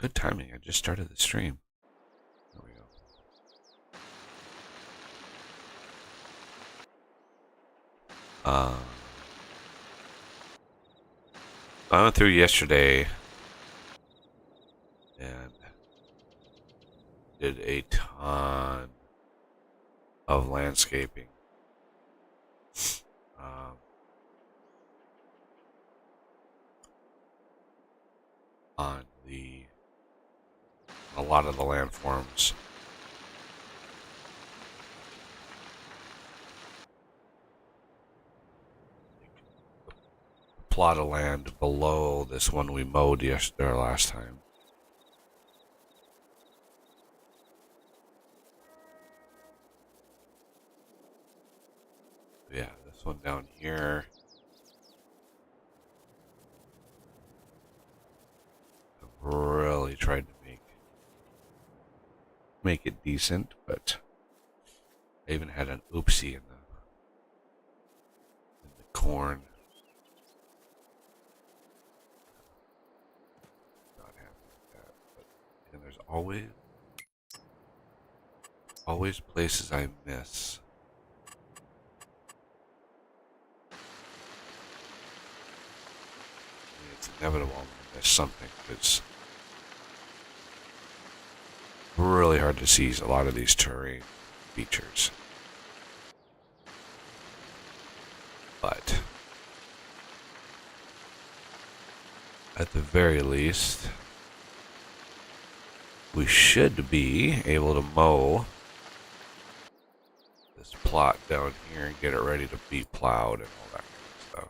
Good timing. I just started the stream. There we go. I went through yesterday and did a ton of landscaping. On a lot of the landforms. Plot of land below this one we mowed yesterday or last time. Yeah, this one down here. I've really tried to make it decent, but I even had an oopsie in the corn. Not happy with that. But and there's always places I miss. It's inevitable I'm gonna miss something because really hard to see a lot of these terrain features. But at the very least, we should be able to mow this plot down here and get it ready to be plowed and all that kind of stuff.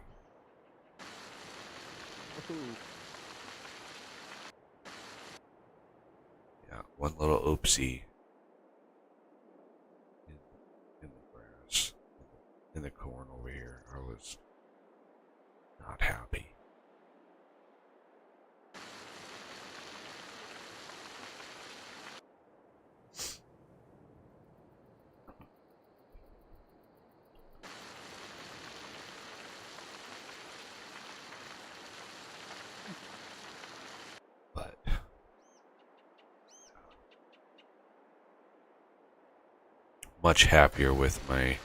Yeah, one little oopsie in the grass, in the corn over here. I was not happy. But much happier with my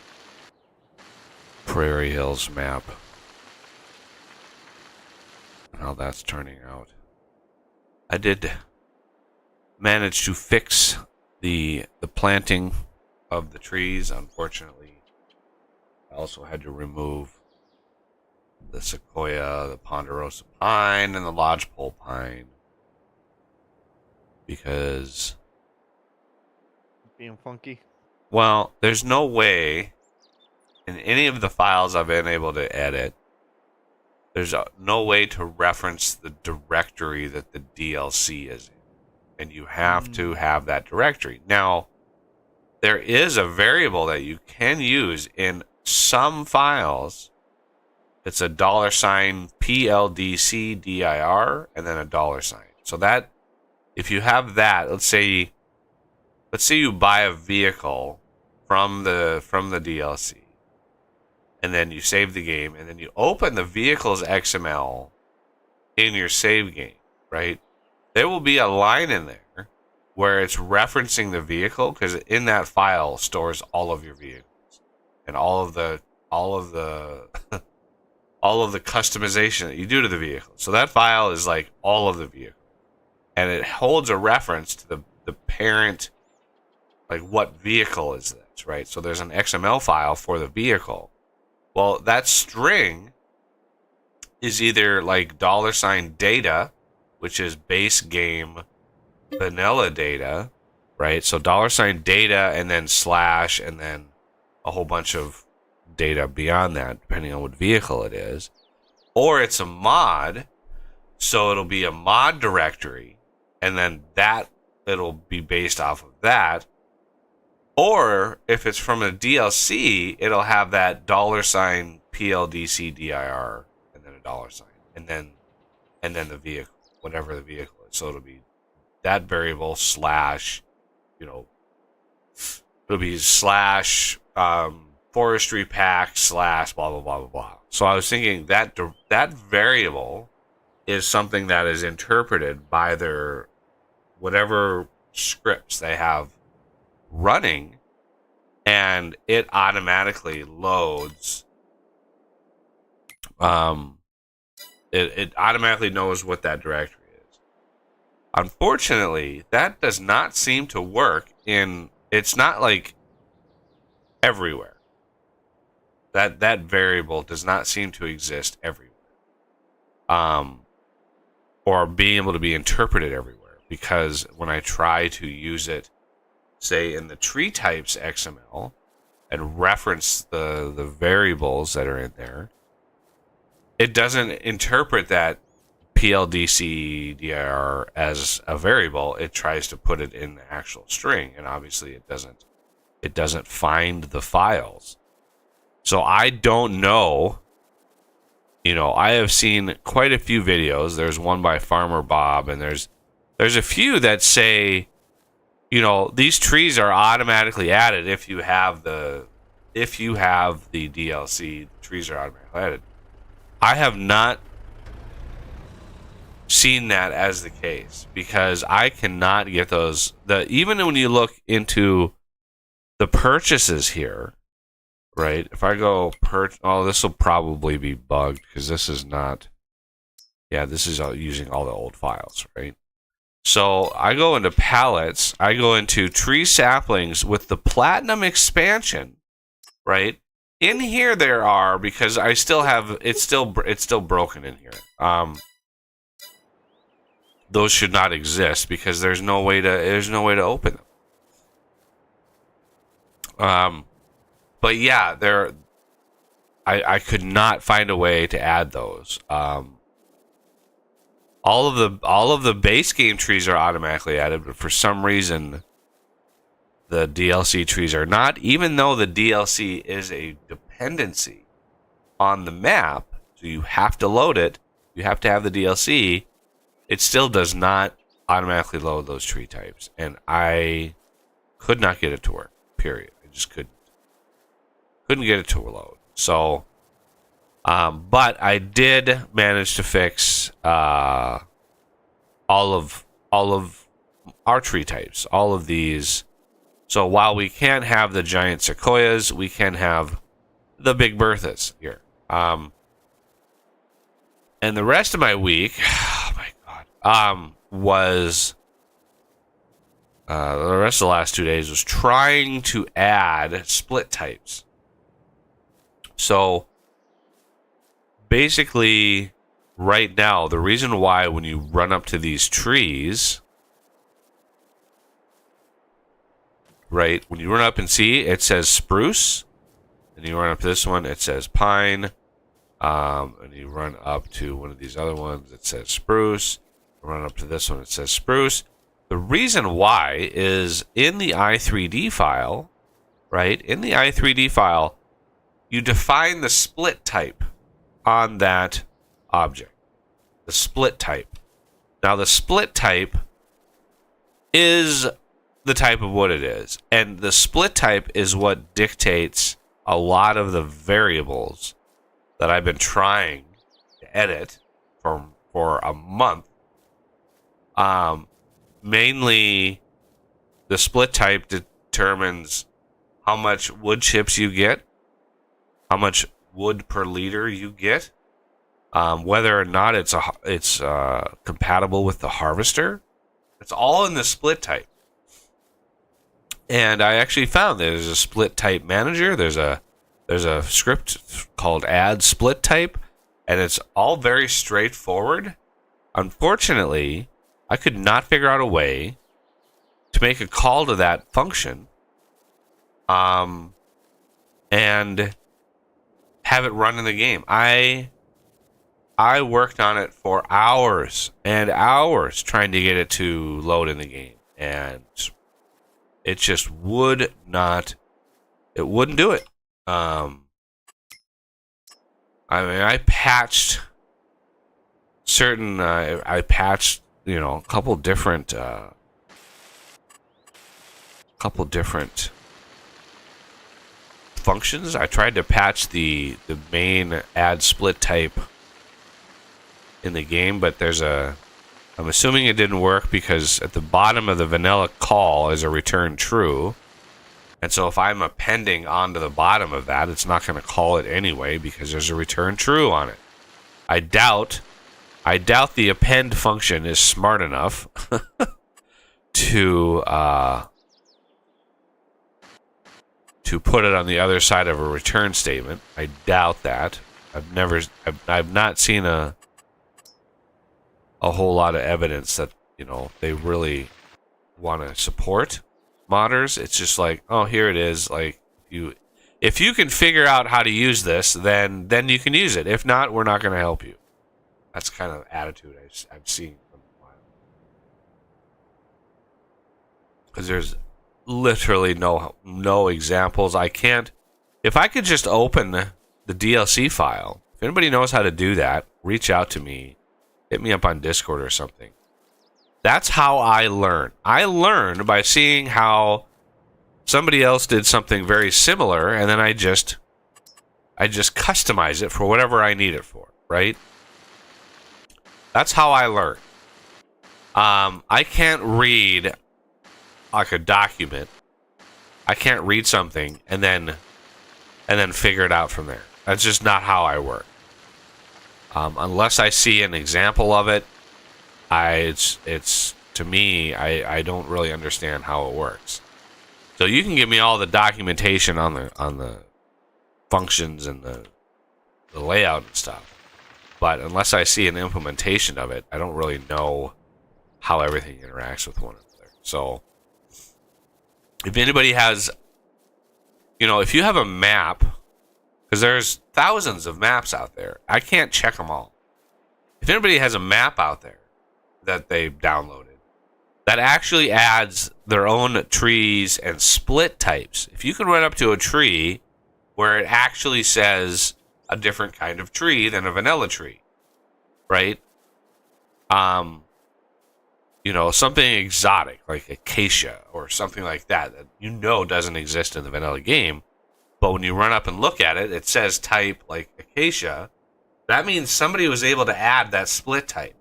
Prairie Hills map and how that's turning out. I did manage to fix the planting of the trees. Unfortunately, I also had to remove the sequoia, the ponderosa pine, and the lodgepole pine because being funky. Well, there's no way in any of the files I've been able to edit, there's no way to reference the directory that the DLC is in. And you have to have that directory. Now, there is a variable that you can use in some files. It's a $PLDCDIR and then a $. So that, if you have that, let's say you buy a vehicle from the DLC, and then you save the game, and then you open the vehicle's XML in your save game, right? There will be a line in there where it's referencing the vehicle because in that file stores all of your vehicles and all of the customization that you do to the vehicle. So that file is like all of the vehicles, and it holds a reference to the parent. Like, what vehicle is this, right? So there's an XML file for the vehicle. Well, that string is either like $data, which is base game vanilla data, right? So $data and then slash and then a whole bunch of data beyond that, depending on what vehicle it is. Or it's a mod, so it'll be a mod directory, and then that it'll be based off of that. Or if it's from a DLC, it'll have that $PLDCDIR and then a $, and then the vehicle, whatever the vehicle is. So it'll be that variable slash, it'll be slash forestry pack slash blah blah blah blah blah. So I was thinking that variable is something that is interpreted by their whatever scripts they have running, and it automatically loads. It automatically knows what that directory is. Unfortunately, that does not seem to work it's not like everywhere. That variable does not seem to exist everywhere. Or being able to be interpreted everywhere, because when I try to use it, say in the tree types XML, and reference the variables that are in there, it doesn't interpret that PLDC-dir as a variable. It tries to put it in the actual string, and obviously it doesn't find the files. So I don't know. I have seen quite a few videos. There's one by Farmer Bob, and there's a few that say, these trees are automatically added if you have the DLC. Trees are automatically added. I have not seen that as the case, because I cannot get those. Even when you look into the purchases here, right? If I go this will probably be bugged, because this is not. Yeah, this is using all the old files, right? So I go into palettes. I go into tree saplings with the platinum expansion, right? In here there are, because I still have it's still broken in here. Those should not exist, because there's no way to open them. But yeah, I could not find a way to add those. All of the base game trees are automatically added, but for some reason the DLC trees are not, even though the DLC is a dependency on the map, so you have to load it, you have to have the DLC, it still does not automatically load those tree types, and I could not get it to work, period. I just couldn't get it to load. So but I did manage to fix all of our tree types, all of these. So while we can't have the giant sequoias, we can have the big Berthas here. And the rest of my week, oh my god, was the rest of the last 2 days was trying to add split types. So basically, right now, the reason why when you run up to these trees, right, when you run up and see, it says spruce, and you run up to this one, it says pine, and you run up to one of these other ones, it says spruce, run up to this one, it says spruce. The reason why is in the i3D file, right, in the i3D file, you define the split type on that object. The split type. Now, the split type is the type of what it is. And the split type is what dictates a lot of the variables that I've been trying to edit for a month. Mainly, the split type determines how much wood chips you get, how much wood per liter you get, whether or not it's compatible with the harvester. It's all in the split type. And I actually found there's a split type manager. There's a script called add split type, and it's all very straightforward. Unfortunately, I could not figure out a way to make a call to that function, and have it run in the game. I worked on it for hours and hours trying to get it to load in the game, and it just would not. It wouldn't do it. I mean, I patched certain. I patched, a couple different functions. I tried to patch the main add split type in the game, but there's a I'm assuming it didn't work because at the bottom of the vanilla call is a return true. And so if I'm appending onto the bottom of that, it's not going to call it anyway because there's a return true on it. I doubt the append function is smart enough to put it on the other side of a return statement. I doubt that. I've not seen a whole lot of evidence that, they really want to support modders. It's just like, oh, here it is. Like, if you can figure out how to use this, then you can use it. If not, we're not going to help you. That's kind of attitude I've seen from a while. Because there's literally no examples. I can't. If I could just open the DLC file, if anybody knows how to do that, reach out to me. Hit me up on Discord or something. That's how I learn. I learn by seeing how somebody else did something very similar, and then I just customize it for whatever I need it for, right? That's how I learn. I can't read like a document. I can't read something and then figure it out from there. That's just not how I work. Unless I see an example of it, it's to me, I don't really understand how it works. So you can give me all the documentation on the functions and the layout and stuff, but unless I see an implementation of it, I don't really know how everything interacts with one another. So if anybody has, if you have a map, because there's thousands of maps out there, I can't check them all. If anybody has a map out there that they've downloaded that actually adds their own trees and split types, if you can run up to a tree where it actually says a different kind of tree than a vanilla tree, right? Something exotic like acacia or something like that doesn't exist in the vanilla game, but when you run up and look at it, it says type like acacia. That means somebody was able to add that split type.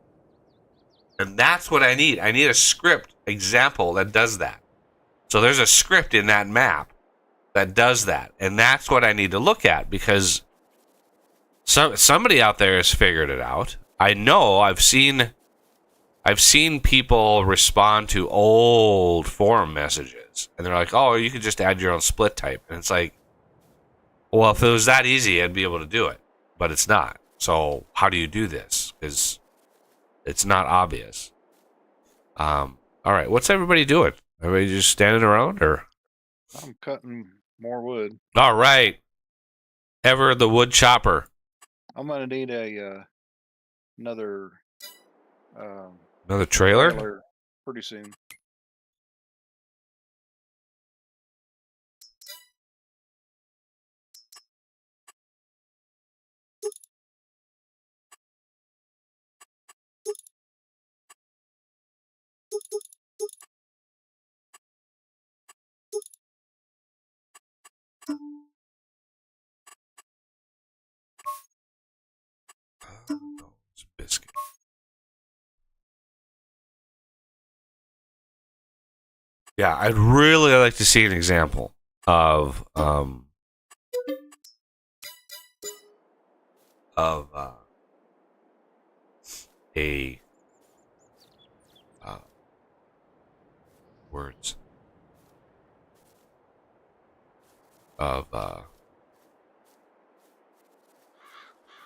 And that's what I need. I need a script example that does that. So there's a script in that map that does that. And that's what I need to look at because somebody out there has figured it out. I know I've seen people respond to old forum messages and they're like, "Oh, you could just add your own split type." And it's like, well, if it was that easy, I'd be able to do it, but it's not. So how do you do this? Because it's not obvious. All right, what's everybody doing? Everybody just standing around, or? I'm cutting more wood. All right, Ever the wood chopper. I'm gonna need another trailer pretty soon. It's a biscuit. Yeah, I'd really like to see an example of words of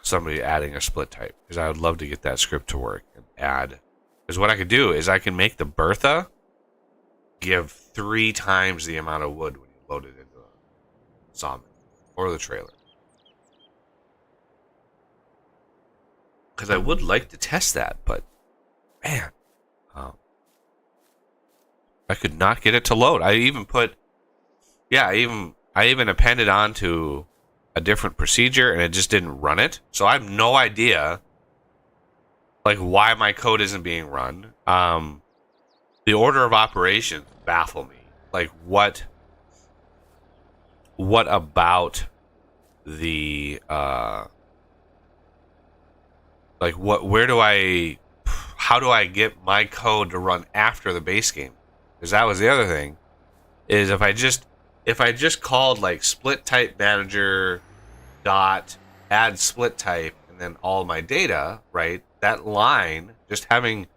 somebody adding a split type, because I would love to get that script to work and add. Because what I could do is I can make the Bertha give 3 times the amount of wood when you load it into a sawmill or the trailer. Because I would like to test that, but man, I could not get it to load. I even appended onto a different procedure and it just didn't run it. So I have no idea like why my code isn't being run. The order of operations baffle me. Like what about the how how do I get my code to run after the base game? Because that was the other thing, is if I just called like split type manager dot add split type and then all my data, right? That line, just having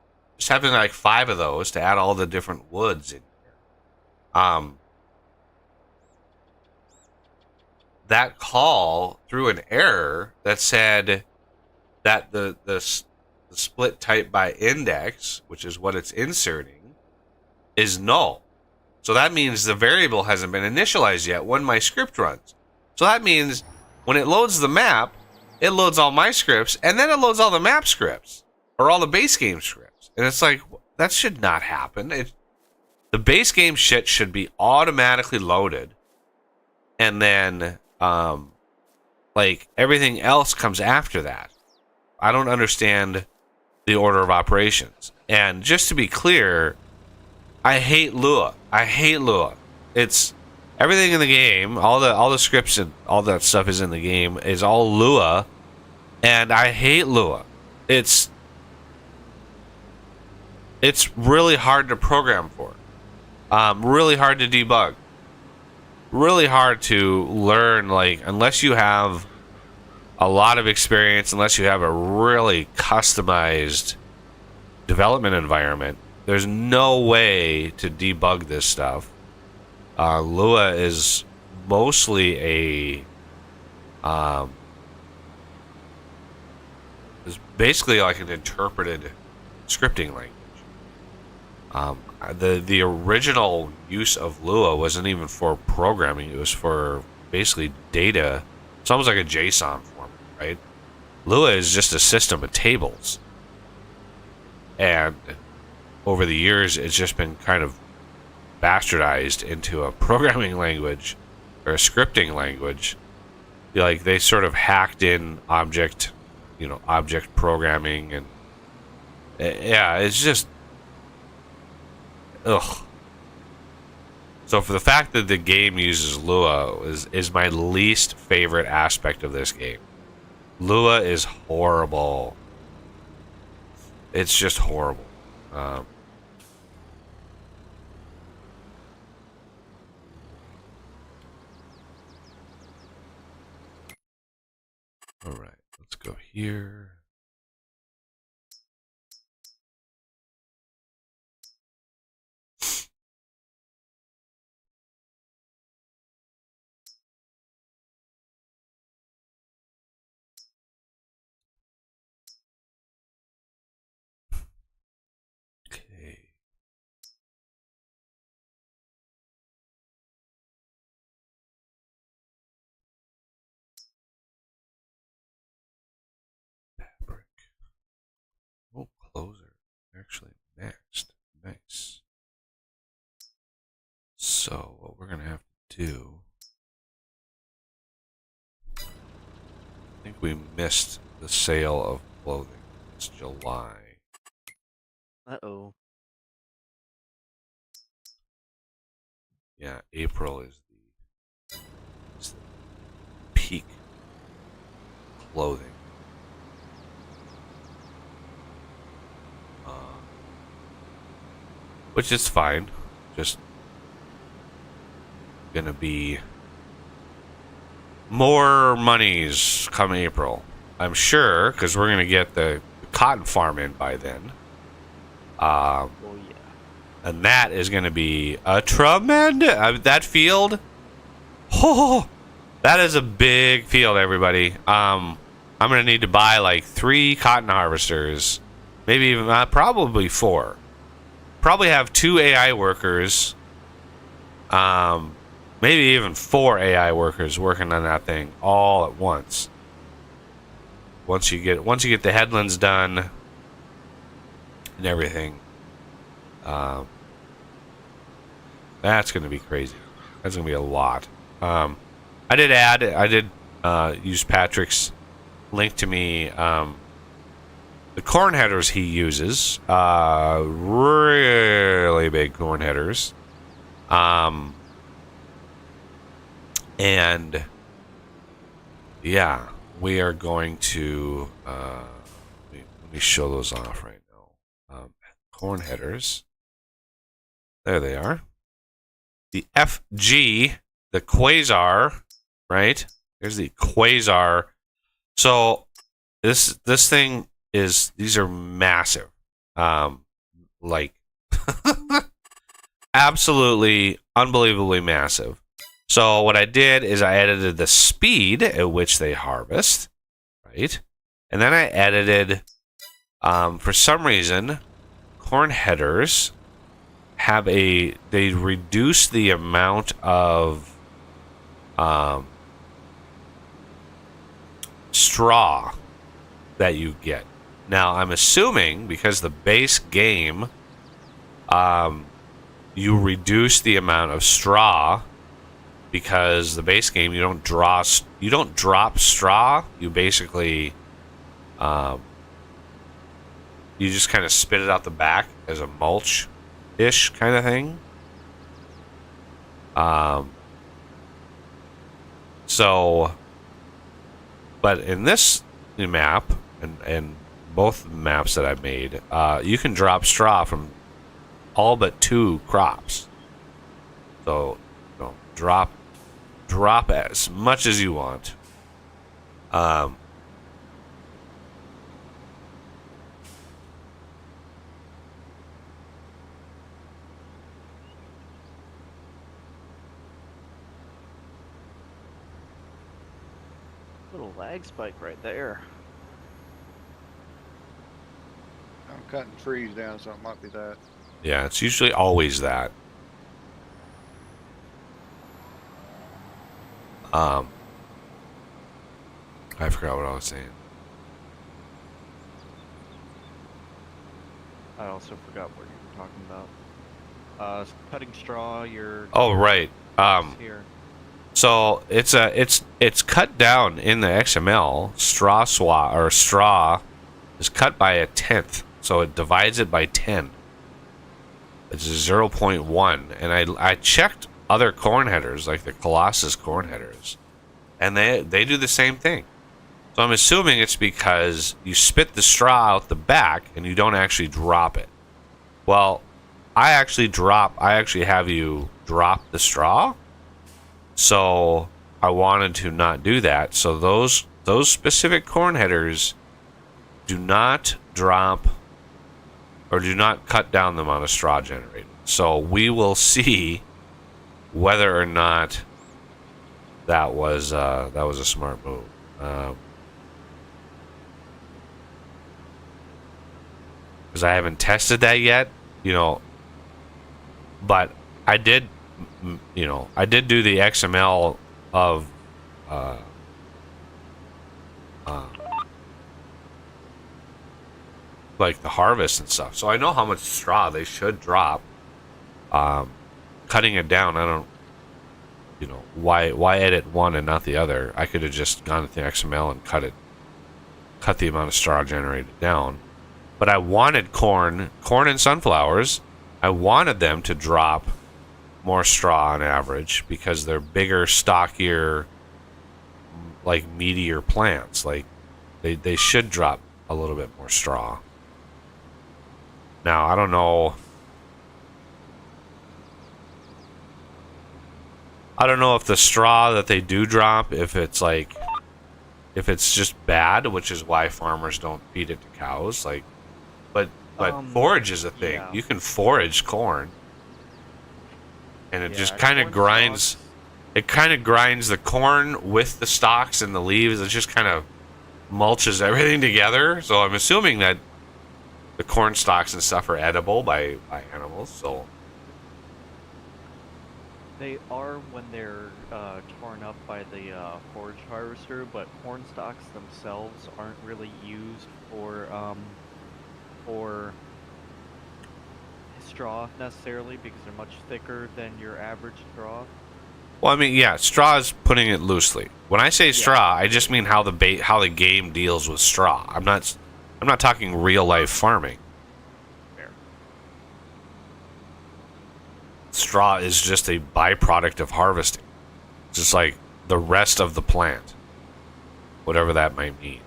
like 5 of those to add all the different woods in here. That call threw an error that said that the split type by index, which is what it's inserting, is null. So that means the variable hasn't been initialized yet when my script runs. So that means when it loads the map, it loads all my scripts, and then it loads all the map scripts, or all the base game scripts. And it's like, that should not happen. The base game shit should be automatically loaded, and then like everything else comes after that. I don't understand the order of operations. And just to be clear, I hate Lua. It's everything in the game, all the scripts and all that stuff is in the game is all Lua, and I hate Lua. It's really hard to program for. Really hard to debug. Really hard to learn, like, unless you have a lot of experience, unless you have a really customized development environment, there's no way to debug this stuff. Lua is mostly is basically like an interpreted scripting language. The original use of Lua wasn't even for programming; it was for basically data. It's almost like a JSON format, right? Lua is just a system of tables, and over the years, it's just been kind of bastardized into a programming language or a scripting language. Like, they sort of hacked in object programming, and yeah, it's just ugh. So for the fact that the game uses Lua is my least favorite aspect of this game. Lua is horrible. It's just horrible. All right, let's go here. Okay. Fabric. Oh, closer. Actually, next. Nice. So, what we're going to have to do... I think we missed the sale of clothing. It's July. Uh-oh. Yeah, April is the peak clothing. Which is fine. Just gonna be more monies come April, I'm sure, because we're gonna get the cotton farm in by then. Oh yeah. And that is gonna be a tremendous that field. Oh, that is a big field, everybody. I'm gonna need to buy like 3 cotton harvesters, maybe even probably 4. Probably have 2 AI workers. Maybe even 4 AI workers working on that thing all at once. Once you get the headlands done and everything, that's gonna be crazy. That's gonna be a lot. I did use Patrick's link to me. The corn headers he uses, really big corn headers. And yeah, we are going to let me show those off right corn headers. There they are. The FG, the quasar, right? Here's the quasar. So this thing is, these are massive. Like absolutely unbelievably massive. So what I did is I edited the speed at which they harvest, right? And then I edited, for some reason, corn headers have they reduce the amount of straw that you get. Now, I'm assuming because the base game, you reduce the amount of straw because the base game you don't drop straw. You basically you just kind of spit it out the back as a mulch-ish kind of thing. So, but in this map and both maps that I made, you can drop straw from all but 2 crops. So, you know, drop as much as you want. Little lag spike right there. I'm cutting trees down, so it might be that. Yeah, it's usually always that. I forgot what I was saying. I also forgot what you were talking about. Cutting straw. Oh, right. Here. So it's cut down in the XML. Straw is cut by 1/10, so it divides it by 10. It's 0.1, and I checked other corn headers like the Colossus corn headers, and they do the same thing. So I'm assuming it's because you spit the straw out the back and you don't actually drop it. Well, I actually have you drop the straw. So I wanted to not do that. So those specific corn headers do not drop or do not cut down the amount of straw generated. So we will see whether or not that was a smart move. Because I haven't tested that yet, you know, but I did do the XML of like the harvest and stuff, so I know how much straw they should drop. Cutting it down, I don't, why edit one and not the other? I could have just gone to the XML and cut the amount of straw generated down. But I wanted corn and sunflowers. I wanted them to drop more straw on average because they're bigger, stockier, like meatier plants. Like they should drop a little bit more straw. Now, I don't know. I don't know if the straw that they do drop, if it's just bad, which is why farmers don't feed it to cows. Like, but forage is a thing. Yeah. You can forage corn, and it just kind of corn grinds. stalks. It kind of grinds the corn with the stalks and the leaves. It just kind of mulches everything together. So I'm assuming that the corn stalks and stuff are edible by animals. So They are when they're torn up by the forage harvester, but corn stalks themselves aren't really used for straw necessarily because they're much thicker than your average straw. well, I mean, yeah, straw is putting it loosely. When I say straw, I just mean how the game deals with straw. I'm not talking real life farming. Fair. Straw is just a byproduct of harvesting, just like the rest of the plant, whatever that might mean.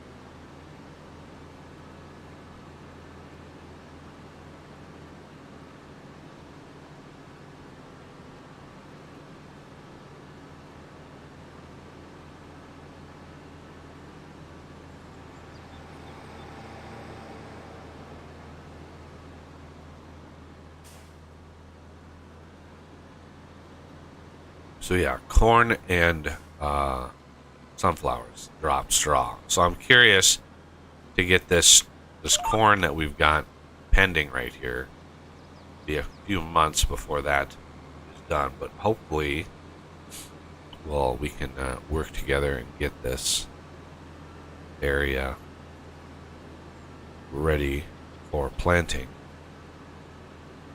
So yeah, corn and sunflowers drop straw. So I'm curious to get this corn that we've got pending right here. Be a few months before that is done, but hopefully, well, we can work together and get this area ready for planting.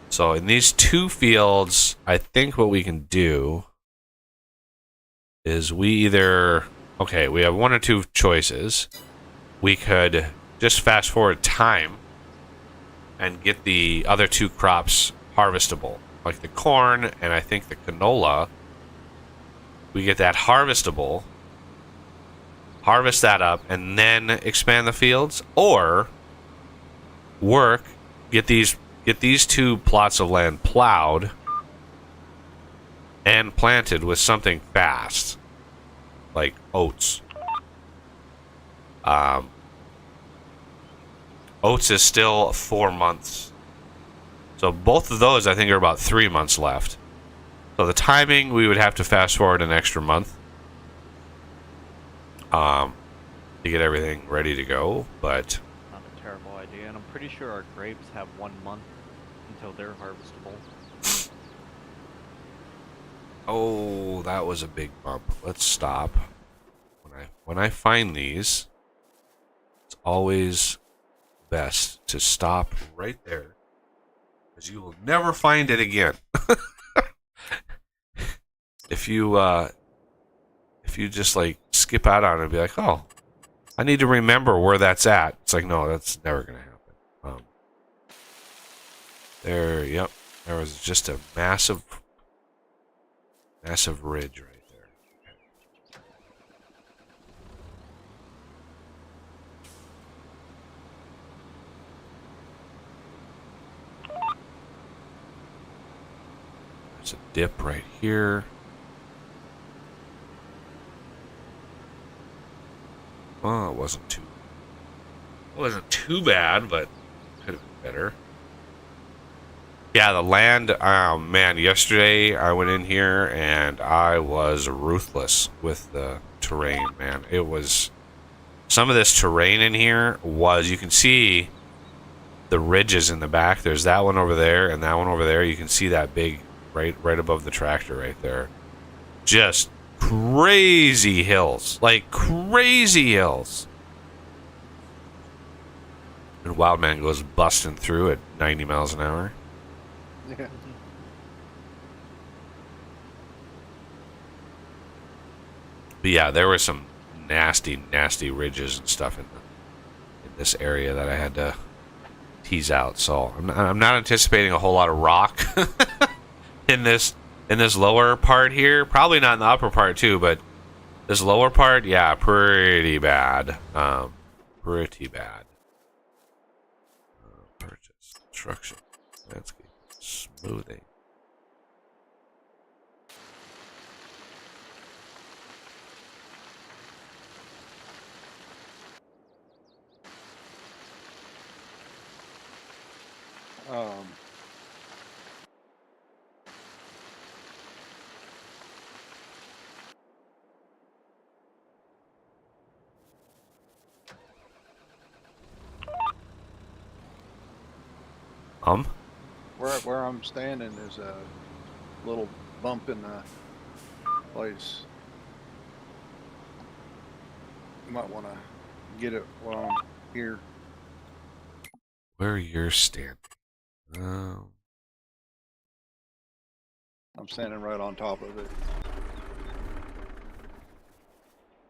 So in these two fields, I think what we can do is we have one or two choices. We could just fast forward time and get the other two crops harvestable, like the corn and I think the canola. We get that harvestable, harvest that up, and then expand the fields, or get these two plots of land plowed and planted with something fast, like oats. Oats is still 4 months. So both of those, I think, are about 3 months left. So the timing, we would have to fast forward an extra month to get everything ready to go, but... Not a terrible idea, and I'm pretty sure our grapes have 1 month until they're harvestable. Oh, that was a big bump. Let's stop. When I find these, it's always best to stop right there, because you will never find it again. If you just like skip out on it and be like, oh, I need to remember where that's at. It's like, no, that's never gonna happen. There was just a massive ridge right there. There's a dip right here. Oh, it wasn't too bad, but could have been better. Yeah, the land, man, yesterday I went in here and I was ruthless with the terrain, man. It was, some of this terrain in here was, you can see the ridges in the back. There's that one over there and that one over there. You can see that big, right above the tractor right there. Just crazy hills, like crazy hills. And Wildman goes busting through at 90 miles an hour. Yeah. But yeah, there were some nasty ridges and stuff in this area that I had to tease out. So I'm not anticipating a whole lot of rock in this lower part here. Probably not in the upper part too, but this lower part, yeah, pretty bad. Pretty bad. Purchase, construction, landscape, smoothing. Where I'm standing is a little bump in the place. You might want to get it while I'm here. Where you're standing. I'm standing right on top of it.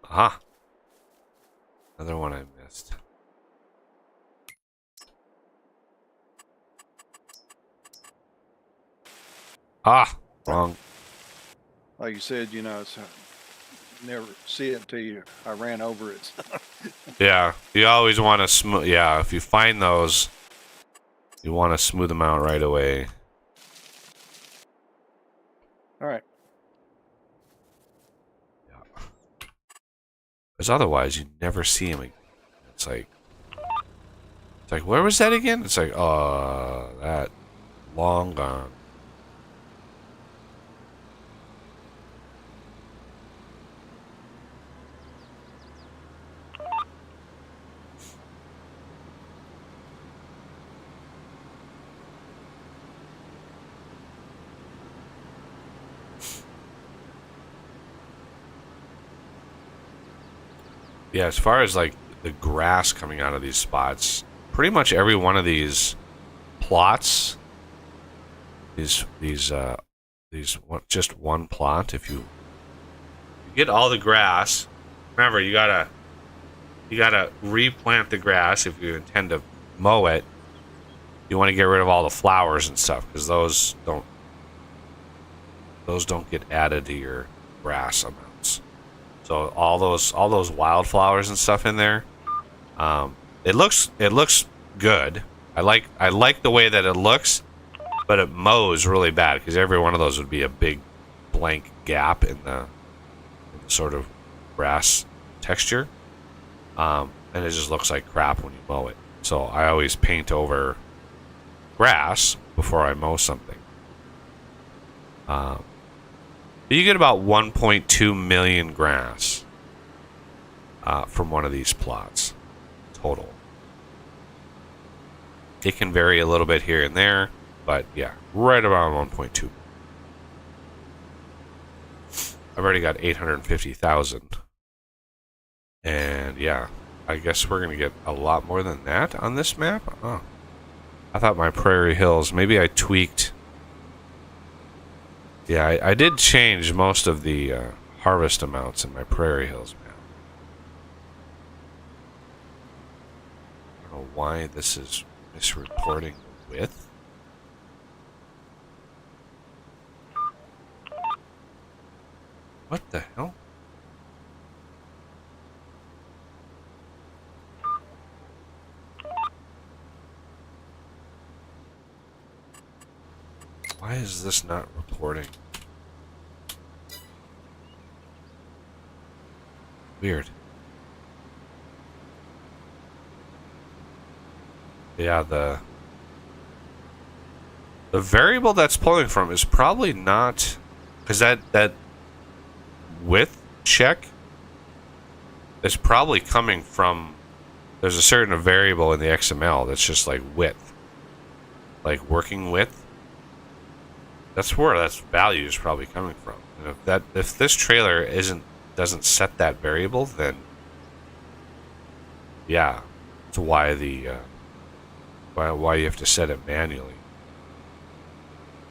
Aha. Another one I missed. Ah, wrong. Like you said, you know, it's never see it until I ran over it. Yeah, you always want to smooth. Yeah, if you find those, you want to smooth them out right away. All right. Yeah. Because otherwise, you never see them again. It's like, where was that again? It's like, oh, that long gone. Yeah, as far as like the grass coming out of these spots, pretty much every one of these plots, just one plot. If you get all the grass, remember you gotta replant the grass if you intend to mow it. You want to get rid of all the flowers and stuff because those don't get added to your grass amounts. So all those wildflowers and stuff in there, it looks good. I like the way that it looks, but it mows really bad because every one of those would be a big blank gap in the sort of grass texture, and it just looks like crap when you mow it. So I always paint over grass before I mow something. You get about 1.2 million grass from one of these plots total. It can vary a little bit here and there, but yeah, right around 1.2. I've already got 850,000. And yeah, I guess we're going to get a lot more than that on this map. Oh, I thought my Prairie Hills, maybe I tweaked. Yeah, I did change most of the harvest amounts in my Prairie Hills map. I don't know why this is misreporting the width. What the hell? Why is this not reporting? Weird. Yeah, the variable that's pulling from is probably not, because that width check is probably coming from, there's a certain variable in the XML that's just like width, like working width. That's where that value is probably coming from. And if this trailer doesn't set that variable, then yeah, that's why why you have to set it manually.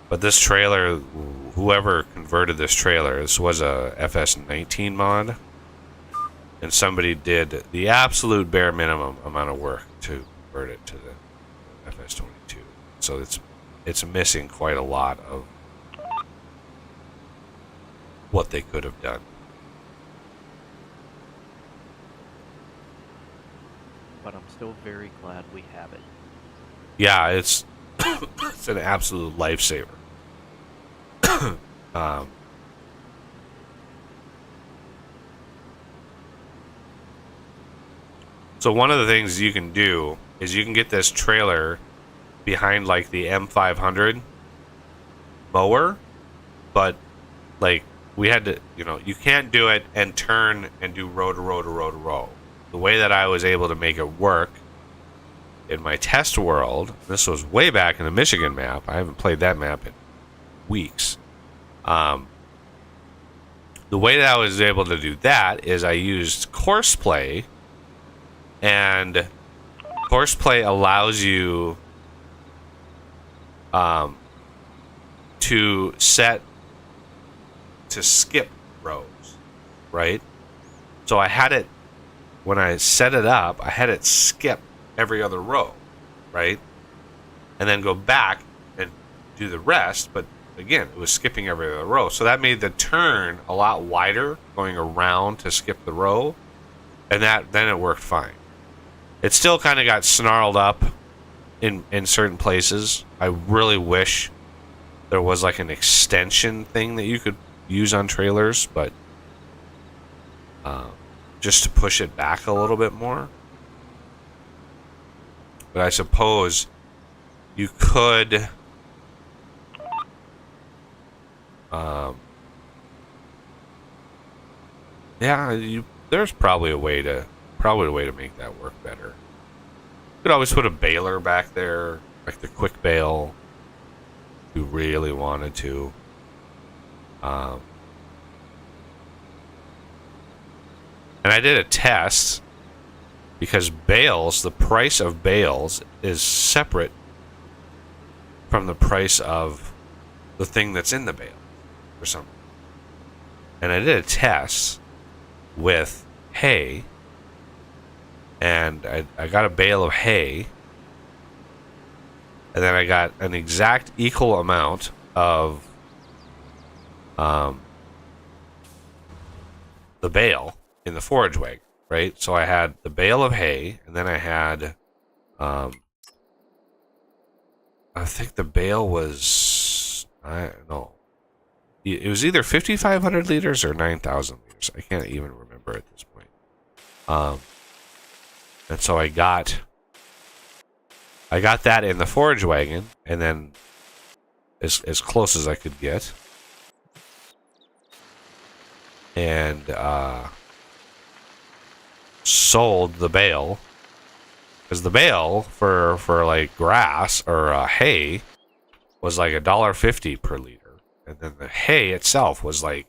But this trailer, whoever converted this trailer, this was a FS19 mod, and somebody did the absolute bare minimum amount of work to convert it to the FS22. So it's missing quite a lot of what they could have done. But I'm still very glad we have it. Yeah, it's it's an absolute lifesaver. So one of the things you can do is you can get this trailer behind like the M500 mower, but like we had to, you can't do it and turn and do row to row to row to row. The way that I was able to make it work in my test world, this was way back in the Michigan map. I haven't played that map in weeks. The way that I was able to do that is I used Courseplay, and Courseplay allows you to set to skip rows, right? So I had it, when I set it up, I had it skip every other row, right? And then go back and do the rest, but again, it was skipping every other row. So that made the turn a lot wider going around to skip the row, and then it worked fine. It still kind of got snarled up in certain places. I really wish there was like an extension thing that you could use on trailers, but just to push it back a little bit more. But I suppose you could there's probably a way to make that work better. You could always put a baler back there, like the quick bale, if you really wanted to. And And I did a test because bales, the price of bales is separate from the price of the thing that's in the bale for some reason. And I did a test with hay, and I got a bale of hay, and then I got an exact equal amount of the bale in the forage wagon, right? So I had the bale of hay, and then I had I think the bale was, I don't know, it was either 5,500 liters or 9,000 liters. I can't even remember at this point. And so I got that in the forage wagon, and then as close as I could get, and sold the bale, because the bale for like grass or hay was like $1.50 per liter, and then the hay itself was like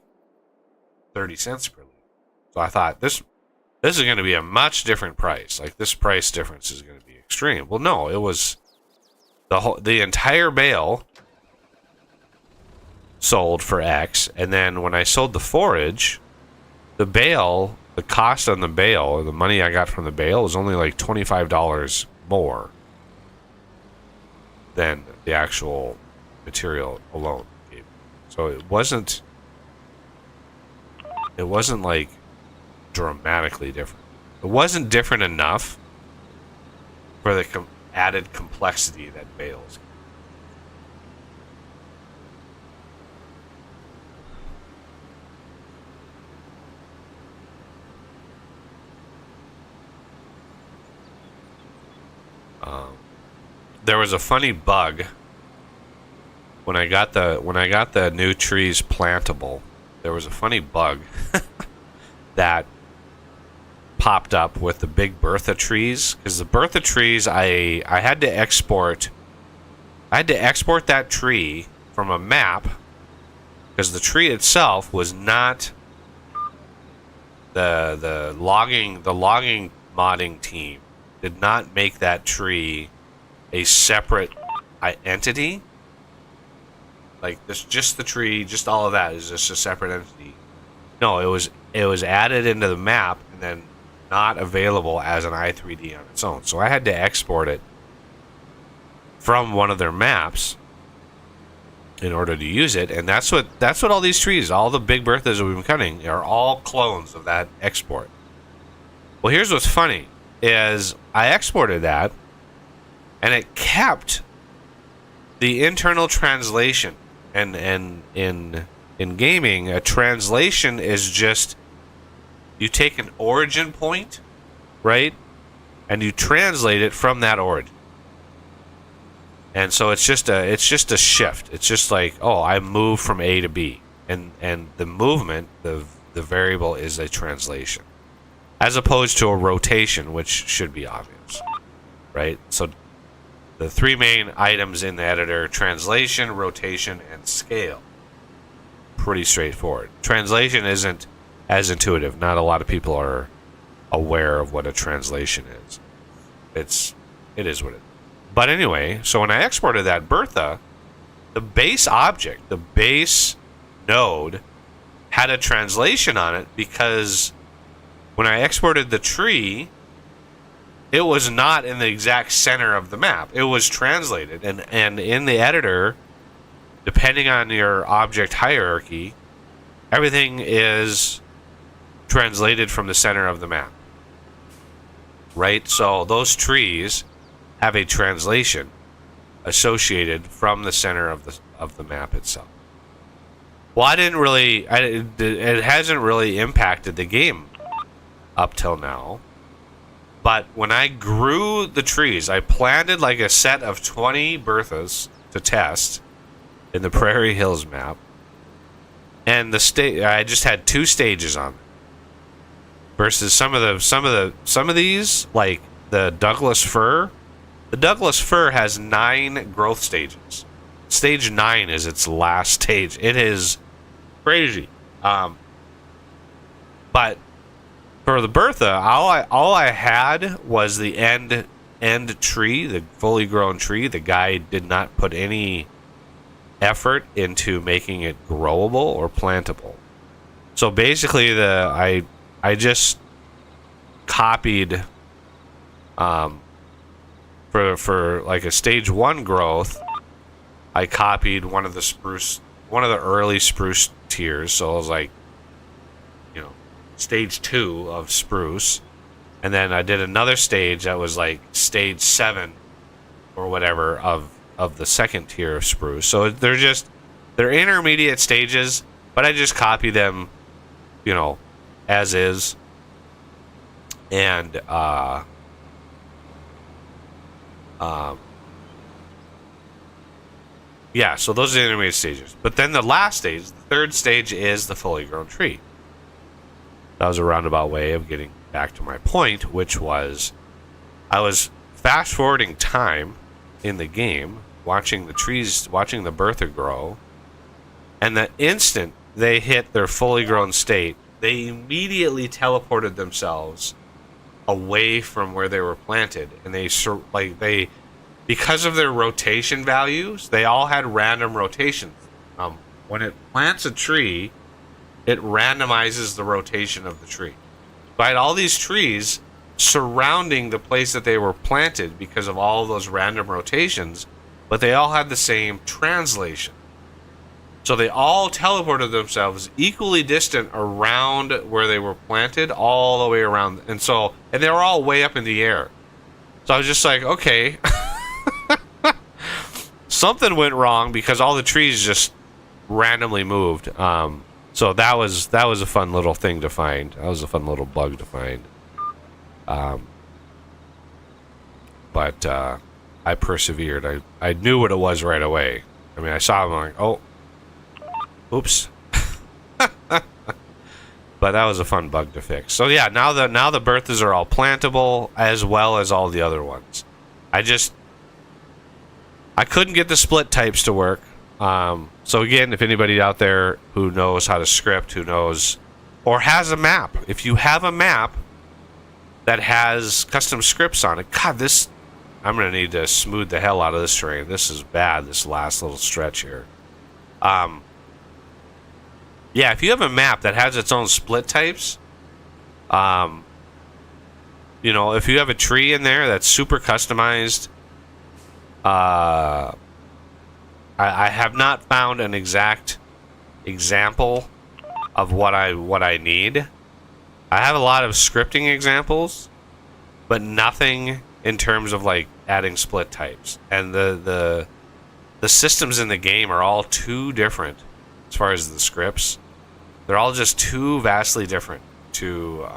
30 cents per liter. So I thought this is going to be a much different price. Like, this price difference is going to be extreme. Well, no, it was the entire bale sold for X, and then when I sold the forage, the bale, the cost on the bale, or the money I got from the bale, was only like $25 more than the actual material alone. So it wasn't like dramatically different. It wasn't different enough for the added complexity that bales. There was a funny bug when I got the new trees plantable. There was a funny bug that popped up with the big Bertha trees, because the Bertha trees, I had to export that tree from a map, because the tree itself was not the logging modding team did not make that tree a separate entity. Like, this, just the tree, just all of that is just a separate entity. No, it was added into the map and then not available as an i3D on its own. So I had to export it from one of their maps in order to use it, and that's what all these trees, all the big Berthas that we've been cutting, are all clones of that export. Well, here's what's funny is I exported that, and it kept the internal translation. And in gaming, a translation is just, you take an origin point, right, and you translate it from that origin. And so it's just a shift. It's just like, oh, I moved from A to B, and the movement, the variable is a translation, as opposed to a rotation, which should be obvious, right? So the three main items in the editor: translation, rotation, and scale. Pretty straightforward. Translation isn't as intuitive. Not a lot of people are aware of what a translation is. It is what it is. But anyway, so when I exported that Bertha, the base object, the base node, had a translation on it, because when I exported the tree, it was not in the exact center of the map. It was translated, and in the editor, depending on your object hierarchy, everything is translated from the center of the map, right? So those trees have a translation associated from the center of the map itself. Well, it hasn't really impacted the game up till now. But when I grew the trees, I planted like a set of 20 Berthas to test in the Prairie Hills map, and I just had 2 stages on it. Versus some of these, like the Douglas fir. The Douglas fir has 9 growth stages. Stage 9 is its last stage. It is crazy. But for the Bertha, all I had was the end tree, the fully grown tree. The guy did not put any effort into making it growable or plantable. So basically, I just copied for like a stage 1 growth. I copied one of the early spruce tiers. So it was like, you know, stage 2 of spruce, and then I did another stage that was like stage 7 or whatever of the second tier of spruce. So they're intermediate stages, but I just copy them, you know, as is. And yeah, so those are the intermediate stages. But then the last stage, the third stage, is the fully grown tree. That was a roundabout way of getting back to my point, which was I was fast forwarding time in the game, watching the trees, watching the Bertha grow, and the instant they hit their fully grown state, they immediately teleported themselves away from where they were planted, and they because of their rotation values, they all had random rotations. When it plants a tree, it randomizes the rotation of the tree. So I had all these trees surrounding the place that they were planted because of all of those random rotations, but they all had the same translation. So they all teleported themselves equally distant around where they were planted, all the way around. And they were all way up in the air. So I was just like, okay, something went wrong because all the trees just randomly moved. So that was a fun little thing to find. That was a fun little bug to find. But I persevered. I knew what it was right away. I mean, I saw them like, oh, oops. But that was a fun bug to fix. So yeah, now the Berthas are all plantable as well as all the other ones. I couldn't get the split types to work. So again, if anybody out there who knows how to script, who knows or has a map, if you have a map that has custom scripts on it, God, I'm gonna need to smooth the hell out of this terrain. This is bad. This last little stretch here. Yeah, if you have a map that has its own split types, you know, if you have a tree in there that's super customized, I have not found an exact example of what I need. I have a lot of scripting examples, but nothing in terms of like adding split types. And the systems in the game are all too different as far as the scripts. They're all just too vastly different to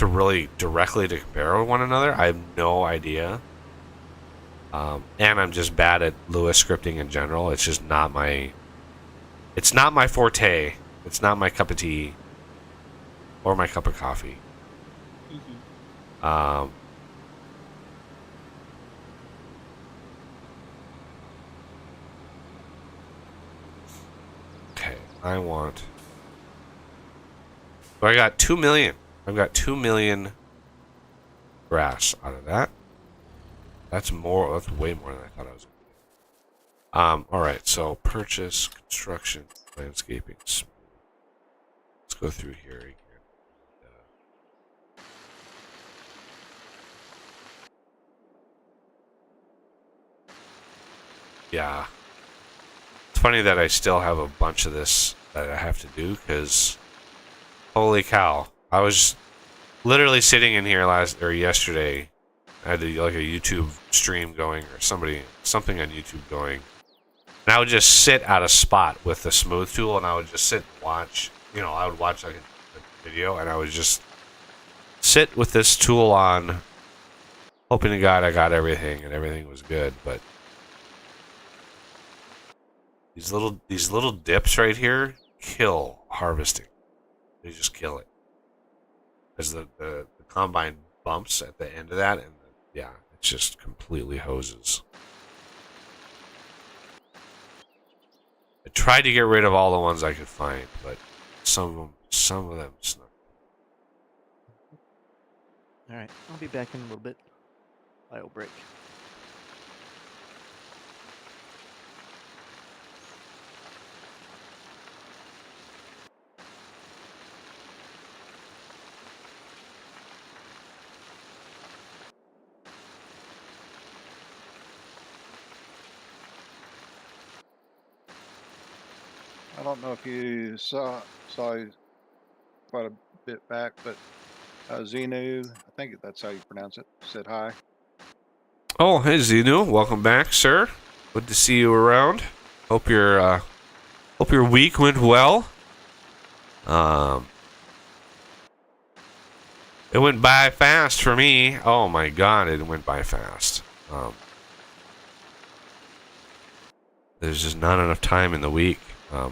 really directly to compare with one another. I have no idea. And I'm just bad at Lewis scripting in general. It's just not my forte. It's not my cup of tea or my cup of coffee. Okay, I got 2 million. I've got 2 million grass out of that. That's more. That's way more than I thought I was going to get. All right. So purchase, construction, landscaping. Let's go through here again. Yeah. It's funny that I still have a bunch of this that I have to do because, holy cow! I was literally sitting in here yesterday. I had like a YouTube stream going or something on YouTube going. And I would just sit at a spot with the smooth tool and I would just sit and watch. You know, I would watch like a video and I would just sit with this tool on, hoping to God I got everything and everything was good. But these little dips right here kill harvesting. They just kill it. Because the combine bumps at the end of that and yeah, it just completely hoses. I tried to get rid of all the ones I could find, but some of them Some of them snuck. Alright, I'll be back in a little bit. Bio break. I don't know if you saw quite a bit back, but Xenu, I think that's how you pronounce it, said hi. Oh, hey Xenu, welcome back, sir. Good to see you around. Hope your week went well. It went by fast for me. Oh my god, it went by fast. There's just not enough time in the week.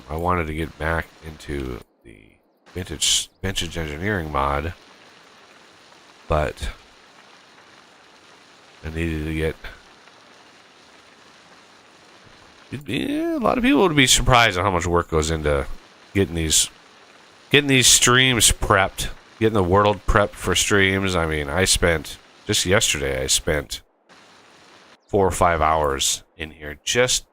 I wanted to get back into the vintage engineering mod, but I needed to get. A lot of people would be surprised at how much work goes into getting these streams prepped, getting the world prepped for streams. I mean, just yesterday I spent 4 or 5 hours in here just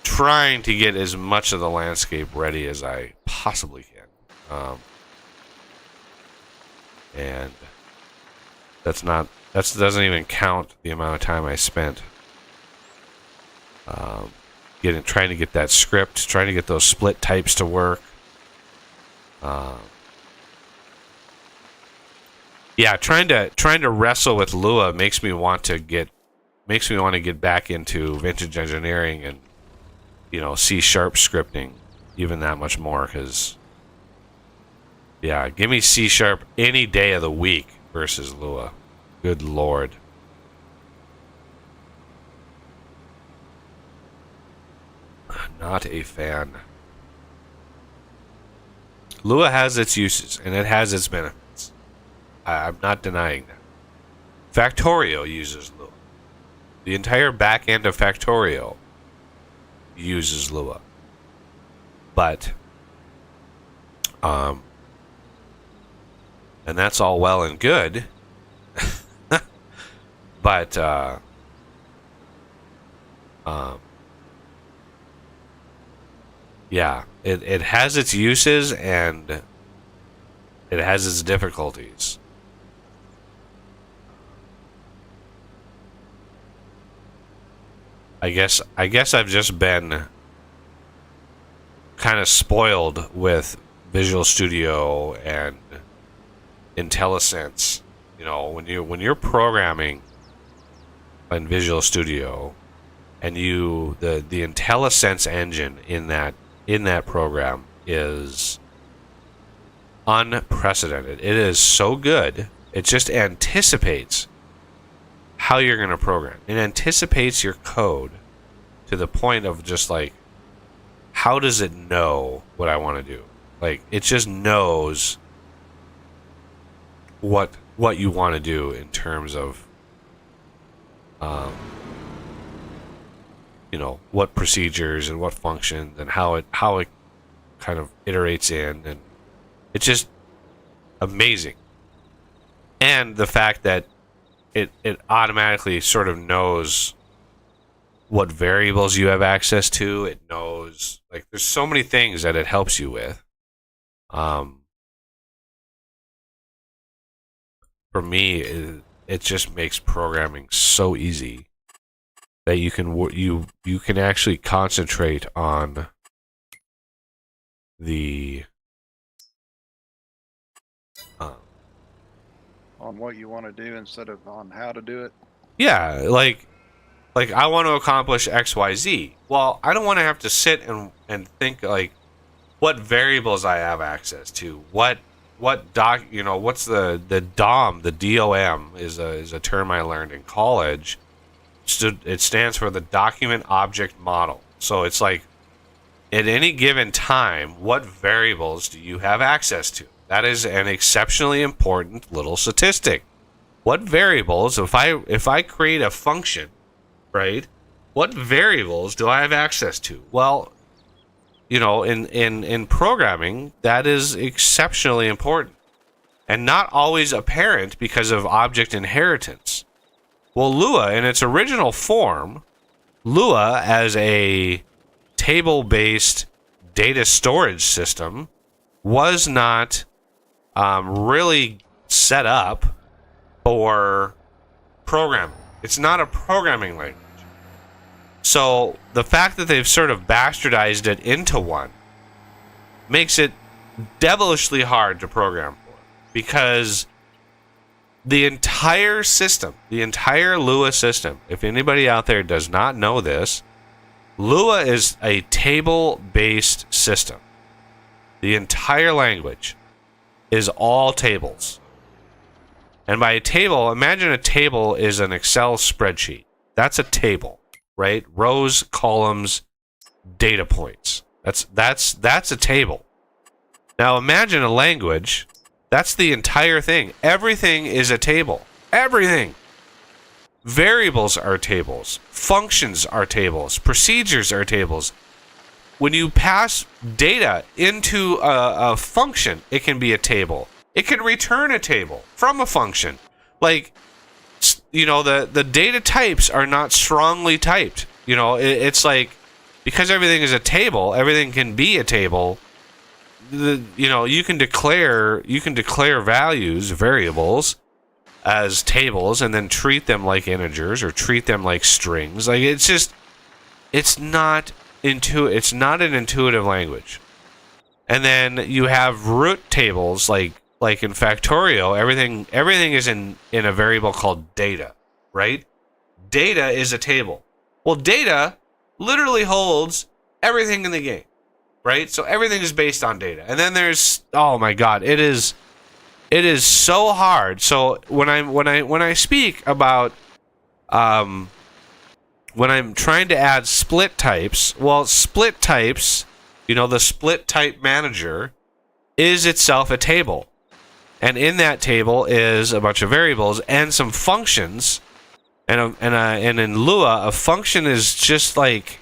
trying to get as much of the landscape ready as I possibly can. And that doesn't even count the amount of time I spent trying to get that script, trying to get those split types to work. Yeah, trying to wrestle with Lua makes me want to get back into vintage engineering and C# scripting even that much more, because yeah, give me C# any day of the week versus Lua. Good lord. Not a fan. Lua has its uses and it has its benefits. I'm not denying that. Factorio uses Lua. The entire back end of Factorio uses Lua. But and that's all well and good. But yeah, it has its uses and it has its difficulties. I guess I've just been kind of spoiled with Visual Studio and IntelliSense. When you're programming in Visual Studio and the IntelliSense engine in that program is unprecedented. It is so good. It just anticipates how you're going to program. It anticipates your code to the point of just like, how does it know what I want to do? Like, it just knows what you want to do in terms of what procedures and what functions and how it kind of iterates in, and it's just amazing. And the fact that it automatically sort of knows what variables you have access to. It knows, like, there's so many things that it helps you with. For me, it just makes programming so easy that you can actually concentrate on the on what you want to do instead of on how to do it. Yeah, like I want to accomplish XYZ. Well, I don't want to have to sit and think like what variables I have access to. What's the DOM? The DOM is a term I learned in college. It stands for the Document Object Model. So it's like, at any given time, what variables do you have access to? That is an exceptionally important little statistic. What variables, if I create a function, right? What variables do I have access to? Well, in programming, that is exceptionally important and not always apparent because of object inheritance. Well, Lua, in its original form, Lua as a table-based data storage system was not really set up for programming. It's not a programming language. So the fact that they've sort of bastardized it into one makes it devilishly hard to program for, because the entire system, the entire Lua system, if anybody out there does not know this, Lua is a table-based system. The entire language is all tables. And by a table, imagine a table is an Excel spreadsheet. That's a table, right? Rows, columns, data points. That's a table. Now imagine a language. That's the entire thing. Everything is a table. Everything. Variables are tables. Functions are tables. Procedures are tables. When you pass data into a function, it can be a table. It can return a table from a function. Like, the data types are not strongly typed. It's like, because everything is a table, everything can be a table. You can declare values, variables, as tables, and then treat them like integers or treat them like strings. Like, it's not an intuitive language. And then you have root tables, like in Factorio, everything is in a variable called data, right? Data is a table. Well, data literally holds everything in the game, right? So everything is based on data. And then there's, oh my God, it is so hard. So when I speak about when I'm trying to add split types, well, split types, the split type manager is itself a table. And in that table is a bunch of variables and some functions. And in Lua, a function is just like,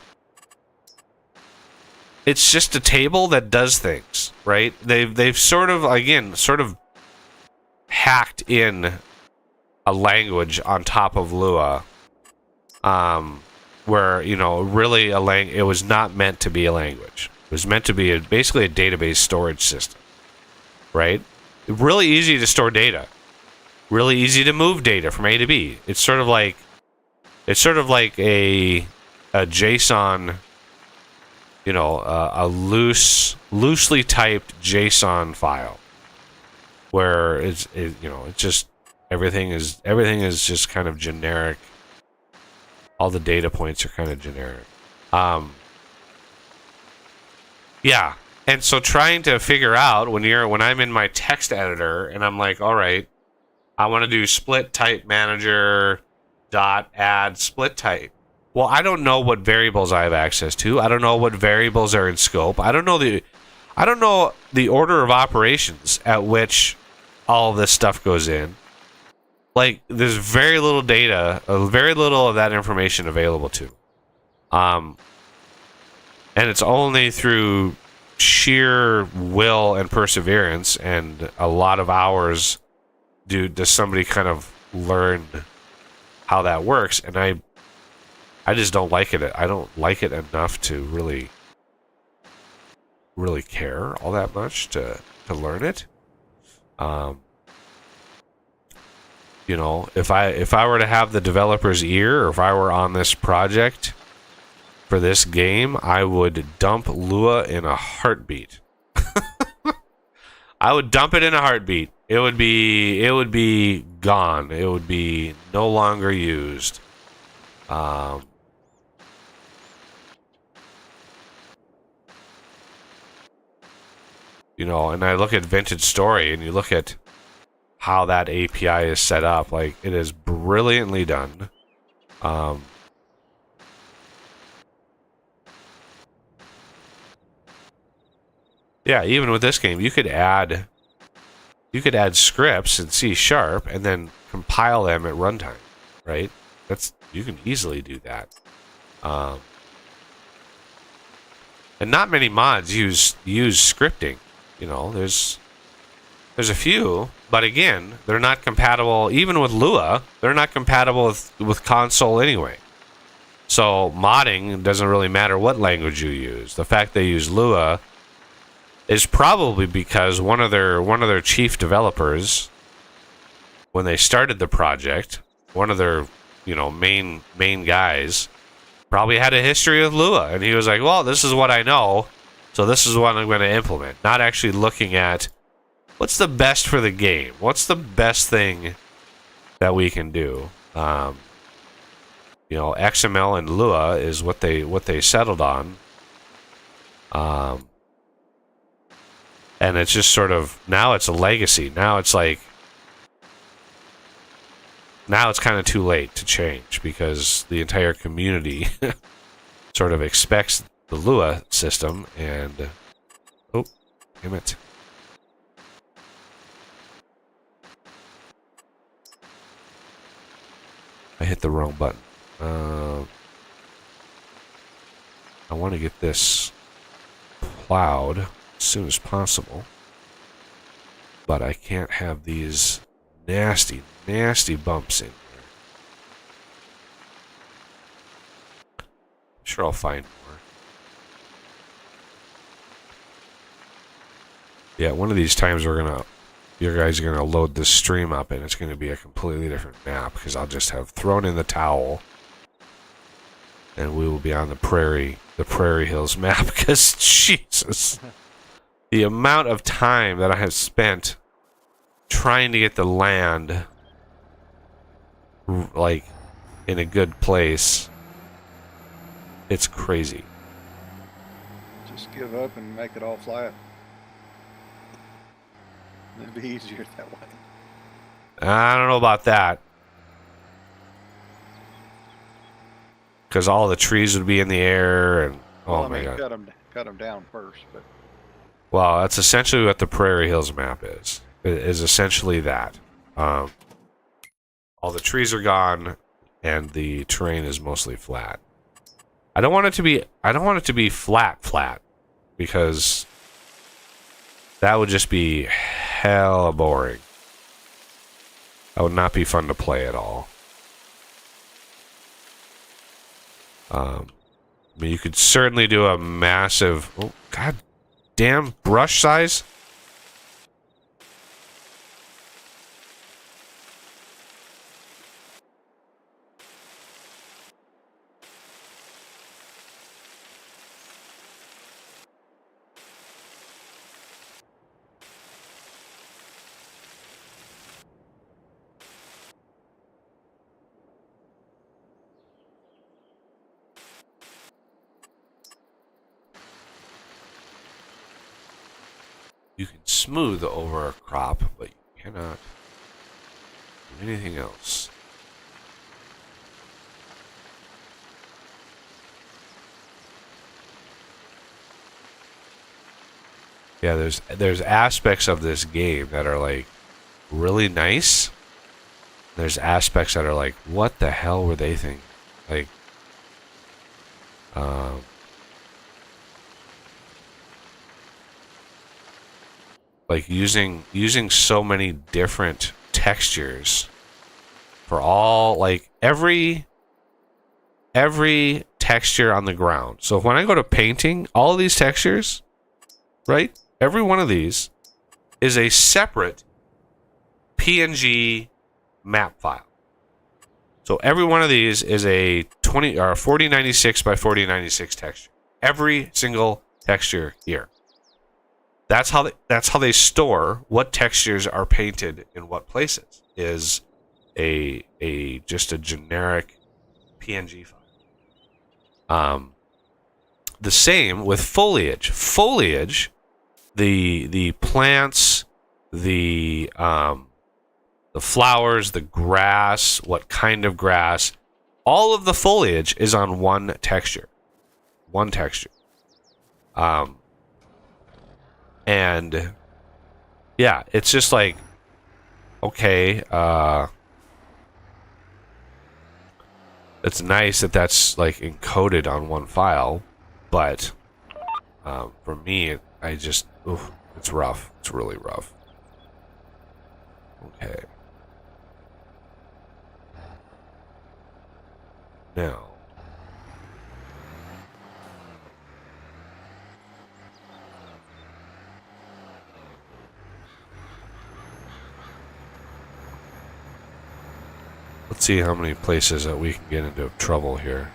it's just a table that does things, right? They've sort of hacked in a language on top of Lua, where really it was not meant to be a language. It was meant to be basically a database storage system, right? Really easy to store data, really easy to move data from A to B. It's sort of like a JSON, a loosely typed JSON file, where it's just everything is just kind of generic. All the data points are kind of generic. Yeah. And so trying to figure out when I'm in my text editor and I'm like, all right, I want to do split type manager dot add split type. Well, I don't know what variables I have access to. I don't know what variables are in scope. I don't know the order of operations at which all of this stuff goes in. Like, there's very little data, very little of that information available to. And it's only through sheer will and perseverance and a lot of hours does somebody kind of learn how that works. And I just don't like it. I don't like it enough to really care all that much to learn it. If I were to have the developer's ear, or if I were on this project for this game, I would dump Lua in a heartbeat. I would dump it in a heartbeat. It would be gone. It would be no longer used. And I look at Vintage Story, and you look at how that API is set up. Like, it is brilliantly done. Yeah, even with this game, you could add scripts in C# and then compile them at runtime, right? You can easily do that. And And not many mods use scripting. You know, there's a few, but again, they're not compatible. Even with Lua, they're not compatible with console anyway. So modding doesn't really matter what language you use. The fact they use Lua is probably because one of their chief developers, when they started the project, one of their main guys probably had a history with Lua, and he was like, well, this is what I know, so this is what I'm going to implement. Not actually looking at what's the best for the game, what's the best thing that we can do. XML and Lua is what they settled on, and it's just sort of, now it's a legacy. Now it's like, now it's kind of too late to change because the entire community sort of expects the Lua system, and oh, damn it. I hit the wrong button. I want to get this plowed as soon as possible, but I can't have these nasty bumps in here. I'm sure I'll find more. Yeah, one of these times you guys are gonna load this stream up and it's gonna be a completely different map because I'll just have thrown in the towel and we will be on the Prairie Hills map because Jesus, the amount of time that I have spent trying to get the land like in a good place, it's crazy. Just give up and make it all flat. It'd be easier that way. I don't know about that, because all the trees would be in the air, and Well, oh my god. Cut them down first, but Well, that's essentially what the Prairie Hills map is. It is essentially that. All the trees are gone, and the terrain is mostly flat. I don't want it to be flat, because that would just be hella boring. That would not be fun to play at all. I mean, you could certainly do a massive, oh god damn, brush size. You can smooth over a crop, but you cannot do anything else. Yeah, there's aspects of this game that are like really nice. There's aspects that are like, what the hell were they thinking? Like using so many different textures for all, like every texture on the ground. So when I go to painting, all of these textures, right? Every one of these is a separate PNG map file. So every one of these is a 4096 by 4096 texture. Every single texture here. That's how they store what textures are painted in what places. Is just a generic PNG file. The same with foliage. Foliage, the plants, the flowers, the grass, what kind of grass, all of the foliage is on one texture. One texture. And yeah, it's just like, okay, it's nice that that's like encoded on one file, but For me, I just, oof, it's rough. It's really rough. Okay. Now. Let's see how many places that we can get into trouble here.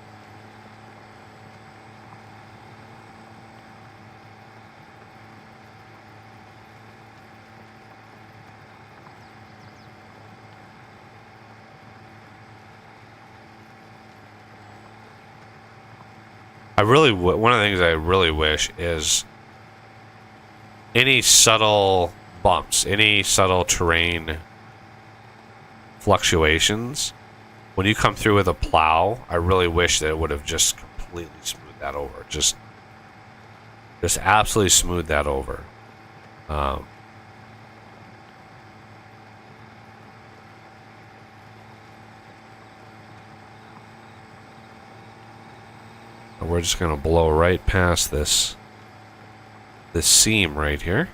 One of the things I really wish is any subtle bumps, any subtle terrain fluctuations, when you come through with a plow, I really wish that it would have just completely smoothed that over. Just absolutely smooth that over. We're just gonna blow right past this seam right here.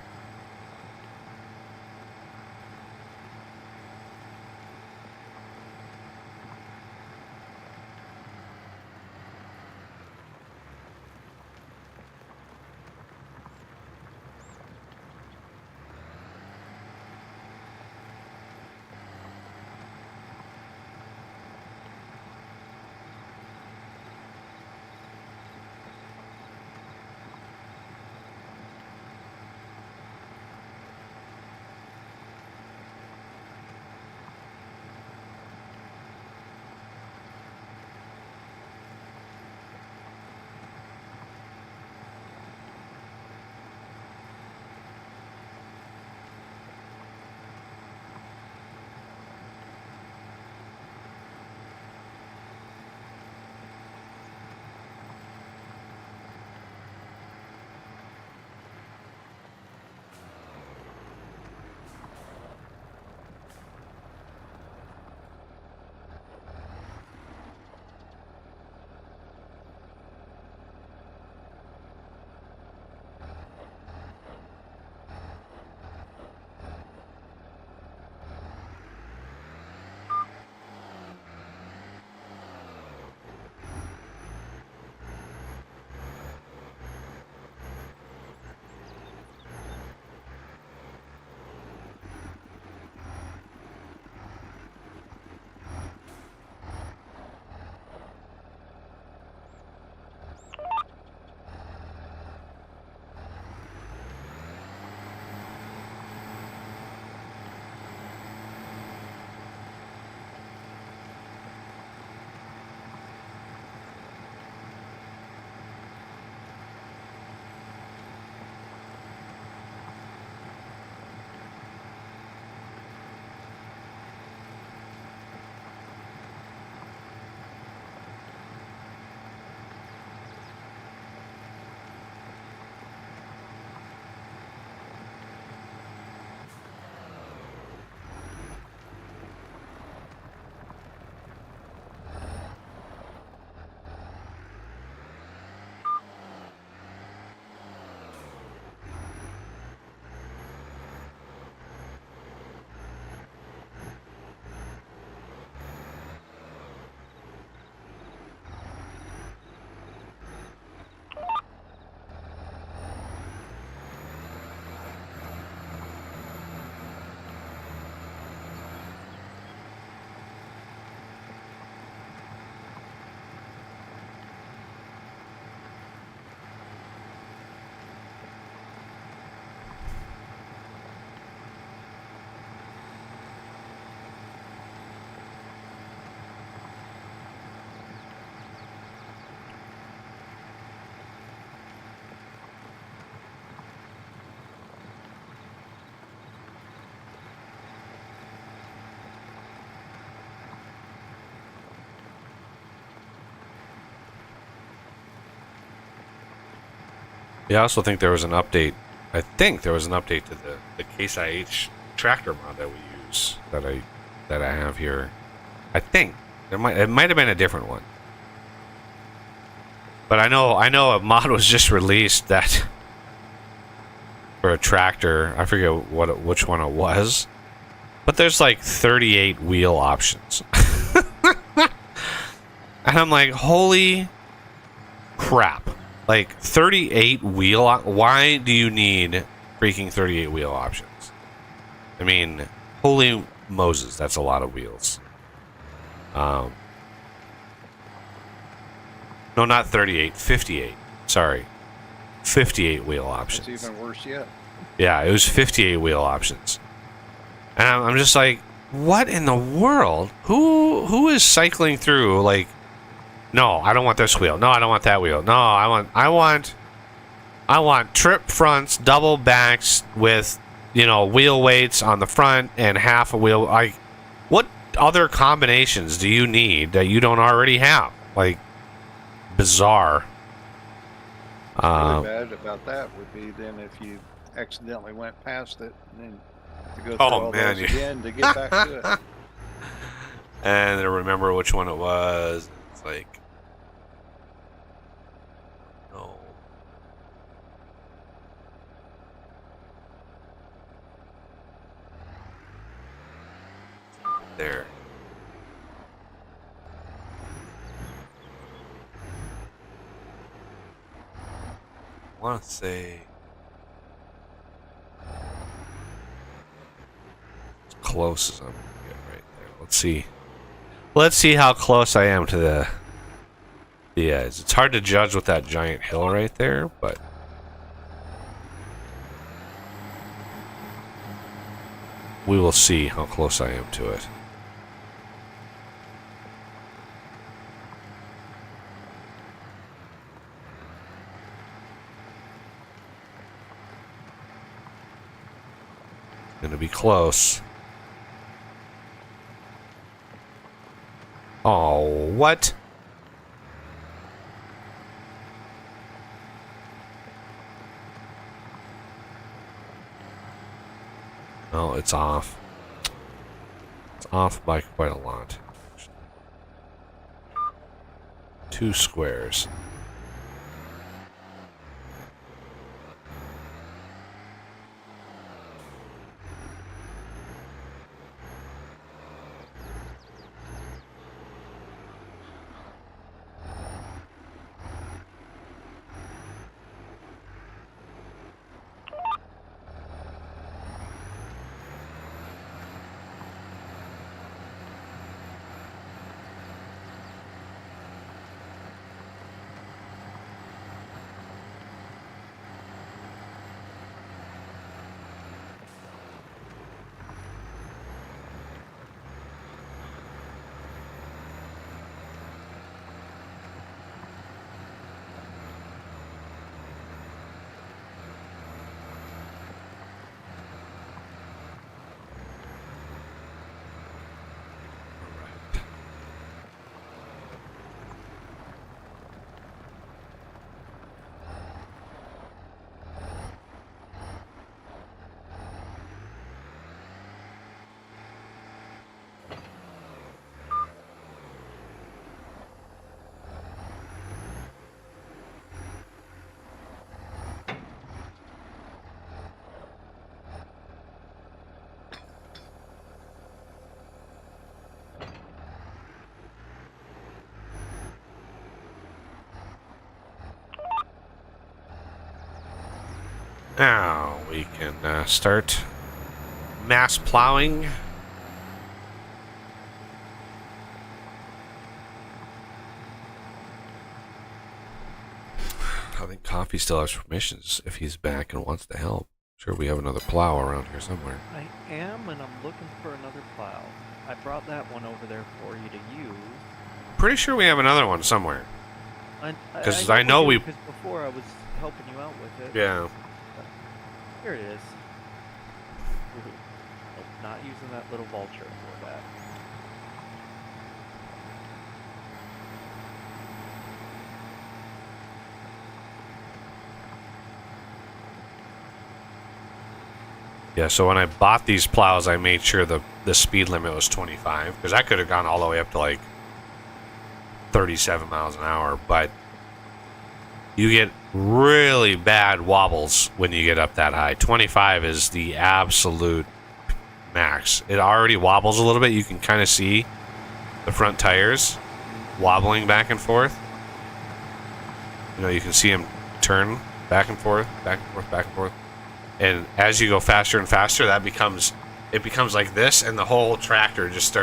Yeah, I also think there was an update. I think there was an update to the Case IH tractor mod that we use that I have here. I think it might have been a different one. But I know a mod was just released that for a tractor. I forget which one it was. But there's like 38 wheel options. And I'm like, holy crap. Like 38 wheel. Why do you need freaking 38 wheel options? I mean, holy Moses, that's a lot of wheels. No, not 38, 58. Sorry. 58 wheel options. It's even worse yet. Yeah, it was 58 wheel options. And I'm just like, what in the world? Who is cycling through like, no, I don't want this wheel. No, I don't want that wheel. No, I want trip fronts, double backs with, you know, wheel weights on the front and half a wheel. Like, what other combinations do you need that you don't already have? Like, bizarre. Really bad about that would be then if you accidentally went past it and then to go through all those again to get back to it. And to remember which one it was. It's like, no. There. I want to say as close as I'm gonna get right there. Let's see. Let's see how close I am to the edge. It's hard to judge with that giant hill right there, but we will see how close I am to it. Gonna be close. Oh, what? Oh, it's off. It's off by quite a lot. 2 squares. Now we can start mass plowing. I think Coffee still has permissions if he's back and wants to help. Sure, we have another plow around here somewhere. I am, and I'm looking for another plow. I brought that one over there for you to use. Pretty sure we have another one somewhere. Because I know we... Because before I was helping you out with it. Yeah. Here it is. Nope, not using that little vulture for that. Yeah, so when I bought these plows, I made sure the speed limit was 25. Because I could have gone all the way up to like 37 miles an hour. But you get really bad wobbles when you get up that high. 25 is the absolute max. It already wobbles a little bit. You can kind of see the front tires wobbling back and forth. You know, you can see them turn back and forth, back and forth, back and forth. And as you go faster and faster, it becomes like this, and the whole tractor just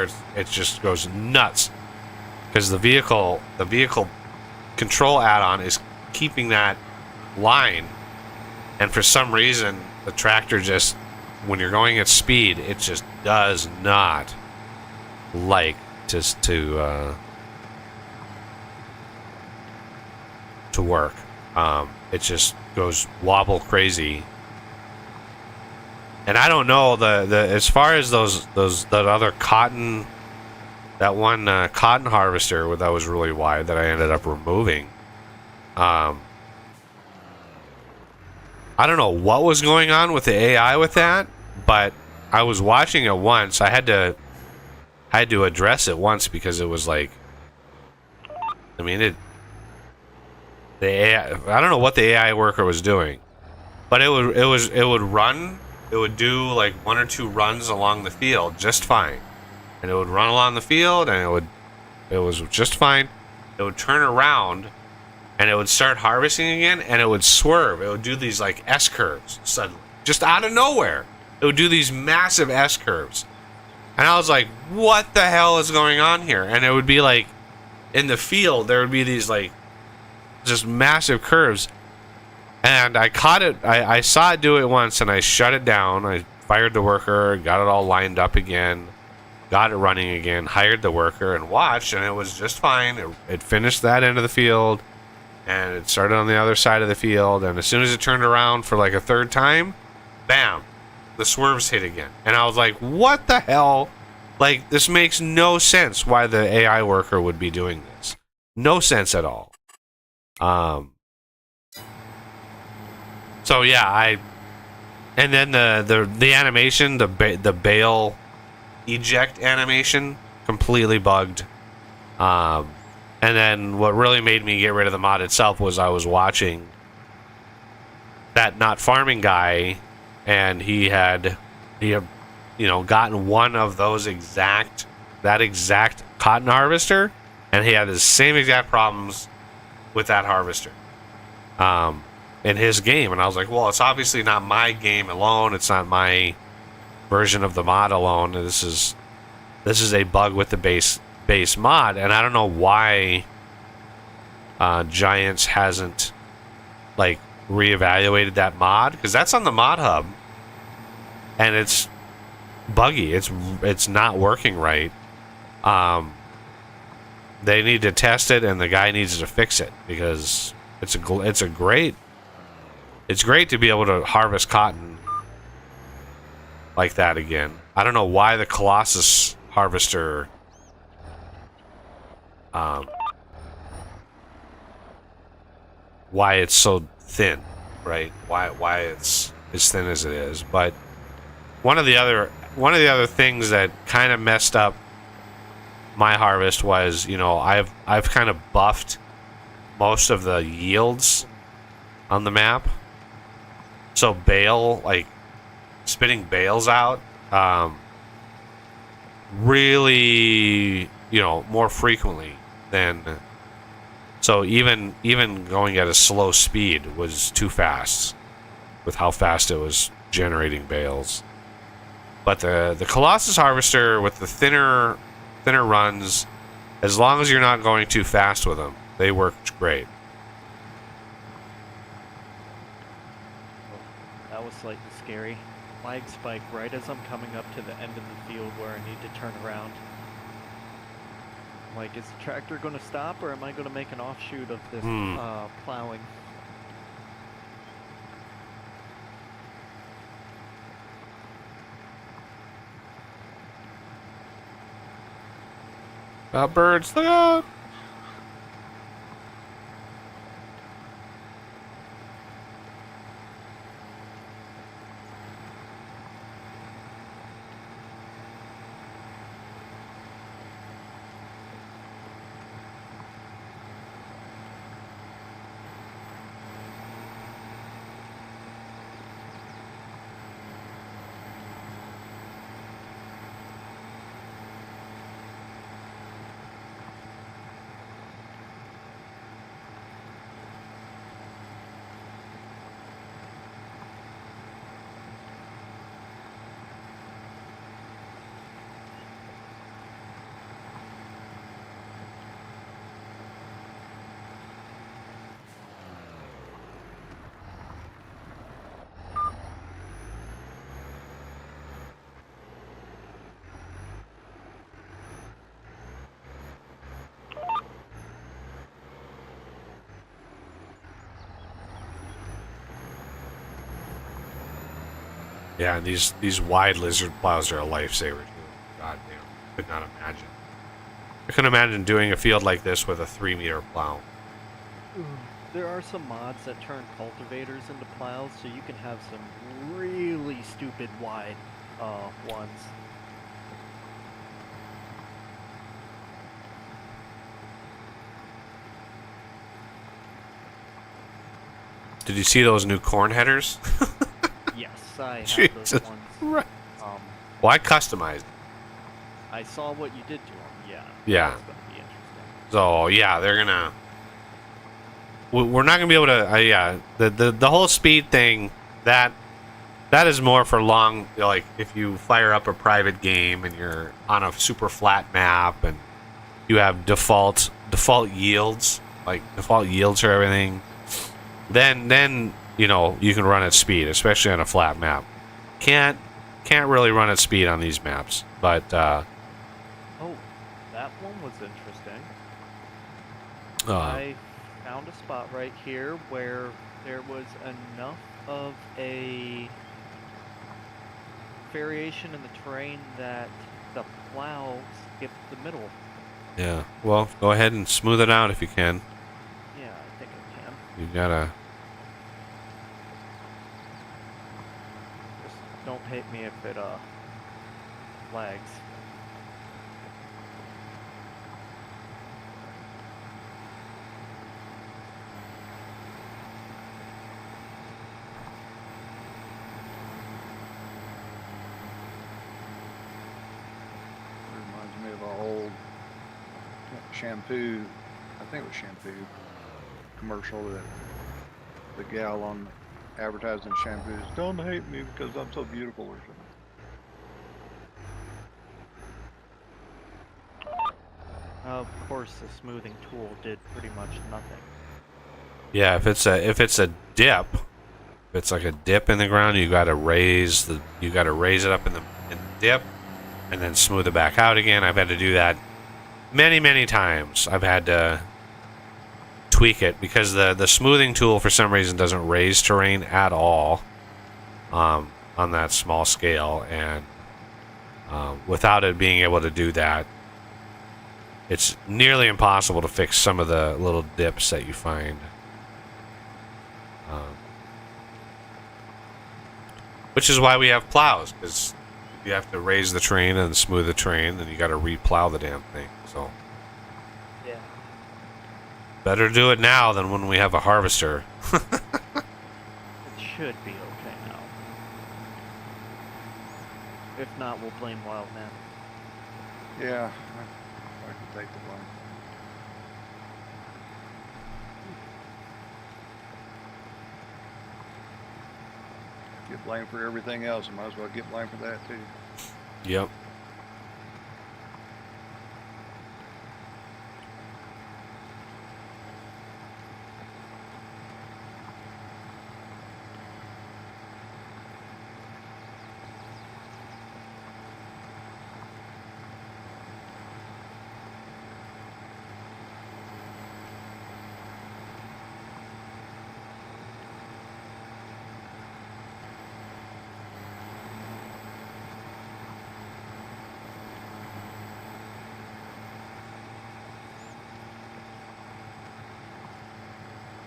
goes nuts. Because the vehicle control add-on is keeping that line, and for some reason the tractor just, when you're going at speed, it just does not like to work. It just goes wobble crazy. And I don't know the as far as that other cotton, that one cotton harvester that was really wide that I ended up removing. I don't know what was going on with the AI with that, but I was watching it once. I had to address it once because it was like, I mean, the AI, I don't know what the AI worker was doing, but it would run. It would do like 1 or 2 runs along the field just fine, and it would run along the field, and it was just fine. It would turn around, and it would start harvesting again, and it would swerve. It would do these like S curves suddenly, just out of nowhere. It would do these massive S curves, and I was like, "What the hell is going on here?" And it would be like, in the field, there would be these like just massive curves. And I caught it. I saw it do it once, and I shut it down. I fired the worker, got it all lined up again, got it running again, hired the worker, and watched, and it was just fine. It finished that end of the field, and it started on the other side of the field. And as soon as it turned around for like a third time, bam, the swerves hit again. And I was like, what the hell? Like, this makes no sense why the AI worker would be doing this. No sense at all. So yeah, and then the animation, the bale eject animation, completely bugged. And then what really made me get rid of the mod itself was I was watching that Not Farming guy, and he had gotten one of those exact cotton harvester, and he had the same exact problems with that harvester. In his game, and I was like, well, it's obviously not my game alone, it's not my version of the mod alone. This is a bug with the base mod, and I don't know why Giants hasn't like reevaluated that mod, because that's on the mod hub and it's buggy. It's not working right. They need to test it, and the guy needs to fix it, because it's great to be able to harvest cotton like that again. I don't know why the Colossus harvester why it's so thin, right? Why it's as thin as it is. But one of the other things that kind of messed up my harvest was, I've kind of buffed most of the yields on the map. So like spitting bales out, really, more frequently than. So even going at a slow speed was too fast with how fast it was generating bales. But the Colossus harvester with the thinner runs, as long as you're not going too fast with them, they work great. That was slightly scary. Lag spike right as I'm coming up to the end of the field where I need to turn around. Like, is the tractor going to stop, or am I going to make an offshoot of this plowing? Birds, look out! Yeah, and these wide lizard plows are a lifesaver too. God damn, could not imagine. I couldn't imagine doing a field like this with a 3-meter plow. There are some mods that turn cultivators into plows, so you can have some really stupid wide ones. Did you see those new corn headers? Yes, I have Jesus. those ones. Right. Um, Well, I customized. I saw what you did to them. Yeah. Yeah. That's gonna be interesting. So yeah, they're gonna. We're not gonna be able to. Yeah, the whole speed thing that is more for long. Like if you fire up a private game and you're on a super flat map and you have default yields, like default yields for everything, then you know you can run at speed, especially on a flat map. Can't really run at speed on these maps, but. Oh, that one was interesting. Uh, I found a spot right here where there was enough of a variation in the terrain that the plow skipped the middle. Yeah. Well, go ahead and smooth it out if you can. Yeah, I think I can. You gotta. Just don't hate me if it lags. Reminds me of an old shampoo, I think it was shampoo commercial that the gal on advertising shampoos, don't hate me because I'm so beautiful or something. Of course, the smoothing tool did pretty much nothing. Yeah, if it's a dip, if it's like a dip in the ground, you gotta raise it up in the dip, and then smooth it back out again. I've had to do that many times. I've had to tweak it because the smoothing tool for some reason doesn't raise terrain at all on that small scale, and without it being able to do that, it's nearly impossible to fix some of the little dips that you find. Which is why we have plows, because you have to raise the terrain and smooth the terrain, and you got to re-plow the damn thing. So Yeah. better do it now than when we have a harvester. It should be okay now. If not, we'll blame Wild Man. Yeah, I can take the blame. Get blamed for everything else, I might as well get blamed for that too. Yep.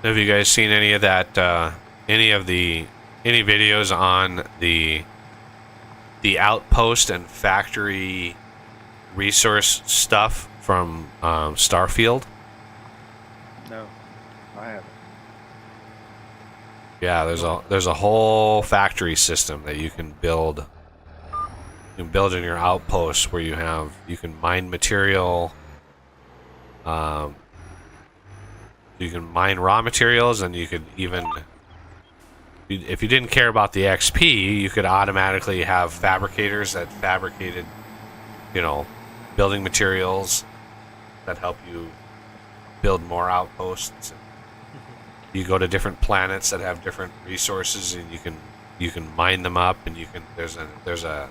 Have you guys seen any of that? Any videos on the outpost and factory resource stuff from Starfield? No, I haven't. Yeah, there's a whole factory system that you can build. You can build in your outpost where you can mine material. You can mine raw materials, and you could even, if you didn't care about the XP, you could automatically have fabricators that fabricated, building materials that help you build more outposts. You go to different planets that have different resources, and you can mine them up, and there's an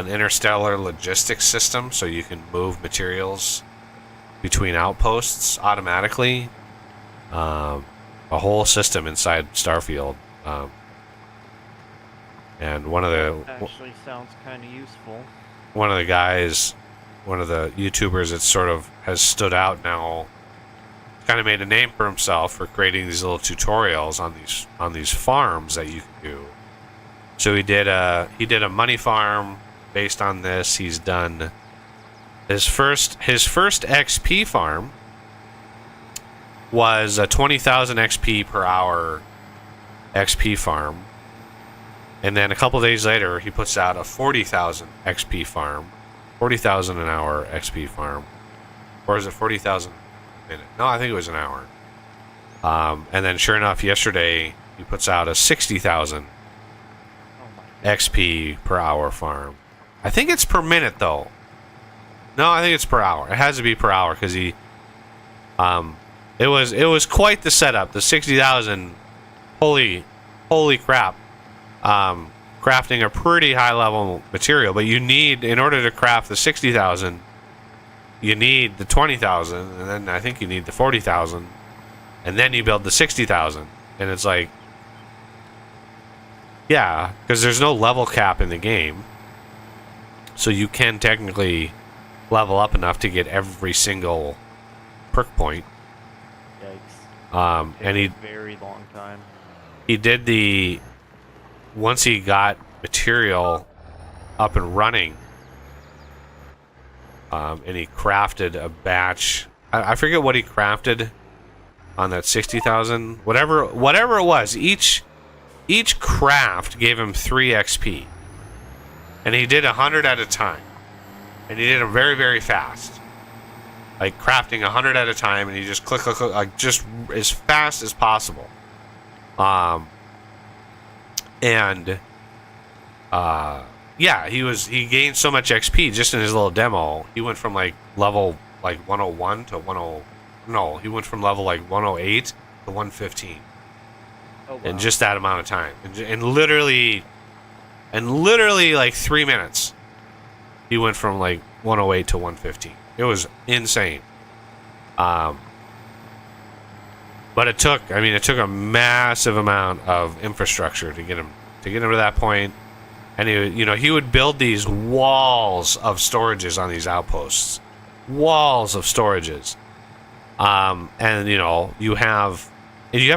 interstellar logistics system, so you can move materials between outposts automatically. A whole system inside Starfield. And one of the Actually sounds kind of useful. one of the guys, one of the YouTubers that sort of has stood out now, kind of made a name for himself for creating these little tutorials on these farms that you can do. So he did a money farm based on this. He's done his first XP farm was a 20,000 XP per hour XP farm. And then a couple days later, he puts out a 40,000 XP farm, 40,000 an hour XP farm, or is it 40,000 a minute? No, I think it was an hour. And then, sure enough, yesterday he puts out a 60,000 XP per hour farm. I think it's per minute though. No, I think it's per hour. It has to be per hour because he, it was quite the setup. The 60,000, holy crap. Crafting a pretty high level material, but you need, in order to craft the 60,000, you need the 20,000, and then I think you need the 40,000, and then you build the 60,000, and it's like, yeah, because there's no level cap in the game, so you can technically level up enough to get every single perk point. Yikes. And he very long time. He did the, once he got material up and running, and he crafted a batch. I forget what he crafted on that 60,000. Whatever it was, each craft gave him 3 XP, and he did 100 at a time, and he did them very, very fast, like crafting 100 at a time, and he just click, like just as fast as possible. Yeah, he gained so much XP just in his little demo. He went from like level like 101 to 10. No, he went from level like 108 to 115 in just that amount of time. And literally like 3 minutes, he went from like 108 to 115. It was insane. But it took a massive amount of infrastructure to get him to that point. And he would build these walls of storages on these outposts, walls of storages. And you have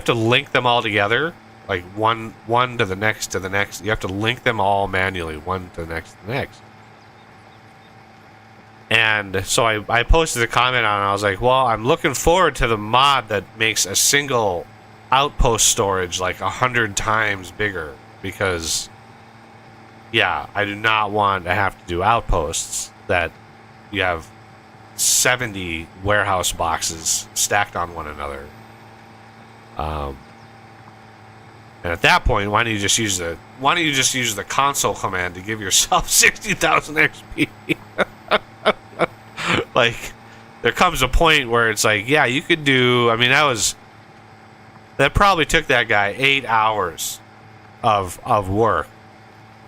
to link them all together, like one to the next. You have to link them all manually, one to the next. And so I posted a comment on it. I was like, well, I'm looking forward to the mod that makes a single outpost storage like 100 times bigger, because yeah, I do not want to have to do outposts that you have 70 warehouse boxes stacked on one another. And at that point, why don't you just use the console command to give yourself 60,000 XP? Like, there comes a point where it's like, yeah, you could do. I mean, that probably took that guy 8 hours of work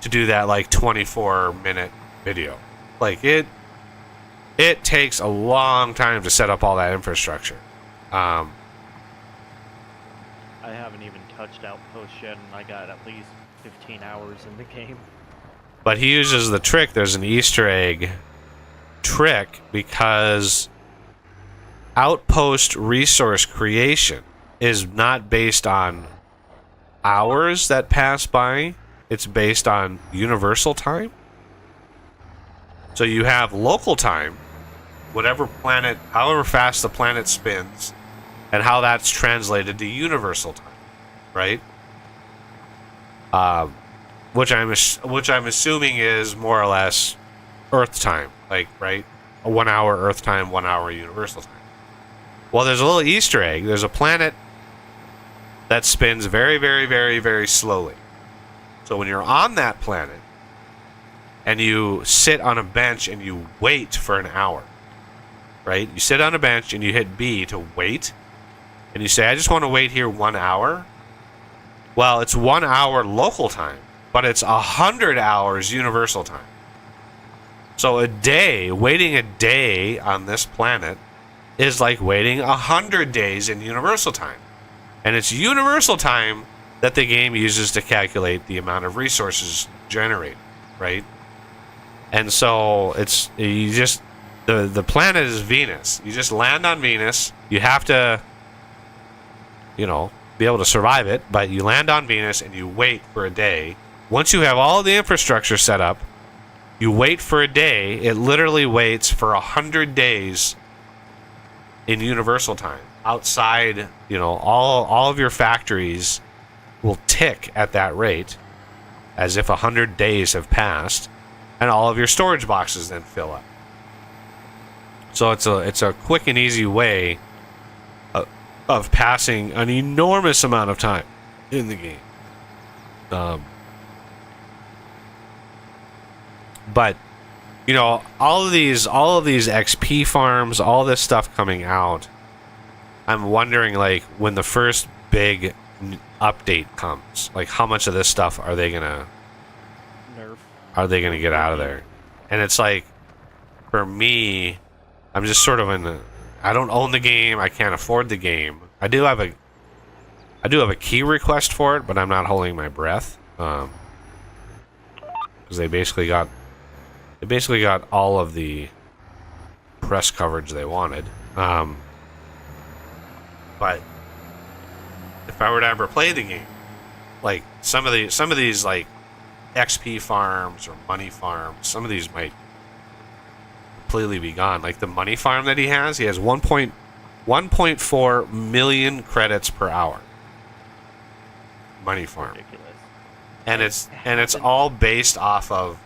to do that like 24-minute video. Like, it takes a long time to set up all that infrastructure. I haven't even touched Outpost yet, and I got at least 15 hours in the game. But he uses the trick. There's an Easter egg trick, because outpost resource creation is not based on hours that pass by. It's based on universal time. So you have local time, whatever planet, however fast the planet spins, and how that's translated to universal time, right? Which I'm assuming is more or less Earth time, like, right? A 1 hour Earth time, 1 hour universal time. Well, there's a little Easter egg. There's a planet that spins very, very, very, very slowly. So when you're on that planet and you sit on a bench and you wait for an hour, right? You sit on a bench and you hit B to wait, and you say, I just want to wait here 1 hour. Well, it's 1 hour local time, but it's 100 hours universal time. So waiting a day on this planet is like waiting 100 days in universal time. And it's universal time that the game uses to calculate the amount of resources generated, right? And so it's you just the planet is Venus. You just land on Venus. You have to, you know, be able to survive it, but you land on Venus and you wait for a day. Once you have all the infrastructure set up, you wait for a day. It literally waits for 100 days in universal time. Outside, you know, all of your factories will tick at that rate as if 100 days have passed, and all of your storage boxes then fill up. So it's a quick and easy way of passing an enormous amount of time in the game. But you know, all of these XP farms, all this stuff coming out, I'm wondering, like, when the first big update comes, like, how much of this stuff are they gonna get out of there? And it's like, for me, I'm just sort of I don't own the game. I can't afford the game. I do have a key request for it, but I'm not holding my breath, because they basically got all of the press coverage they wanted. But if I were to ever play the game, like some of these like XP farms or money farms, some of these might completely be gone. Like the money farm that he has 1.4 million credits per hour. Money farm. Ridiculous. And it's all based off of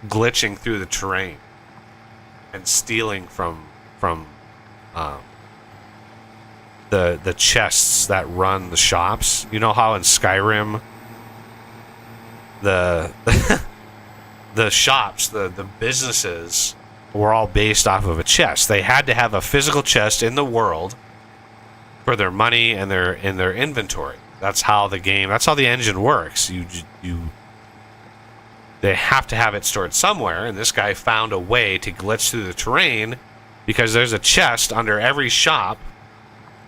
glitching through the terrain and stealing from the chests that run the shops. You know how in Skyrim the the shops, the businesses were all based off of a chest. They had to have a physical chest in the world for their money and their inventory. That's how the engine works. They have to have it stored somewhere, and this guy found a way to glitch through the terrain because there's a chest under every shop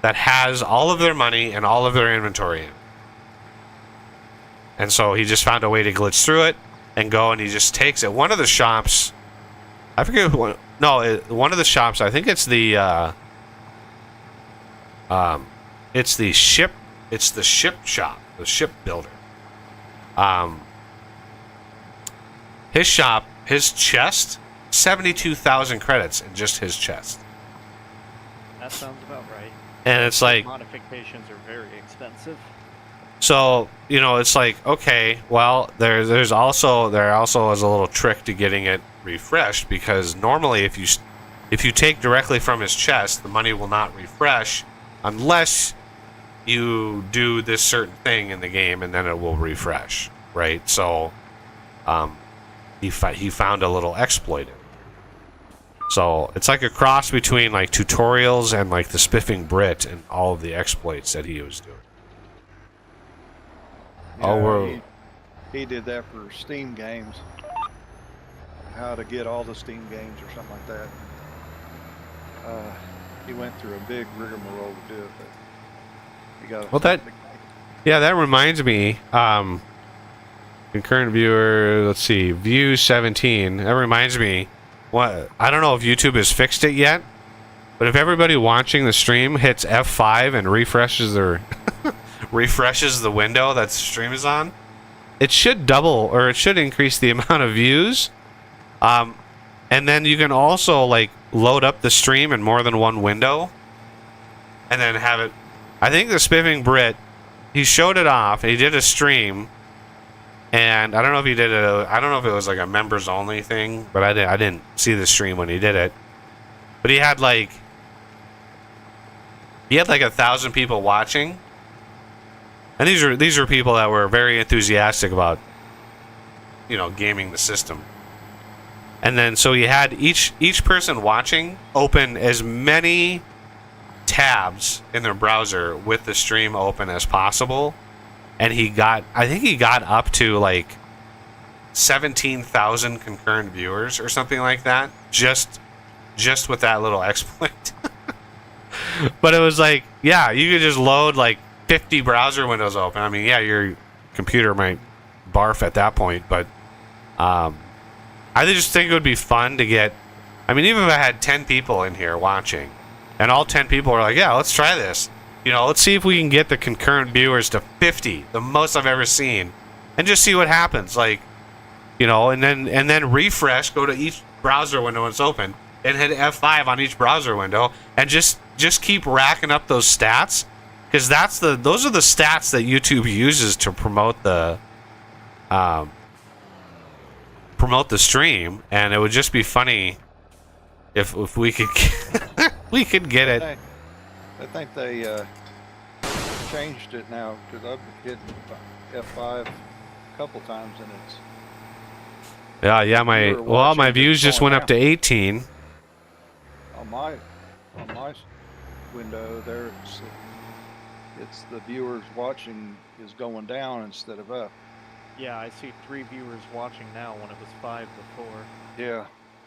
that has all of their money and all of their inventory in it. And so he just found a way to glitch through it and go, and he just takes it. One of the shops, I forget one of the shops, I think it's the ship shop, the ship builder. His shop, his chest, 72,000 credits in just his chest. That sounds about right. And it's like, modifications are very expensive. so, you know, it's like, okay, well, there also is a little trick to getting it refreshed, because normally if you take directly from his chest, the money will not refresh unless you do this certain thing in the game, and then it will refresh, right? So, he found a little exploit. So it's like a cross between like tutorials and like the Spiffing Brit and all of the exploits that he was doing. Yeah, he did that for Steam games. How to get all the Steam games or something like that. He went through a big rigmarole to do it, but he got. Well, that reminds me. Concurrent viewer, let's see, view 17. That reminds me. What, I don't know if YouTube has fixed it yet, but if everybody watching the stream hits F5 and refreshes refreshes the window that the stream is on, it should double, or it should increase the amount of views. And then you can also like load up the stream in more than one window, and then have it. I think the Spiffing Brit, he showed it off. He did a stream. And I don't know if he did it. I don't know if it was like a members only thing, but I didn't see the stream when he did it. But he had like 1,000 people watching, and these are people that were very enthusiastic about, you know, gaming the system. And then so he had each person watching open as many tabs in their browser with the stream open as possible. And I think he got up to like 17,000 concurrent viewers or something like that, just with that little exploit. But it was like, yeah, you could just load like 50 browser windows open. I mean, yeah, your computer might barf at that point, but I just think it would be fun to get. I mean, even if I had 10 people in here watching, and all 10 people are like, yeah, let's try this. You know, let's see if we can get the concurrent viewers to 50, the most I've ever seen, and just see what happens. Like, you know, and then refresh, go to each browser window when it's open, and hit F5 on each browser window, and just keep racking up those stats, because those are the stats that YouTube uses to promote the stream, and it would just be funny if we could we could get it. I think they changed it now, because I've hit F5 a couple times and it's Yeah, my views just went up to 18. on my window there. It's the viewers watching is going down instead of up. Yeah, I see 3 viewers watching now when it was 5 before. Yeah,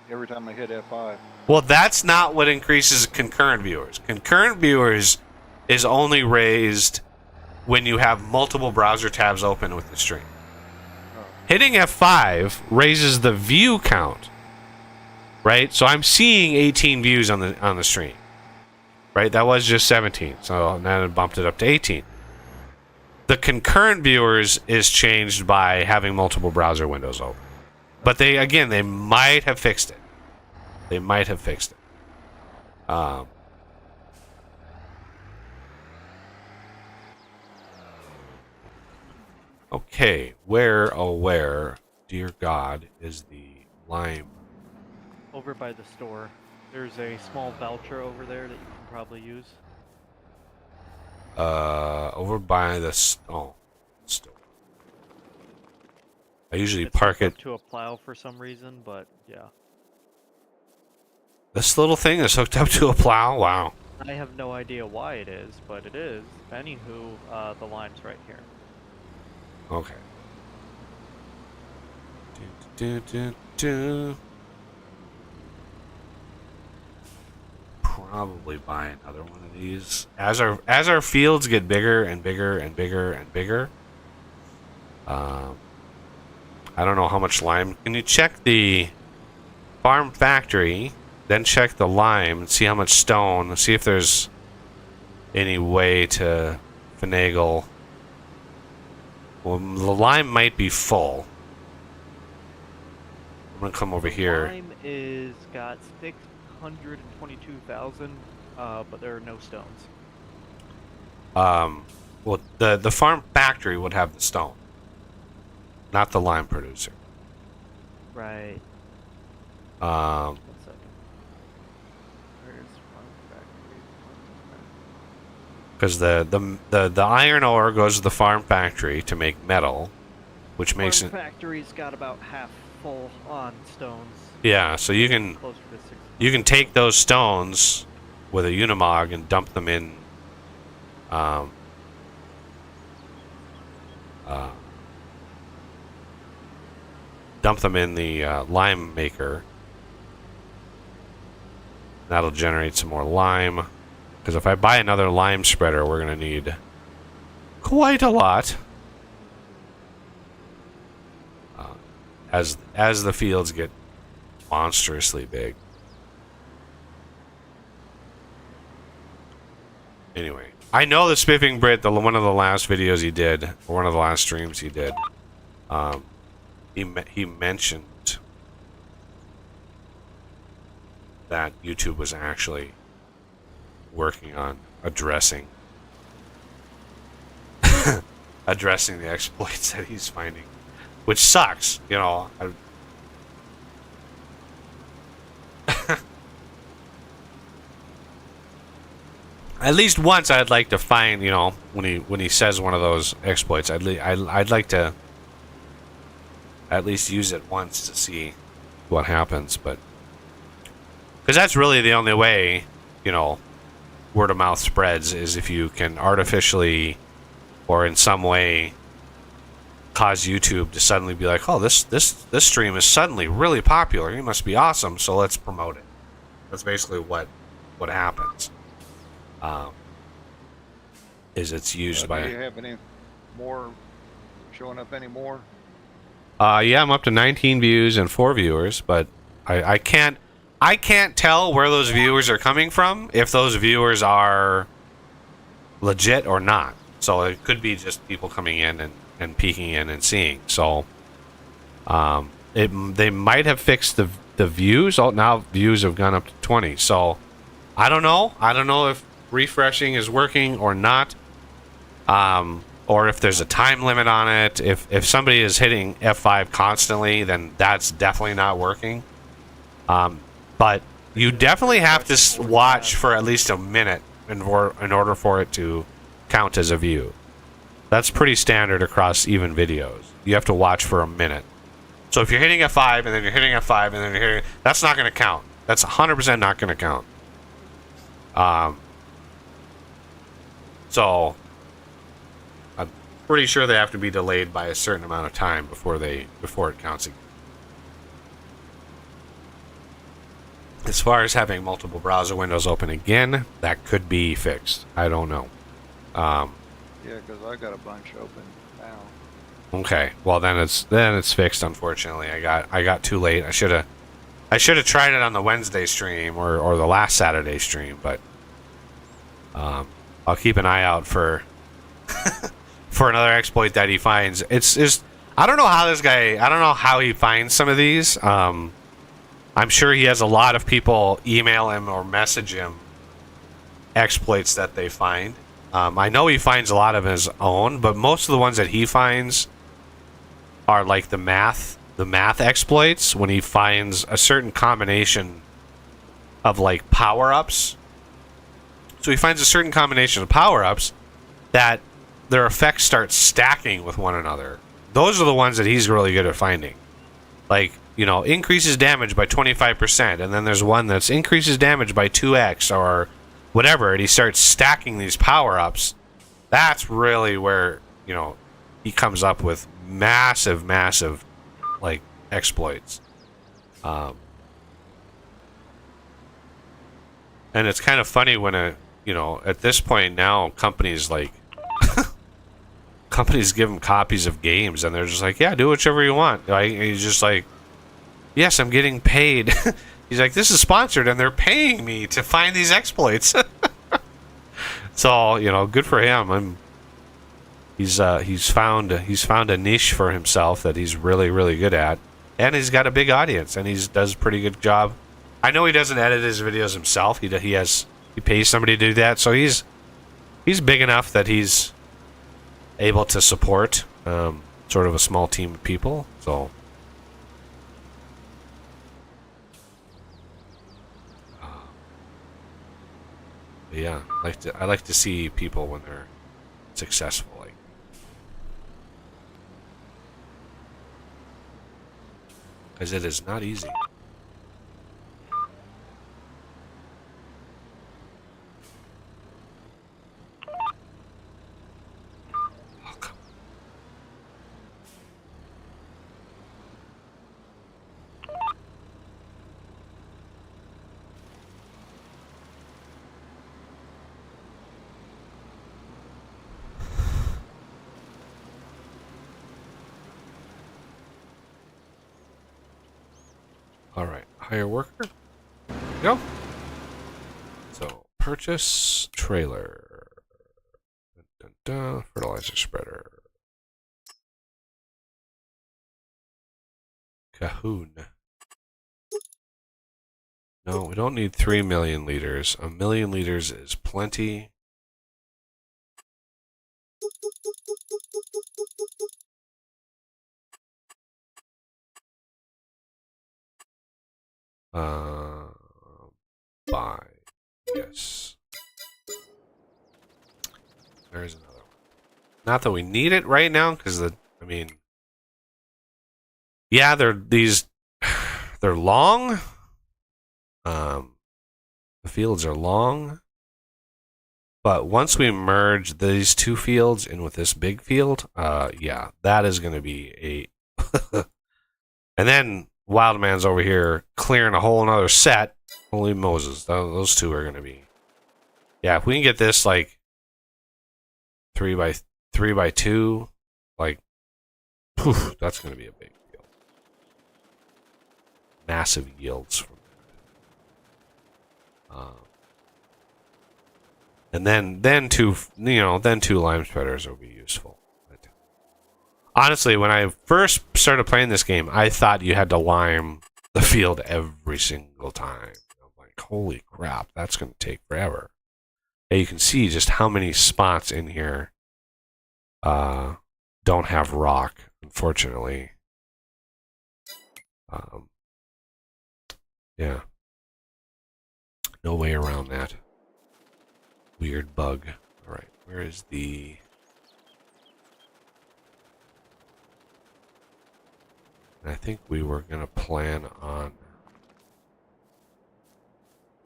every time I hit F5. Well, that's not what increases concurrent viewers. Concurrent viewers is only raised when you have multiple browser tabs open with the stream. Oh. Hitting F5 raises the view count, right? So I'm seeing 18 views on the stream, right? That was just 17, so now it bumped it up to 18. The concurrent viewers is changed by having multiple browser windows open. But they might have fixed it. They might have fixed it. Okay, where, dear God, is the lime? Over by the store. There's a small voucher over there that you can probably use. Over by the store. I usually It's park hooked it. up to a plow for some reason, but yeah. This little thing is hooked up to a plow? Wow. I have no idea why it is, but it is. Anywho, the lime's right here. Okay. Do. Probably buy another one of these. As our fields get bigger and bigger and bigger and bigger. I don't know how much lime. Can you check the farm factory, then check the lime and see how much stone, see if there's any way to finagle. Well, the lime might be full. I'm gonna come over here. Lime is got 622,000, but there are no stones. Well, the farm factory would have the stone, not the lime producer. Right. 1 Um, second. Where's farm factory? because the iron ore goes to the farm factory to make metal, which makes Farm it. factory's got about half full on stones. Yeah, so you can Closer to 6. take those stones with a Unimog and dump them in. Dump them in the lime maker. That'll generate some more lime. Because if I buy another lime spreader, we're going to need quite a lot. As the fields get monstrously big. Anyway, I know that Spiffing Brit, one of the last videos he did, or one of the last streams he did, he mentioned that YouTube was actually working on addressing addressing the exploits that he's finding, which sucks, you know. At least once, I'd like to find, you know, when he says one of those exploits, I'd like to at least use it once to see what happens, but because that's really the only way, you know, word of mouth spreads, is if you can artificially or in some way cause YouTube to suddenly be like, oh, this stream is suddenly really popular. He must be awesome, so let's promote it. That's basically what happens. is it's used by. Do you have any more showing up anymore? Yeah, I'm up to 19 views and 4 viewers, but I can't tell where those viewers are coming from, if those viewers are legit or not. So it could be just people coming in and peeking in and seeing. So they might have fixed the views. Oh, now views have gone up to 20. So I don't know. I don't know if refreshing is working or not. Or if there's a time limit on it. If somebody is hitting F5 constantly, then that's definitely not working. But you definitely have to watch for at least a minute in order for it to count as a view. That's pretty standard across even videos. You have to watch for a minute. So if you're hitting F5 and then you're hitting F5 and then you're hitting, that's not going to count. That's 100% not going to count. So I'm pretty sure they have to be delayed by a certain amount of time before it counts again. As far as having multiple browser windows open again, that could be fixed. I don't know. Yeah, because I got a bunch open now. Okay, well then it's fixed. Unfortunately, I got too late. I should have tried it on the Wednesday stream or the last Saturday stream, but I'll keep an eye out for for another exploit that he finds. It's I don't know how this guy. I don't know how he finds some of these. I'm sure he has a lot of people email him or message him exploits that they find. I know he finds a lot of his own, but most of the ones that he finds are like the math exploits, when he finds a certain combination of like power-ups. So he finds a certain combination of power-ups that their effects start stacking with one another. Those are the ones that he's really good at finding. Like, you know, increases damage by 25%, and then there's one that's increases damage by 2x or whatever, and he starts stacking these power-ups. That's really where, you know, he comes up with massive, like, exploits. And it's kind of funny when at this point now, companies give him copies of games, and they're just like, yeah, do whichever you want. Like, he's just like, yes, I'm getting paid. He's like, this is sponsored, and they're paying me to find these exploits. So, you know, good for him. He's found a niche for himself that he's really, really good at, and he's got a big audience, and he does a pretty good job. I know he doesn't edit his videos himself. He pays somebody to do that, so he's big enough that he's able to support sort of a small team of people. So. Yeah, I like to see people when they're successful, like, because it is not easy. Oh, come. All right, hire worker. Go. So purchase trailer. Dun, dun, dun. Fertilizer spreader. Cahoon. No, we don't need 3 million liters. 1 million liters is plenty. Buy. Yes. There's another one. Not that we need it right now, because yeah, they're long. The fields are long. But once we merge these two fields in with this big field, yeah, that is going to be a... And then Wildman's over here clearing a whole another set. Holy Moses, those two are going to be Yeah, if we can get this like 3x2, like, poof, that's going to be a big deal. Massive yields from that. And then two lime spreaders will be useful. But honestly, when I first started playing this game, I thought you had to lime the field every single time. I'm like, holy crap, that's going to take forever. And you can see just how many spots in here don't have rock, unfortunately. Yeah. No way around that. Weird bug. Alright, where is the... I think we were going to plan on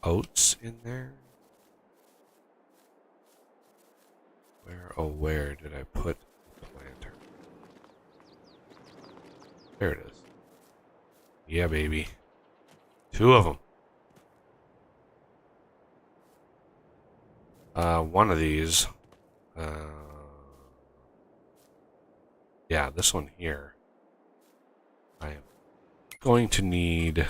oats in there. Where did I put the planter? There it is. Yeah, baby. 2 of them. One of these. Yeah, this one here. I am going to need... Do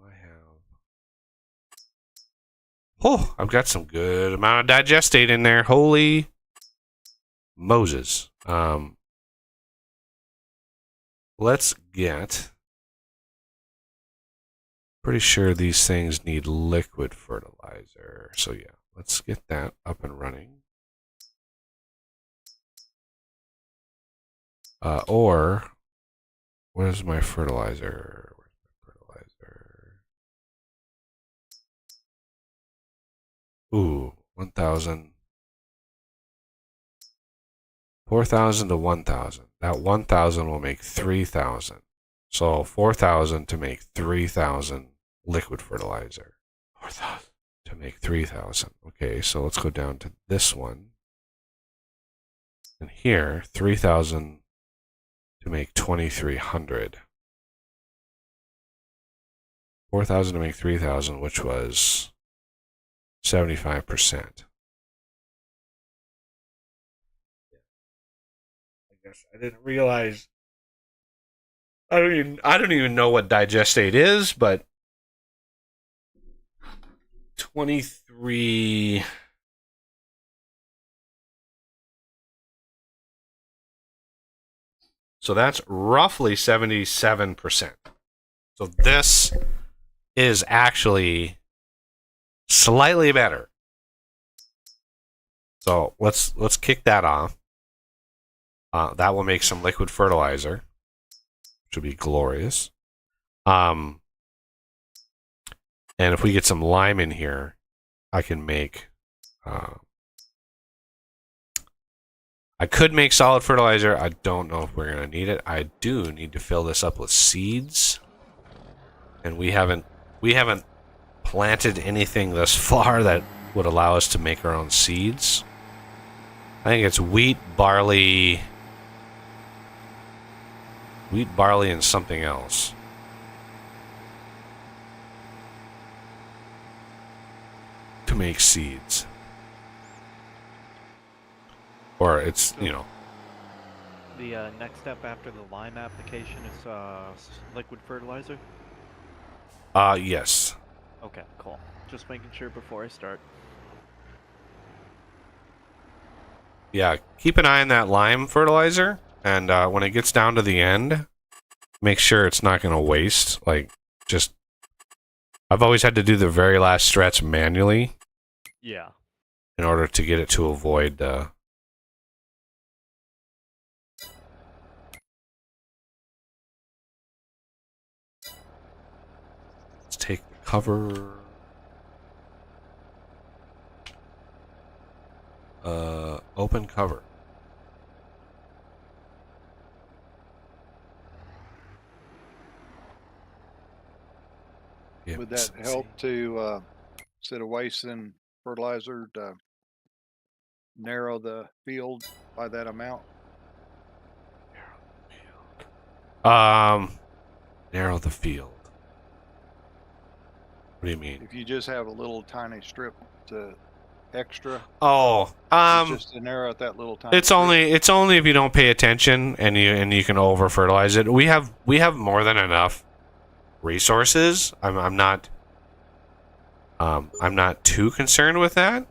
I have... Oh, I've got some good amount of digestate in there. Holy Moses. Let's get... Pretty sure these things need liquid fertilizer. So yeah, let's get that up and running. Or, where's my fertilizer? Where's my fertilizer? Ooh, 1,000. 4,000 to 1,000. That 1,000 will make 3,000. So 4,000 to make 3,000 liquid fertilizer. 4,000 to make 3,000. Okay, so let's go down to this one. And here, 3,000 to make 2,300. 4,000 to make 3,000, which was 75%. I guess I didn't realize. I don't even know what digestate is, but 23. So that's roughly 77%. So this is actually slightly better. So let's kick that off. That will make some liquid fertilizer, which will be glorious. And if we get some lime in here, I can make... I could make solid fertilizer. I don't know if we're going to need it. I do need to fill this up with seeds. And we haven't planted anything thus far that would allow us to make our own seeds. I think it's wheat, barley, and something else. To make seeds. Or it's, you know. The next step after the lime application is liquid fertilizer? Yes. Okay, cool. Just making sure before I start. Yeah, keep an eye on that lime fertilizer, and when it gets down to the end, make sure it's not going to waste. Like, just... I've always had to do the very last stretch manually. Yeah. In order to get it to avoid... Let's take the cover... open cover. Yeah, Would that help to, instead of wasting fertilizer, to narrow the field by that amount? Narrow the field. What do you mean? If you just have a little tiny strip to extra, Oh, it's just to narrow out that little tiny it's strip. only if you don't pay attention and you can over fertilize it. We have more than enough resources. I'm not too concerned with that.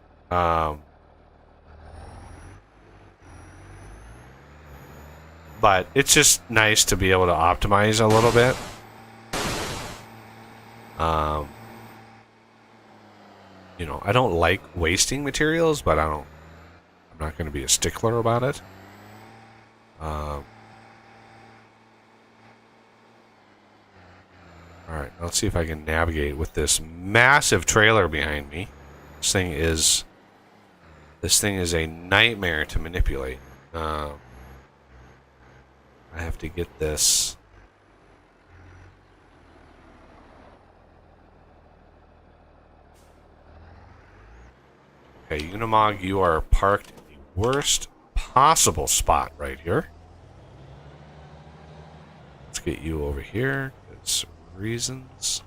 But it's just nice to be able to optimize a little bit. You know, I don't like wasting materials, but I'm not going to be a stickler about it. All right, let's see if I can navigate with this massive trailer behind me. This thing is a nightmare to manipulate. I have to get this. Okay, Unimog, you are parked in the worst possible spot right here. Let's get you over here. Because reasons.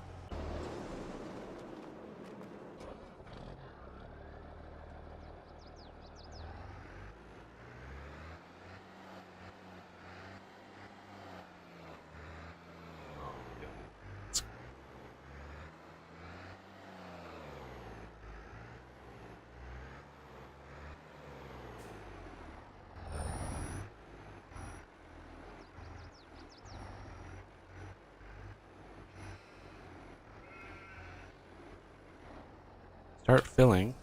Start filling.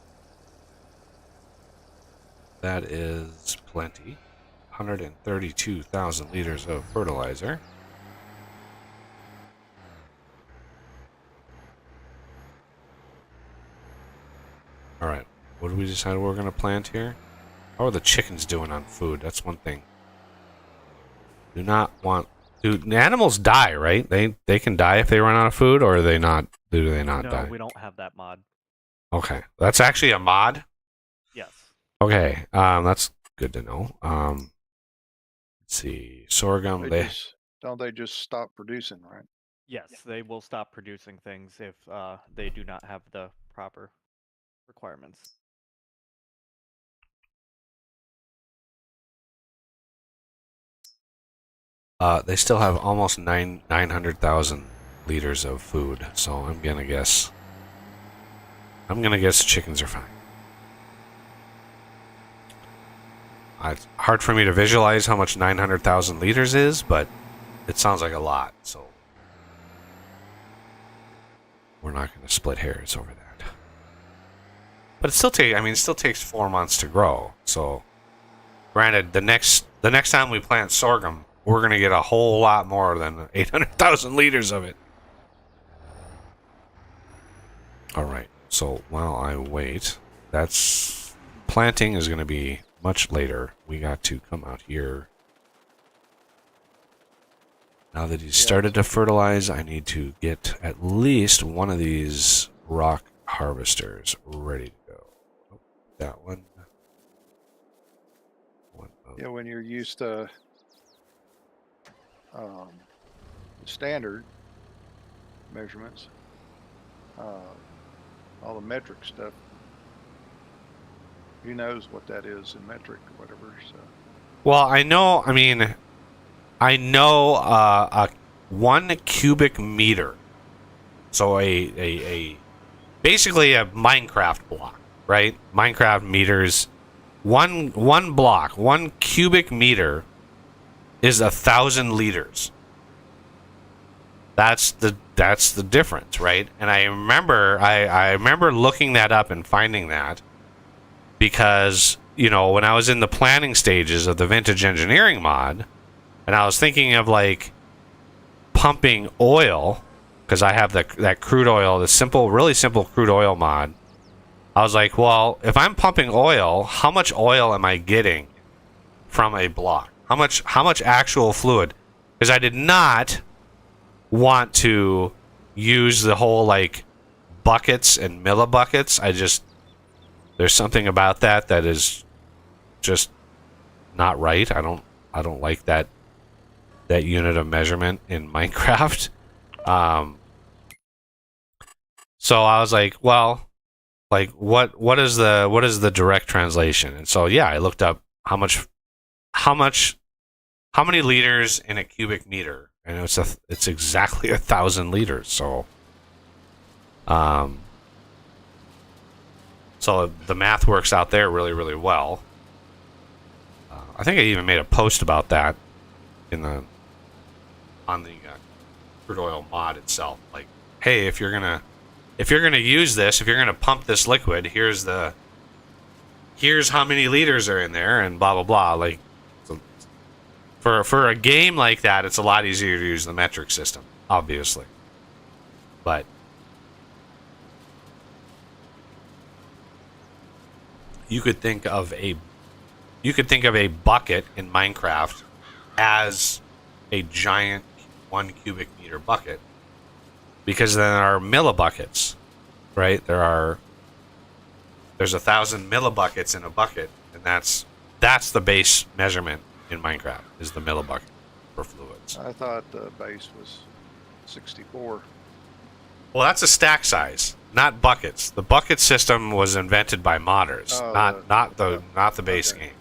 That is plenty. 132,000 liters of fertilizer. Alright, what do we decide we're going to plant here? How are the chickens doing on food? That's one thing. Do not want... Do animals die, right? They can die if they run out of food, or are they not? Do they not die? No, we don't have that mod. Okay, that's actually a mod? Yes. Okay, that's good to know. Let's see, sorghum. Don't they just stop producing, right? Yes, they will stop producing things if they do not have the proper requirements. They still have almost 900,000 liters of food, so I'm gonna guess chickens are fine. It's hard for me to visualize how much 900,000 liters is, but it sounds like a lot, so we're not going to split hairs over that. But it still takes 4 months to grow. So, granted, the next time we plant sorghum, we're going to get a whole lot more than 800,000 liters of it. All right. So while I wait, planting is going to be much later. We got to come out here. Now that he's started to fertilize, I need to get at least one of these rock harvesters ready to go. Oh, that one. Yeah, when you're used to standard measurements, all the metric stuff, who knows what that is in metric or whatever. So. Well, I know a 1 cubic meter. So a basically a Minecraft block, right? Minecraft meters. One block, 1 cubic meter is 1,000 liters. That's the difference, right? And I remember looking that up and finding that, because, you know, when I was in the planning stages of the vintage engineering mod, and I was thinking of like pumping oil, because I have that crude oil, the really simple crude oil mod. I was like, well, if I'm pumping oil, how much oil am I getting from a block? How much actual fluid? Because I did not want to use the whole like buckets and millibuckets. There's something about that is just not right. I don't like that unit of measurement in Minecraft. Um, so I was like, well, like what is the direct translation? And so yeah, I looked up how many liters in a cubic meter, and it's exactly 1,000 liters. Um, so the math works out there really, really well. I think I even made a post about that on the crude oil mod itself. Like, hey, if you're gonna use this, if you're gonna pump this liquid, here's how many liters are in there, and blah blah blah. Like, so for a game like that, it's a lot easier to use the metric system, obviously. But you could think of a bucket in Minecraft as a giant 1 cubic meter bucket, because then there are millibuckets, right? There's 1,000 millibuckets in a bucket, and that's the base measurement in Minecraft, is the millibucket for fluids. I thought the base was 64. Well, that's a stack size, not buckets. The bucket system was invented by modders, Oh, not the base okay. game,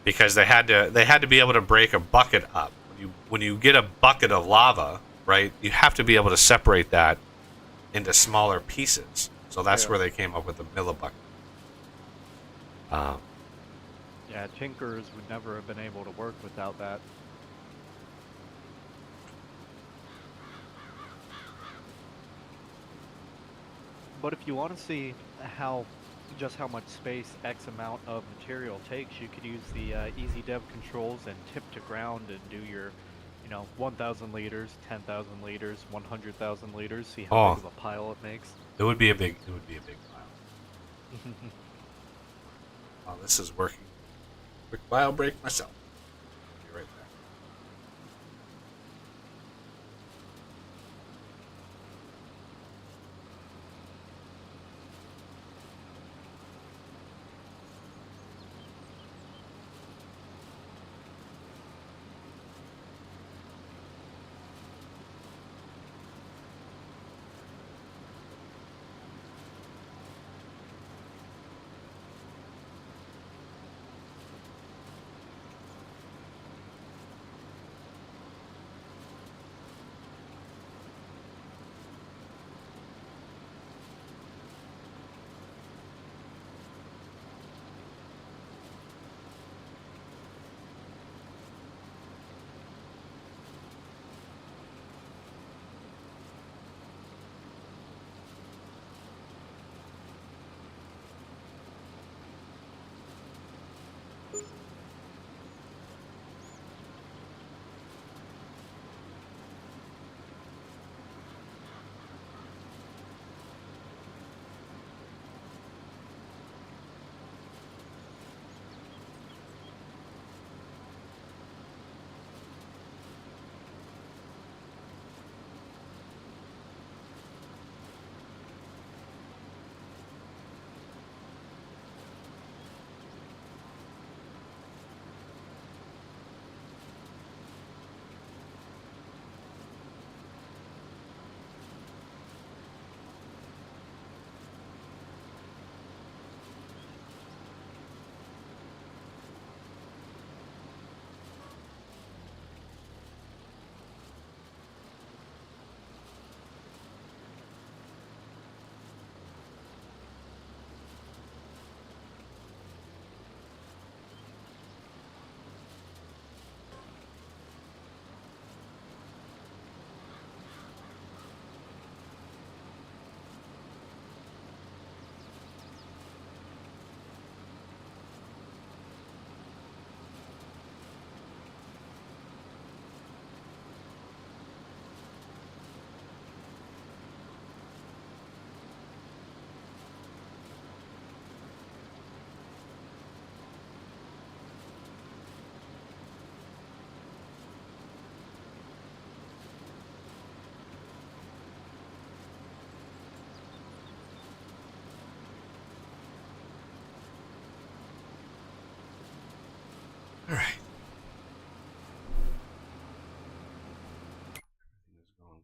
because they had to be able to break a bucket up. When you get a bucket of lava, right, you have to be able to separate that into smaller pieces. So that's where they came up with the millibucket. Yeah, tinkers would never have been able to work without that. But if you want to see just how much space X amount of material takes, you could use the easy dev controls and tip to ground and do your, 1,000 liters, 10,000 liters, 100,000 liters. See how big of a pile it makes. It would be a big pile. Oh, this is working. Quick file break myself. Be right back.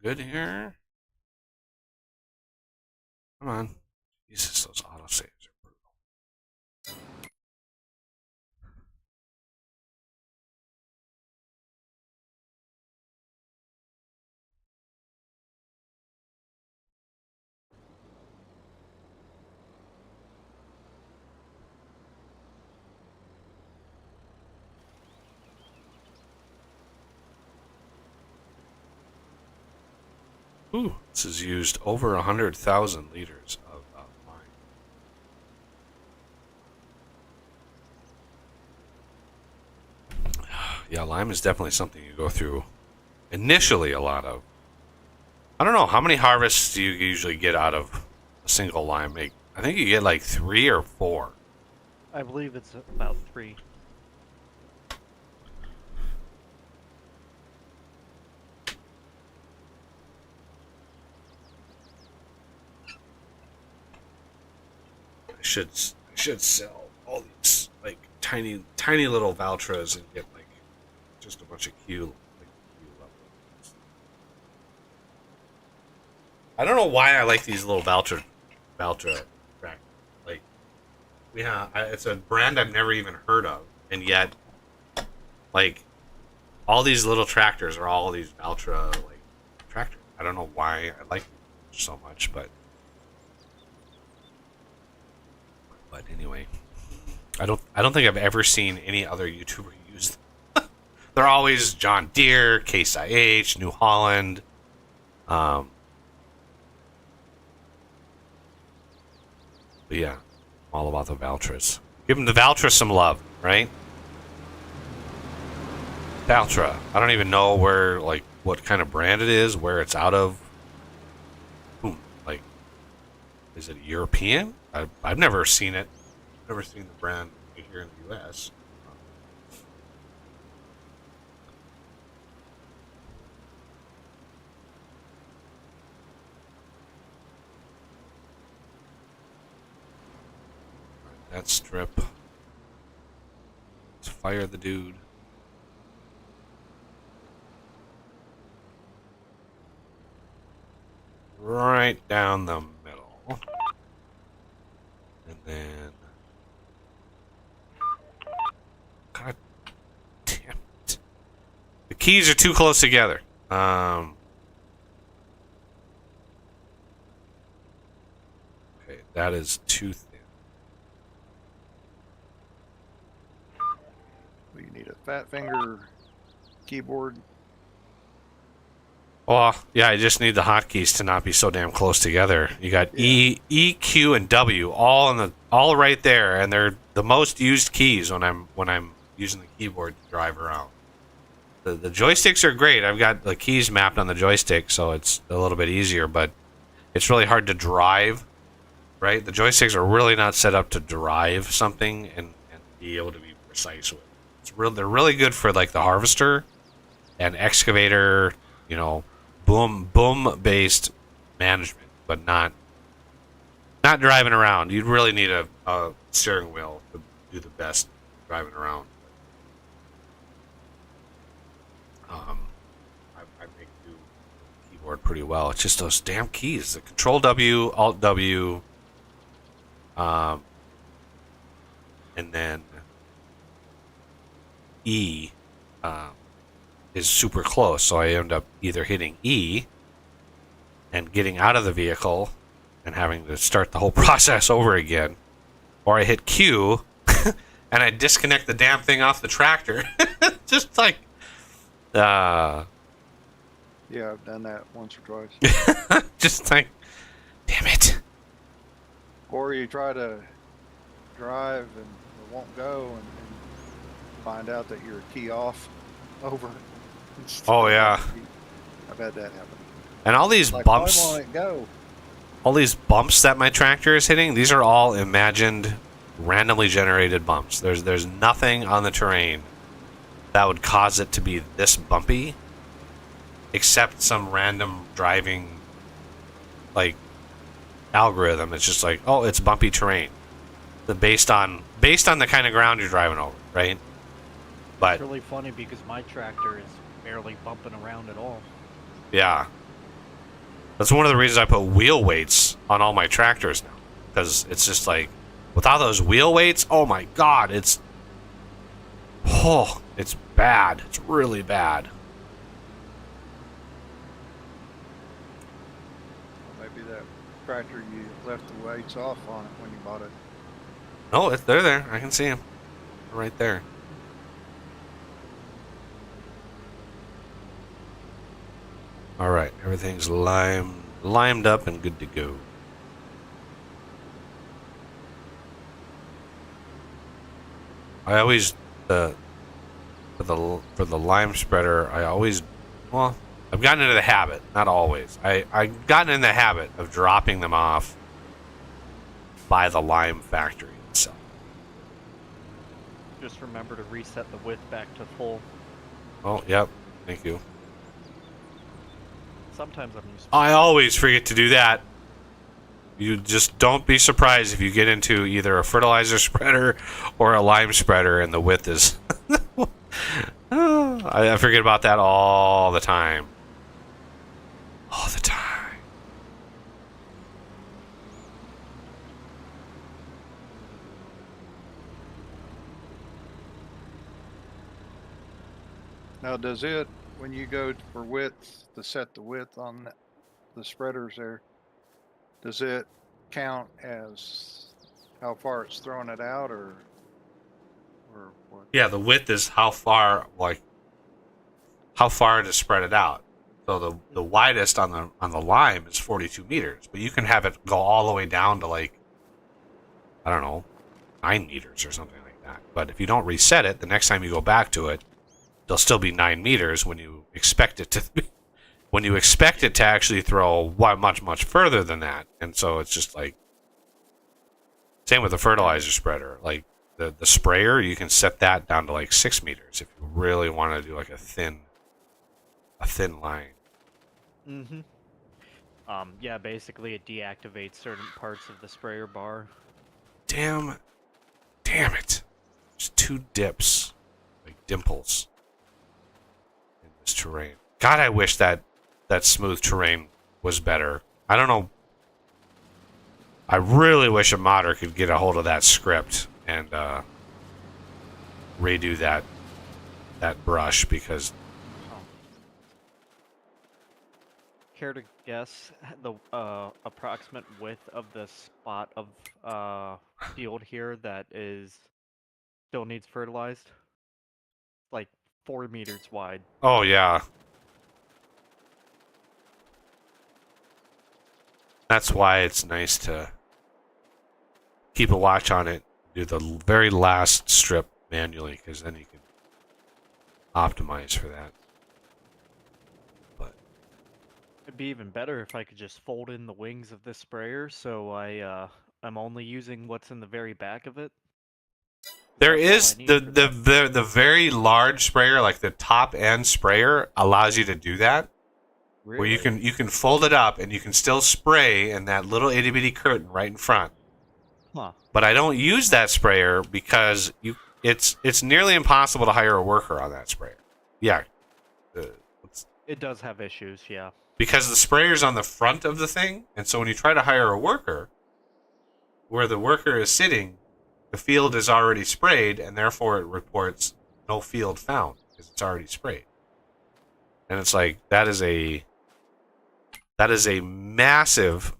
good here? Come on. Jesus, those autosaves are brutal. Ooh, this has used over 100,000 liters of lime. Yeah, lime is definitely something you go through initially a lot of. I don't know, how many harvests do you usually get out of a single lime make? I think you get like 3 or 4. I believe it's about 3. I should sell all these like tiny little Valtras and get like just a bunch of Q levels. I don't know why I like these little Valtra track. Like, it's a brand I've never even heard of, and yet, like, all these little tractors are all these Valtra like tractors. I don't know why I like them so much, but anyway, I don't think I've ever seen any other YouTuber use them. They're always John Deere, Case IH, New Holland. But yeah, all about the Valtras. Give them the Valtra some love, right? Valtra. I don't even know where, like, what kind of brand it is, where it's out of. Like, is it European? I've never seen it. Never seen the brand here in the U.S. That strip. Let's fire the dude. Right down the middle. And then... God damn it. The keys are too close together. Okay, that is too thin. We need a fat finger keyboard. Well, yeah, I just need the hotkeys to not be so damn close together. You got E, Q, and W all right there, and they're the most used keys when I'm using the keyboard to drive around. The joysticks are great. I've got the keys mapped on the joystick, so it's a little bit easier, but it's really hard to drive, right? The joysticks are really not set up to drive something and be able to be precise with it. They're really good for like the harvester and excavator, you know, boom based management, but not driving around. You'd really need a steering wheel to do the best driving around. I make do keyboard pretty well. It's just those damn keys. The Control W, Alt W, and then E is super close, so I end up either hitting E and getting out of the vehicle and having to start the whole process over again, or I hit Q and I disconnect the damn thing off the tractor. Just like Yeah, I've done that once or twice. just like, damn it. Or you try to drive and it won't go, and find out that you're key off over. Oh yeah, I've had that happen. and all these Like, bumps, why won't it go? all these bumps that my tractor is hitting, these are all imagined, randomly generated bumps. There's nothing on the terrain that would cause it to be this bumpy, except some random driving, like, algorithm. It's just like, oh, it's bumpy terrain, based on the kind of ground you're driving over, right? But It's really funny because my tractor is barely bumping around at all. yeah, That's one of the reasons I put wheel weights on all my tractors now, because it's just like, without those wheel weights, oh my god, it's bad. It's really bad. Well, maybe that tractor you left the weights off on it when you bought it. No, they're there. I can see them. They're right there. All right, everything's limed up and good to go. I always for the lime spreader, I always, well, I've gotten into the habit, not always. I've gotten in the habit of dropping them off by the lime factory itself. Just remember to reset the width back to full. Oh, yep. Thank you. Sometimes I'm used. I always forget to do that. You just don't be surprised if you get into either a fertilizer spreader or a lime spreader and the width is... I forget about that all the time. All the time. Now, does it, when you go for width, to set the width on the spreaders there, does it count as how far it's throwing it out, or what? Yeah, the width is how far to spread it out. So the widest on the lime is 42 meters, but you can have it go all the way down to like, I don't know, 9 meters or something like that. But if you don't reset it, the next time you go back to it, there'll still be 9 meters when you expect it to actually throw much further than that. And so it's just like, same with the fertilizer spreader. Like the sprayer, you can set that down to like 6 meters if you really want to do like a thin line. Mm-hmm. Yeah, basically it deactivates certain parts of the sprayer bar. Damn it. There's 2 dips, like dimples, in this terrain. God, I wish that smooth terrain was better. I don't know. I really wish a modder could get a hold of that script and redo that brush, because Care to guess the approximate width of the spot of field here that still needs fertilized? Like 4 meters wide. oh yeah. That's why it's nice to keep a watch on it, do the very last strip manually, because then you can optimize for that. But It'd be even better if I could just fold in the wings of this sprayer, so I'm only using what's in the very back of it. there That's is all I need for that. the very large sprayer, like the top end sprayer, allows you to do that. Where you can fold it up and you can still spray in that little itty bitty curtain right in front. Huh. But I don't use that sprayer because it's nearly impossible to hire a worker on that sprayer. Yeah, It does have issues, yeah. because the sprayer's on the front of the thing, and so when you try to hire a worker, where the worker is sitting, the field is already sprayed, and therefore it reports no field found because it's already sprayed. And it's like that is a massive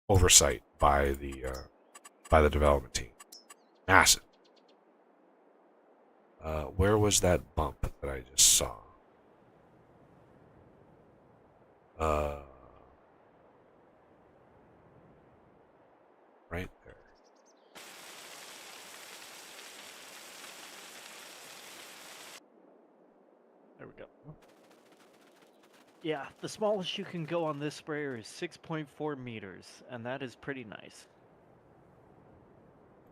oversight by the development team. Massive. Where was that bump that I just saw? Right there. There we go. Yeah, the smallest you can go on this sprayer is 6.4 meters, and that is pretty nice.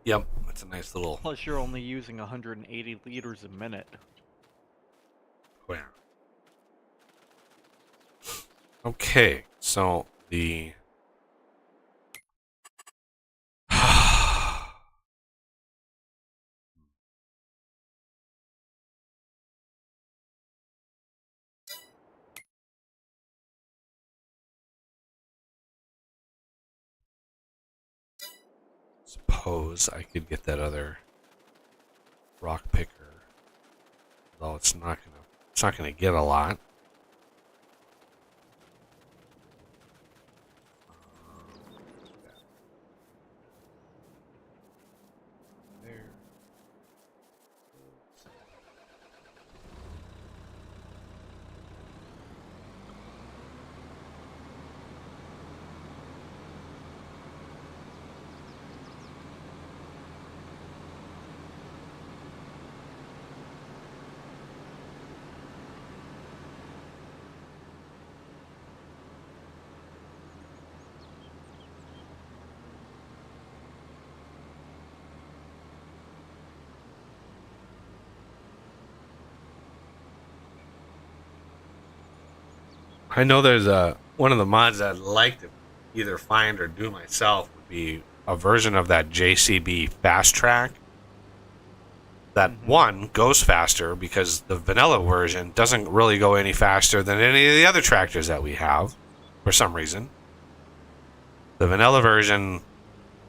Yep, that's a nice little. Plus, you're only using 180 liters a minute. Where? Okay, so the Suppose I could get that other rock picker, though it's not gonna get a lot. There. I know there's one of the mods that I'd like to either find or do myself would be a version of that JCB Fast Track that one goes faster because the vanilla version doesn't really go any faster than any of the other tractors that we have for some reason. The vanilla version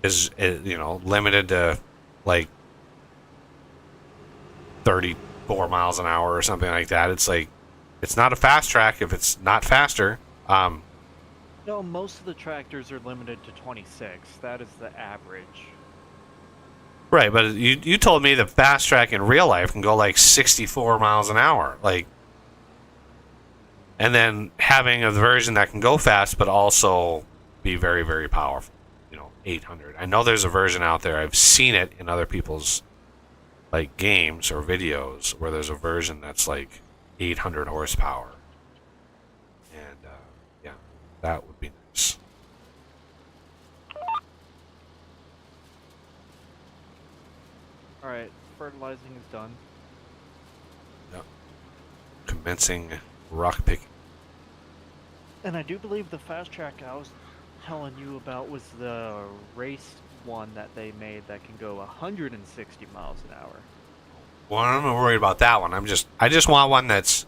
is limited to like 34 miles an hour or something like that. It's like it's not a fast track if it's not faster. No, most of the tractors are limited to 26. That is the average. Right, but you told me the fast track in real life can go like 64 miles an hour, like, and then having a version that can go fast but also be very, very powerful. 800. I know there's a version out there. I've seen it in other people's like games or videos where there's a version that's like 800 horsepower, and yeah, that would be nice. All right, fertilizing is done. Yep. Commencing rock picking. And I do believe the fast track I was telling you about was the race one that they made that can go 160 miles an hour. Well, I'm not worried about that one. I just want one that's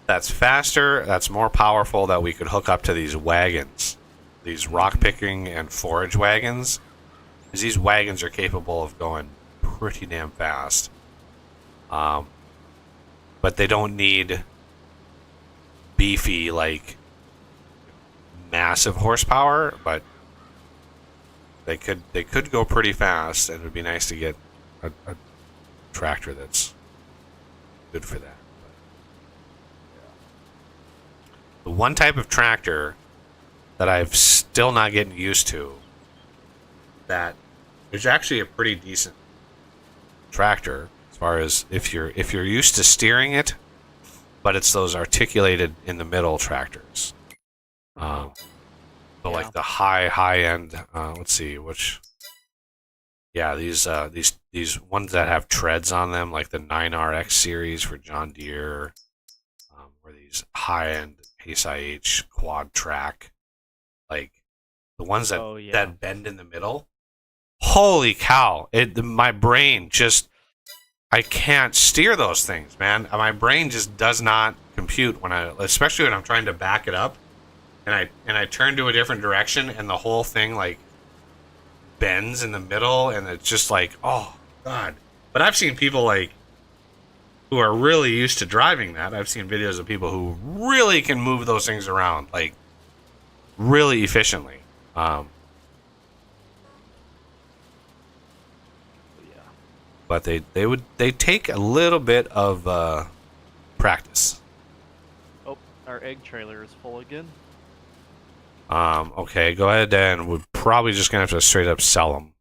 faster, that's more powerful, that we could hook up to these wagons, these rock picking and forage wagons. Because these wagons are capable of going pretty damn fast. But they don't need beefy, like, massive horsepower, but they could go pretty fast, and it would be nice to get a tractor that's good for that. The one type of tractor that I've still not getting used to, that is actually a pretty decent tractor as far as if you're used to steering it, but it's those articulated in the middle tractors. So like the high end. Let's see which. Yeah, these ones that have treads on them, like the 9RX series for John Deere, or these high end Case IH quad track, like the ones that bend in the middle. Holy cow! My brain just, I can't steer those things, man. My brain just does not compute especially when I'm trying to back it up, and I turn to a different direction, and the whole thing like bends in the middle, and it's just like, oh god. But I've seen people like who are really used to driving that. I've seen videos of people who really can move those things around like really efficiently. But they take a little bit of practice. Oh, our egg trailer is full again. Okay, go ahead, and we're probably just gonna have to straight up sell them.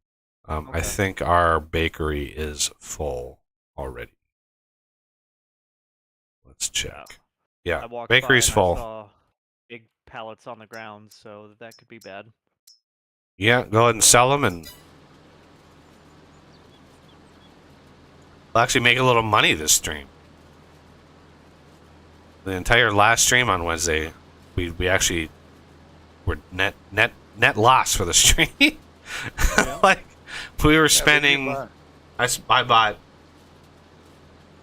Okay. I think our bakery is full already. Let's check. Yeah, I walked bakery's by and full. I saw big pallets on the ground, so that could be bad. Yeah, go ahead and sell them, and we'll actually make a little money this stream. The entire last stream on Wednesday, we actually were net loss for the stream. Yeah. Like we were spending. I bought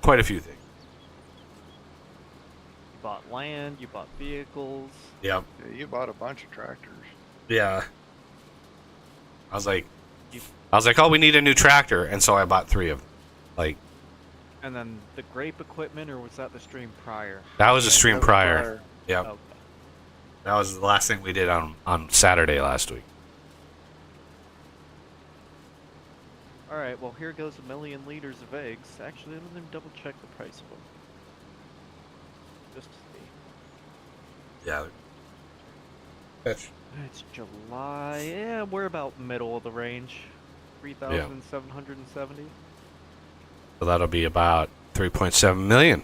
quite a few things. You bought land, you bought vehicles. Yep. Yeah, you bought a bunch of tractors. Yeah. I was like, I was like, oh, we need a new tractor, and so I bought 3 of them. Like, And then the grape equipment, or was that the stream prior? that was a stream That was prior. Yep. Okay. That was the last thing we did on Saturday last week. Alright, well here goes 1 million liters of eggs. Actually, let me double check the price of them. Just to see. Yeah. That's It's July. Yeah, we're about middle of the range. 3,770. So that'll be about 3.7 million.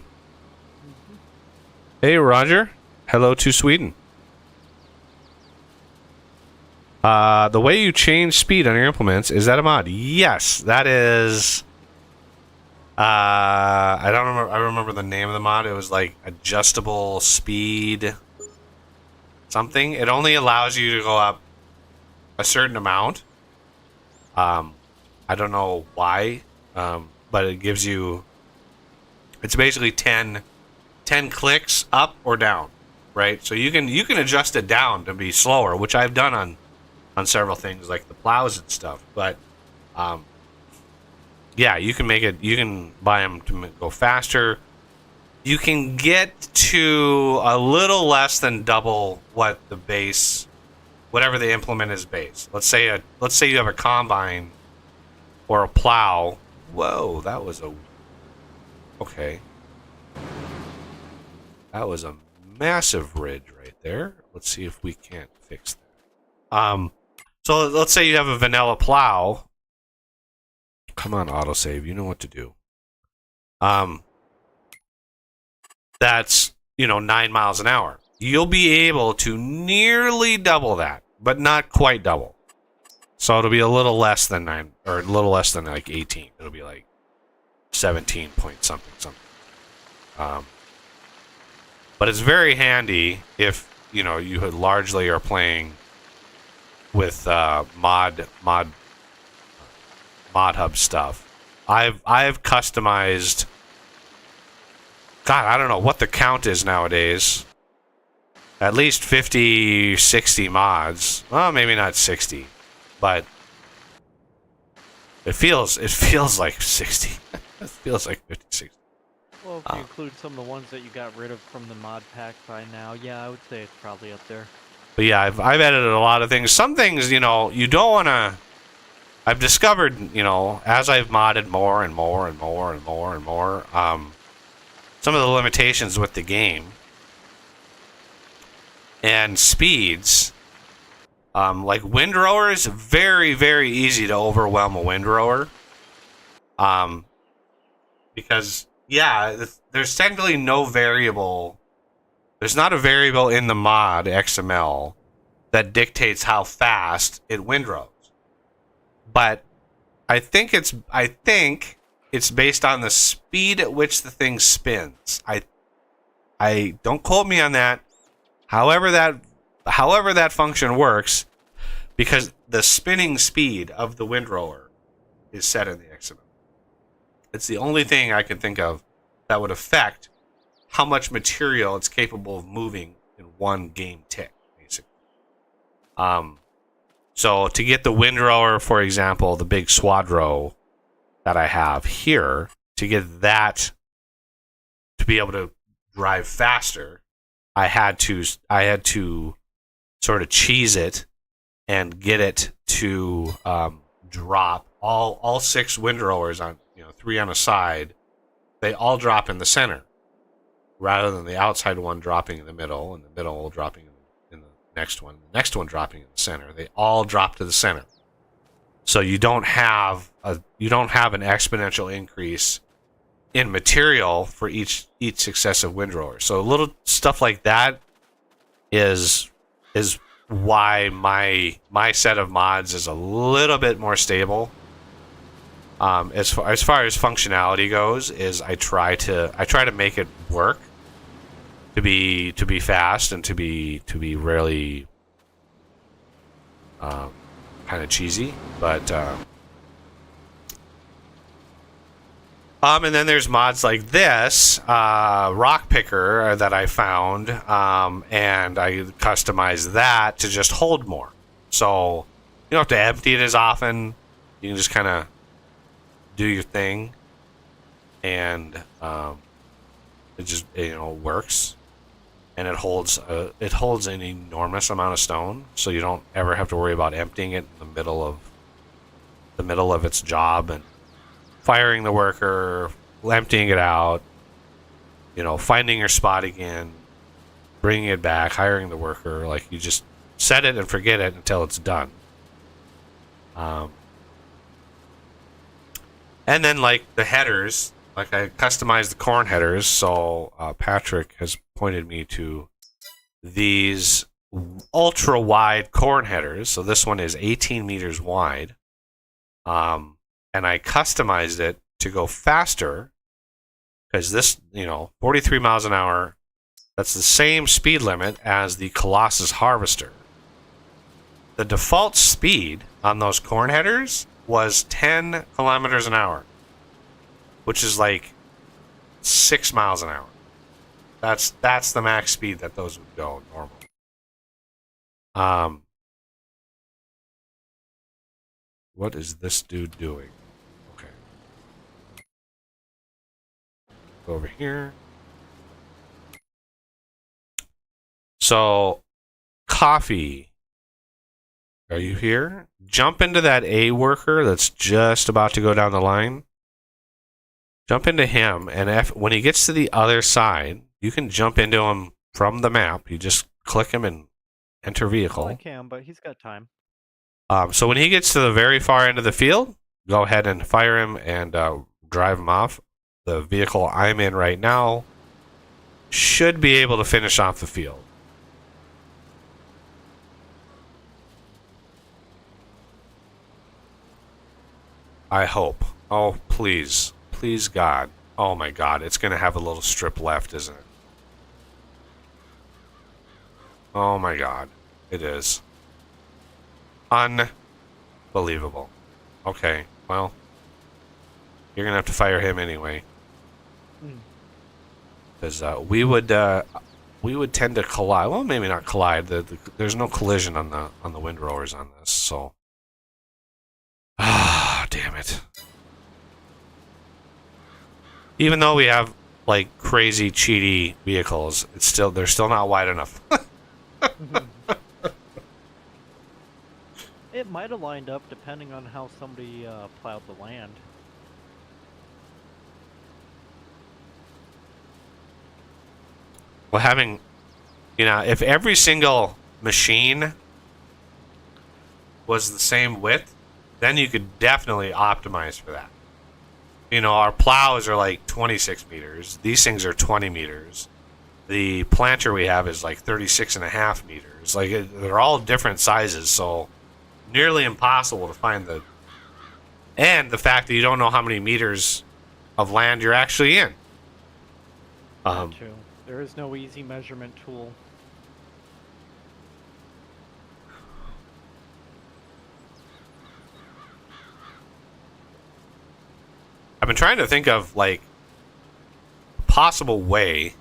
Hey, Roger. Hello to Sweden. The way you change speed on your implements, is that a mod? Yes, that is. I don't remember. I remember the name of the mod. It was like adjustable speed something. It only allows you to go up a certain amount. I don't know why, but it gives you. It's basically 10 clicks up or down, right? So you can adjust it down to be slower, which I've done on several things like the plows and stuff. But yeah, you can make it. You can buy them to go faster. You can get to a little less than double what the base, whatever the implement is base. Let's say you have a combine or a plow. Whoa, that was okay. That was a massive ridge right there. Let's see if we can't fix that. So let's say you have a vanilla plow. Come on, autosave. You know what to do. That's, 9 miles an hour. You'll be able to nearly double that, but not quite double. So it'll be a little less than 9, or a little less than like 18. It'll be like 17 point something. But it's very handy if, you largely are playing with mod hub stuff. I've customized. God, I don't know what the count is nowadays. At least 50, 60 mods. Well, maybe not 60, but it feels like 60. It feels like 50, 60. Well, if you include some of the ones that you got rid of from the mod pack by now, yeah, I would say it's probably up there. But yeah, I've edited a lot of things. Some things, you don't want to. I've discovered, as I've modded more and more, some of the limitations with the game and speeds. Like windrowers, very, very easy to overwhelm a windrower. Because, yeah, there's technically no variable. There's not a variable in the mod XML that dictates how fast it windrows. But I think it's based on the speed at which the thing spins. I don't quote me on that. However that function works, because the spinning speed of the windrower is set in the XML. It's the only thing I can think of that would affect how much material it's capable of moving in one game tick, basically. So to get the windrower, for example, the big Swadro that I have here, to get that to be able to drive faster, I had to sort of cheese it and get it to drop all 6 windrowers on 3 on a side. They all drop in the center, rather than the outside one dropping in the middle, and the middle dropping in the next one, the next one dropping in the center. They all drop to the center, so you don't have an exponential increase in material for each successive windrower. So little stuff like that is why my set of mods is a little bit more stable. As far as functionality goes, is I try to make it work to be fast and to be really kind of cheesy, but and then there's mods like this rock picker that I found, and I customized that to just hold more, so you don't have to empty it as often. You can just kind of do your thing, and it just works, and it holds an enormous amount of stone, so you don't ever have to worry about emptying it in the middle of its job and firing the worker, emptying it out, finding your spot again, bringing it back, hiring the worker. Like, you just set it and forget it until it's done. And then, like, the headers, like, I customized the corn headers, so Patrick has pointed me to these ultra wide corn headers. So this one is 18 meters wide, and I customized it to go faster, because this 43 miles an hour, that's the same speed limit as the Colossus Harvester. The default speed on those corn headers was 10 kilometers an hour, which is like 6 miles an hour. That's the max speed that those would go normally. What is this dude doing? Okay. Go over here. So, Coffee, are you here? Jump into that A worker that's just about to go down the line. Jump into him, and when he gets to the other side, you can jump into him from the map. You just click him and enter vehicle. Well, I can, but he's got time. So when he gets to the very far end of the field, go ahead and fire him and drive him off. The vehicle I'm in right now should be able to finish off the field. I hope. Oh, please. Please, God. Oh, my God. It's going to have a little strip left, isn't it? Oh, my God. It is. Unbelievable. Okay, well, you're going to have to fire him anyway. Because we would tend to collide. Well, maybe not collide. There's no collision on the windrowers on this, so... Ah, damn it. Even though we have, like, crazy, cheaty vehicles, they're still not wide enough. It might have lined up depending on how somebody plowed the land. Well, having, if every single machine was the same width, then you could definitely optimize for that. Our plows are like 26 meters. These things are 20 meters. The planter we have is like 36 and a half meters. Like, they're all different sizes, so nearly impossible to find and the fact that you don't know how many meters of land you're actually in. True. There is no easy measurement tool. I've been trying to think of, like, a possible way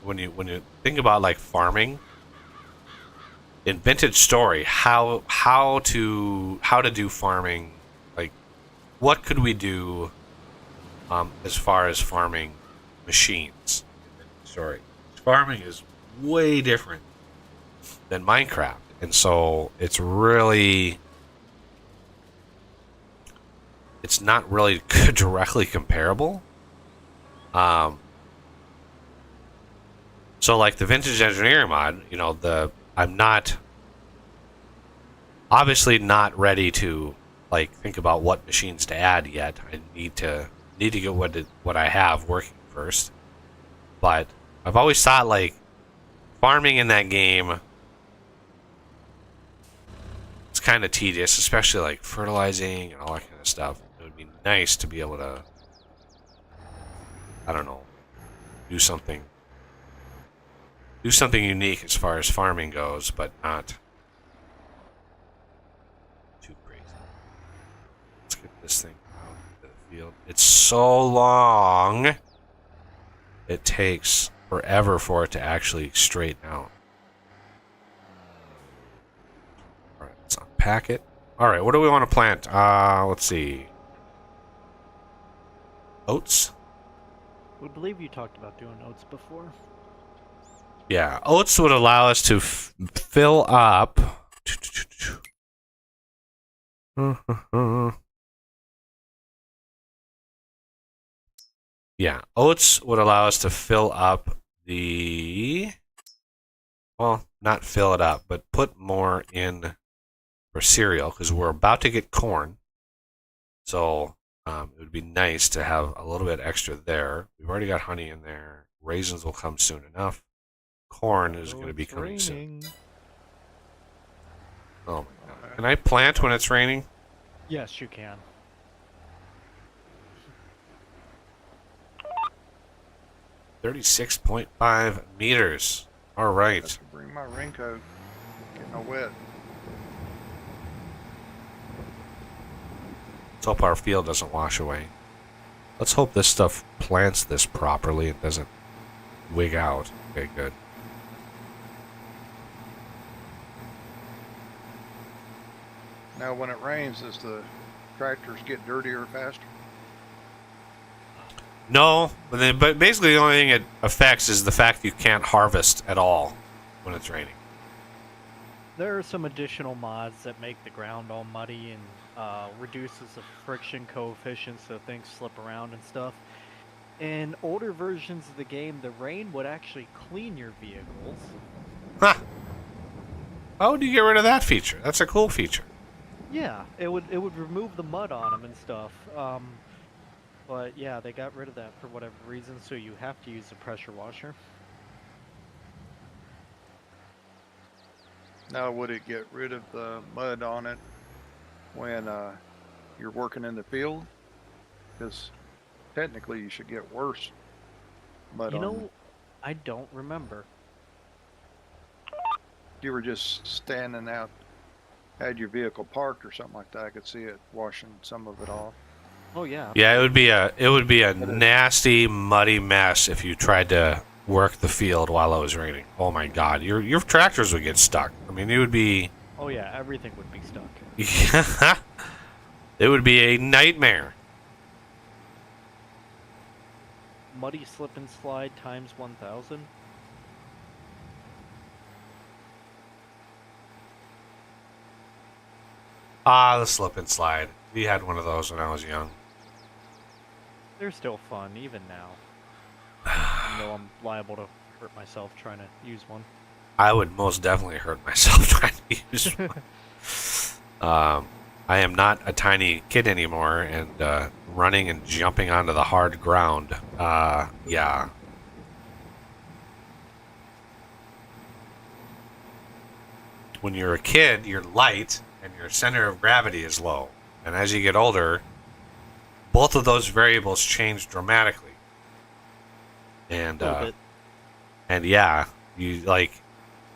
when you think about, like, farming in Vintage Story, how to do farming. Like, what could we do as far as farming machines in Vintage Story? Farming is way different than Minecraft, and so it's not really directly comparable. So, like, the Vintage Engineering mod, I'm obviously not ready to, like, think about what machines to add yet. I need to get what I have working first. But I've always thought, like, farming in that game, it's kind of tedious, especially, like, fertilizing and all that kind of stuff. It would be nice to be able to, I don't know, do something unique as far as farming goes, but not too crazy. Let's get this thing out into the field. It's so long. It takes forever for it to actually straighten out. All right, let's unpack it. All right, what do we want to plant? Let's see. Oats? We believe you talked about doing oats before. Yeah, oats would allow us to fill up. Yeah, oats would allow us to fill up the... Well, not fill it up, but put more in for cereal, because we're about to get corn. So it would be nice to have a little bit extra there. We've already got honey in there. Raisins will come soon enough. Corn is going to be coming soon. Oh my god. Can I plant when it's raining? Yes, you can. 36.5 meters. All right. Have to bring my raincoat. Getting all wet. Let's hope our field doesn't wash away. Let's hope this stuff plants this properly. It doesn't wig out. Okay, good. Now, when it rains, does the tractors get dirtier faster? No, but basically the only thing it affects is the fact you can't harvest at all when it's raining. There are some additional mods that make the ground all muddy and reduces the friction coefficient so things slip around and stuff. In older versions of the game, the rain would actually clean your vehicles. Huh. How would you get rid of that feature? That's a cool feature. Yeah, it would remove the mud on them and stuff. But yeah, they got rid of that for whatever reason, so you have to use a pressure washer. Now, would it get rid of the mud on it when you're working in the field? Because technically you should get worse mud on it. I don't remember. You were just standing out, had your vehicle parked or something like that, I could see it washing some of it off. Oh yeah. Yeah, it would be a nasty, muddy mess if you tried to work the field while it was raining. Oh my god, your tractors would get stuck. I mean, it would be... Oh yeah, everything would be stuck. It would be a nightmare. Muddy slip and slide times 1,000. Ah, the slip and slide. We had one of those when I was young. They're still fun, even now. I know I'm liable to hurt myself trying to use one. I would most definitely hurt myself trying to use one. I am not a tiny kid anymore, and running and jumping onto the hard ground, yeah. When you're a kid, you're light, and your center of gravity is low. And as you get older, both of those variables change dramatically. And yeah, you like,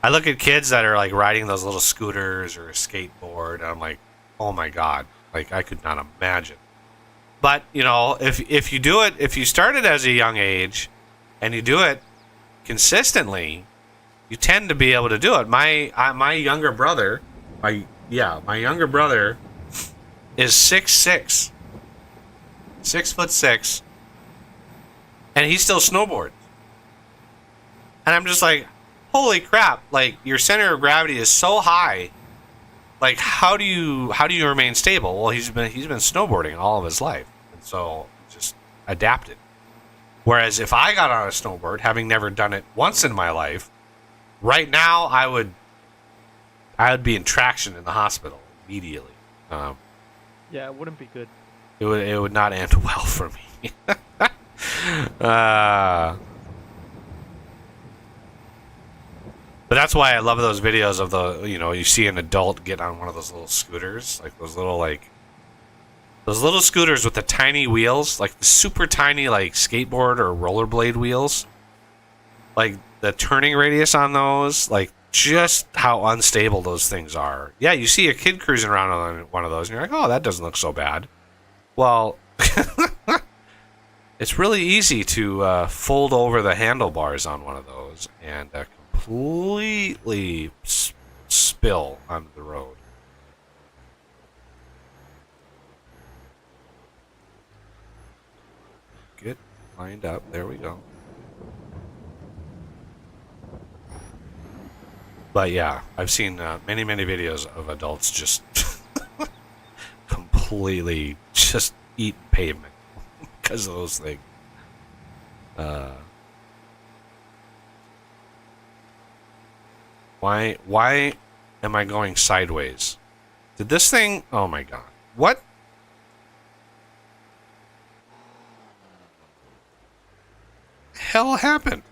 I look at kids that are like riding those little scooters or a skateboard, and I'm like, oh my god, like I could not imagine. But you know, if you do it, if you start it as a young age, and you do it consistently, you tend to be able to do it. My younger brother, my younger brother is 6'6", 6'6", and he still snowboards. And I'm just like, holy crap! Like your center of gravity is so high. Like how do you remain stable? Well, he's been snowboarding all of his life, and so just adapted. Whereas if I got on a snowboard, having never done it once in my life, right now I would be in traction in the hospital immediately. Yeah, it wouldn't be good. It would not end well for me. But that's why I love those videos of the, you know, you see an adult get on one of those little scooters, like those little scooters with the tiny wheels, like the super tiny like skateboard or rollerblade wheels. Like the turning radius on those, like just how unstable those things are. Yeah, you see a kid cruising around on one of those, and you're like, oh, that doesn't look so bad. Well, it's really easy to fold over the handlebars on one of those and completely spill onto the road. lined up. There we go. But yeah, I've seen many videos of adults just completely just eat pavement because of those things. Why am I going sideways? Did this thing? Oh my god! What? Hell happened?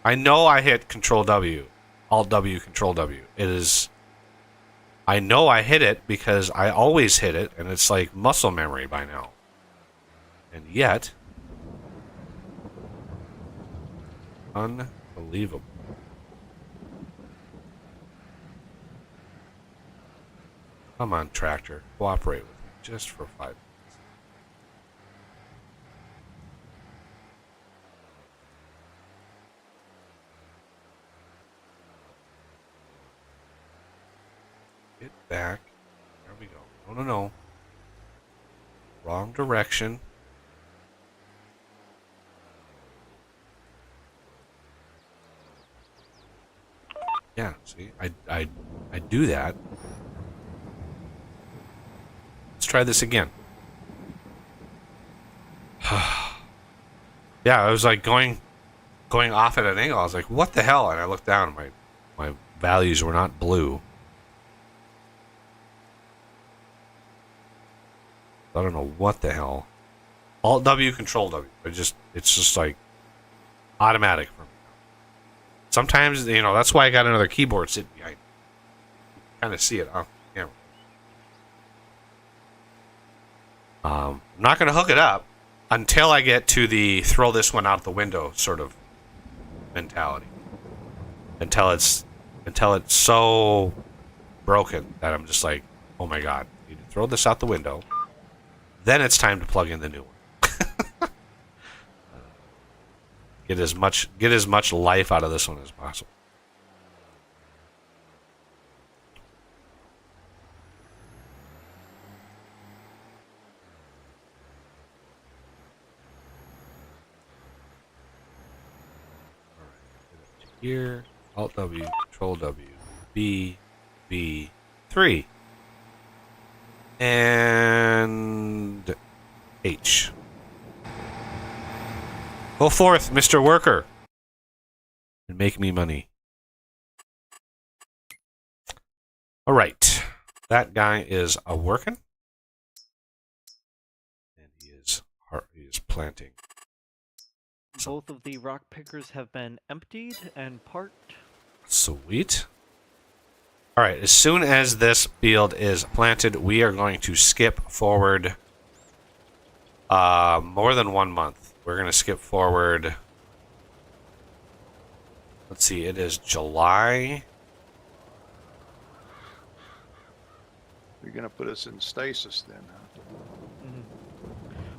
I know I hit Control W, Alt W, Control W. It is. I know I hit it because I always hit it, and it's like muscle memory by now. And yet, unbelievable. Come on, tractor, cooperate with me just for 5 minutes. Get back. There we go. No. Wrong direction. Yeah, see, I do that. Let's try this again. Yeah, I was like going off at an angle. I was like, what the hell? And I looked down and my values were not blue. I don't know what the hell. Alt W, Control W. It's just like automatic for me. Sometimes, that's why I got another keyboard sitting behind me. Kind of see it on camera. I'm not going to hook it up until I get to the throw this one out the window sort of mentality. Until it's so broken that I'm just like, oh my god, I need to throw this out the window. Then it's time to plug in the new one. Get as much life out of this one as possible. Here, Alt W, Control W, B, 3, and H. Go forth, Mr. Worker, and make me money. All right, that guy is a working, and he is planting. Both of the rock pickers have been emptied and parked. Sweet. All right, as soon as this field is planted, we are going to skip forward more than 1 month. We're going to skip forward. Let's see, it is July. You're going to put us in stasis then, huh? Mm-hmm.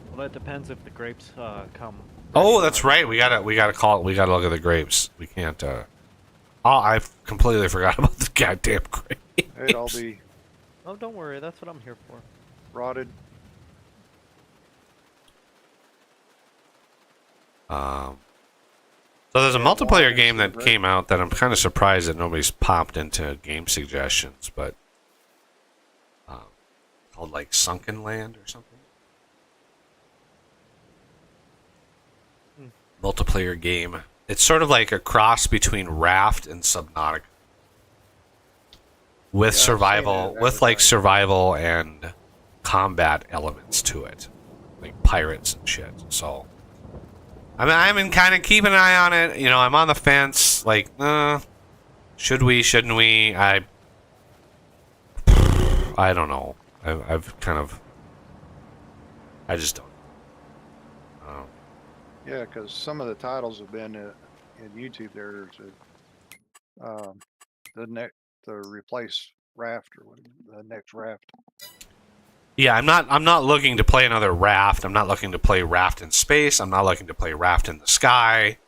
Well, that depends if the grapes come. Oh, that's right. We gotta look at the grapes. We can't. Oh, I completely forgot about the goddamn grapes. It'd all be Oh, don't worry. That's what I'm here for. rotted. So there's a multiplayer game that came out that I'm kind of surprised that nobody's popped into game suggestions, but called like Sunken Land or something. Multiplayer game. It's sort of like a cross between Raft and Subnautica, with survival, with like survival and combat elements to it, like pirates and shit. So, I'm in kind of keep an eye on it. I'm on the fence. Like, should we? Shouldn't we? I don't know. I've kind of. I just don't. Yeah, because some of the titles have been in YouTube. There's the replace Raft or the next Raft. Yeah, I'm not looking to play another Raft. I'm not looking to play Raft in space. I'm not looking to play Raft in the sky.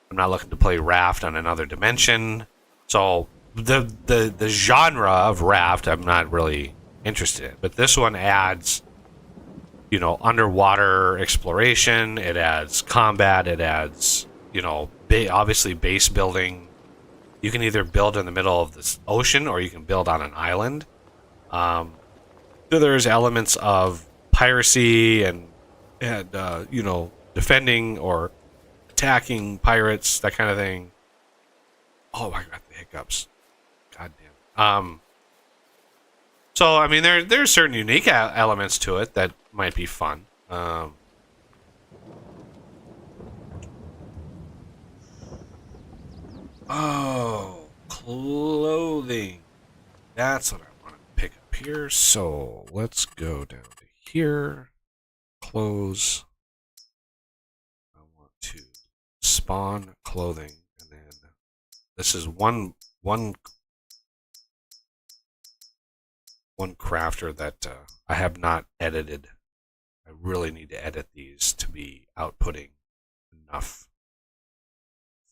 I'm not looking to play Raft on another dimension. So the genre of Raft I'm not really interested in. But this one adds you know, underwater exploration. It adds combat. It adds, you know, obviously base building. You can either build in the middle of this ocean or you can build on an island. So there's elements of piracy and you know, defending or attacking pirates, that kind of thing. Oh, I got the hiccups. God damn. So I mean, there's certain unique elements to it that might be fun. Oh, clothing. That's what I want to pick up here. So let's go down to here. Clothes. I want to spawn clothing, and then this is one crafter that I have not edited. I really need to edit these to be outputting enough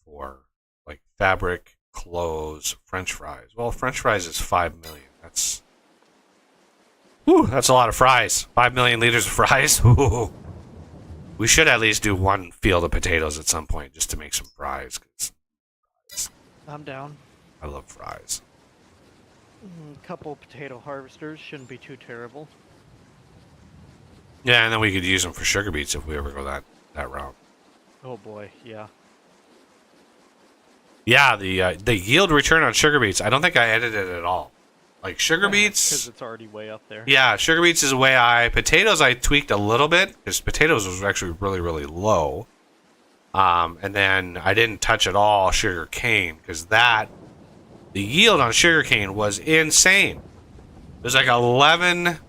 for like fabric, clothes, French fries. Well, French fries is 5 million. That's a lot of fries. 5 million liters of fries. Ooh. We should at least do one field of potatoes at some point just to make some fries. 'Cause I'm down. I love fries. A couple potato harvesters shouldn't be too terrible. Yeah, and then we could use them for sugar beets if we ever go that route. Oh boy, yeah. Yeah, the yield return on sugar beets, I don't think I edited it at all. Like sugar beets, because it's already way up there. yeah, sugar beets is way high. Potatoes I tweaked a little bit because potatoes was actually really, really low. And then I didn't touch at all sugar cane because the yield on sugar cane was insane. It was like 11,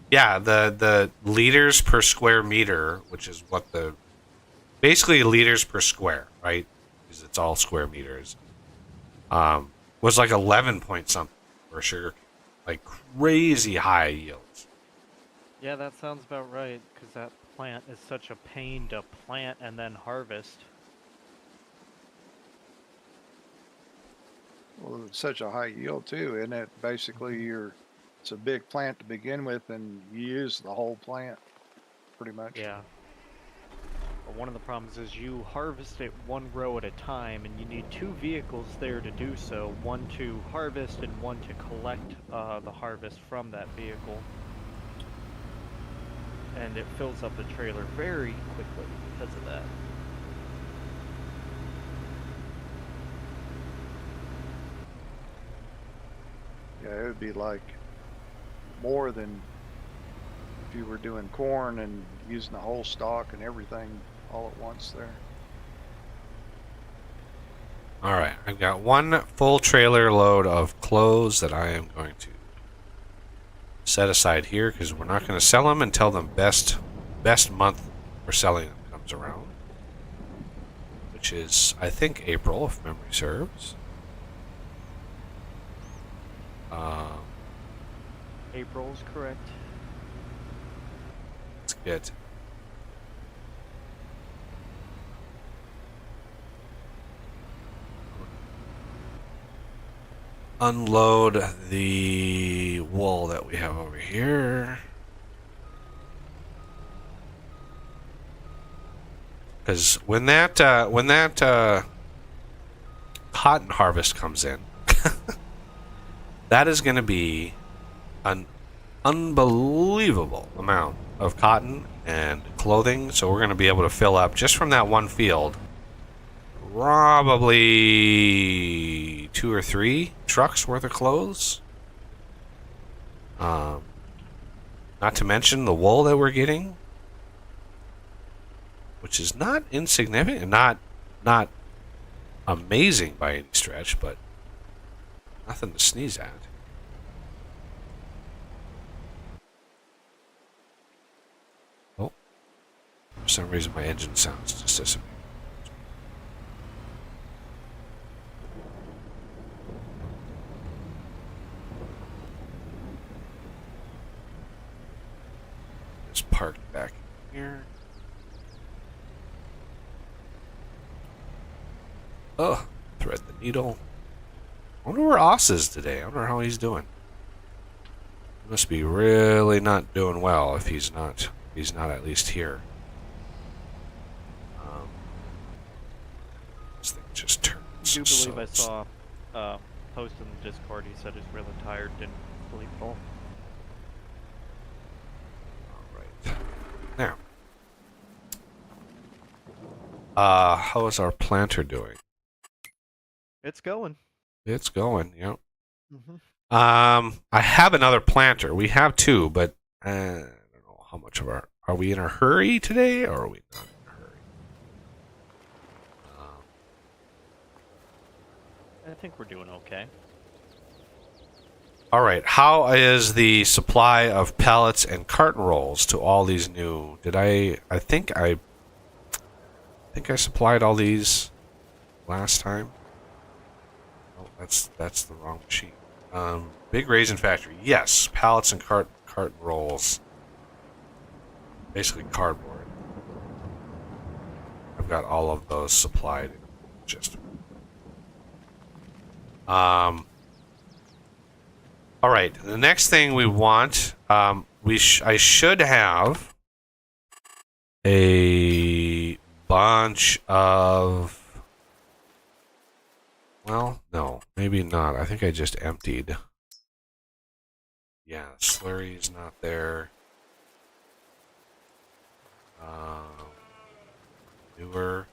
yeah, the liters per square meter, which is what basically liters per square, right? Because it's all square meters. Was like 11 point something for sugar cane. Like crazy high yields. Yeah, that sounds about right, because that plant is such a pain to plant and then harvest. Well, it's such a high yield too, isn't it? Basically, it's a big plant to begin with, and you use the whole plant, pretty much. Yeah. But one of the problems is you harvest it one row at a time, and you need 2 vehicles there to do so. One to harvest and one to collect the harvest from that vehicle. And it fills up the trailer very quickly because of that. Yeah, it would be like more than if you were doing corn and using the whole stalk and everything all at once there. All right, I've got one full trailer load of clothes that I am going to set aside here because we're not going to sell them until the best month for selling them comes around, which is, I think, April, if memory serves. April's correct. Let's get unload the wool that we have over here. Because when that cotton harvest comes in, that is going to be an unbelievable amount of cotton and clothing. So we're going to be able to fill up just from that one field probably 2 or 3 trucks worth of clothes. Not to mention the wool that we're getting, which is not insignificant, not amazing by any stretch, but nothing to sneeze at. Oh, for some reason my engine sounds just disappeared. Just parked back here. Oh, thread the needle. I wonder where Oss is today. I wonder how he's doing. He must be really not doing well if he's not He's not at least here. This thing just turns. I do believe I saw a post in the Discord. He said he's really tired, didn't sleep at all. Alright. Now. How is our planter doing? It's going. It's going, yep. Mm-hmm. I have another planter. We have two, but I don't know how much of our... Are we in a hurry today, or are we not in a hurry? I think we're doing okay. Alright, how is the supply of pallets and carton rolls to all these new... I think I supplied all these last time. Oh, that's the wrong machine. Big Raisin Factory. Yes, pallets and carton rolls. Basically cardboard. I've got all of those supplied. Just. All right. The next thing we want, I should have a bunch of. Well, no, maybe not. I think I just emptied. Yeah, slurry's not there. Manure.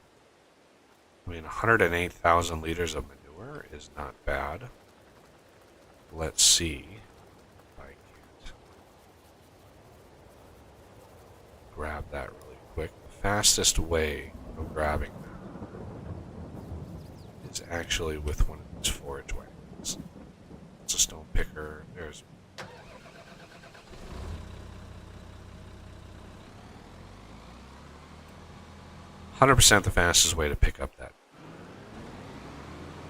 I mean, 108,000 liters of manure is not bad. Let's see if I can't grab that really quick. The fastest way of grabbing that is actually with one of these forage wagons. It's a stone picker. There's 100% the fastest way to pick up that.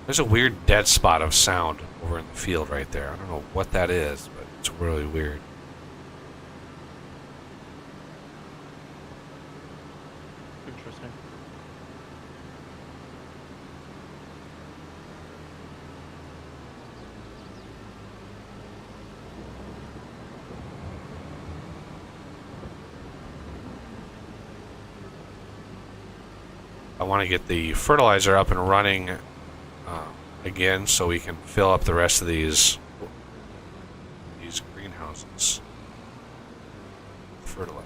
There's a weird dead spot of sound over in the field right there. I don't know what that is, but it's really weird. Interesting. I want to get the fertilizer up and running again so we can fill up the rest of these greenhouses with fertilizer.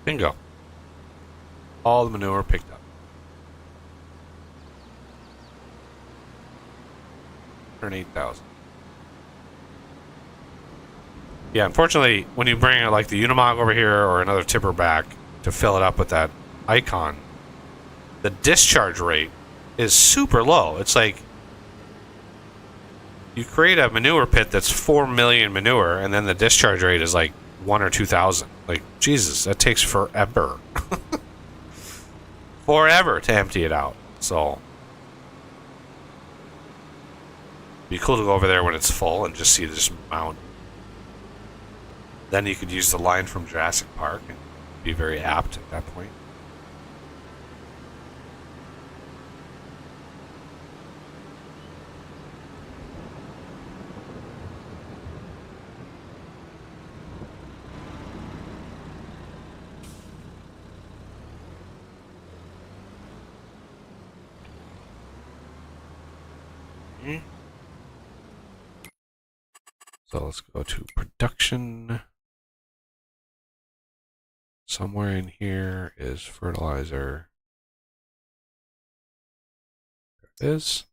Bingo. All the manure picked up. 108,000. Yeah, unfortunately, when you bring like the Unimog over here or another tipper back to fill it up with that icon, the discharge rate is super low. It's like you create a manure pit that's 4 million manure, and then the discharge rate is like 1 or 2,000. Like, Jesus, that takes forever. Forever to empty it out. So be cool to go over there when it's full and just see this mountain. Then you could use the line from Jurassic Park and be very apt at that point. So let's go to production. Somewhere in here is fertilizer. There it is.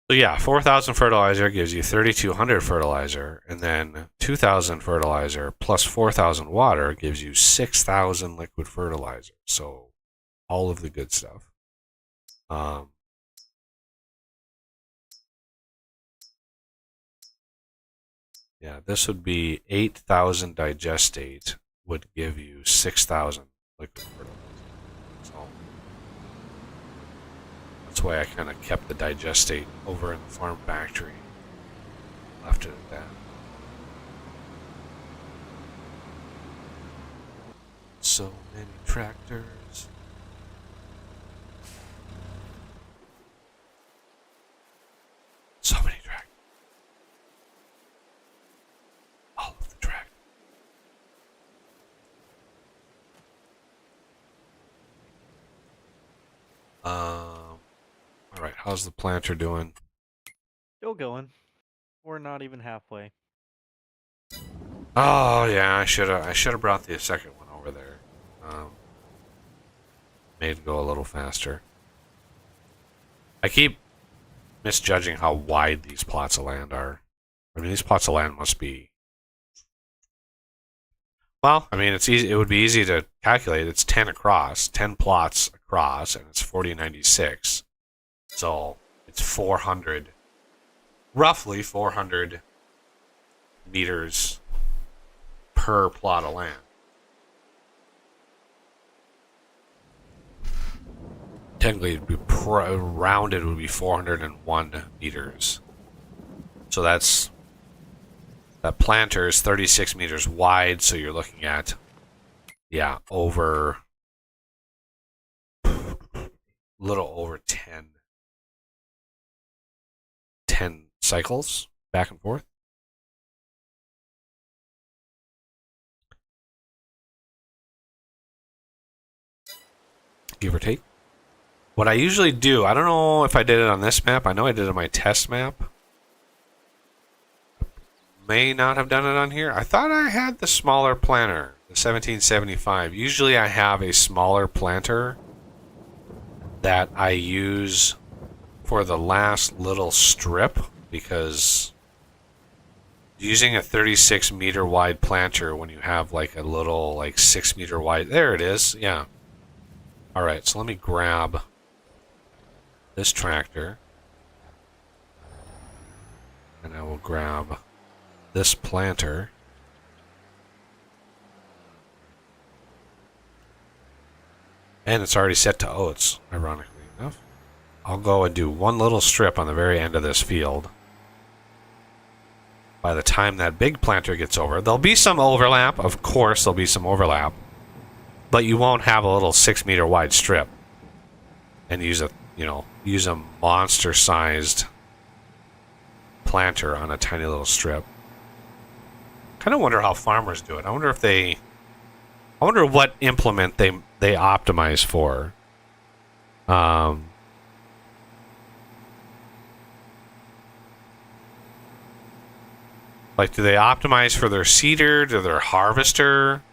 So yeah, 4,000 fertilizer gives you 3,200 fertilizer, and then 2,000 fertilizer plus 4,000 water gives you 6,000 liquid fertilizer. So all of the good stuff. Yeah, this would be 8,000 digestate would give you 6,000 liquid fertilizer. So that's why I kind of kept the digestate over in the farm factory. Left it at that. So many tractors. So many tractors. All of the tractors. All right. How's the planter doing? Still going. We're not even halfway. Oh yeah, I should have brought the second one over there. Made it go a little faster. I keep misjudging how wide these plots of land are. I mean, these plots of land must be. Well, I mean, it's easy. It would be easy to calculate. It's 10 across, 10 plots across, and it's 4096. So it's 400, roughly 400 meters per plot of land. Technically, it'd be rounded would be 401 meters. So that planter is 36 meters wide. So you're looking at, yeah, over a little over 10 cycles back and forth. Give or take. What I usually do, I don't know if I did it on this map. I know I did it on my test map. May not have done it on here. I thought I had the smaller planter, the 1775. Usually I have a smaller planter that I use for the last little strip, because using a 36 meter wide planter when you have like a little like 6 meter wide, there it is, yeah. All right, so let me grab this tractor, and I will grab this planter. And it's already set to oats, ironically enough. I'll go and do one little strip on the very end of this field. By the time that big planter gets over, there'll be some overlap. Of course, there'll be some overlap. But you won't have a little 6 meter wide strip and use a monster-sized planter on a tiny little strip. Kind of wonder how farmers do it. I wonder what implement they optimize for. Like, do they optimize for their seeder, to their harvester,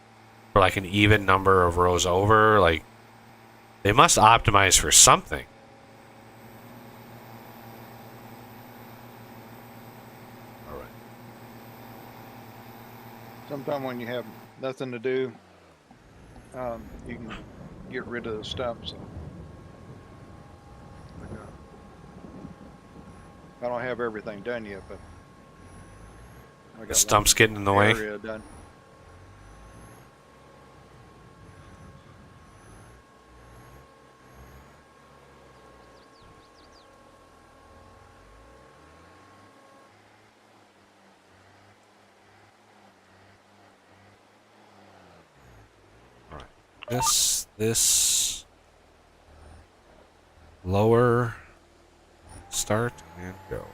for like an even number of rows over? Like, they must optimize for something. All right. Sometime when you have nothing to do, you can get rid of the stumps. I don't have everything done yet, but I got The stump's getting in the way. area done. This lower, start and go.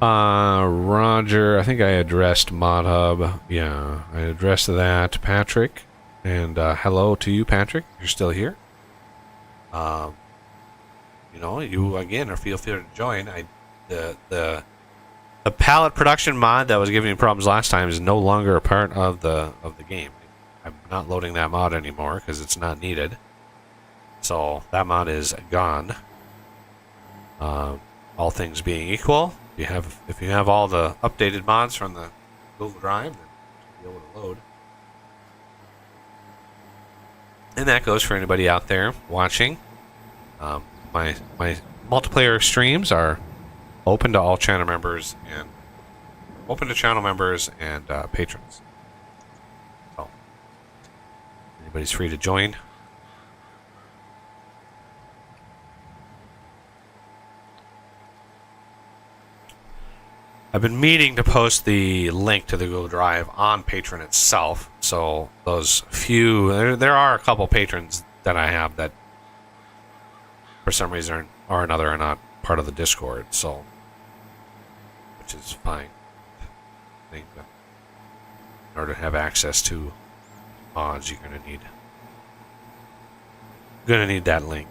Roger, I think I addressed Mod Hub. Yeah, I addressed that, Patrick. And hello to you, Patrick. You're still here. You again are feel free to join. The pallet production mod that was giving me problems last time is no longer a part of the game. I'm not loading that mod anymore because it's not needed. So that mod is gone. All things being equal, if you have all the updated mods from the Google Drive, then you'll be able to load. And that goes for anybody out there watching. My multiplayer streams are open to all channel members and patrons. So anybody's free to join. I've been meaning to post the link to the Google Drive on Patreon itself. So those few, there are a couple patrons that I have that, for some reason or another, are not part of the Discord. So, which is fine. I think in order to have access to mods, you're gonna need that link.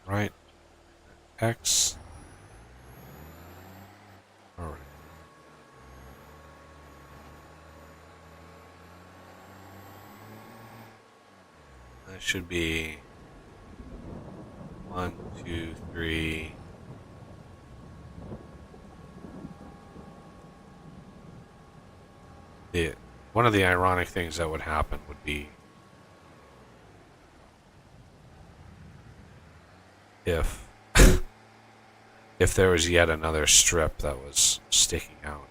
Right. X. Alright. That should be 1, 2, 3. One of the ironic things that would happen would be if if there was yet another strip that was sticking out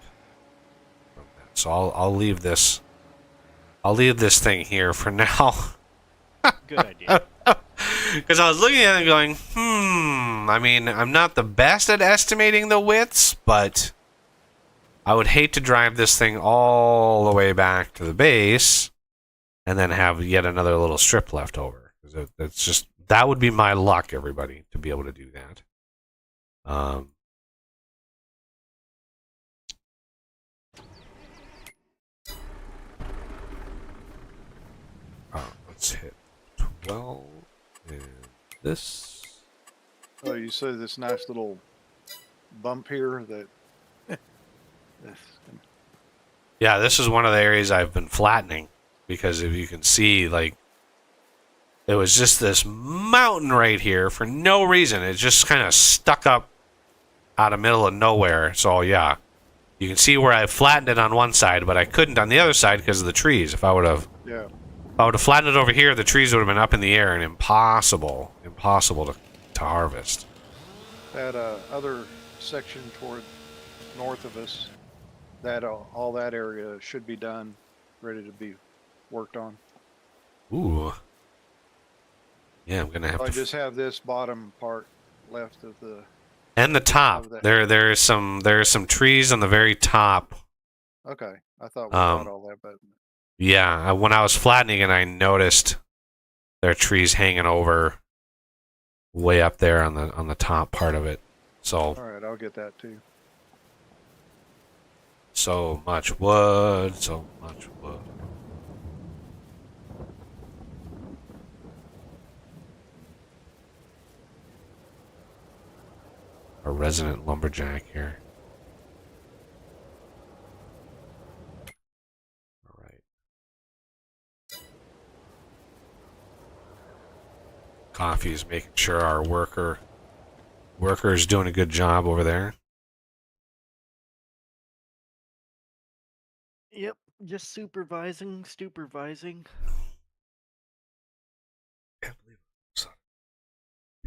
from that. So I'll leave this thing here for now. Good idea. Because I was looking at it and going, I mean, I'm not the best at estimating the widths, but I would hate to drive this thing all the way back to the base and then have yet another little strip left over. It's just, that would be my luck, everybody, to be able to do that. Let's hit 12 and this. Oh, you see this nice little bump here that. Yeah, this is one of the areas I've been flattening because if you can see, like, it was just this mountain right here for no reason. It just kind of stuck up out of middle of nowhere. So yeah, you can see where I flattened it on one side, but I couldn't on the other side because of the trees. If I would have flattened it over here, the trees would have been up in the air and impossible to harvest. That other section toward north of us, that all that area should be done, ready to be worked on. Ooh. Yeah, I'm gonna have to. I just have this bottom part left of the. And the top. There's some trees on the very top. Okay, I thought we got all that, but. Yeah, when I was flattening it, I noticed there are trees hanging over, way up there on the top part of it. So. All right, I'll get that too. So much wood, so much wood. A resident lumberjack here. All right. Coffee is making sure our worker is doing a good job over there. Yep, just supervising. Can't believe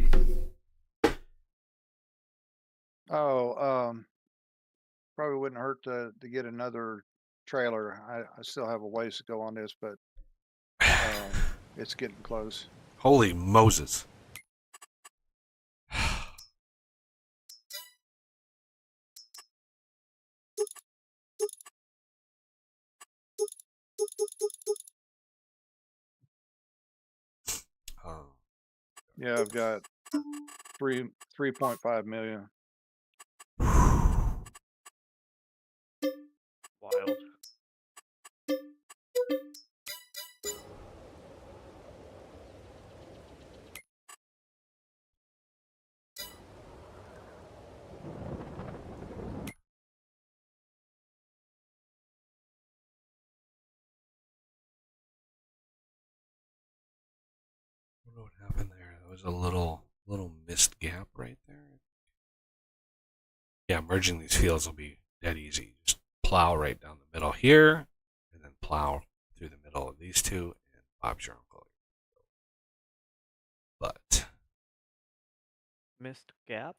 it. Oh, probably wouldn't hurt to get another trailer. I still have a ways to go on this, but it's getting close. Holy Moses. Yeah, I've got 3.5 million. Wild. I don't know what happened there. There was a little missed gap right there. Yeah, merging these fields will be dead easy. Just plow right down the middle here, and then plow through the middle of these two, and Bob's your uncle. But Missed gap.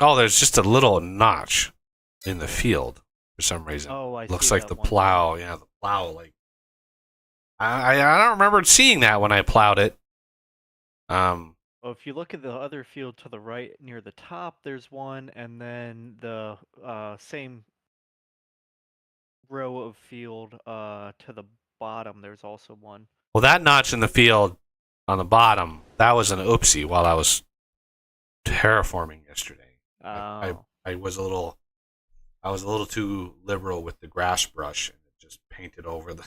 oh, there's just a little notch in the field for some reason. Oh, I Looks see like that the one. plow. Yeah, the plow. Like I don't remember seeing that when I plowed it. Well, if you look at the other field to the right near the top, there's one, and then the same row of field to the bottom, there's also one. Well, that notch in the field on the bottom, that was an oopsie while I was terraforming yesterday. Oh. I was a little too liberal with the grass brush and it just painted over the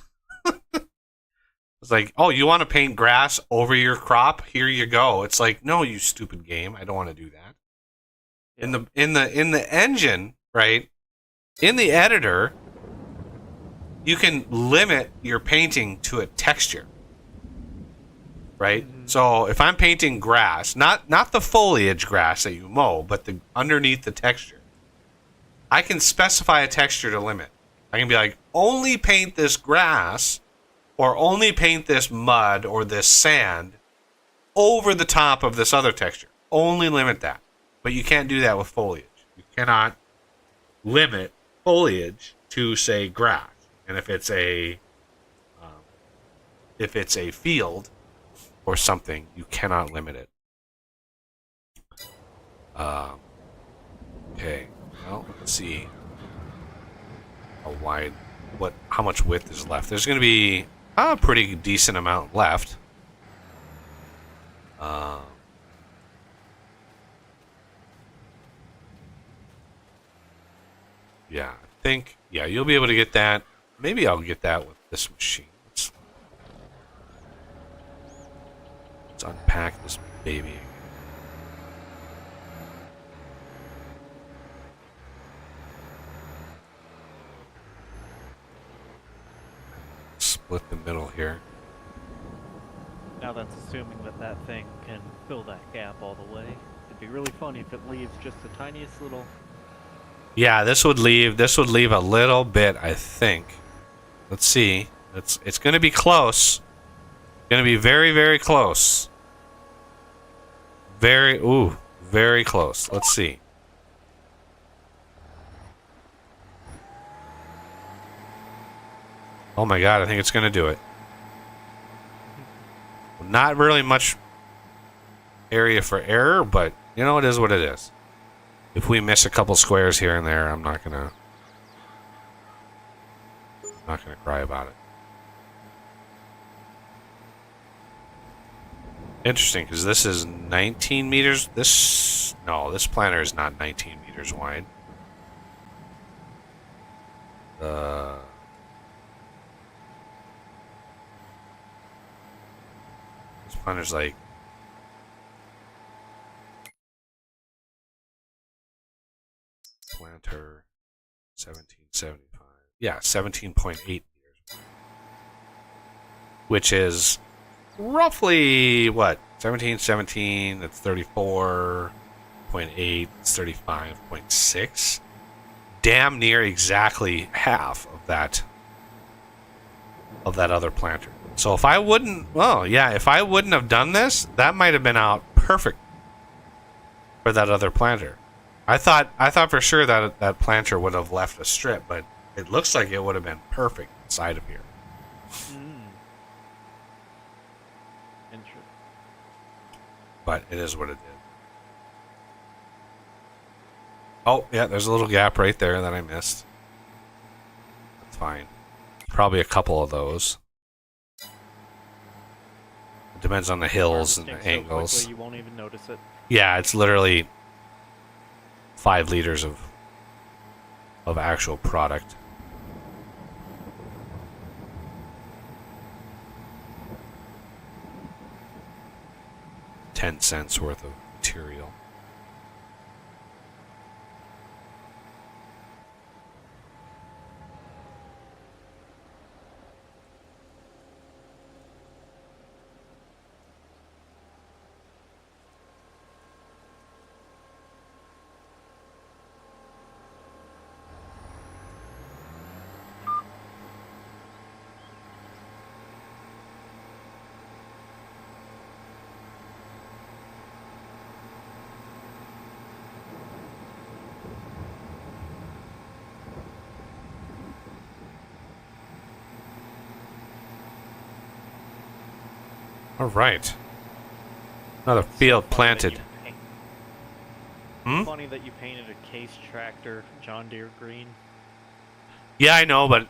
It's like, "Oh, you want to paint grass over your crop? Here you go." It's like, "No, you stupid game. I don't want to do that." Yep. In the engine, right? In the editor, you can limit your painting to a texture. Right? Mhm. So if I'm painting grass, not the foliage grass that you mow, but the underneath the texture, I can specify a texture to limit. I can be like, only paint this grass or only paint this mud or this sand over the top of this other texture. Only limit that. But you can't do that with foliage. You cannot limit foliage to, say, grass. And if it's a field or something, you cannot limit it. Okay, well, let's see how much width is left. There's going to be a pretty decent amount left. Yeah, I think, yeah, you'll be able to get that. Maybe I'll get that with this machine. Let's unpack this baby. Split the middle here. Now that's assuming that that thing can fill that gap all the way. It'd be really funny if it leaves just the tiniest little. Yeah, this would leave a little bit, I think. Let's see. It's going to be close. Going to be very, very close. Very close. Let's see. Oh my god, I think it's going to do it. Not really much area for error, but you know, it is what it is. If we miss a couple squares here and there, I'm not gonna cry about it. Interesting, because this is 19 meters. This planter is not 19 meters wide. This planter's like planter 1775. Yeah, 17.8 meters. Which is roughly what? 1717, that's 34.8, it's 35.6. Damn near exactly half of that other planter. So if I wouldn't have done this, that might have been out perfect for that other planter. I thought for sure that that planter would have left a strip, but it looks like it would have been perfect inside of here. Interesting. But it is what it is. Oh, yeah, there's a little gap right there that I missed. That's fine. Probably a couple of those. It depends on the hills and the angles. So quickly you won't even notice it. Yeah, it's literally 5 liters of actual product. $0.10 worth of material. All right. Another field planted. Hmm? Funny that you painted a case tractor John Deere green. Yeah, I know, but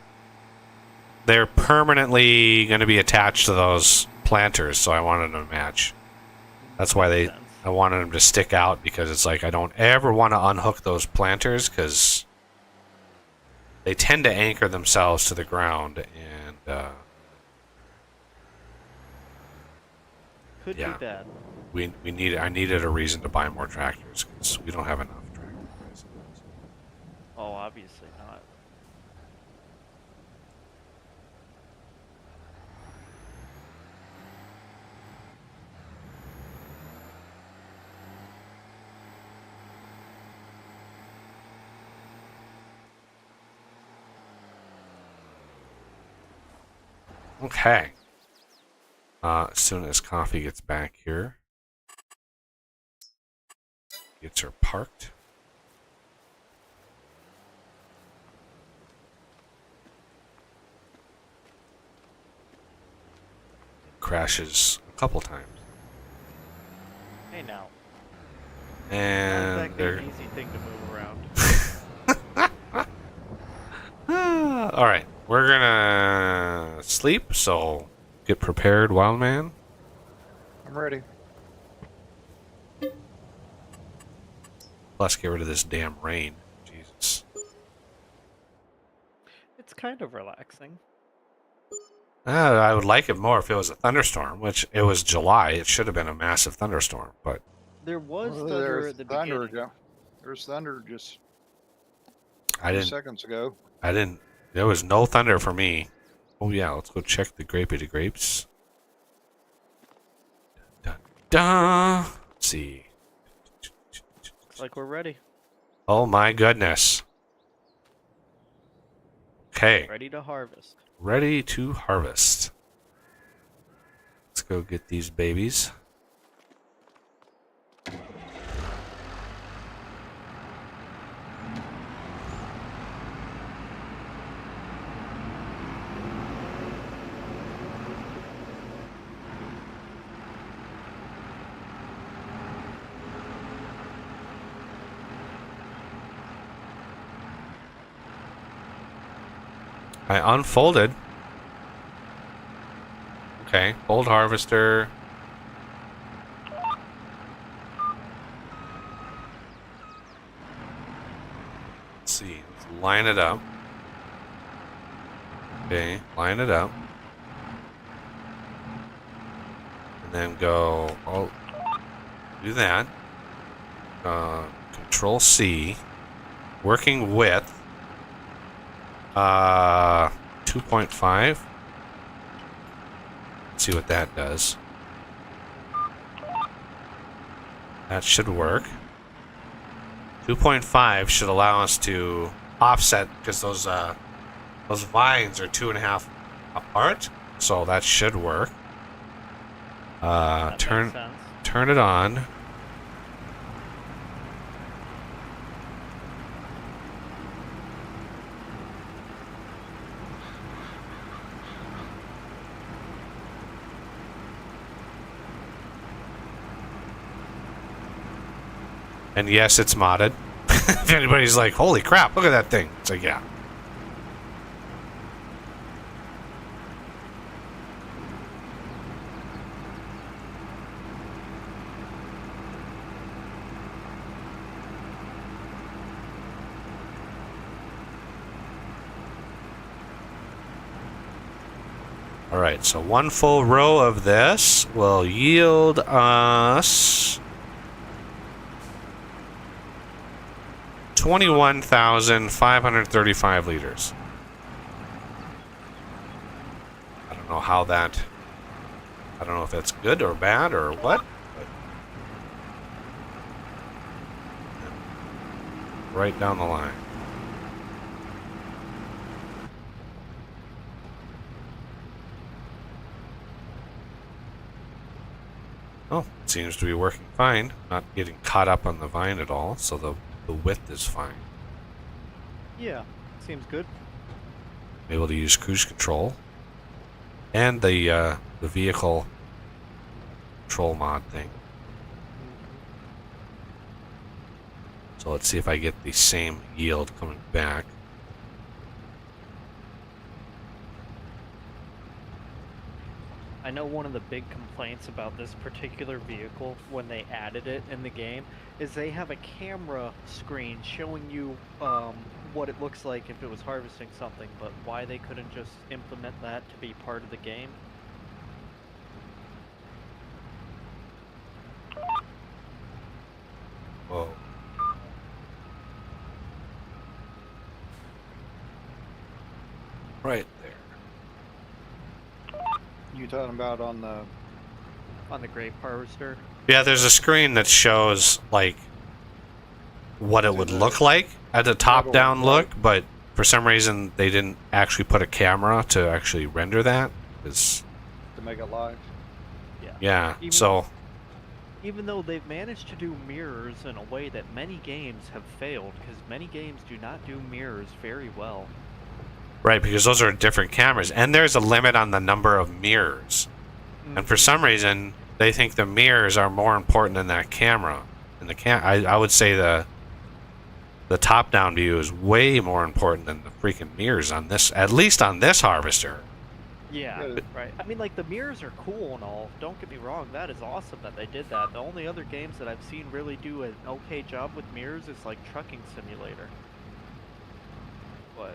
they're permanently going to be attached to those planters, so I wanted them to match. That's why Makes sense. I wanted them to stick out, because it's like I don't ever want to unhook those planters because they tend to anchor themselves to the ground, and Could yeah. be bad. I needed a reason to buy more tractors because we don't have enough tractors. Oh, obviously not. Okay. As soon as Coffee gets back here, gets her parked. Crashes a couple times. Hey now. And Not exactly they're an easy thing to move around. all right. We're gonna sleep, so get prepared, wild man. I'm ready. Plus, get rid of this damn rain. Jesus. It's kind of relaxing. I would like it more if it was a thunderstorm, which it was July. It should have been a massive thunderstorm, but There was Well, thunder there's at the thunder. beginning. There's thunder just I a few didn't. seconds ago. I didn't. There was no thunder for me. Oh yeah, let's go check the grapey to grapes. Dun, dun. Let's see. Looks like we're ready. Oh my goodness. Okay, Ready to harvest. ready to harvest. Let's go get these babies. I unfolded. Okay, fold harvester. Let's see. Let's line it up. Okay, line it up. And then go. Oh, do that. Control C. Working width. 2.5. Let's see what that does. That should work. 2.5 should allow us to offset because those vines are 2.5 apart, so that should work. That makes Turn sense. it on. And yes, it's modded. If anybody's like, holy crap, look at that thing. It's like, yeah. All right, so one full row of this will yield us 21,535 liters. I don't know how that. I don't know if that's good or bad or what. But right down the line. Oh, it seems to be working fine. Not getting caught up on the vine at all, so the width is fine. Yeah, seems good. I'm able to use cruise control. And the vehicle control mod thing. So let's see if I get the same yield coming back. I know one of the big complaints about this particular vehicle when they added it in the game is they have a camera screen showing you what it looks like if it was harvesting something, but why they couldn't just implement that to be part of the game? Whoa. Right there. You talking about on the? On the grape harvester? Yeah, there's a screen that shows like what it would look like at the top-down look, but for some reason they didn't actually put a camera to actually render that. To make it live. Yeah. Even, So even though they've managed to do mirrors in a way that many games have failed, because many games do not do mirrors very well. right, because those are different cameras, and there's a limit on the number of mirrors. And for some reason, they think the mirrors are more important than that camera. And I would say the top-down view is way more important than the freaking mirrors on this, at least on this harvester. Yeah, right. I mean, like, the mirrors are cool and all. Don't get me wrong. That is awesome that they did that. The only other games that I've seen really do an okay job with mirrors is, like, Trucking Simulator. But...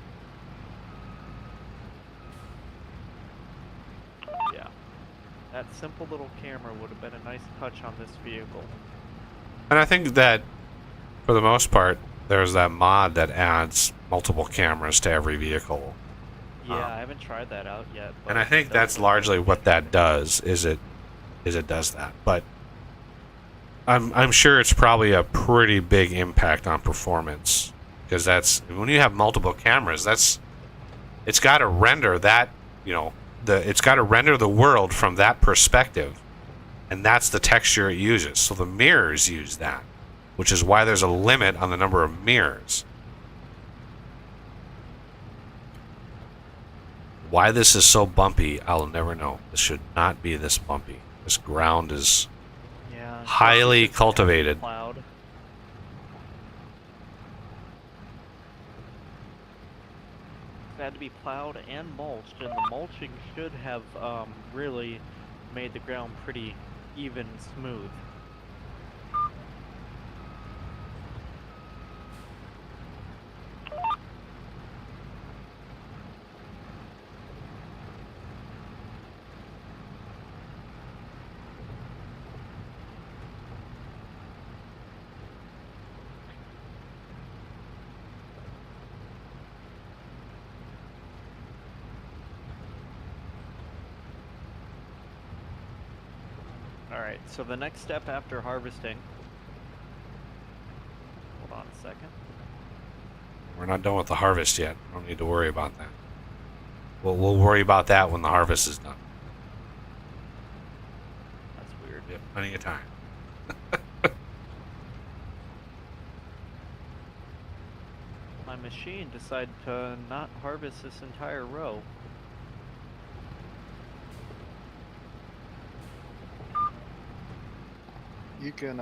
yeah. That simple little camera would have been a nice touch on this vehicle. And I think that, for the most part, there's that mod that adds multiple cameras to every vehicle. Yeah, I haven't tried that out yet. But And I think that's largely what that does, is it does that. But I'm sure it's probably a pretty big impact on performance, because that's when you have multiple cameras, it's got to render that, it's got to render the world from that perspective, and that's the texture it uses. So the mirrors use that, which is why there's a limit on the number of mirrors. Why this is so bumpy, I'll never know. This should not be this bumpy. This ground is highly cultivated. Cloud. It had to be plowed and mulched, and the mulching should have really made the ground pretty even and smooth. Alright, so the next step after harvesting... hold on a second. We're not done with the harvest yet. Don't need to worry about that. We'll worry about that when the harvest is done. That's weird. We have plenty of time. My machine decided to not harvest this entire row. You can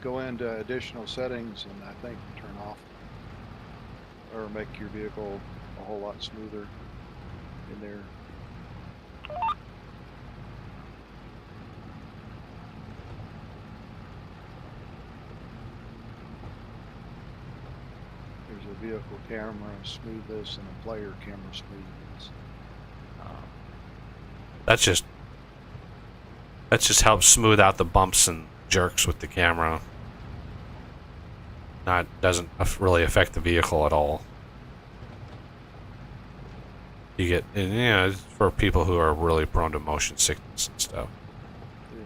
go into additional settings and I think turn off or make your vehicle a whole lot smoother in there. There's a vehicle camera smoothness and a player camera smoothness. That just helps smooth out the bumps and jerks with the camera. Doesn't really affect the vehicle at all. You get, it's for people who are really prone to motion sickness and stuff. Yeah.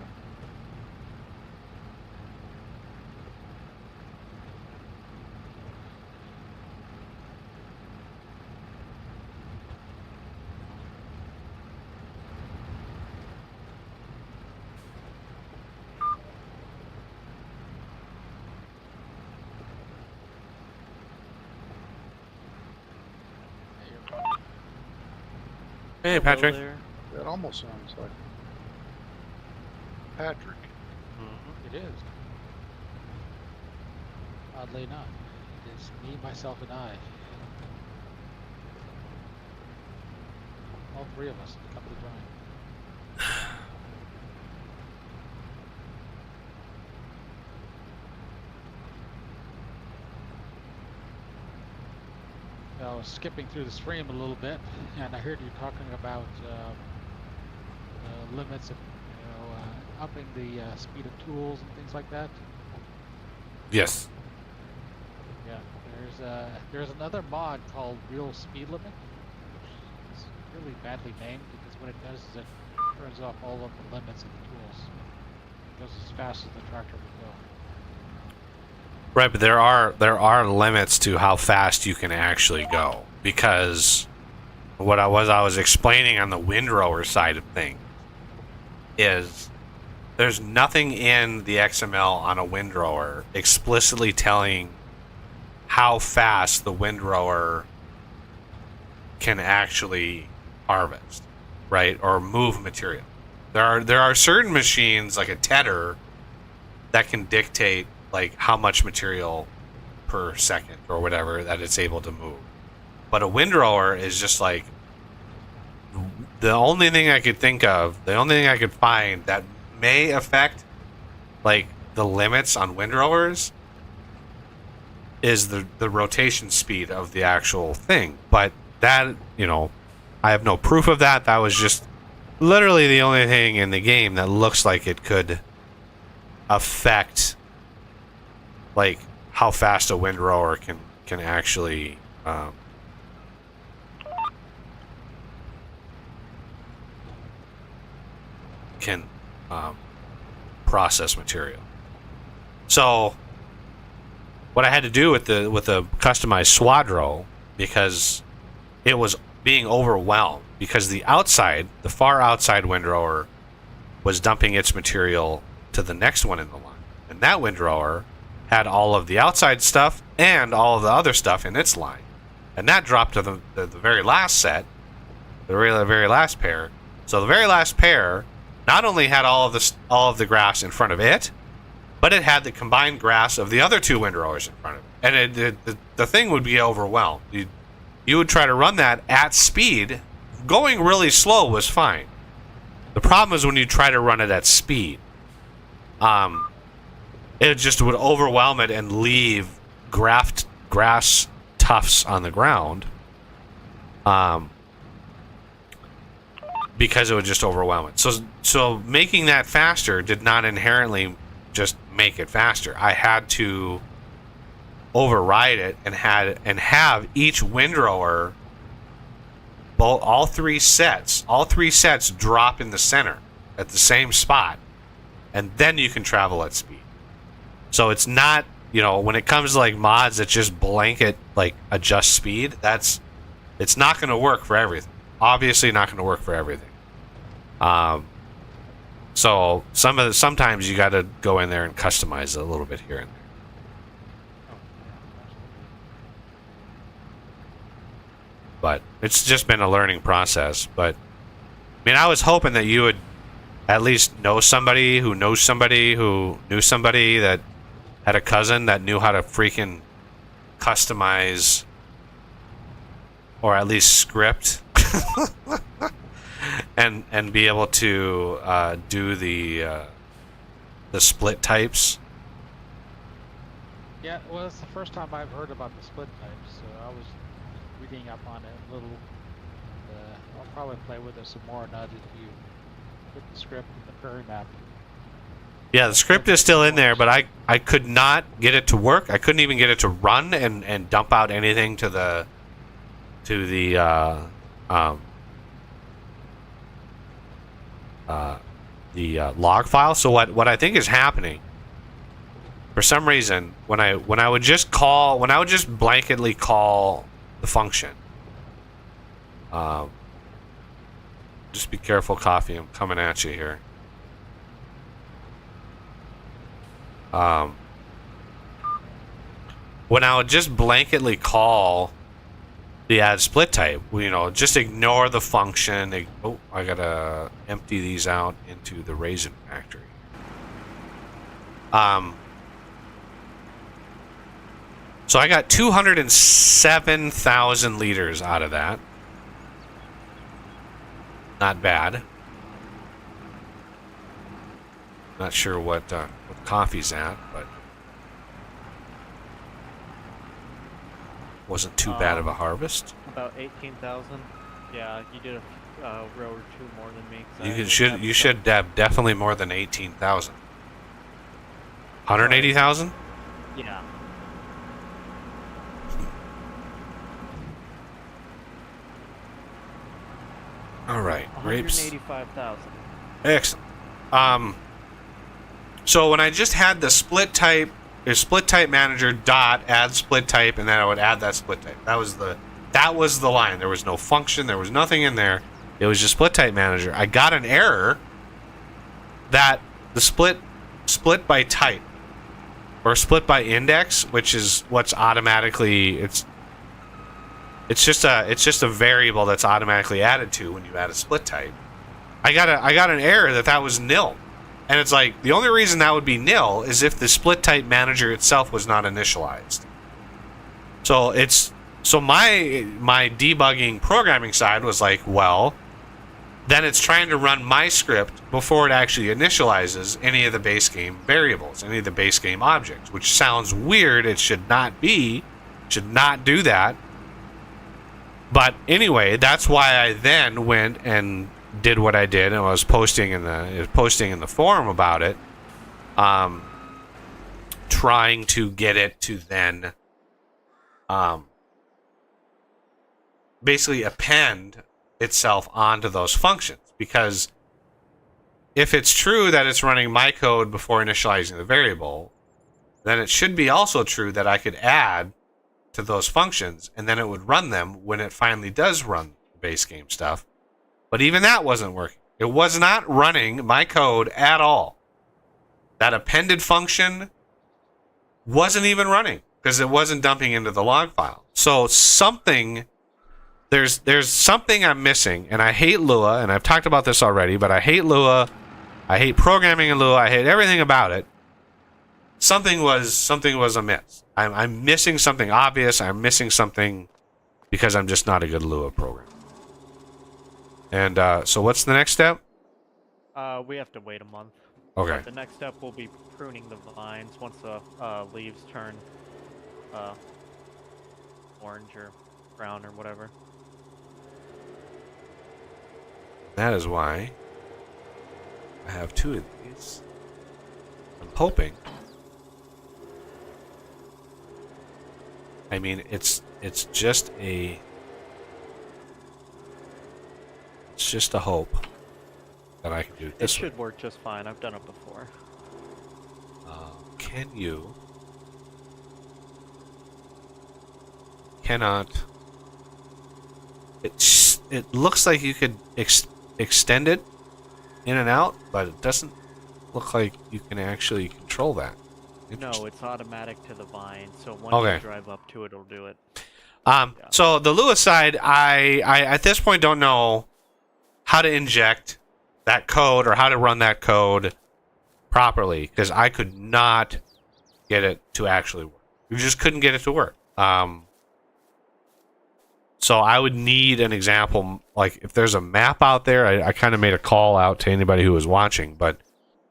Hey, Patrick. There. That almost sounds like Patrick. It is. Oddly enough, it is me, myself, and I. All three of us come to join. I was skipping through the stream a little bit, and I heard you talking about limits of, upping the speed of tools and things like that. Yes. Yeah, there's another mod called Real Speed Limit, which is really badly named because what it does is it turns off all of the limits of the tools. It goes as fast as the tractor will go. Right, but there are limits to how fast you can actually go, because what I was explaining on the windrower side of things is there's nothing in the XML on a windrower explicitly telling how fast the windrower can actually harvest, right, or move material. There are certain machines like a tedder that can dictate like how much material per second or whatever that it's able to move. But a windrower is just like the only thing I could think of, the only thing I could find that may affect like the limits on windrowers is the rotation speed of the actual thing. But that, I have no proof of that. That was just literally the only thing in the game that looks like it could affect like how fast a windrower can actually process material. So what I had to do with the customized Swadro, because it was being overwhelmed, because the far outside windrower was dumping its material to the next one in the line, and that windrower had all of the outside stuff and all of the other stuff in its line, and that dropped to the very last set, the very last pair. So the very last pair not only had all of the grass in front of it, but it had the combined grass of the other two windrowers in front of it, and the thing would be overwhelmed. You would try to run that at speed. Going really slow was fine. The problem is when you try to run it at speed. It just would overwhelm it and leave grass tufts on the ground, because it would just overwhelm it. So making that faster did not inherently just make it faster. I had to override it and have each windrower, all three sets drop in the center at the same spot, and then you can travel at speed. So it's not, when it comes to like mods that just blanket like adjust speed, it's not going to work for everything. Obviously not going to work for everything. So sometimes you got to go in there and customize it a little bit here and there. But it's just been a learning process. But I mean, I was hoping that you would at least know somebody who knows somebody who knew somebody that had a cousin that knew how to freaking customize or at least script and be able to do the split types. Yeah, well, it's the first time I've heard about the split types, so I was reading up on it a little. I'll probably play with it some more now that you put the script in the prairie map. Yeah, the script is still in there, but I could not get it to work. I couldn't even get it to run and dump out anything to the log file. So what I think is happening, for some reason, when I would just blanketly call the function, just be careful, Coffee, I'm coming at you here. When I would just blanketly call the add split type, just ignore the function. I gotta empty these out into the raisin factory. So I got 207,000 liters out of that. Not bad. Not sure what coffee's at, but wasn't too bad of a harvest. About 18,000. Yeah, you did a row or two more than me. 'cause I You should have definitely more than 18,000. 180,000? Yeah. All right, grapes. 185,000. Excellent. So when I just had the split type manager dot add split type, and then I would add that split type. That was the line. There was no function. There was nothing in there. It was just split type manager. I got an error that the split by type or split by index, which is what's automatically it's just a variable that's automatically added to when you add a split type. I got an error that was nil. And it's like, the only reason that would be nil is if the split type manager itself was not initialized. So my debugging programming side was like, well, then it's trying to run my script before it actually initializes any of the base game variables, any of the base game objects, which sounds weird. It should not do that. But anyway, that's why I then went and did what I did, and I was posting in the forum about it, trying to get it to then basically append itself onto those functions. Because if it's true that it's running my code before initializing the variable, then it should be also true that I could add to those functions, and then it would run them when it finally does run the base game stuff. But even that wasn't working. It was not running my code at all. That appended function wasn't even running because it wasn't dumping into the log file. So there's something I'm missing, and I hate Lua, and I've talked about this already, but I hate Lua. I hate programming in Lua. I hate everything about it. Something was amiss. I'm missing something obvious. I'm missing something because I'm just not a good Lua programmer. And so what's the next step? We have to wait a month. Okay. The next step will be pruning the vines once the leaves turn orange or brown or whatever. That is why I have two of these. I'm hoping. I mean, it's just a hope that I can do it this way. It should work just fine. I've done it before. Can you? Cannot. It looks like you could extend it in and out, but it doesn't look like you can actually control that. No, it's automatic to the vine, so once Okay. you drive up to it, it'll do it. So the Lua side, I at this point don't know how to inject that code or how to run that code properly, because I could not get it to actually work. We just couldn't get it to work. So I would need an example, like if there's a map out there. I kind of made a call out to anybody who was watching, but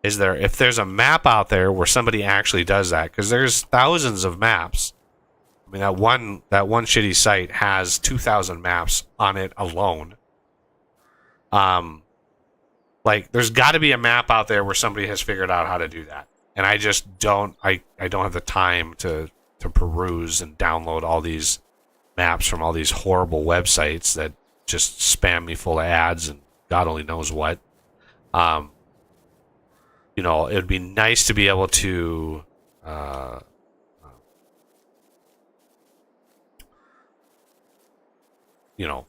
if there's a map out there where somebody actually does that, because there's thousands of maps. I mean, that one shitty site has 2,000 maps on it alone. Like there's got to be a map out there where somebody has figured out how to do that, and I just don't. I don't have the time to peruse and download all these maps from all these horrible websites that just spam me full of ads and God only knows what. You know, it would be nice to be able to you know,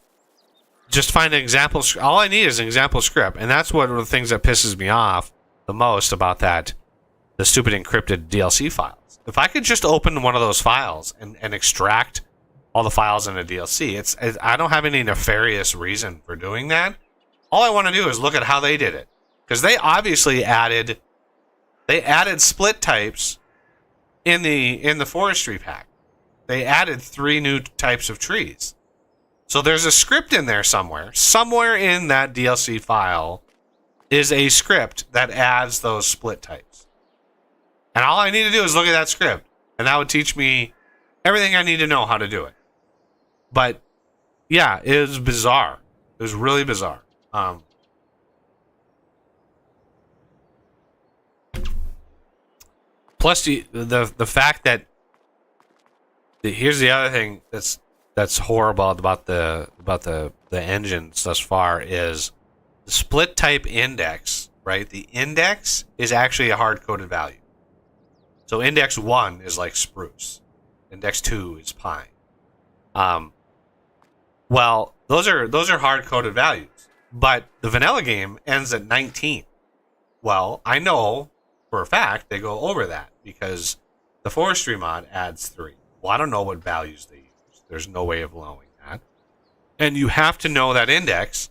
just find an example. All I need is an example script, and that's one of the things that pisses me off the most about the stupid encrypted DLC files. If I could just open one of those files and extract all the files in a DLC, I don't have any nefarious reason for doing that. All I want to do is look at how they did it, because they obviously added They added split types in the forestry pack. They added 3 new types of trees. So there's a script in there somewhere. Somewhere in that DLC file is a script that adds those split types. And all I need to do is look at that script, and that would teach me everything I need to know how to do it. But yeah, it was bizarre. It was really bizarre. Plus the fact that here's the other thing that's horrible about the engines thus far is the split type index, right? The index is actually a hard coded value. So index 1 is like spruce. Index 2 is pine. Well, those are hard coded values. But the vanilla game ends at 19. Well, I know for a fact they go over that because the forestry mod adds 3. Well, I don't know what values they use. There's no way of knowing that. And you have to know that index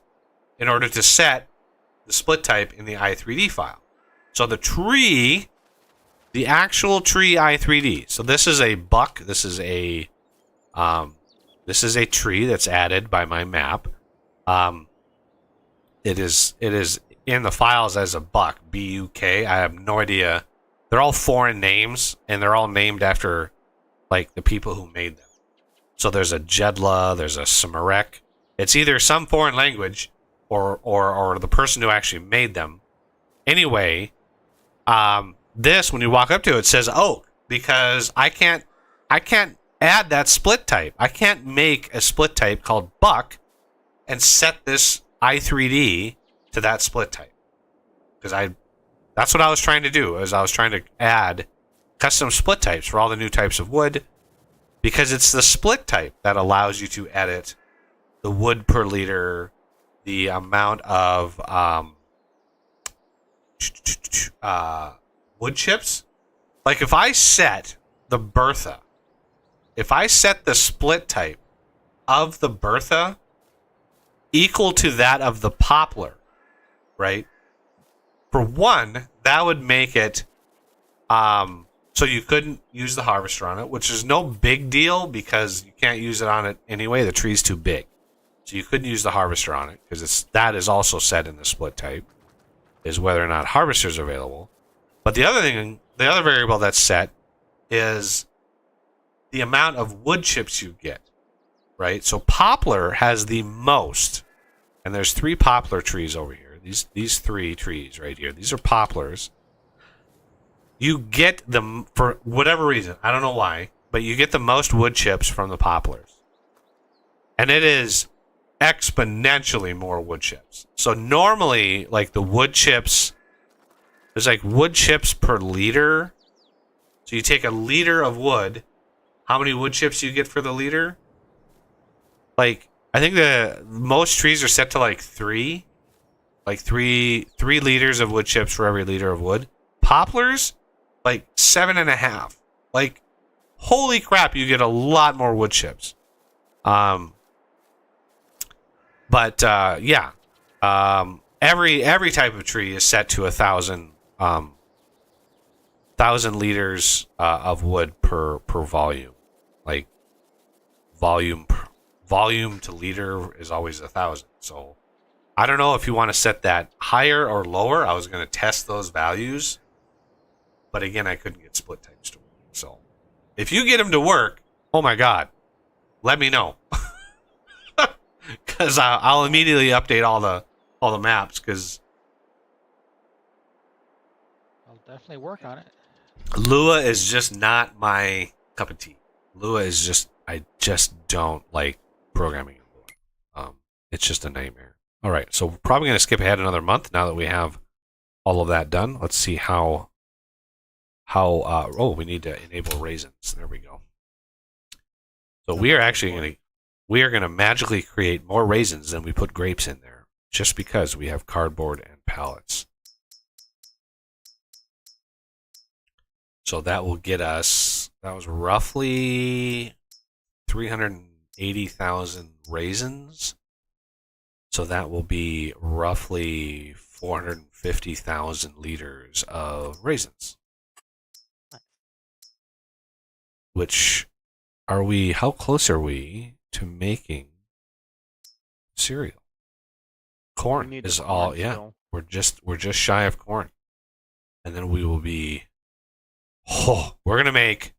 in order to set the split type in the i3D file. So the tree, the actual tree i3D. So this is a buck. This is a tree that's added by my map. It is in the files as a buck, B-U-K. I have no idea. They're all foreign names, and they're all named after like the people who made them. So there's a Jedla, there's a Samarek. It's either some foreign language or the person who actually made them. Anyway, this, when you walk up to it, says oak because I can't add that split type. I can't make a split type called buck and set this i3D to that split type. Because that's what I was trying to do, is I was trying to add custom split types for all the new types of wood, because it's the split type that allows you to edit the wood per liter, the amount of wood chips. Like if I set the Bertha, if I set the split type of the Bertha equal to that of the poplar, right? For one, that would make it so you couldn't use the harvester on it, which is no big deal because you can't use it on it anyway. The tree's too big. So you couldn't use the harvester on it because that is also set in the split type, is whether or not harvesters are available. But the other variable that's set is the amount of wood chips you get, right? So poplar has the most, and there's 3 poplar trees over here. These 3 trees right here, these are poplars. You get them for whatever reason, I don't know why, but you get the most wood chips from the poplars. And it is exponentially more wood chips. So normally, like the wood chips, there's like wood chips per liter. So you take a liter of wood, how many wood chips do you get for the liter? Like, I think the most trees are set to like 3. Like 3 liters of wood chips for every liter of wood. Poplars, like 7.5. Like, holy crap, you get a lot more wood chips. Every type of tree is set to 1,000 liters of wood per volume. Like volume to liter is always 1,000. So I don't know if you want to set that higher or lower. I was going to test those values, but again, I couldn't get split types to work. So if you get them to work, oh my God, let me know. Because I'll immediately update all the maps. Because I'll definitely work on it. Lua is just not my cup of tea. Lua is just, I just don't like programming in Lua. It's just a nightmare. All right, so we're probably going to skip ahead another month now that we have all of that done. Let's see how we need to enable raisins. There we go. So we are actually going to magically create more raisins than we put grapes in there, just because we have cardboard and pallets. So that will get us, that was roughly 380,000 raisins. So that will be roughly 450,000 liters of raisins. Which how close are we to making cereal? Corn need is the all, corn yeah. still. We're just shy of corn. And then we will be, we're going to make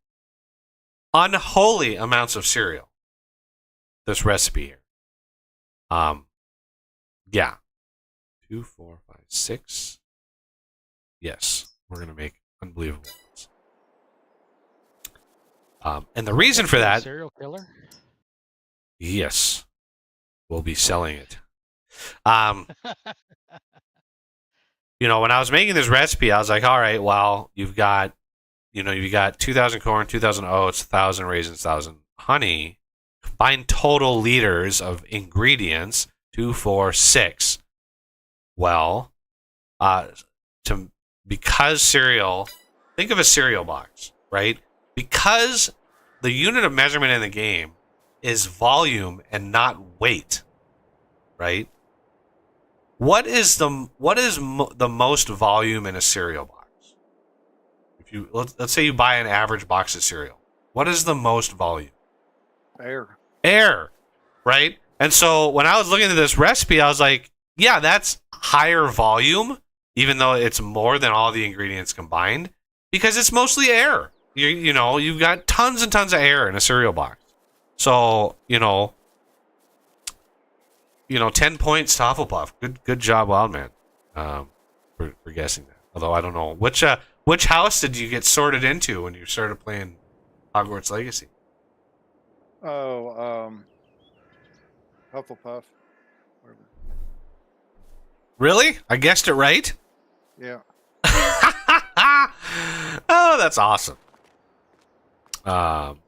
unholy amounts of cereal. This recipe here. Yeah. 2, 4, 5, 6. Yes, we're going to make unbelievable ones. And the reason for that, Serial killer. yes, we'll be selling it. When I was making this recipe, I was like, all right, well, you've got 2,000 corn, 2,000 oats, 1,000 raisins, 1,000 honey. Combined total liters of ingredients, 2, 4, 6. Well, because cereal, think of a cereal box, right? Because the unit of measurement in the game is volume and not weight, right? What is the most volume in a cereal box? If you let's say you buy an average box of cereal, what is the most volume? Air. Right? And so when I was looking at this recipe, I was like, yeah, that's higher volume, even though it's more than all the ingredients combined, because it's mostly air. You've got tons and tons of air in a cereal box. So, 10 points to Hufflepuff. Good job, Wildman, for guessing that. Although I don't know which house did you get sorted into when you started playing Hogwarts Legacy? Oh, Hufflepuff. Whatever. Really? I guessed it right? Yeah. Oh, that's awesome. Now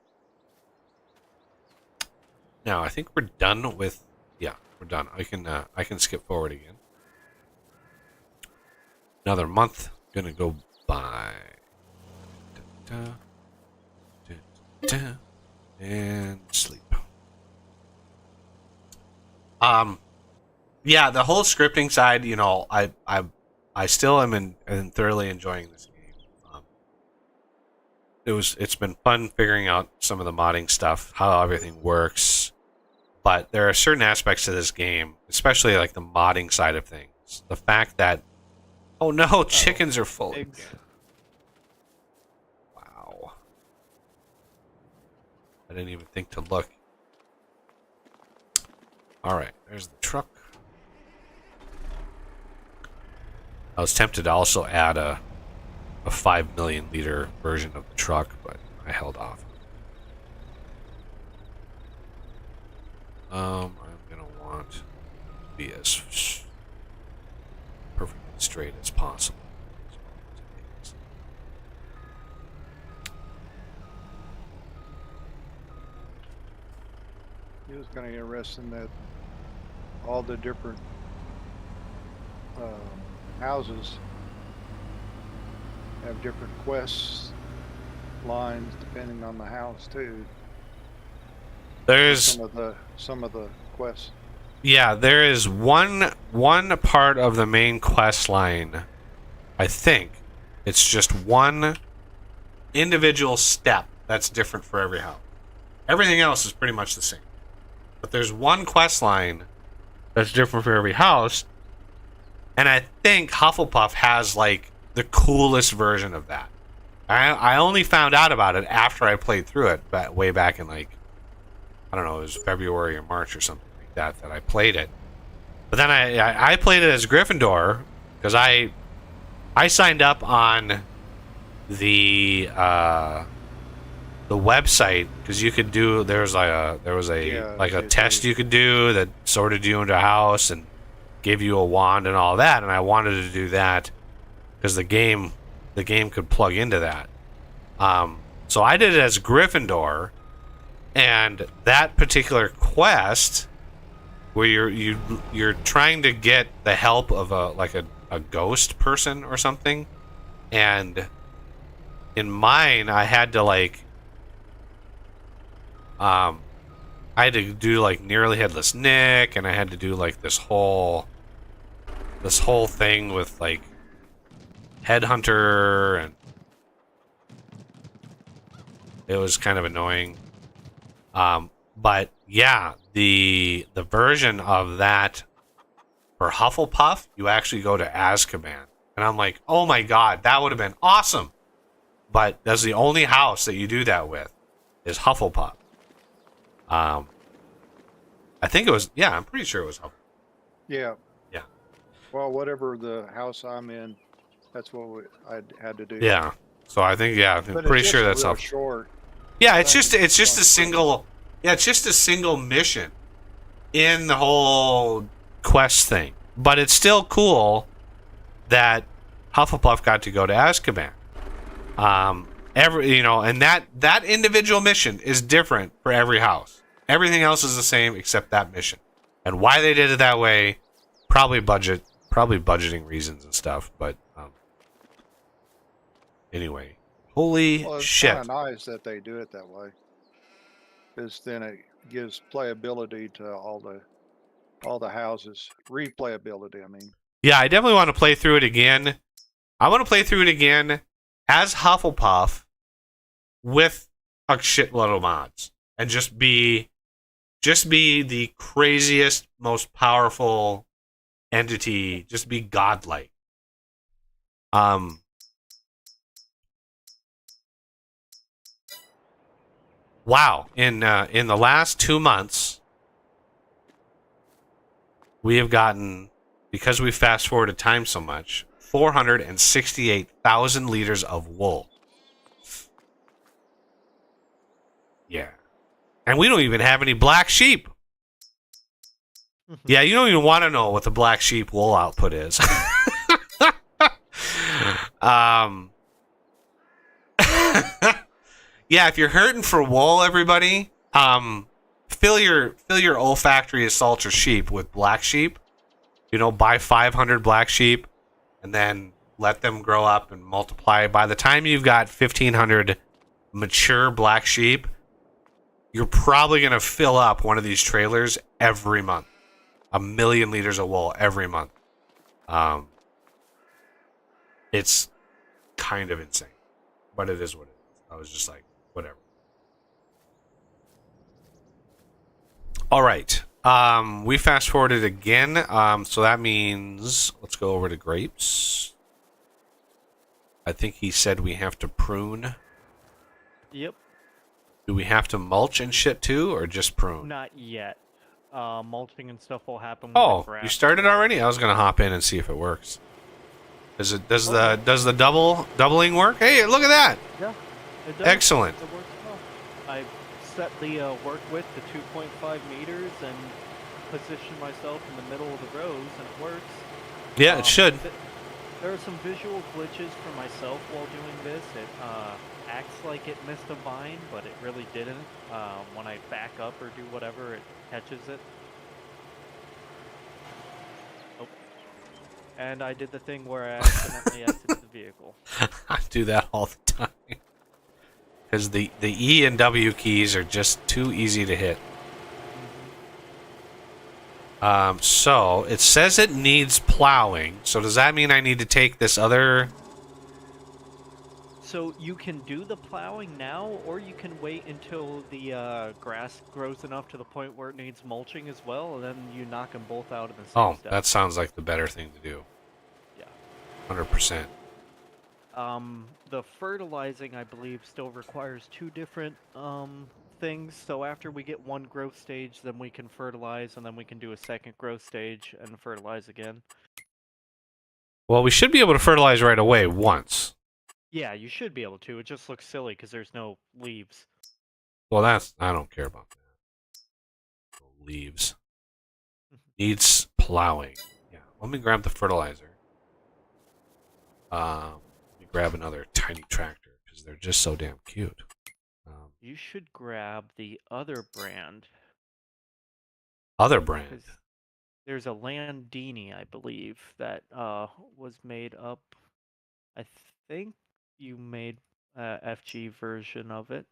I think we're done with. Yeah, we're done. I can skip forward again. Another month gonna go by. And sleep. Yeah, the whole scripting side, I still am thoroughly enjoying this game. It's been fun figuring out some of the modding stuff, how everything works. But there are certain aspects to this game, especially like the modding side of things. The fact that, oh no, chickens are full. Eggs. Wow. I didn't even think to look. Alright, there's the truck. I was tempted to also add a 5 million liter version of the truck, but I held off. I'm gonna want to be as perfectly straight as possible. It was kind of interesting that all the different houses have different quest lines depending on the house too. There's some of the quests. Yeah, there is one part of the main quest line. I think it's just one individual step that's different for every house. Everything else is pretty much the same. But there's one quest line that's different for every house. And I think Hufflepuff has like the coolest version of that. I only found out about it after I played through it, way back in like, I don't know, it was February or March or something like that I played it. But then I played it as Gryffindor because I signed up on the website because you could do there was a test you could do that sorted you into a house and gave you a wand and all that, and I wanted to do that because the game could plug into that. So I did it as Gryffindor, and that particular quest where you're trying to get the help of a ghost person or something, and in mine I had to do like Nearly Headless Nick, and I had to do like this whole this whole thing with like Headhunter, and it was kind of annoying. But yeah, the version of that for Hufflepuff, you actually go to Azkaban, and I'm like, oh my god, that would have been awesome. But that's the only house that you do that with is Hufflepuff. I think it was, yeah, I'm pretty sure it was Hufflepuff. Yeah. Yeah. Well, whatever the house I'm in, that's what I had to do. Yeah. So I think, yeah, I'm But pretty it's sure just that's real Hufflepuff. short. Yeah, it's just a single, yeah, it's just a single mission in the whole quest thing. But it's still cool that Hufflepuff got to go to Azkaban. And that individual mission is different for every house. Everything else is the same except that mission. And why they did it that way, probably budgeting reasons and stuff. But anyway, holy Well, it's shit! kind of nice that they do it that way, because then it gives playability to all the houses. Replayability, I mean. Yeah, I definitely want to play through it again. I want to play through it again as Hufflepuff with a shitload of mods and just be the craziest, most powerful entity. Just be godlike. Wow. In the last 2 months, we have gotten, because we fast forwarded time so much, 468,000 liters of wool. Yeah. And we don't even have any black sheep. Yeah, you don't even want to know what the black sheep wool output is. Yeah, if you're hurting for wool, everybody, fill your olfactory assault or sheep with black sheep. Buy 500 black sheep and then let them grow up and multiply. By the time you've got 1,500 mature black sheep, you're probably going to fill up one of these trailers every month. 1 million liters of wool every month. It's kind of insane, but it is what it is. I was just like, whatever. All right. We fast forwarded again. So that means let's go over to grapes. I think he said we have to prune. Yep. Do we have to mulch and shit too, or just prune? Not yet. Mulching and stuff will happen. With Oh, the grass. you started already? I was gonna hop in and see if it works. Does the doubling work? Hey, look at that! Yeah, it does. Excellent. It works well. I set the work width to 2.5 meters and position myself in the middle of the rows, and it works. Yeah, it should. There are some visual glitches for myself while doing this. It acts like it missed a vine, but it really didn't. When I back up or do whatever, it catches it. Oh. And I did the thing where I accidentally exited the vehicle. I do that all the time. Because the E and W keys are just too easy to hit. So it says it needs plowing. So does that mean I need to take this other? So you can do the plowing now, or you can wait until the grass grows enough to the point where it needs mulching as well, and then you knock them both out in the same step. That sounds like the better thing to do. Yeah. 100%. The fertilizing, I believe, still requires 2 different things. So after we get 1 growth stage, then we can fertilize, and then we can do a 2nd growth stage and fertilize again. Well, we should be able to fertilize right away once. Yeah, you should be able to. It just looks silly because there's no leaves. Well, I don't care about that. No leaves. Needs plowing. Yeah, let me grab the fertilizer. Let me grab another tiny tractor because they're just so damn cute. You should grab the other brand. Other brand. 'Cause there's a Landini, I believe, that was made up. I think you made a FG version of it.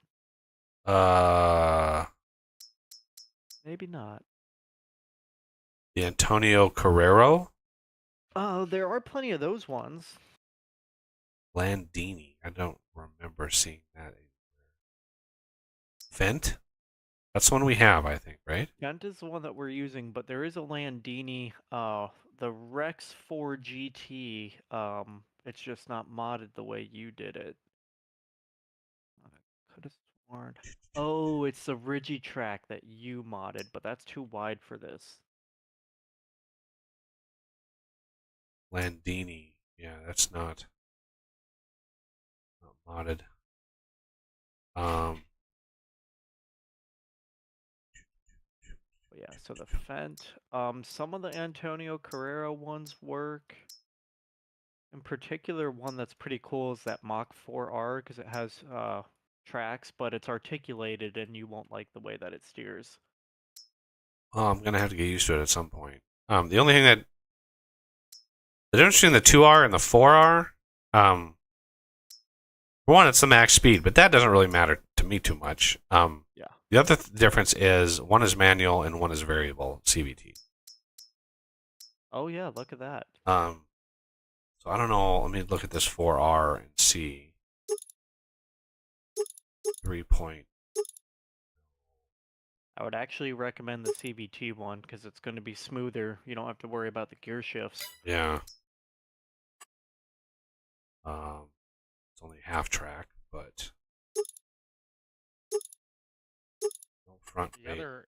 Maybe not. The Antonio Carrero. There are plenty of those ones. Landini. I don't remember seeing that anywhere. Vent? That's the one we have, I think, right? Gent is the one that we're using, but there is a Landini, the Rex 4 GT. It's just not modded the way you did it. I could have sworn. Oh, it's the Rigitrack that you modded, but that's too wide for this. Landini. Yeah, that's not modded. But yeah, so the Fent. Some of the Antonio Carrera ones work. In particular, one that's pretty cool is that Mach 4R because it has tracks, but it's articulated and you won't like the way that it steers. Oh, I'm gonna have to get used to it at some point. The only thing that the difference between the 2R and the 4R, for one, it's the max speed, but that doesn't really matter to me too much. Yeah. The other difference is one is manual and one is variable CVT. Oh yeah, look at that. So I don't know. Let me look at this 4R and see. 3 point. I would actually recommend the CVT one because it's going to be smoother. You don't have to worry about the gear shifts. Yeah. It's only half track, but no front The weight. other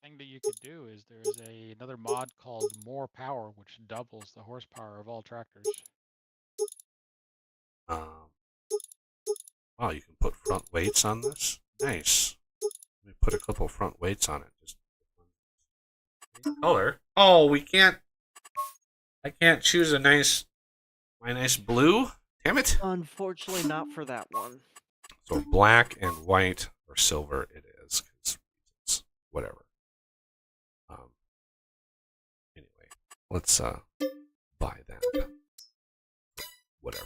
thing that you could do is there's another mod called More Power, which doubles the horsepower of all tractors. Wow, you can put front weights on this. Nice. Let me put a couple front weights on it. Just color. Oh, we can't. I can't choose my nice blue. Damn it. Unfortunately, not for that one. So black and white or silver it is. It's whatever. Anyway, let's buy that. Whatever.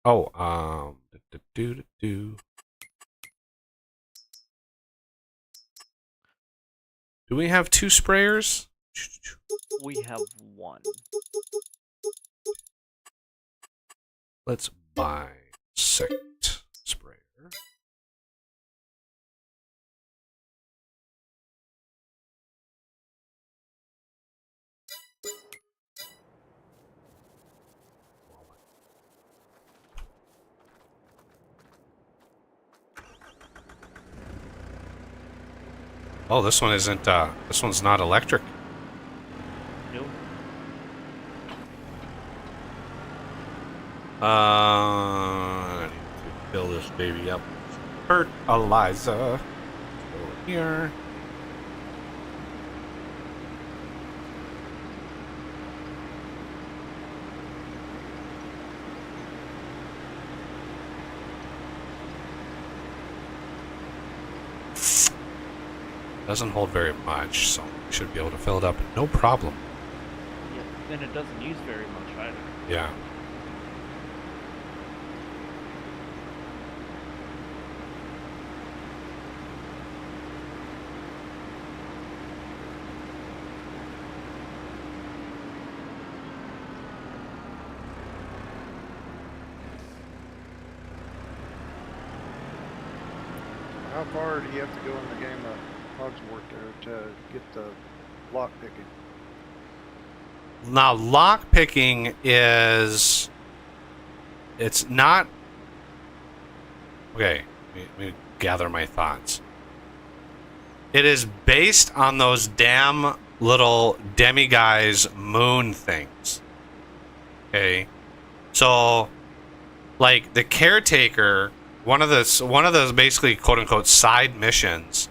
Oh, do we have 2 sprayers? We have one. Let's buy second sprayer. Oh, this one isn't, this one's not electric. Nope. I need to fill this baby up with fertilizer. Over here. Doesn't hold very much, so we should be able to fill it up no problem. Yeah, then it doesn't use very much either. Yeah. How far do you have to go in the game of Hogsworth there to get the lock picking? Now, lock picking is. It's not. Okay, let me gather my thoughts. It is based on those damn little demiguise moon things. Okay? So, like, the caretaker. One of those basically quote unquote side missions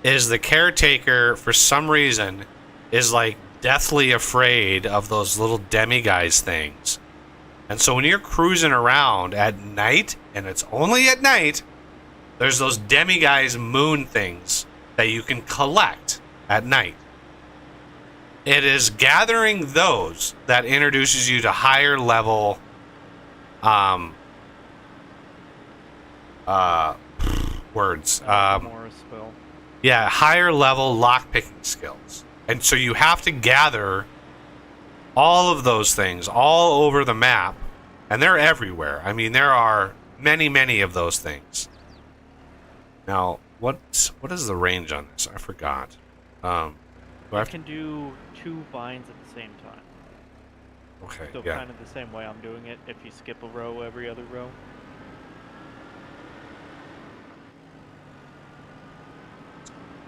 is the caretaker for some reason is like deathly afraid of those little demiguise things. And so when you're cruising around at night, and it's only at night, there's those demiguise moon things that you can collect at night. It is gathering those that introduces you to higher level words. More spell. Yeah, higher level lockpicking skills. And so you have to gather all of those things all over the map, and they're everywhere. I mean, there are many of those things. Now, what is the range on this? I forgot. Do I I have can do 2 vines at the same time. Okay, So yeah. kind of the same way I'm doing it. If you skip a row every other row.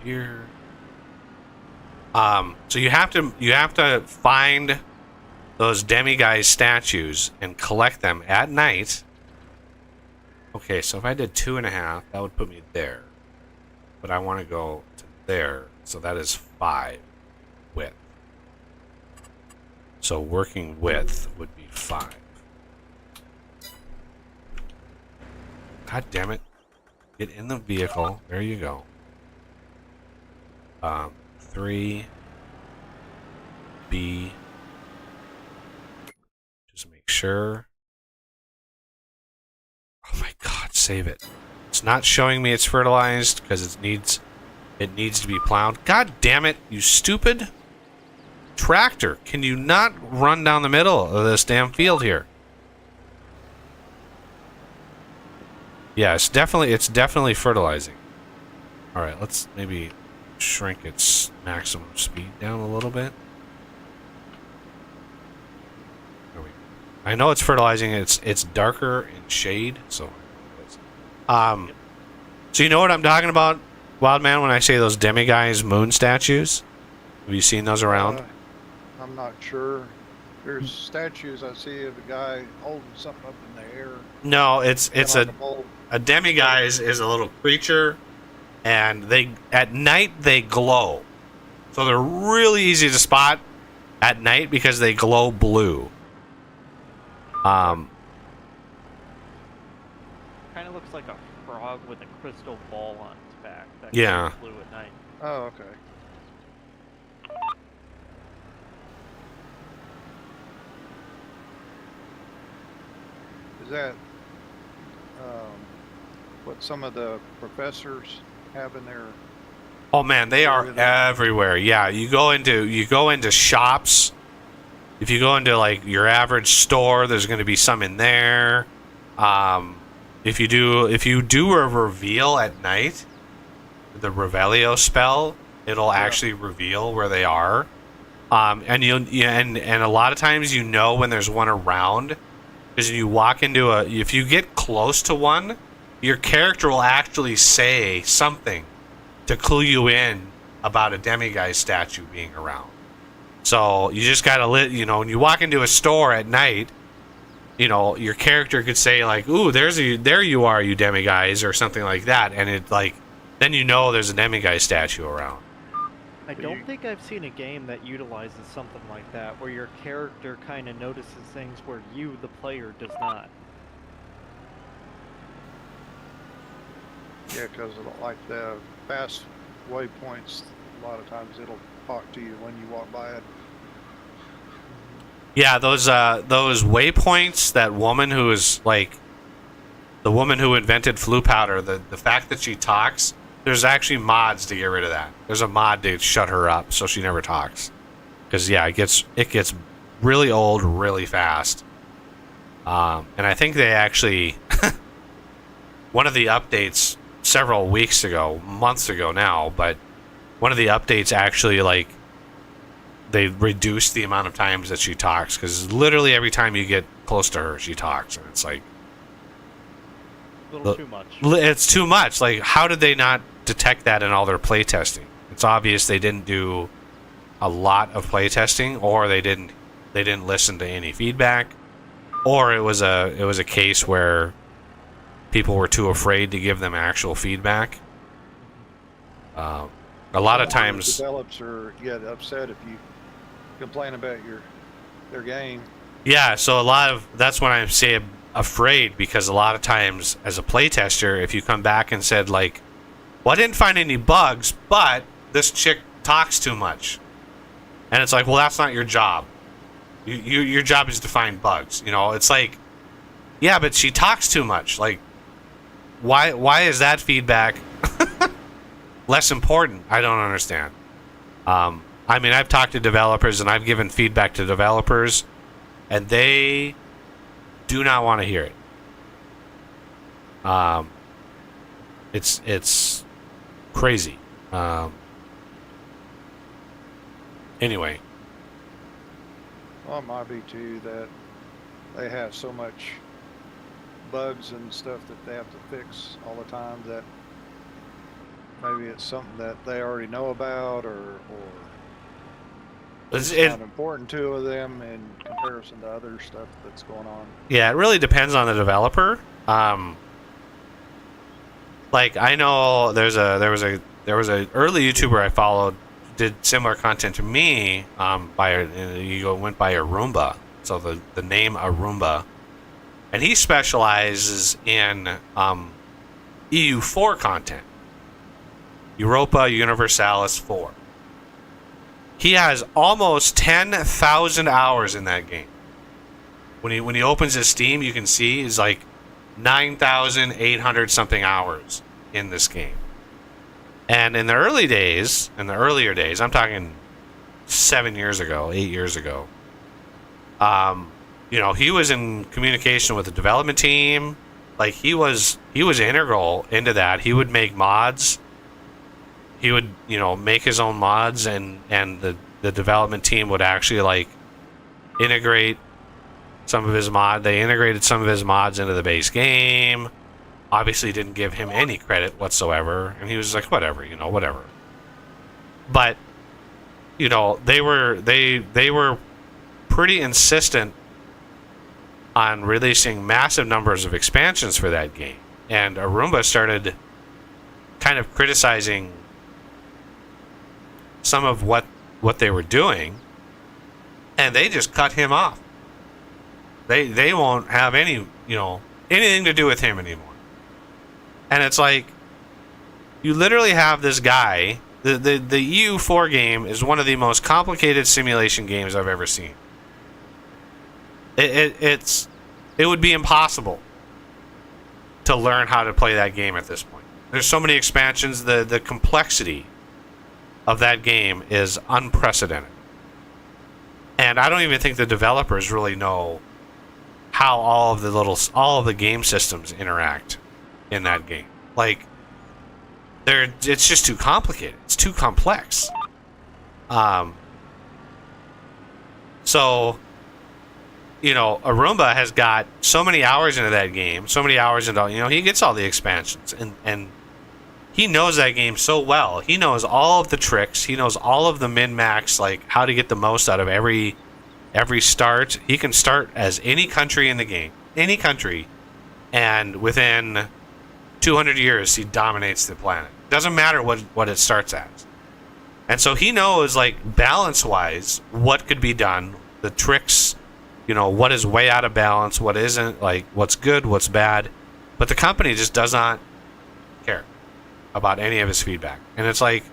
Here. So you have to find those demiguise statues and collect them at night. Okay, so if I did 2.5, that would put me there. But I want to go to there, so that is 5 width. So working width would be 5. God damn it. Get in the vehicle. There you go. 3 B. Just make sure. Oh my god, save it. It's not showing me it's fertilized because it needs to be plowed. God damn it, you stupid tractor. Can you not run down the middle of this damn field here? Yeah, it's definitely fertilizing. Alright, let's maybe shrink its maximum speed down a little bit. There we go. I know it's fertilizing. It's darker in shade, so so you know what I'm talking about, Wildman, when I say those demiguise moon statues? Have you seen those around? I'm not sure. There's statues I see of a guy holding something up in the air. No, it's like a bowl. a demiguise is a little creature, and they at night they glow, so they're really easy to spot at night because they glow blue. Kind of looks like a frog with a crystal ball on its back. That Yeah. glows blue at night. Oh, okay. Is that what some of the professors have in their? Oh man, they are everywhere. Yeah, you go into shops. If you go into like your average store, there's going to be some in there. If you do a reveal at night, the Revelio spell, it'll actually reveal where they are. And and a lot of times you know when there's one around, because you walk into if you get close to one, your character will actually say something to clue you in about a demiguise statue being around. So you just gotta when you walk into a store at night, your character could say like, "Ooh, there you are, you demiguise," or something like that, and it then there's a demiguise statue around. I don't think I've seen a game that utilizes something like that, where your character kind of notices things where you, the player, does not. Yeah, because like the fast waypoints, a lot of times it'll talk to you when you walk by it. Yeah, those waypoints. That woman who is like the woman who invented flu powder. The fact that she talks. There's actually mods to get rid of that. There's a mod to shut her up so she never talks. Because it gets really old really fast. And I think they actually one of the updates several weeks ago, months ago now, but one of the updates actually they reduced the amount of times that she talks, because literally every time you get close to her, she talks, and it's like A little too much. it's too much. Like, how did they not detect that in all their playtesting? It's obvious they didn't do a lot of playtesting, or they didn't listen to any feedback, or it was a case where people were too afraid to give them actual feedback. A lot of times Developers get upset if you complain about their game. Yeah, so that's when I say afraid, because a lot of times as a playtester, if you come back and said like, well, I didn't find any bugs, but this chick talks too much, and it's like, well, that's not your job. Your job is to find bugs. It's like, yeah, but she talks too much. Like, why is that feedback less important? I don't understand. I mean, I've talked to developers and I've given feedback to developers, and they do not want to hear it. It's crazy. Anyway, Well, it might be too that they have so much bugs and stuff that they have to fix all the time that maybe it's something that they already know about, or it's not important to them in comparison to other stuff that's going on. Yeah, it really depends on the developer. Like I know there was a early YouTuber I followed, did similar content to me. Went by Arumba, so the name Arumba, and he specializes in EU4 content, Europa Universalis 4. He has almost 10,000 hours in that game. When he opens his Steam, you can see he's like 9,800 something hours in this game. And in the earlier days, I'm talking 7 years ago, 8 years ago, he was in communication with the development team. Like he was integral into that. He would make mods. He would, make his own mods, and the development team would actually like integrate some of his mod. They integrated some of his mods into the base game. Obviously didn't give him any credit whatsoever, and he was like, whatever. But they were pretty insistent on releasing massive numbers of expansions for that game, and Arumba started kind of criticizing some of what they were doing, and they just cut him off. They won't have anything to do with him anymore. And it's like, you literally have this guy. The EU4 game is one of the most complicated simulation games I've ever seen. It would be impossible to learn how to play that game at this point. There's so many expansions. The complexity of that game is unprecedented. And I don't even think the developers really know how all of the game systems interact in that game. Like, it's just too complicated. It's too complex. So, Arumba has got so many hours into that game, so many hours into, he gets all the expansions, and he knows that game so well. He knows all of the tricks. He knows all of the min-max, like how to get the most out of every start. He can start as any country in the game, any country, and within 200 years he dominates the planet. Doesn't matter what it starts as. And so he knows, like, balance-wise, what could be done, the tricks, what is way out of balance, what isn't, like, what's good, what's bad. But the company just does not care about any of his feedback. And it's like,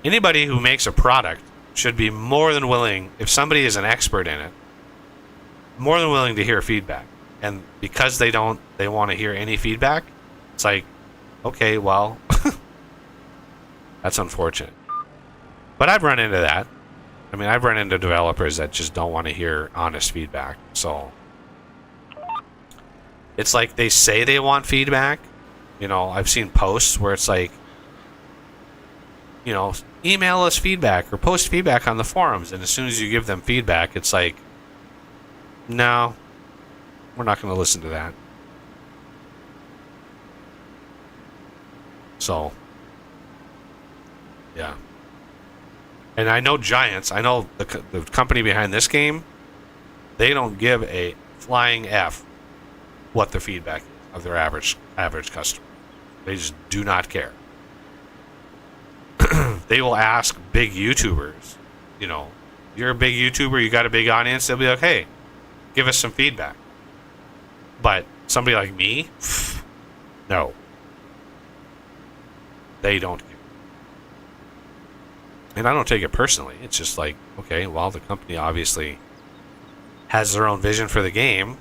anybody who makes a product should be more than willing, if somebody is an expert in it, more than willing to hear feedback. And because they want to hear any feedback, it's like, okay, well, that's unfortunate. But I've run into that. I mean, I've run into developers that just don't want to hear honest feedback. So it's like they say they want feedback. I've seen posts where it's like, email us feedback or post feedback on the forums. And as soon as you give them feedback, it's like, no, we're not going to listen to that. So, yeah. And I know Giants, I know the company behind this game, they don't give a flying F what the feedback is of their average customer. They just do not care. They will ask big YouTubers, you're a big YouTuber, you got a big audience, they'll be like, hey, give us some feedback. But somebody like me, no. They don't care. And I don't take it personally. It's just like, okay, well, the company obviously has their own vision for the game.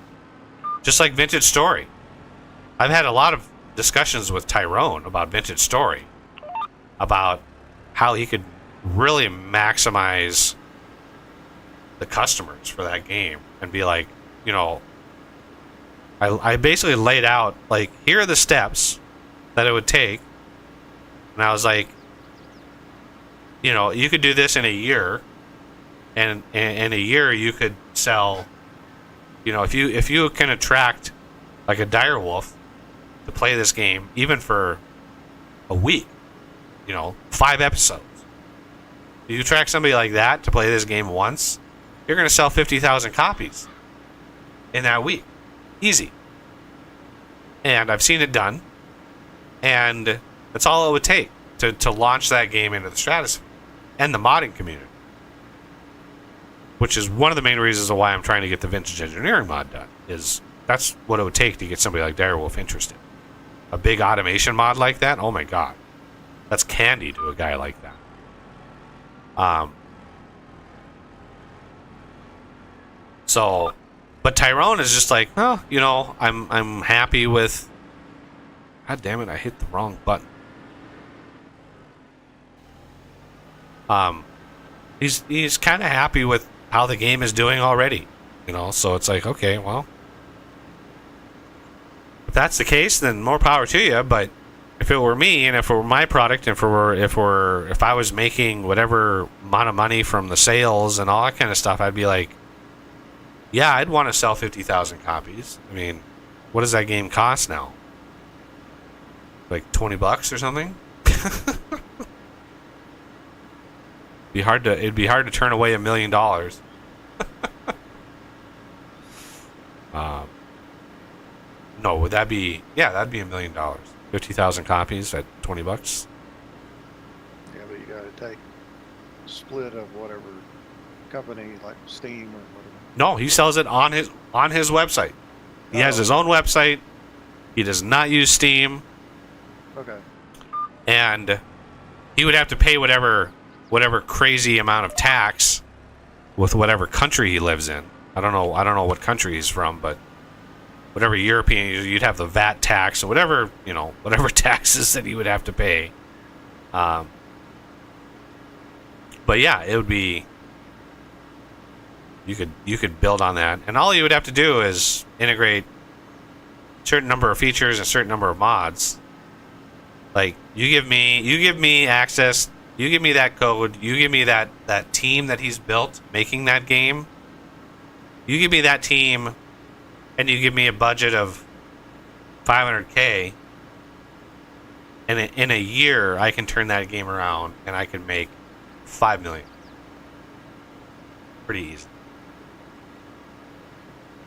Just like Vintage Story. I've had a lot of discussions with Tyrone about Vintage Story. About how he could really maximize the customers for that game and be like, you know, I basically laid out, like, here are the steps that it would take. And I was like, you know, you could do this in a year. And in a year, you could sell, you know, if you can attract, like, a direwolf to play this game, even for a week, you know, 5 episodes. If you attract somebody like that to play this game once, you're going to sell 50,000 copies in that week. Easy. And I've seen it done. And that's all it would take to launch that game into the stratosphere and the modding community. Which is one of the main reasons why I'm trying to get the vintage engineering mod done. Is that's what it would take to get somebody like Direwolf interested. A big automation mod like that, oh my god. That's candy to a guy like that. So, but Tyrone is just like, oh, you know, I'm happy with. God damn it! I hit the wrong button. He's kind of happy with how the game is doing already, you know. So it's like, okay, well, if that's the case, then more power to you. But if it were me, and if it were my product, and if I was making whatever amount of money from the sales and all that kind of stuff, I'd be like, yeah, I'd want to sell 50,000 copies. I mean, what does that game cost now? Like $20 or something? It'd be hard to turn away $1 million. No, would that be? Yeah, that'd be $1 million. 50,000 copies at $20. Yeah, but you got to take a split of whatever company, like Steam or whatever. No, he sells it on his website. He has his own website. He does not use Steam. Okay. And he would have to pay whatever crazy amount of tax with whatever country he lives in. I don't know what country he's from, but whatever European, you'd have the VAT tax or whatever, you know, whatever taxes that he would have to pay. But yeah, it would be. You could build on that, and all you would have to do is integrate a certain number of features and a certain number of mods. Like you give me access, you give me that code, you give me that team that he's built making that game. You give me that team, and you give me a budget of $500K, and in a year I can turn that game around and I can make $5 million. Pretty easy.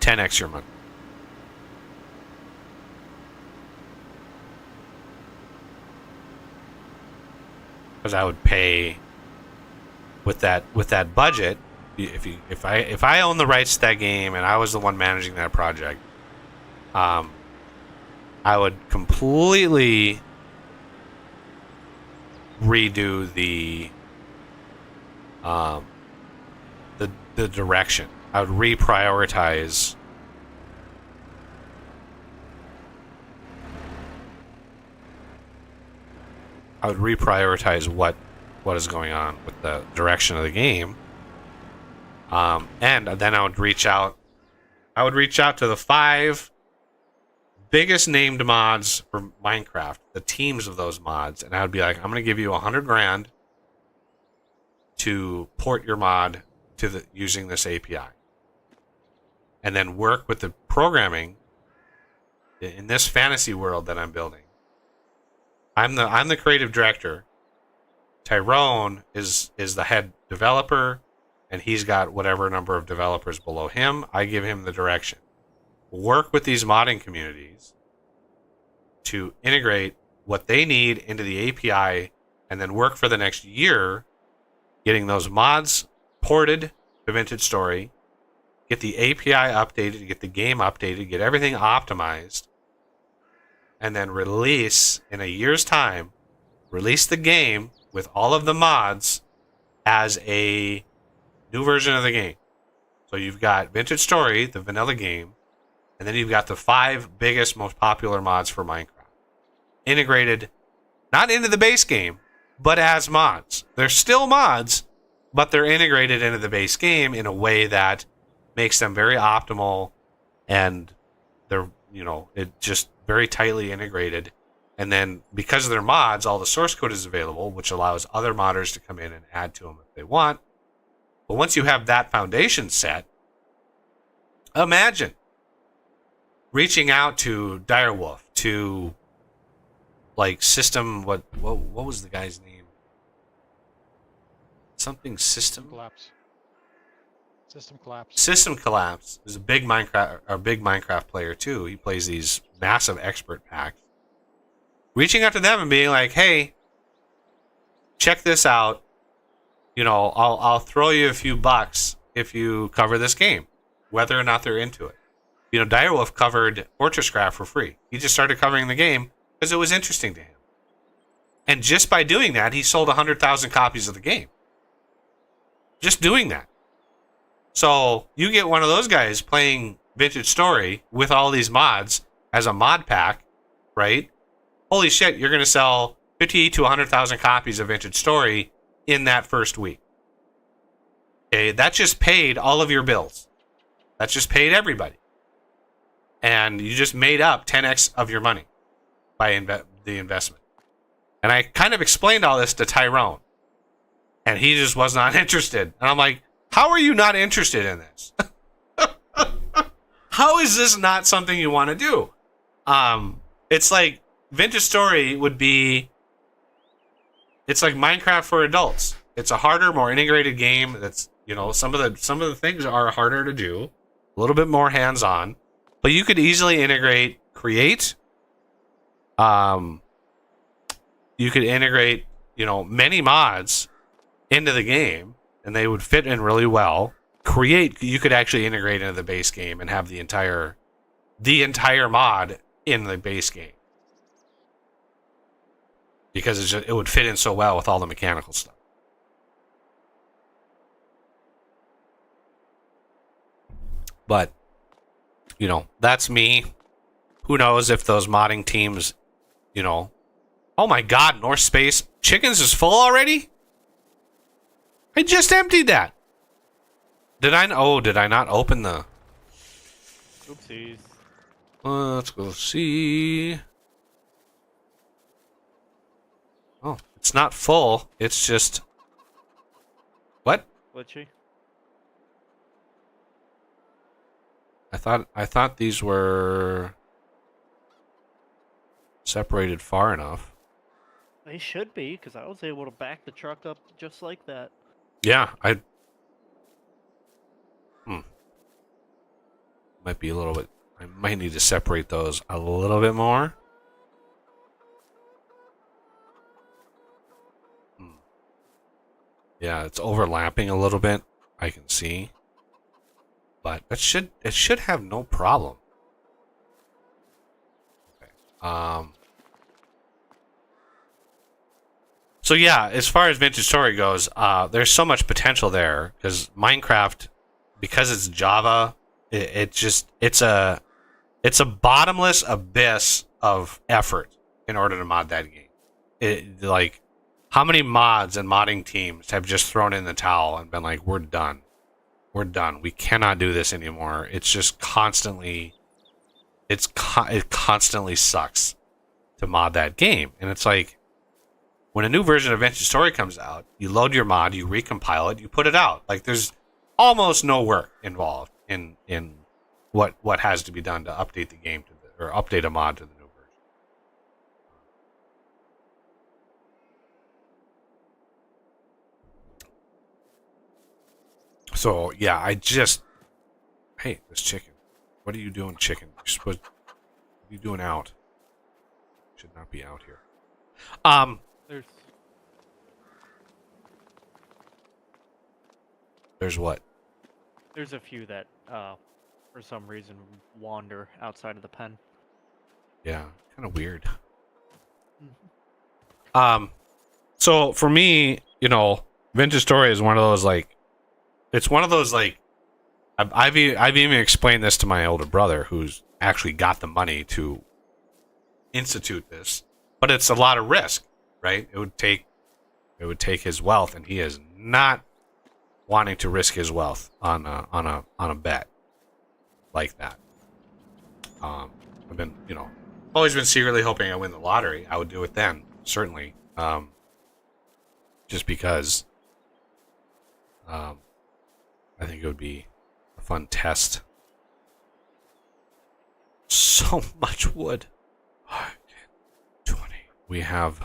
10x your money. Because I would pay with that budget. If I own the rights to that game and I was the one managing that project, I would completely redo the direction. I would reprioritize what is going on with the direction of the game. And then I would reach out to the 5 biggest named mods for Minecraft, the teams of those mods, and I would be like, I'm going to give you $100,000 to port your mod to using this API. And then work with the programming in this fantasy world that I'm building. I'm the creative director. Tyrone is the head developer, and he's got whatever number of developers below him. I give him the direction. Work with these modding communities to integrate what they need into the API, and then work for the next year getting those mods ported to Vintage Story, get the API updated, get the game updated, get everything optimized, and then release in a year's time, release the game with all of the mods as a new version of the game. So you've got Vintage Story, the vanilla game, and then you've got the 5 biggest, most popular mods for Minecraft. Integrated, not into the base game, but as mods. They're still mods, but they're integrated into the base game in a way that makes them very optimal, and they're, it just very tightly integrated. And then because of their mods, all the source code is available, which allows other modders to come in and add to them if they want. But once you have that foundation set, imagine reaching out to Direwolf, to like System, what was the guy's name? Something System Collapse. System Collapse. System Collapse is a big Minecraft player too. He plays these massive expert packs. Reaching out to them and being like, "Hey, check this out. I'll throw you a few bucks if you cover this game, whether or not they're into it." Direwolf covered Fortress Craft for free. He just started covering the game because it was interesting to him. And just by doing that, he sold 100,000 copies of the game. Just doing that. So you get one of those guys playing Vintage Story with all these mods as a mod pack, right? Holy shit, you're going to sell 50 to 100,000 copies of Vintage Story in that first week. Okay, that just paid all of your bills. That just paid everybody. And you just made up 10x of your money by the investment. And I kind of explained all this to Tyrone, and he just was not interested. And I'm like, how are you not interested in this? How is this not something you want to do? It's like Vintage Story would be, it's like Minecraft for adults. It's a harder, more integrated game. That's, some of the things are harder to do, a little bit more hands-on, but you could easily integrate Create. You could integrate, many mods into the game, and they would fit in really well. Create, you could actually integrate into the base game and have the entire mod in the base game, because it would fit in so well with all the mechanical stuff. But that's me. Who knows if those modding teams, oh my god, North Space Chickens is full already? I just emptied that. Did I not open the... Oopsies. Let's go see. Oh, it's not full. It's just... What? Glitchy. I thought these were separated far enough. They should be, because I was able to back the truck up just like that. Yeah, might be a little bit... I might need to separate those a little bit more. Yeah, it's overlapping a little bit, I can see. But it should have no problem. Okay. So yeah, as far as Vintage Story goes, there's so much potential there, because Minecraft, because it's Java, it's a bottomless abyss of effort in order to mod that game. Like, how many mods and modding teams have just thrown in the towel and been like, we're done. We're done. We cannot do this anymore. It's just constantly, it constantly sucks to mod that game. And it's like, when a new version of Vintage Story comes out, you load your mod, you recompile it, you put it out. Like, there's almost no work involved in what has to be done to update the game or update a mod to the new version. So yeah, hey, this chicken. What are you doing, chicken? What are you doing out? Should not be out here. There's what? There's a few that, for some reason, wander outside of the pen. Yeah, kind of weird. So for me, Vintage Story is one of those, like, it's one of those, like, I've even explained this to my older brother, who's actually got the money to institute this, but it's a lot of risk, right? It would take It would take his wealth, and he is not wanting to risk his wealth on a bet like that. I've been, always been secretly hoping I win the lottery. I would do it then, certainly. Just because I think it would be a fun test. So much wood. 20. We have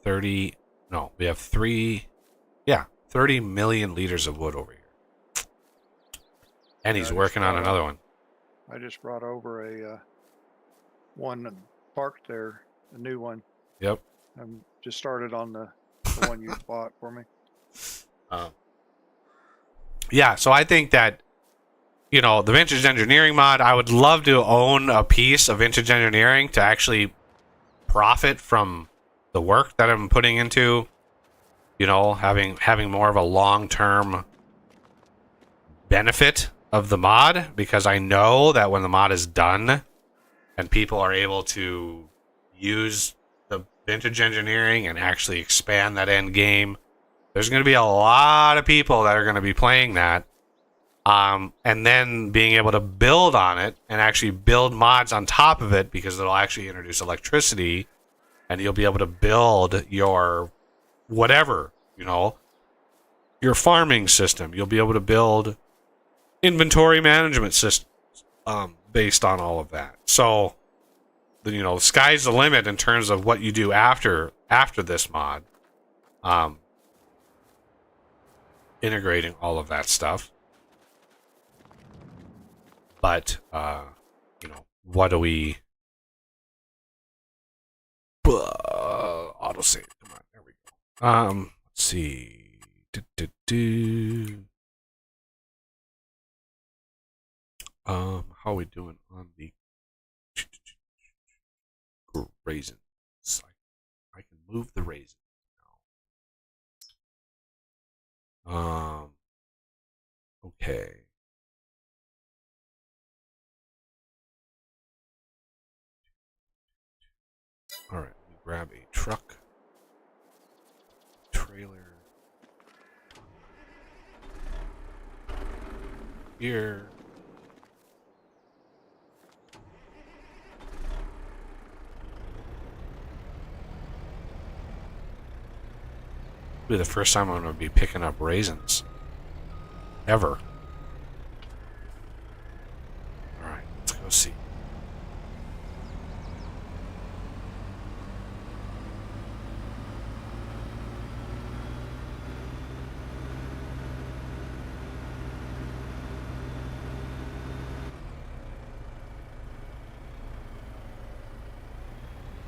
30. No, we have 30 million liters of wood over here. And he's working on another one. I just brought over a one parked there, a new one. Yep. I'm just started on the one you bought for me. Yeah, so I think that, the vintage engineering mod, I would love to own a piece of vintage engineering to actually profit from the work that I'm putting into, having more of a long-term benefit of the mod, because I know that when the mod is done and people are able to use the vintage engineering and actually expand that end game, there's going to be a lot of people that are going to be playing that, and then being able to build on it and actually build mods on top of it, because it'll actually introduce electricity, and you'll be able to build your whatever, your farming system. You'll be able to build inventory management systems based on all of that. So, the sky's the limit in terms of what you do after this mod. Integrating all of that stuff. But, what do we... autosave. Come on, there we go. Let's see. How are we doing on the raisins? I can move the raisins now. Okay. All right, let me grab a truck, trailer, here. Be the first time I'm going to be picking up raisins ever. All right, let's go see.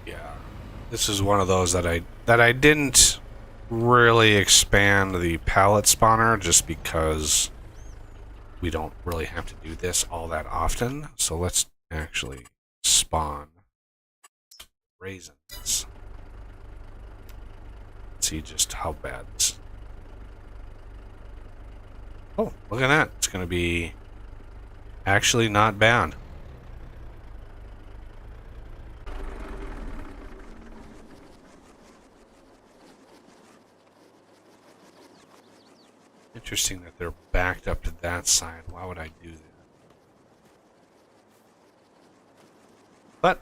Yeah, this is one of those that I didn't really expand the pallet spawner, just because we don't really have to do this all that often. So let's actually spawn raisins. See just how bad this. Oh, look at that. It's going to be actually not bad. Interesting that they're backed up to that side. Why would I do that? But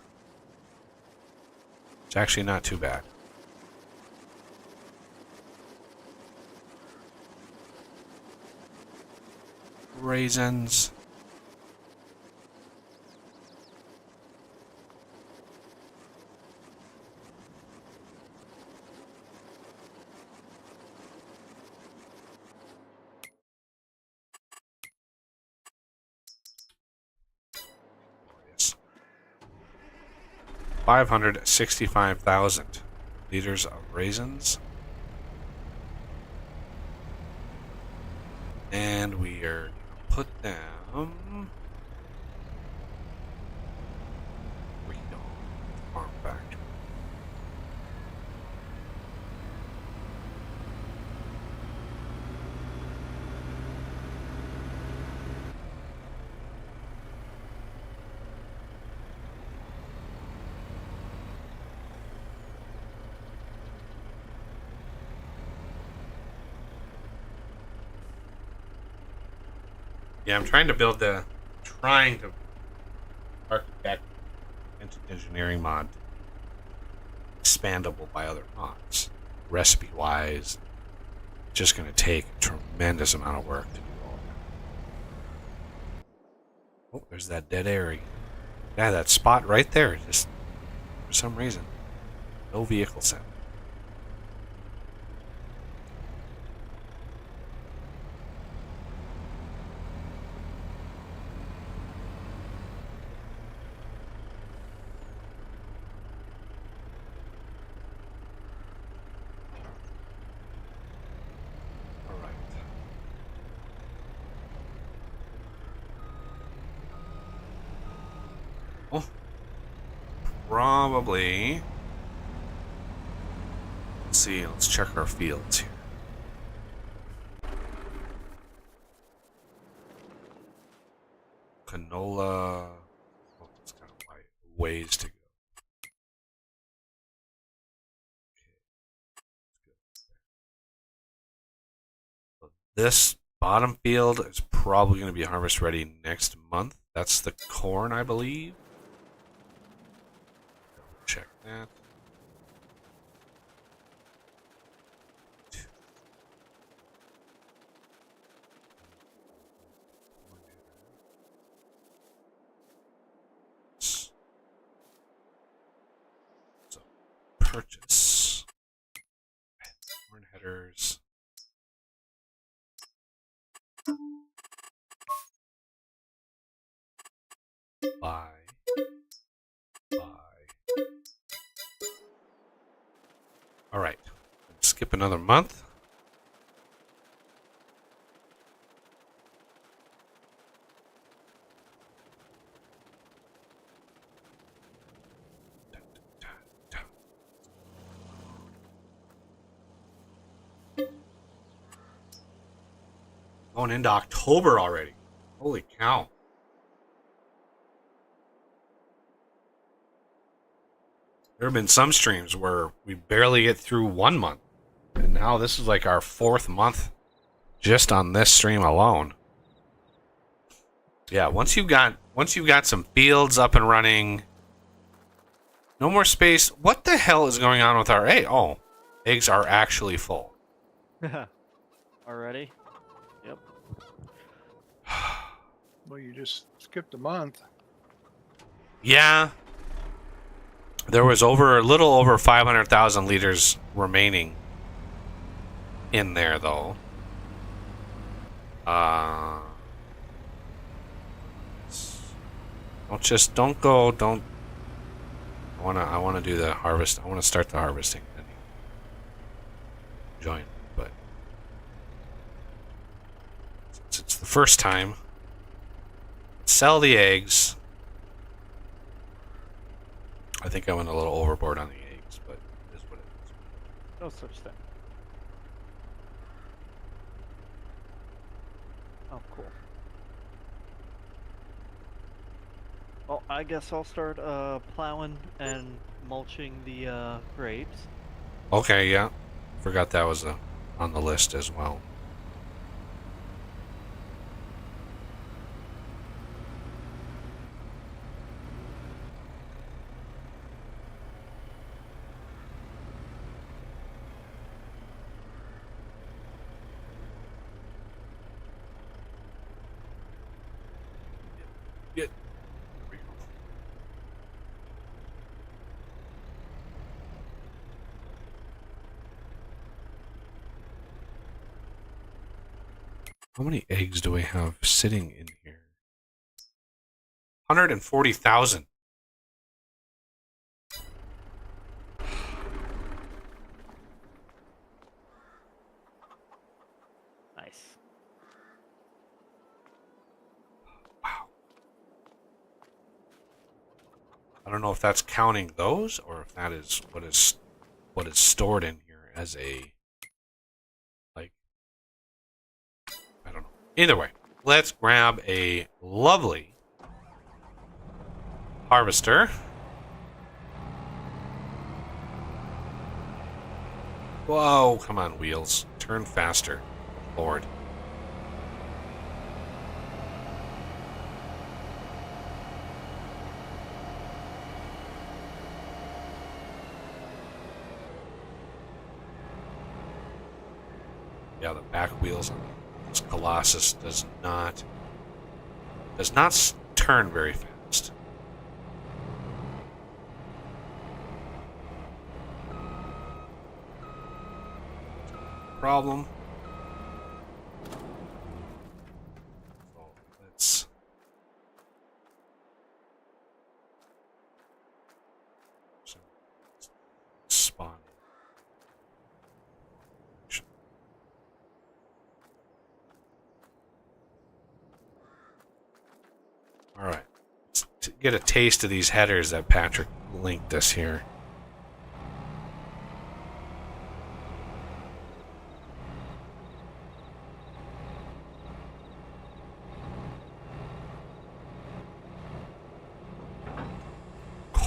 it's actually not too bad. Raisins. $565,000 liters of raisins. And we are going to put them... We go. Farm factory. Yeah, I'm trying to architect into engineering mod expandable by other mods. Recipe wise, just going to take a tremendous amount of work to do all that. Oh, there's that dead area. Yeah, that spot right there. Just for some reason, no vehicle sound. All right. Oh, probably. Let's see. Let's check our fields here. Canola. Oh, it's kind of ways to go. So this bottom field is probably going to be harvest ready next month. That's the corn, I believe. Check that. So purchase corn headers. Buy. All right. Skip another month. Going into October already. Holy cow. There have been some streams where we barely get through 1 month. And now this is like our 4th month just on this stream alone. Yeah, once you've got some fields up and running, no more space. What the hell is going on with our egg? Oh, eggs are actually full. Already? Yep. Well, you just skipped a month. Yeah. There was a little over 500,000 liters remaining in there, though. Don't go. I wanna do the harvest. I wanna start the harvesting. Join, but since it's the first time, sell the eggs. I think I went a little overboard on the eggs, but it is what it is. No such thing. Oh, cool. Well, I guess I'll start plowing and mulching the grapes. Okay, yeah. Forgot that was on the list as well. Get. There we go. How many eggs do we have sitting in here? 140,000. Nice. Wow. I don't know if that's counting those or if that is what is stored in here as a, like, I don't know. Either way, let's grab a lovely harvester. Whoa, come on, wheels. Turn faster. Lord. Yeah, the back wheels on this Colossus does not turn very fast. Problem. So let's spawn in. All right, let's get a taste of these headers that Patrick linked us here.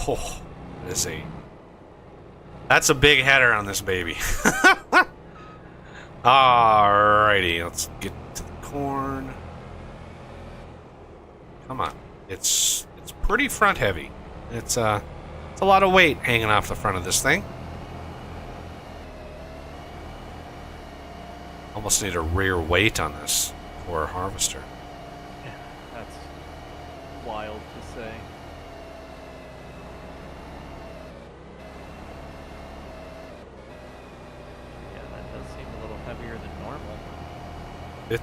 Oh, that's a big header on this baby. Alrighty, let's get to the corn. Come on, it's pretty front heavy. It's a lot of weight hanging off the front of this thing. Almost need a rear weight on this for a harvester. Yeah, that's wild to say. Yeah, that does seem a little heavier than normal.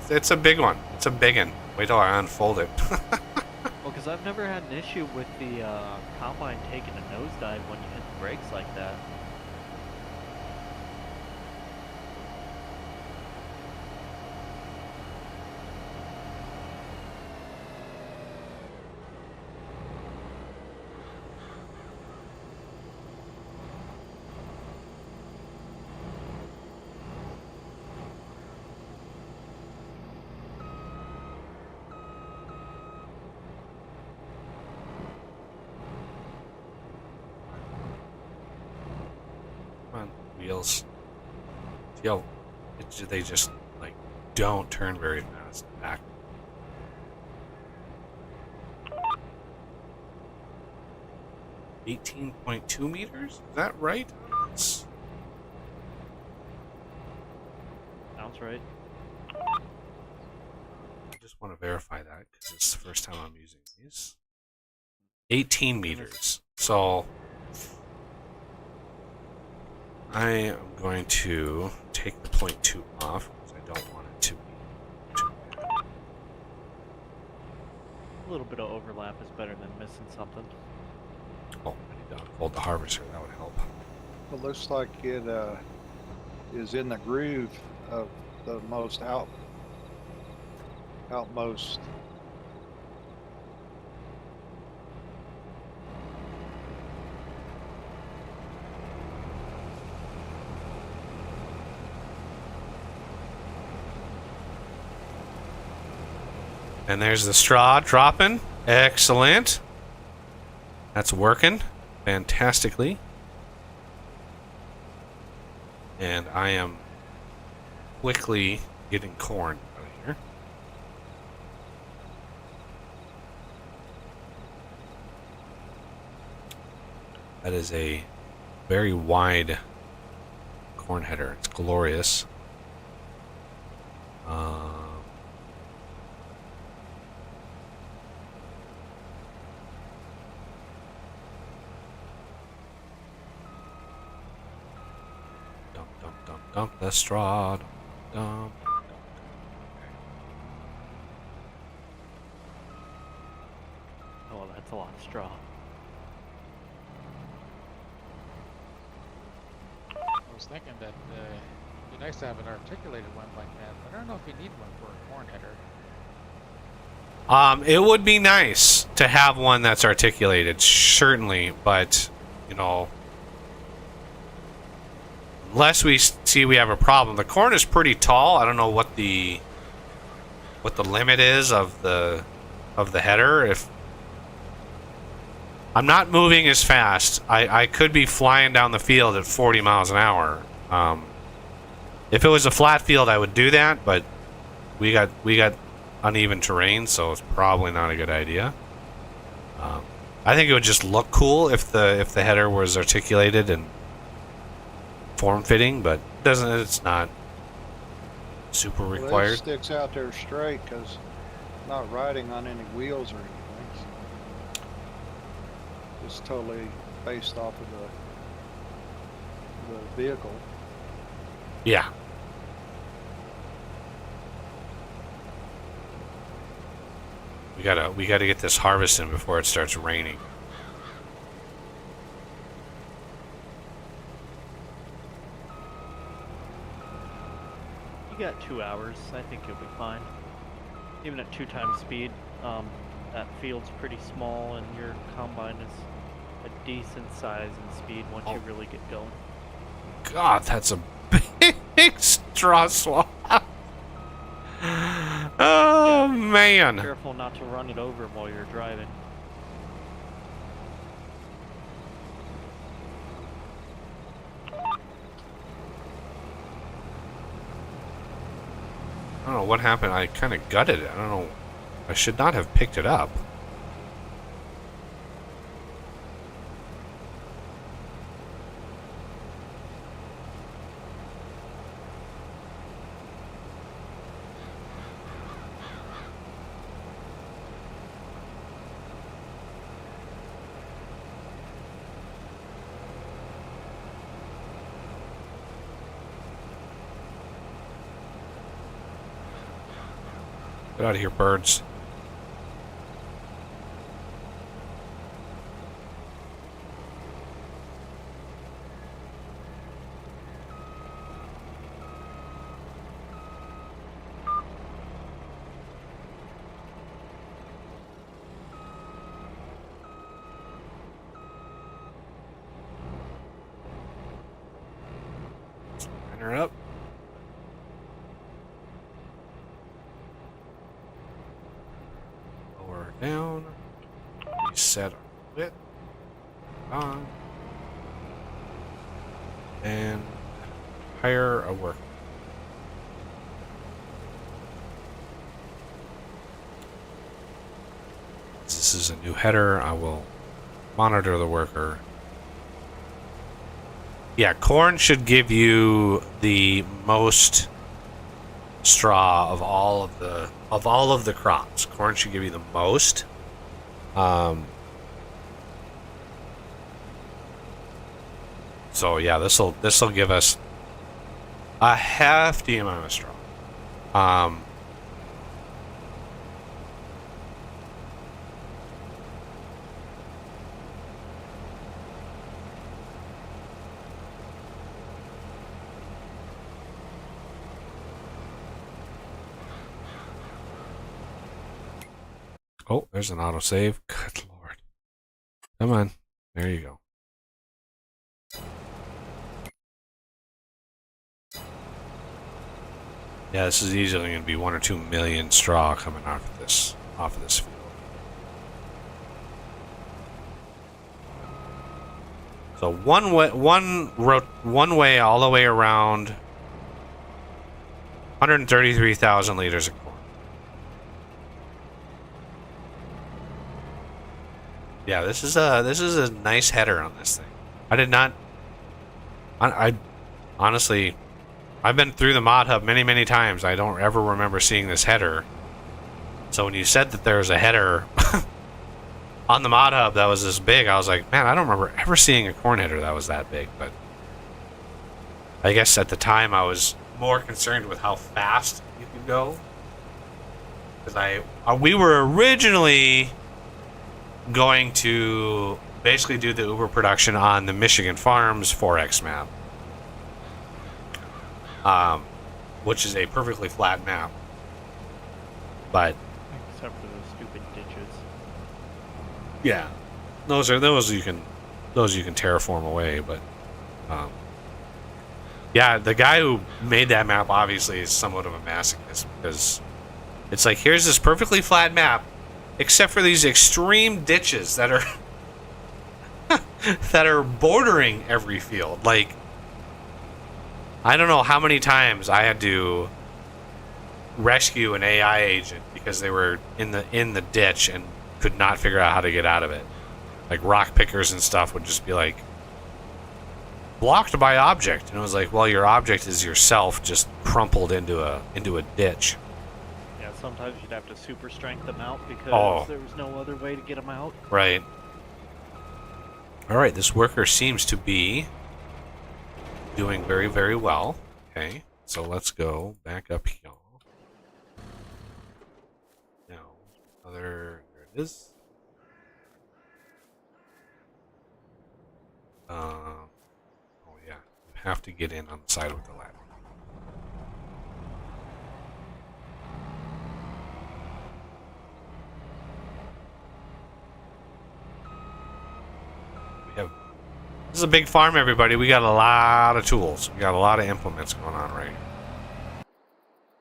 It's a big one. It's a big one. Wait till I unfold it. Well, because I've never had an issue with the combine taking a nosedive when you hit the brakes like that. Come on, wheels. Yo, they just like don't turn very fast back. $18.2 meters? Is that right? Sounds right. I just want to verify that because it's the first time I'm using these. 18 meters. So I am going to take the 0.2 off because I don't want it to be too bad. A little bit of overlap is better than missing something. Oh, I need to unfold the harvester. That would help. It looks like it is in the groove of the most outmost. And there's the straw dropping. Excellent. That's working fantastically. And I am quickly getting corn out of here. That is a very wide corn header. It's glorious. Dump the straw. Dump. Oh, that's a lot of straw. I was thinking that it'd be nice to have an articulated one like that, but I don't know if you need one for a corn header. It would be nice to have one that's articulated, certainly, but you know, unless we see we have a problem. The corn is pretty tall. I don't know what the limit is of the header. If I'm not moving as fast, I could be flying down the field at 40 miles an hour. If it was a flat field, I would do that, but we got uneven terrain, so it's probably not a good idea. I think it would just look cool if the header was articulated and form-fitting, but it's not. super Well, it required. sticks out there straight because not riding on any wheels or anything. So it's totally based off of the vehicle. Yeah. We gotta get this harvesting before it starts raining. You got 2 hours. I think you'll be fine. Even at 2 times speed, that field's pretty small, and your combine is a decent size and speed once you really get going. God, that's a big straw swamp. Oh, man. Careful not to run it over while you're driving. I don't know what happened. I kind of gutted it. I don't know. I should not have picked it up. Get out of here, birds. Line her up. Lower down. Reset our width. On. And hire a worker. This is a new header. I will monitor the worker. Yeah, corn should give you the most straw of all of the crops. Corn should give you the most. So yeah, this'll give us a hefty amount of straw. Oh, there's an autosave. Good lord. Come on. There you go. Yeah, this is easily going to be 1 or 2 million straw coming off of this field. So one way all the way around, 133,000 liters of corn. Yeah, this is a nice header on this thing. I honestly, I've been through the mod hub many times. I don't ever remember seeing this header. So when you said that there was a header on the mod hub that was this big, I was like, man, I don't remember ever seeing a corn header that was that big. But I guess at the time I was more concerned with how fast you could go, because we were originally going to basically do the Uber production on the Michigan Farms 4X map, which is a perfectly flat map, but Except for those stupid ditches. yeah, those you can terraform away. But yeah, the guy who made that map obviously is somewhat of a masochist, because it's like, here's this perfectly flat map, except for these extreme ditches that are that are bordering every field. Like, I don't know how many times I had to rescue an AI agent because they were in the ditch and could not figure out how to get out of it. Like, rock pickers and stuff would just be like blocked by object. And it was like, well, your object is yourself just crumpled into a ditch. Yeah, sometimes you'd have to super strength them out because Oh. there was no other way to get them out. Right. All right, this worker seems to be doing very, very well. Okay, so let's go back up here. Now, there it is. Oh yeah, you have to get in on the side with the ladder. This is a big farm, everybody. We got a lot of tools. We got a lot of implements going on right here.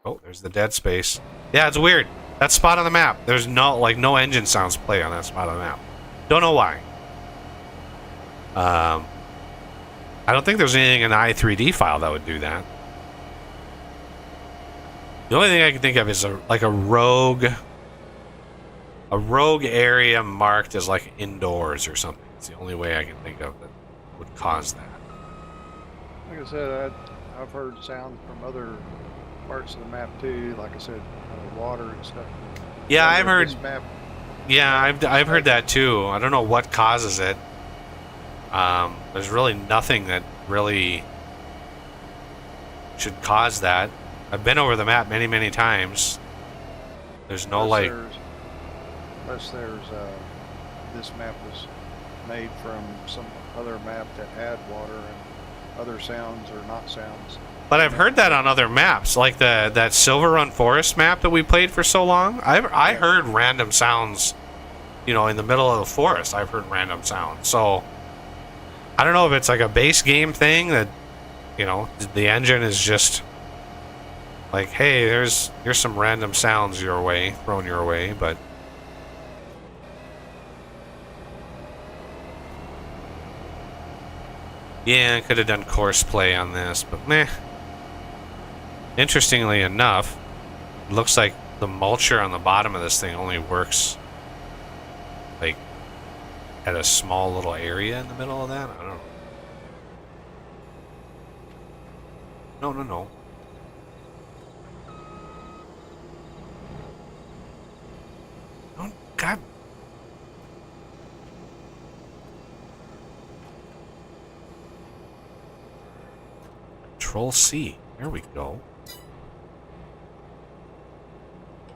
Oh, there's the dead space. Yeah, it's weird. That spot on the map. There's no engine sounds play on that spot on the map. Don't know why. I don't think there's anything in the i3D file that would do that. The only thing I can think of is a rogue area marked as like indoors or something. It's the only way I can think of that would cause that. Like I said, I've heard sound from other parts of the map too. Like I said, water and stuff. Yeah, I've heard. This map, Yeah, I've heard that too. I don't know what causes it. There's really nothing that really should cause that. I've been over the map many, many times. There's no unless there's this map was made from some other map that had water and other sounds or not sounds. But I've heard that on other maps, like that Silver Run Forest map that we played for so long. I heard random sounds, in the middle of the forest. I've heard random sounds. So I don't know if it's like a base game thing that, the engine is just like, hey, here's some random sounds thrown your way, but. Yeah, I could have done course play on this, but meh. Interestingly enough, it looks like the mulcher on the bottom of this thing only works like at a small little area in the middle of that. I don't know. No. Oh, God. Control C. There we go.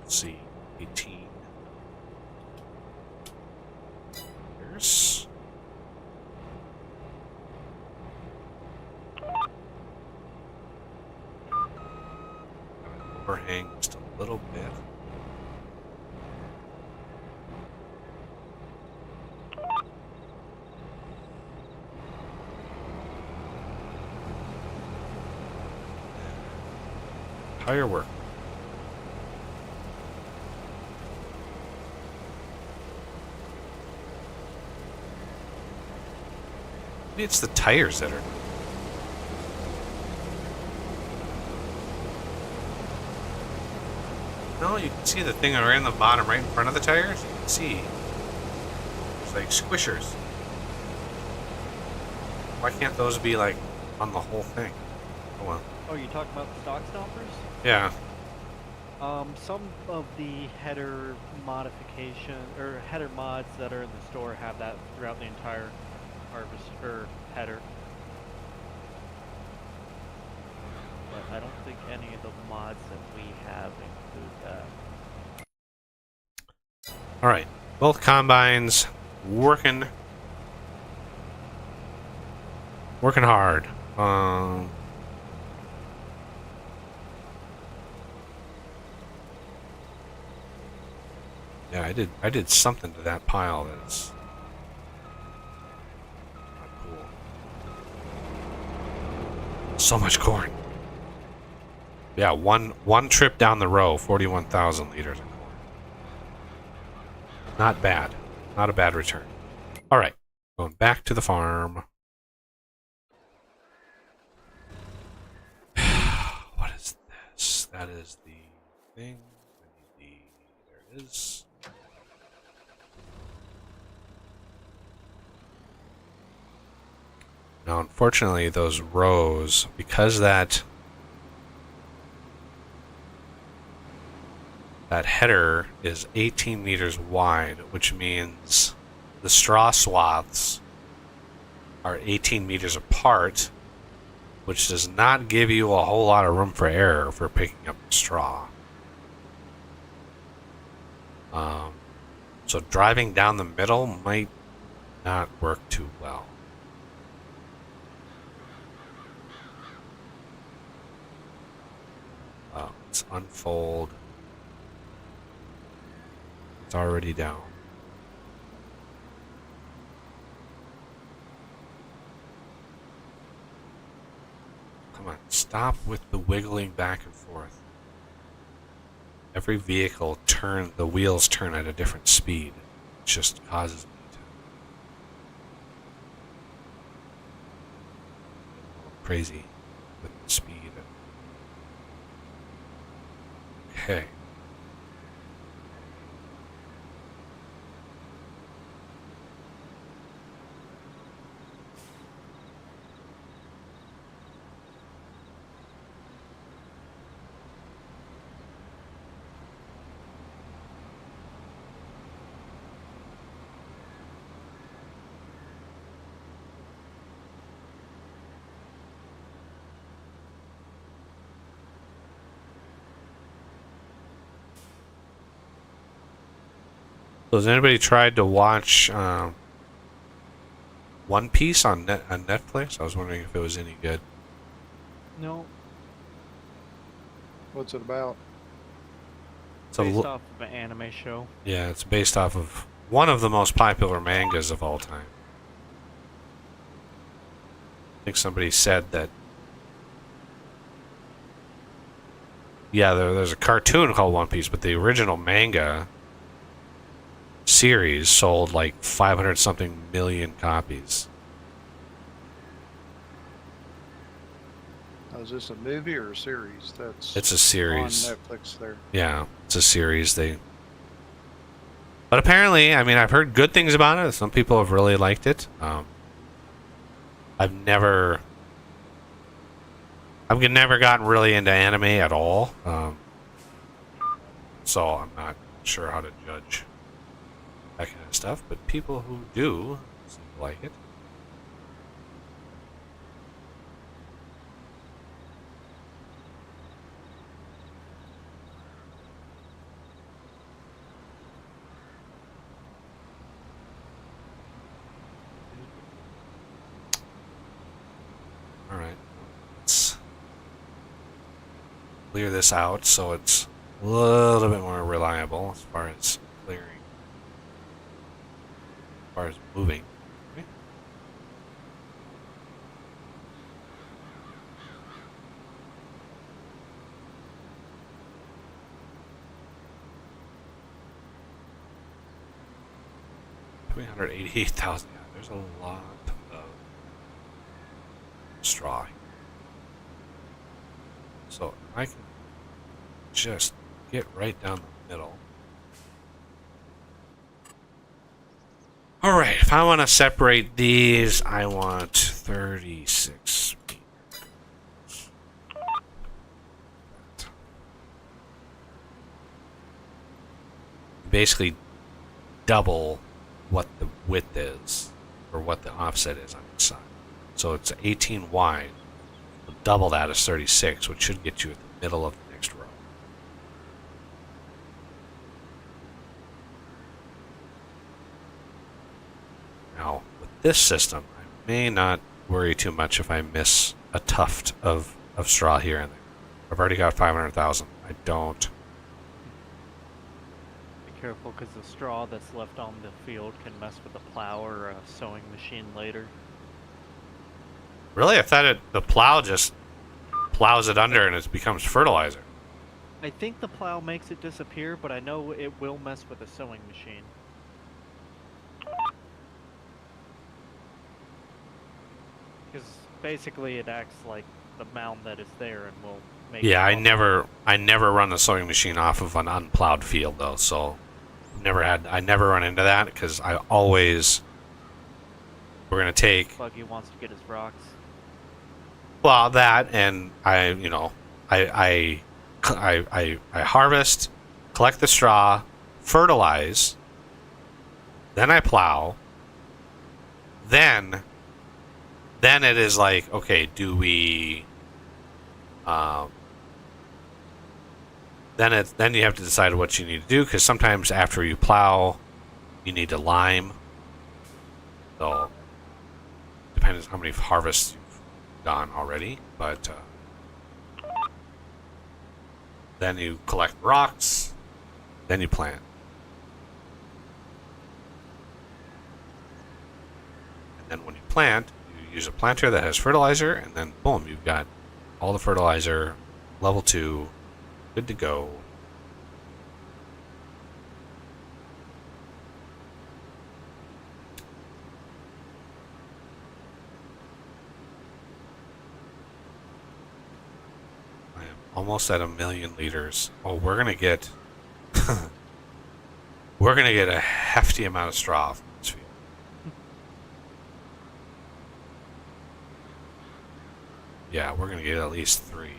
C. 18. There's. Overhang just a little bit. Tire work. Maybe it's the tires that are. No, you can see the thing right on the bottom, right in front of the tires. You can see. It's like squishers. Why can't those be like on the whole thing? Oh well. Oh, you talking about the stock stompers? Yeah. Some of the header modification or header mods that are in the store have that throughout the entire harvest or header. But I don't think any of the mods that we have include that. All right. Both combines working hard. Yeah, I did something to that pile that's not cool. So much corn. Yeah, one trip down the row, 41,000 liters of corn. Not bad. Not a bad return. All right, going back to the farm. What is this? That is the thing. I need there it is. Now, unfortunately, those rows, because that header is 18 meters wide, which means the straw swaths are 18 meters apart, which does not give you a whole lot of room for error for picking up the straw. So driving down the middle might not work too well. Let's unfold. It's already down. Come on, stop with the wiggling back and forth. Every vehicle the wheels turn at a different speed. It just causes me to go crazy with the speed. Okay. So has anybody tried to watch One Piece on Netflix? I was wondering if it was any good. No, What's it about? It's a based off of an anime show. Yeah, it's based off of one of the most popular mangas of all time. I think somebody said that. Yeah, there's a cartoon called One Piece, but the original manga series sold like 500 something million copies. Oh, is this a movie or a series? That's It's a series. on Netflix there. Yeah, it's a series. But apparently, I mean, I've heard good things about it. Some people have really liked it. I've never gotten really into anime at all. So I'm not sure how to judge that kind of stuff. But people who do seem to like it. Alright, let's clear this out so it's a little bit more reliable as far as clearing, as far as moving. Okay. $388,000. Yeah, there's a lot of straw. So I can just get right down the middle. Alright, if I want to separate these, I want 36 meters. Basically double what the width is, or what the offset is on each side. So it's 18 wide. Double that is 36, which should get you at the middle of the next row. Now, with this system, I may not worry too much if I miss a tuft of straw here and there. I've already got 500,000. I don't. Be careful, because the straw that's left on the field can mess with the plow or a sewing machine later. Really? I thought the plow just plows it under and it becomes fertilizer. I think the plow makes it disappear, but I know it will mess with a sewing machine. Because basically it acts like the mound that is there and will make Yeah, it I never run the sewing machine off of an unplowed field though, so I never run into that because I always We're gonna take Buggy wants to get his rocks. well that, and I harvest, collect the straw, fertilize, then I plow. Then it is like, okay, do we? Um, then you have to decide what you need to do, because sometimes after you plow, you need to lime. So depends on how many harvests you've done already, but then you collect rocks, then you plant. And then when you plant, you use a planter that has fertilizer, and then boom, you've got all the fertilizer, level 2, good to go. I am almost at 1,000,000 liters. Oh, we're gonna get we're gonna get a hefty amount of straw from this field. Yeah, we're gonna get at least 3.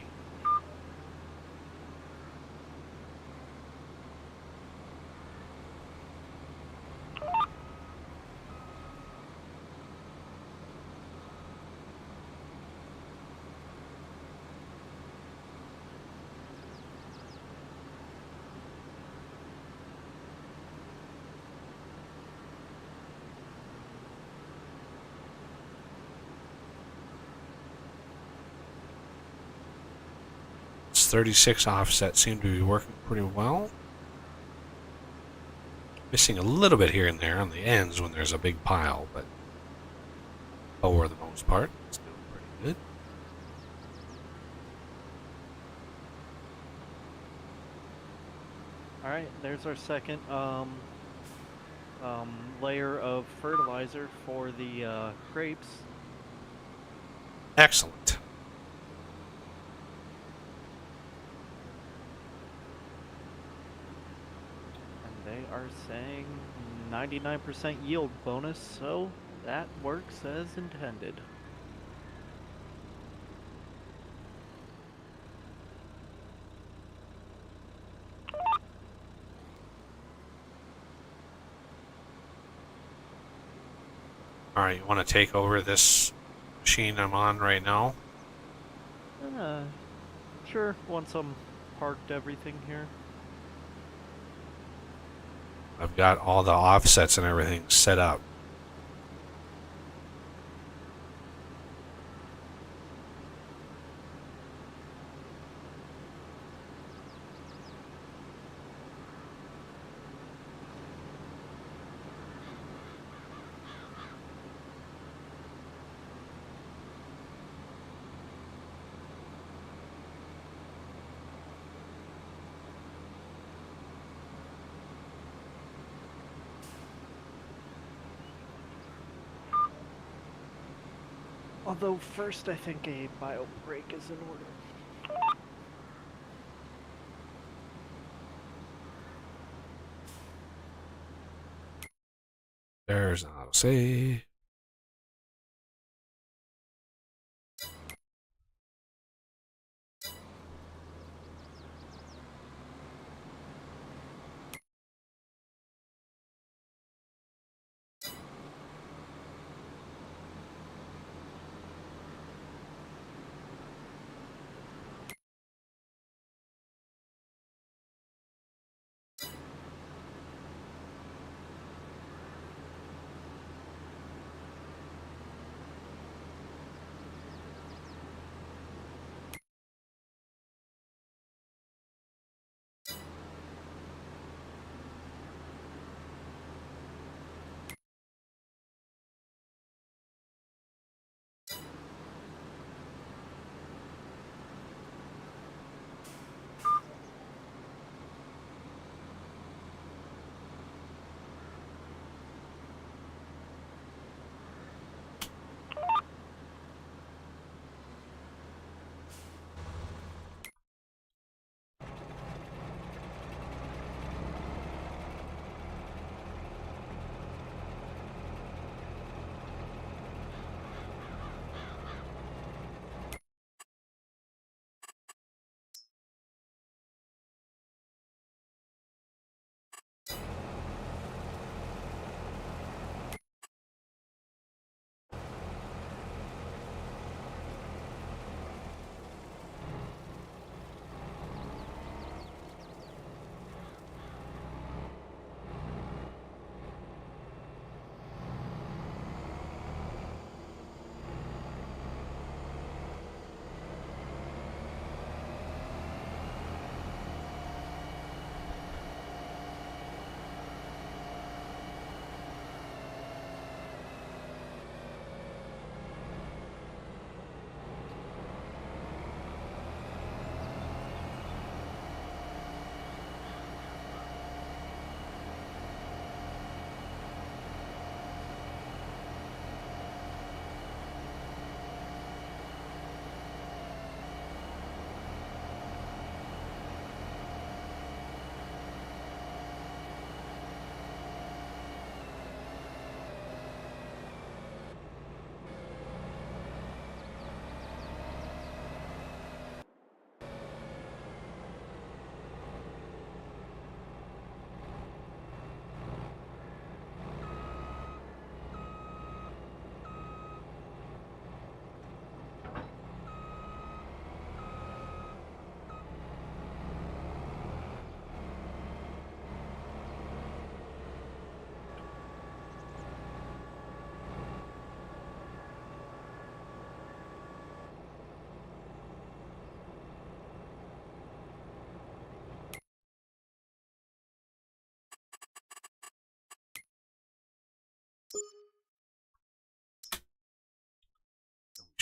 This 36 offset seemed to be working pretty well. Missing a little bit here and there on the ends when there's a big pile, but for the most part, it's doing pretty good. All right, there's our second layer of fertilizer for the grapes. Excellent. And they are saying 99% yield bonus, so that works as intended. Alright, you want to take over this machine I'm on right now? Uh, sure, once I'm parked everything here. I've got all the offsets and everything set up. Although first I think a bio break is in order. There's an auto save.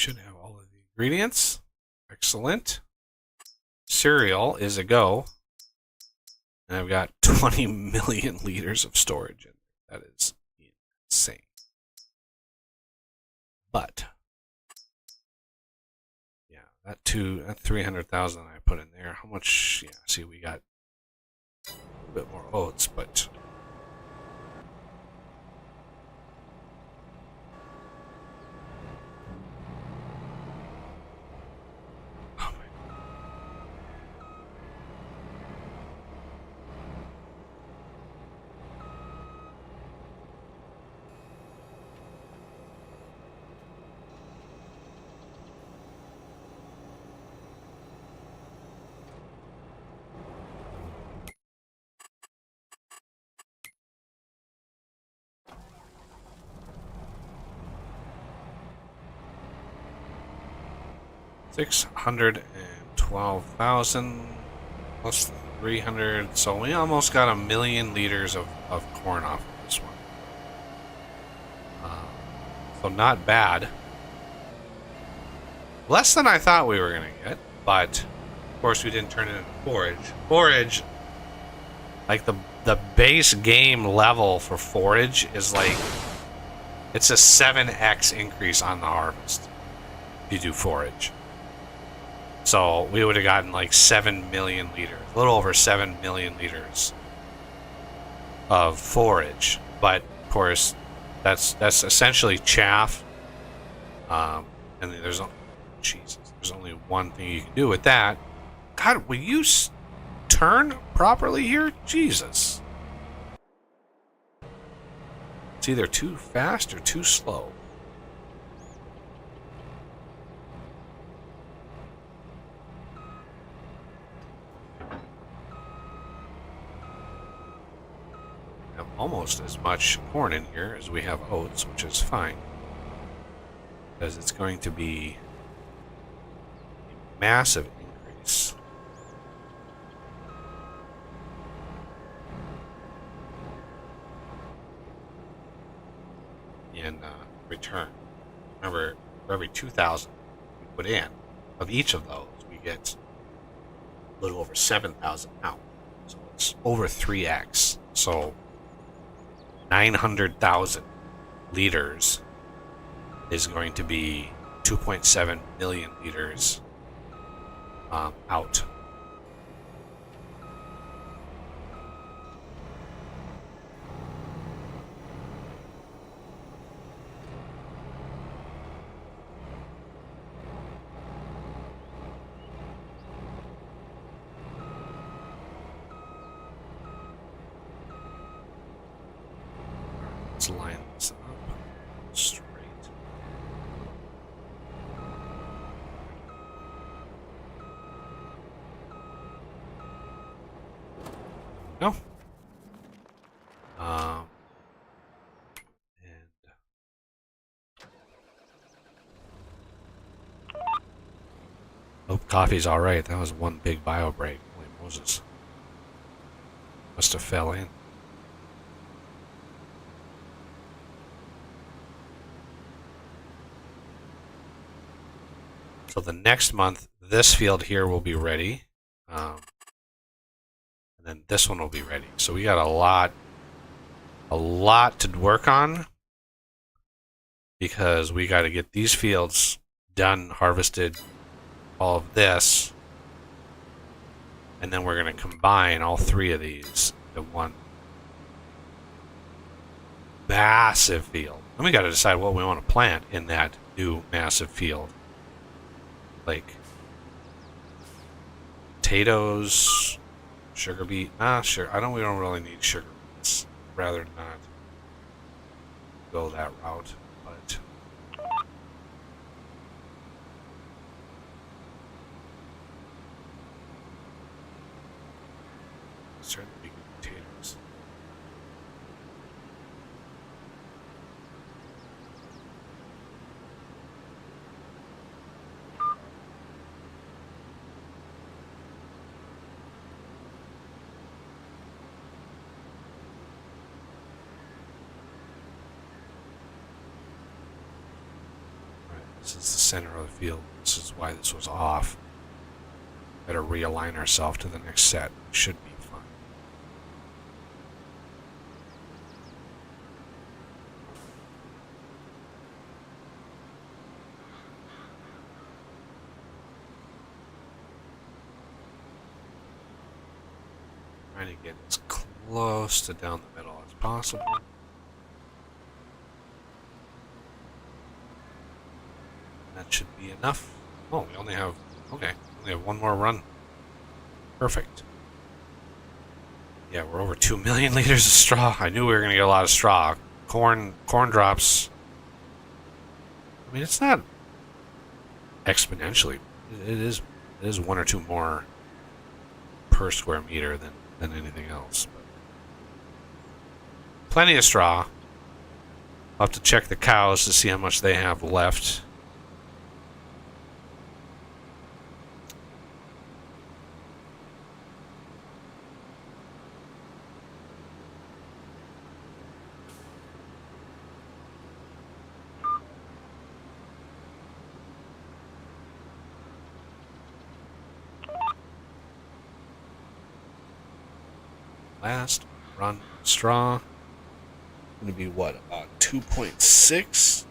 should have all of the ingredients. Excellent. Cereal is a go. And I've got 20 million liters of storage in there. That is insane. But yeah, that 300,000 I put in there. How much? Yeah, see, we got a bit more oats, but oh my. 612,000 plus 300, so we almost got 1,000,000 liters of corn off of this one. So not bad. Less than I thought we were going to get, but of course we didn't turn it into forage. Forage, like the base game level for forage is like, it's a 7x increase on the harvest if you do forage. So we would have gotten like 7 million liters, a little over 7 million liters of forage. But of course, that's essentially chaff. And there's only one thing you can do with that. God, will you turn properly here? Jesus. It's either too fast or too slow. Almost as much corn in here as we have oats, which is fine, because it's going to be a massive increase in return. Remember, for every 2,000 we put in of each of those, we get a little over 7,000 out. So it's over 3x. So 900,000 liters is going to be 2.7 million liters out. Let's line this up straight. No. And oh, coffee's all right. That was one big bio break. Holy Moses! Must have fell in. So the next month, this field here will be ready. And then this one will be ready. So we got a lot to work on, because we got to get these fields done, harvested, all of this, and then we're going to combine all three of these into one massive field. Then we got to decide what we want to plant in that new massive field. Like potatoes, sugar beet. Sure. We don't really need sugar beets. Rather not go that route. But certainly potatoes. This is the center of the field. This is why this was off. Better realign ourselves to the next set. Should be fine. Trying to get as close to down the middle as possible. That should be enough. Oh, we only have, okay, we have one more run. Perfect. Yeah, we're over 2 million liters of straw. I knew we were going to get a lot of straw. Corn drops. I mean, it's not exponentially. It is 1 or 2 more per square meter than anything else. But plenty of straw. I'll have to check the cows to see how much they have left. Last run straw. Going to be what, about 2.6?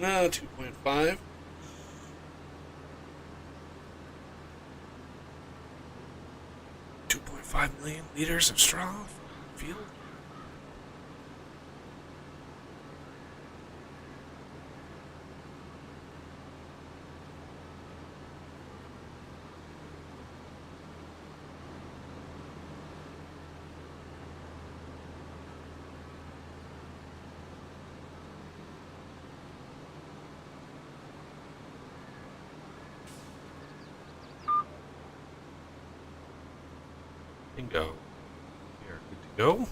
No, 2.5. $2.5 million liters of straw field. Bingo. We are good to go.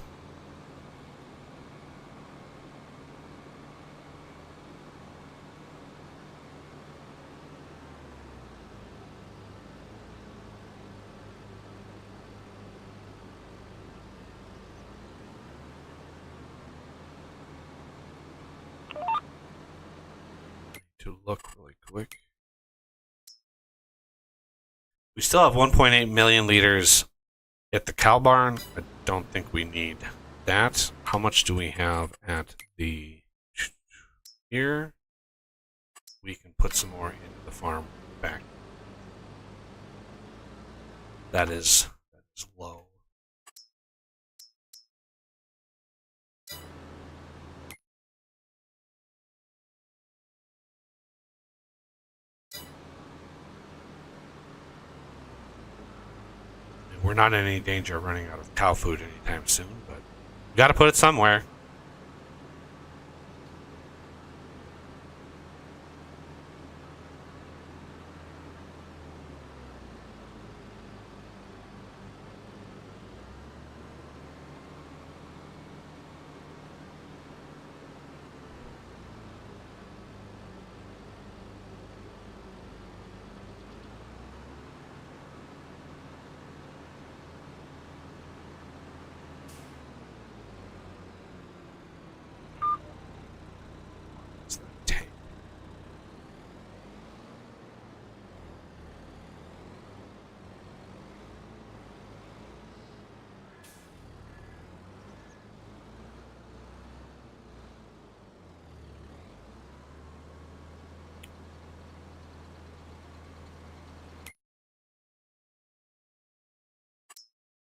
To look really quick. We still have 1.8 million liters at the cow barn. I don't think we need that. How much do we have at the here? We can put some more into the farm back. That is low. We're not in any danger of running out of cow food anytime soon, but we got to put it somewhere.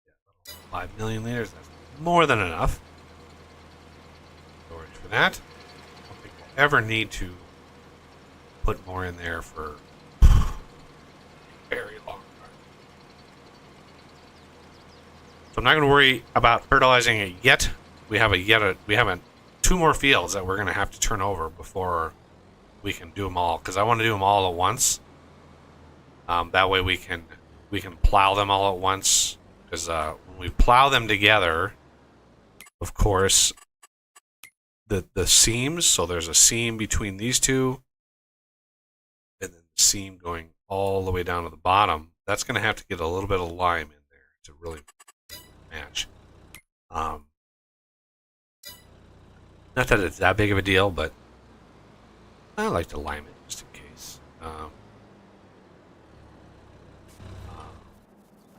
Yeah, 5 million liters. That's more than enough storage for that. I don't think we'll ever need to put more in there for a very long time. So I'm not going to worry about fertilizing it yet. We have two more fields that we're going to have to turn over before we can do them all, because I want to do them all at once. That way we can plow them all at once, because when we plow them together, of course, the seams, so there's a seam between these two, and then the seam going all the way down to the bottom, that's going to have to get a little bit of lime in there to really match. Not that it's that big of a deal, but I like to lime it just in case.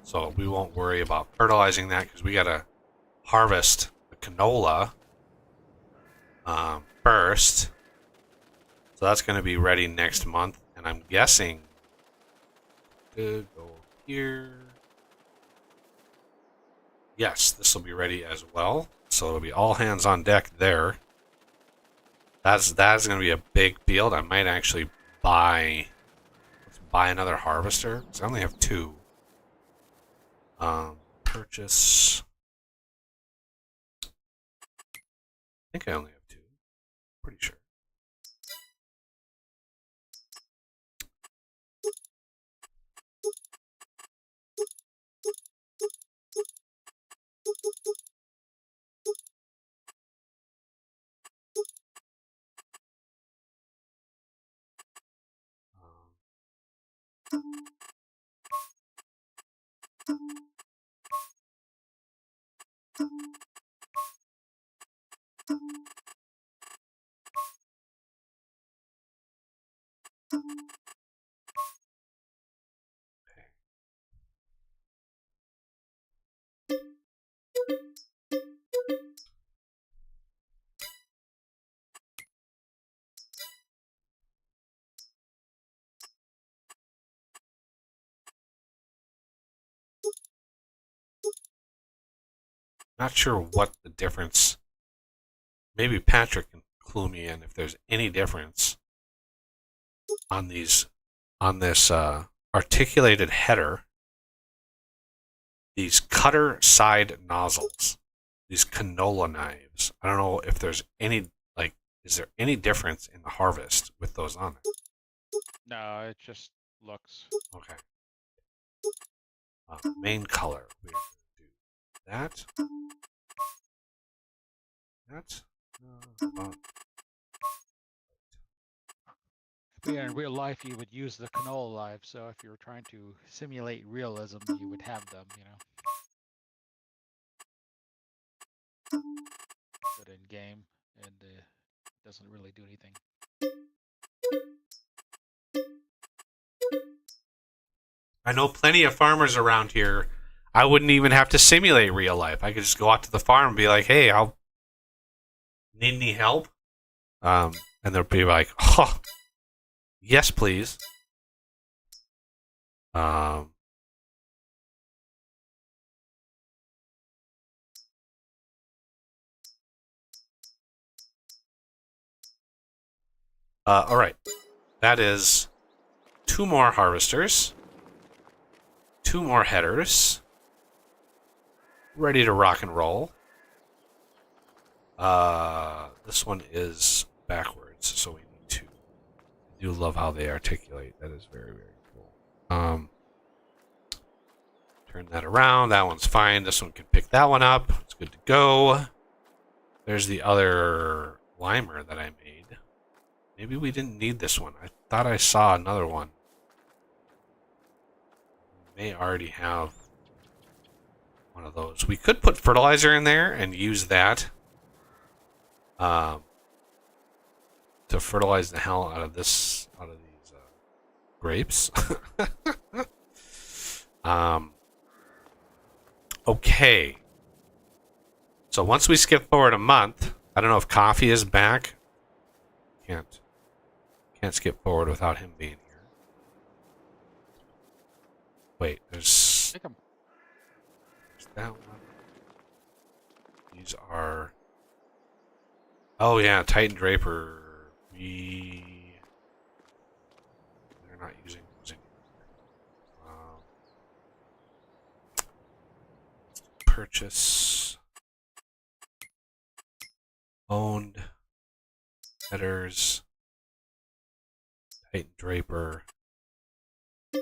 So we won't worry about fertilizing that because we got to harvest the canola first. So that's going to be ready next month. And I'm guessing to go here. Yes, this will be ready as well. So it'll be all hands on deck there. That's going to be a big field. I might actually buy another harvester because I only have 2. Purchase. I think I only have 2. Pretty sure. Not sure what the difference. Maybe Patrick can clue me in if there's any difference on this articulated header. These cutter side nozzles, these canola knives. I don't know if there's any is there any difference in the harvest with those on it? No, it just looks. Okay. Main color. We're going to do that. That. Yeah, in real life, you would use the canola knife. So if you were trying to simulate realism, you would have them, But in game, and it doesn't really do anything. I know plenty of farmers around here. I wouldn't even have to simulate real life. I could just go out to the farm and be like, "Hey, I'll need any help?" And they'll be like, "Oh, yes, please." All right. That is 2 more harvesters, 2 more headers, ready to rock and roll. This one is backwards, so we need 2. I do love how they articulate. That is very, very cool. Turn that around. That one's fine. This one can pick that one up. It's good to go. There's the other limer that I made. Maybe we didn't need this one. I thought I saw another one. We may already have one of those. We could put fertilizer in there and use that to fertilize the hell out of these grapes. Okay. So once we skip forward a month, I don't know if Coffee is back. Can't skip forward without him being here. Wait, there's that one. These are. Oh yeah, Titan Draper. They're not using those anymore. Purchase. Owned. Headers. Titan Draper.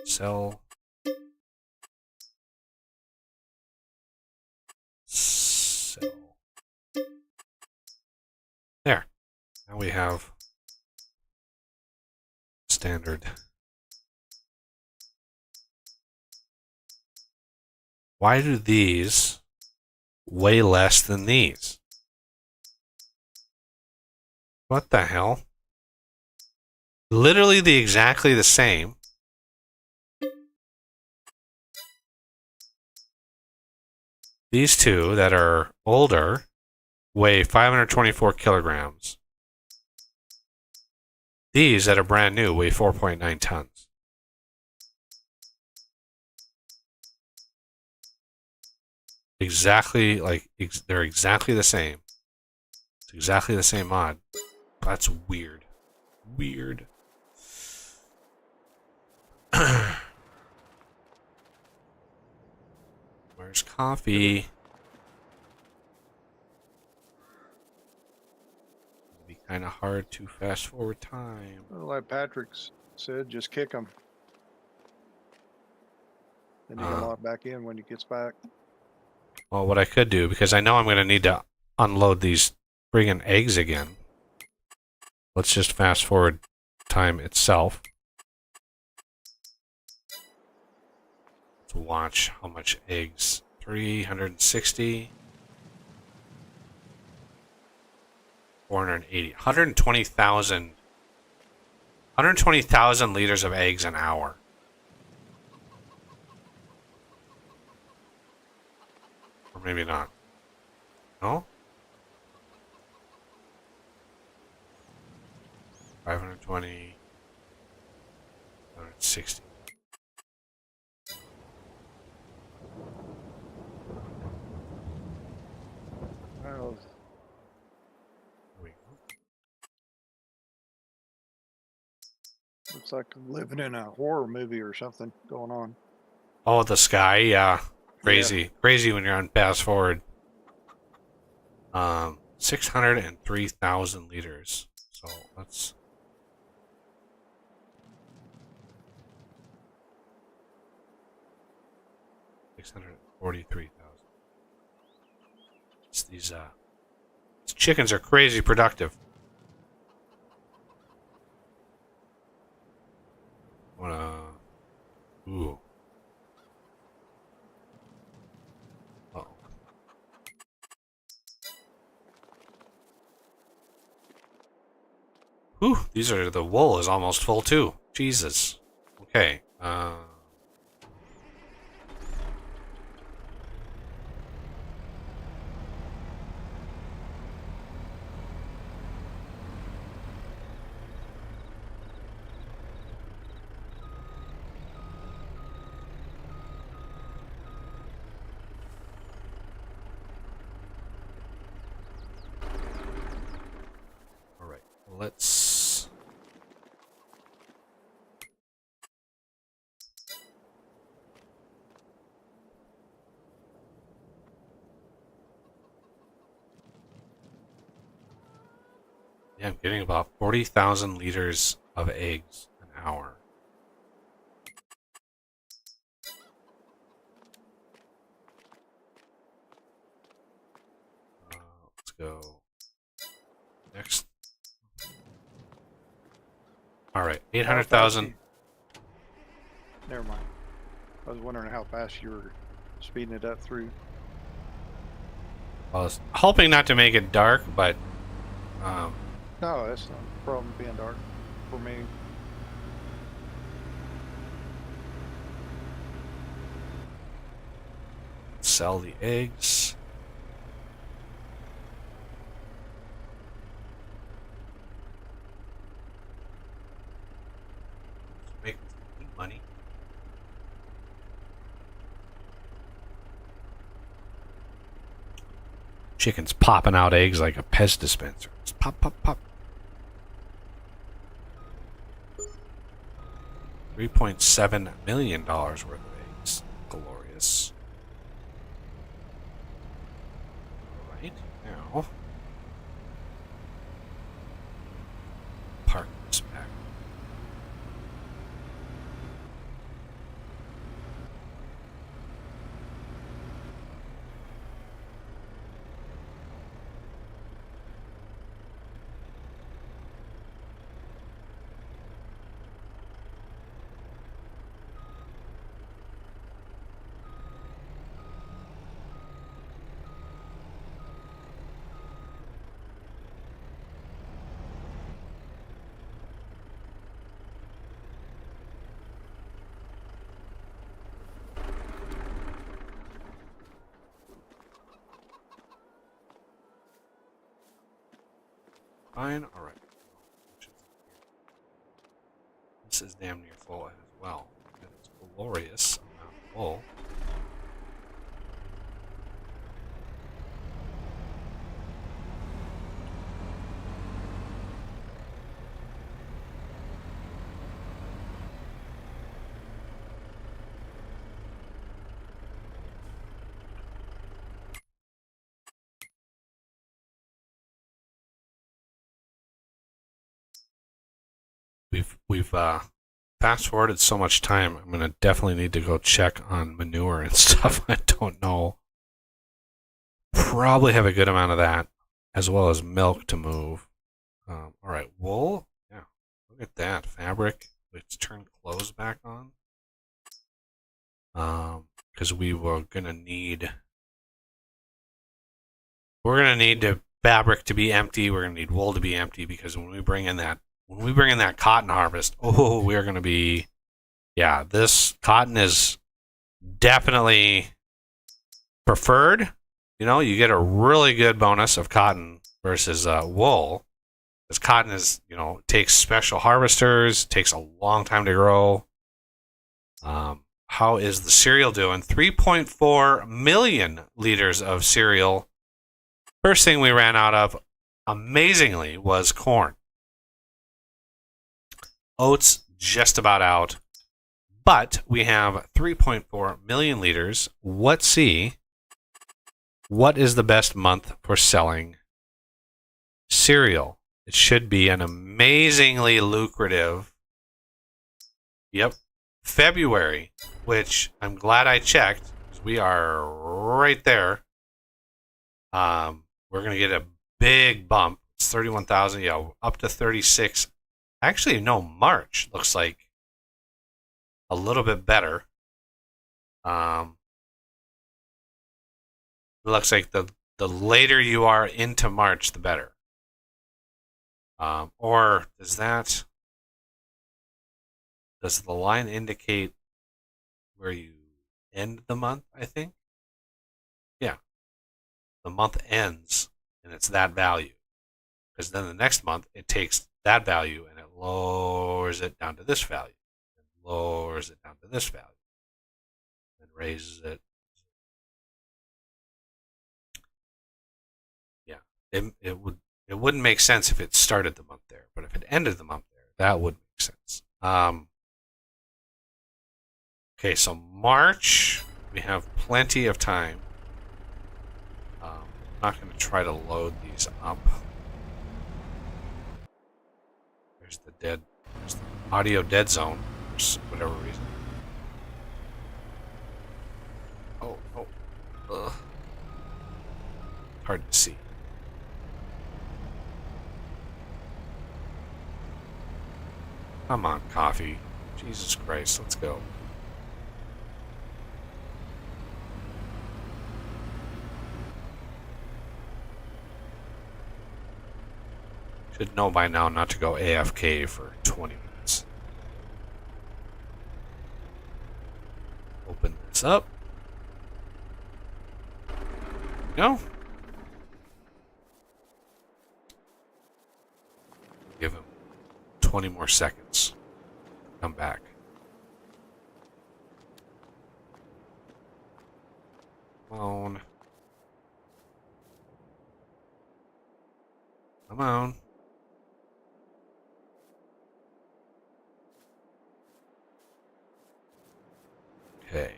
Sell. Sell. There. Now we have standard. Why do these weigh less than these? What the hell? literally exactly the same. These two that are older weigh 524 kilograms. These that are brand new weigh 4.9 tons. Exactly, like, they're exactly the same. It's exactly the same mod. That's weird. Weird. Where's coffee? It'd be kind of hard to fast forward time. Well, like Patrick's said, just kick him. Then he can log back in when he gets back. Well, what I could do, because I know I'm going to need to unload these friggin' eggs again. Let's just fast forward time itself. To watch how much eggs. 360. 480. 120,000 liters of eggs an hour. Or maybe not. No? 520. 160. Well, There we go. looks like I'm living in a horror movie or something going on. Oh, the sky, yeah. Crazy. Crazy when you're on fast forward. 603,000 liters. So let's... $643,000. These chickens are crazy productive. Ooh. Uh-oh. Whew, the wool is almost full too. Jesus. Okay. All right. Let's... Yeah, I'm getting about 40,000 liters of eggs an hour. Let's go next. All right, 800,000. Never mind. I was wondering how fast you were speeding it up through. I was hoping not to make it dark, but No, that's not a problem being dark for me. sell the eggs. Make money. Chicken's popping out eggs like a Pez dispenser. Just pop, pop, pop. $3.7 million worth of eggs. Glorious. Right now, park this back. Fine. All right. This is damn near full as well. That is glorious amount of wool. We've fast forwarded so much time. I'm gonna definitely need to go check on manure and stuff. I don't know. Probably have a good amount of that, as well as milk to move. All right, wool. Yeah, look at that fabric. Let's turn clothes back on. Because we're gonna need the fabric to be empty. We're gonna need wool to be empty because when we bring in that cotton harvest, oh, we're going to be, yeah, this cotton is definitely preferred. You know, you get a really good bonus of cotton versus wool. Because cotton is, you know, takes special harvesters, takes a long time to grow. How is the cereal doing? 3.4 million liters of cereal. First thing we ran out of, amazingly, was corn. Oats just about out, but we have 3.4 million liters. Let's see, what is the best month for selling cereal? It should be an amazingly lucrative, yep, February, which I'm glad I checked, because we are right there. We're going to get a big bump. It's 31,000, yeah, up to 36. Actually, no, March looks like a little bit better. It looks like the later you are into March, the better. Or does the line indicate where you end the month, I think? Yeah. The month ends, and it's that value. Because then the next month, it takes that value and it lowers it down to this value, and lowers it down to this value, and raises it. Yeah, it wouldn't make sense if it started the month there, but if it ended the month there, that would make sense. Okay, so March, we have plenty of time. I'm not going to try to load these up. There's the audio dead zone for whatever reason. Oh, ugh. Hard to see. Come on, coffee. Jesus Christ, let's go. Should know by now not to go AFK for 20 minutes. Open this up. No. Give him 20 more seconds. Come back. Come on. Come on. Okay.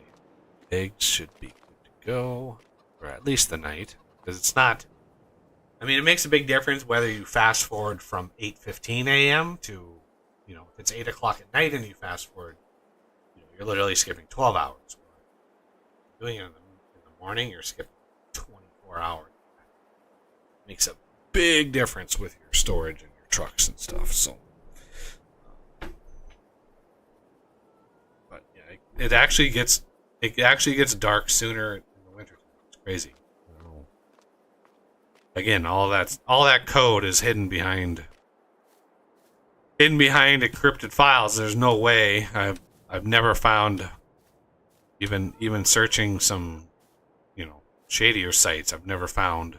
Eggs should be good to go. Or at least the night. Because it's not... I mean, it makes a big difference whether you fast forward from 8:15 a.m. to, you know, if it's 8 o'clock at night and you fast forward, you know, you're literally skipping 12 hours. Doing it in the morning, you're skipping 24 hours. It makes a big difference with your storage and your trucks and stuff. So, but yeah, it actually gets dark sooner in the winter. It's crazy. Again, all that code is hidden behind encrypted files. There's no way. I've never found, even searching some, you know, shadier sites, I've never found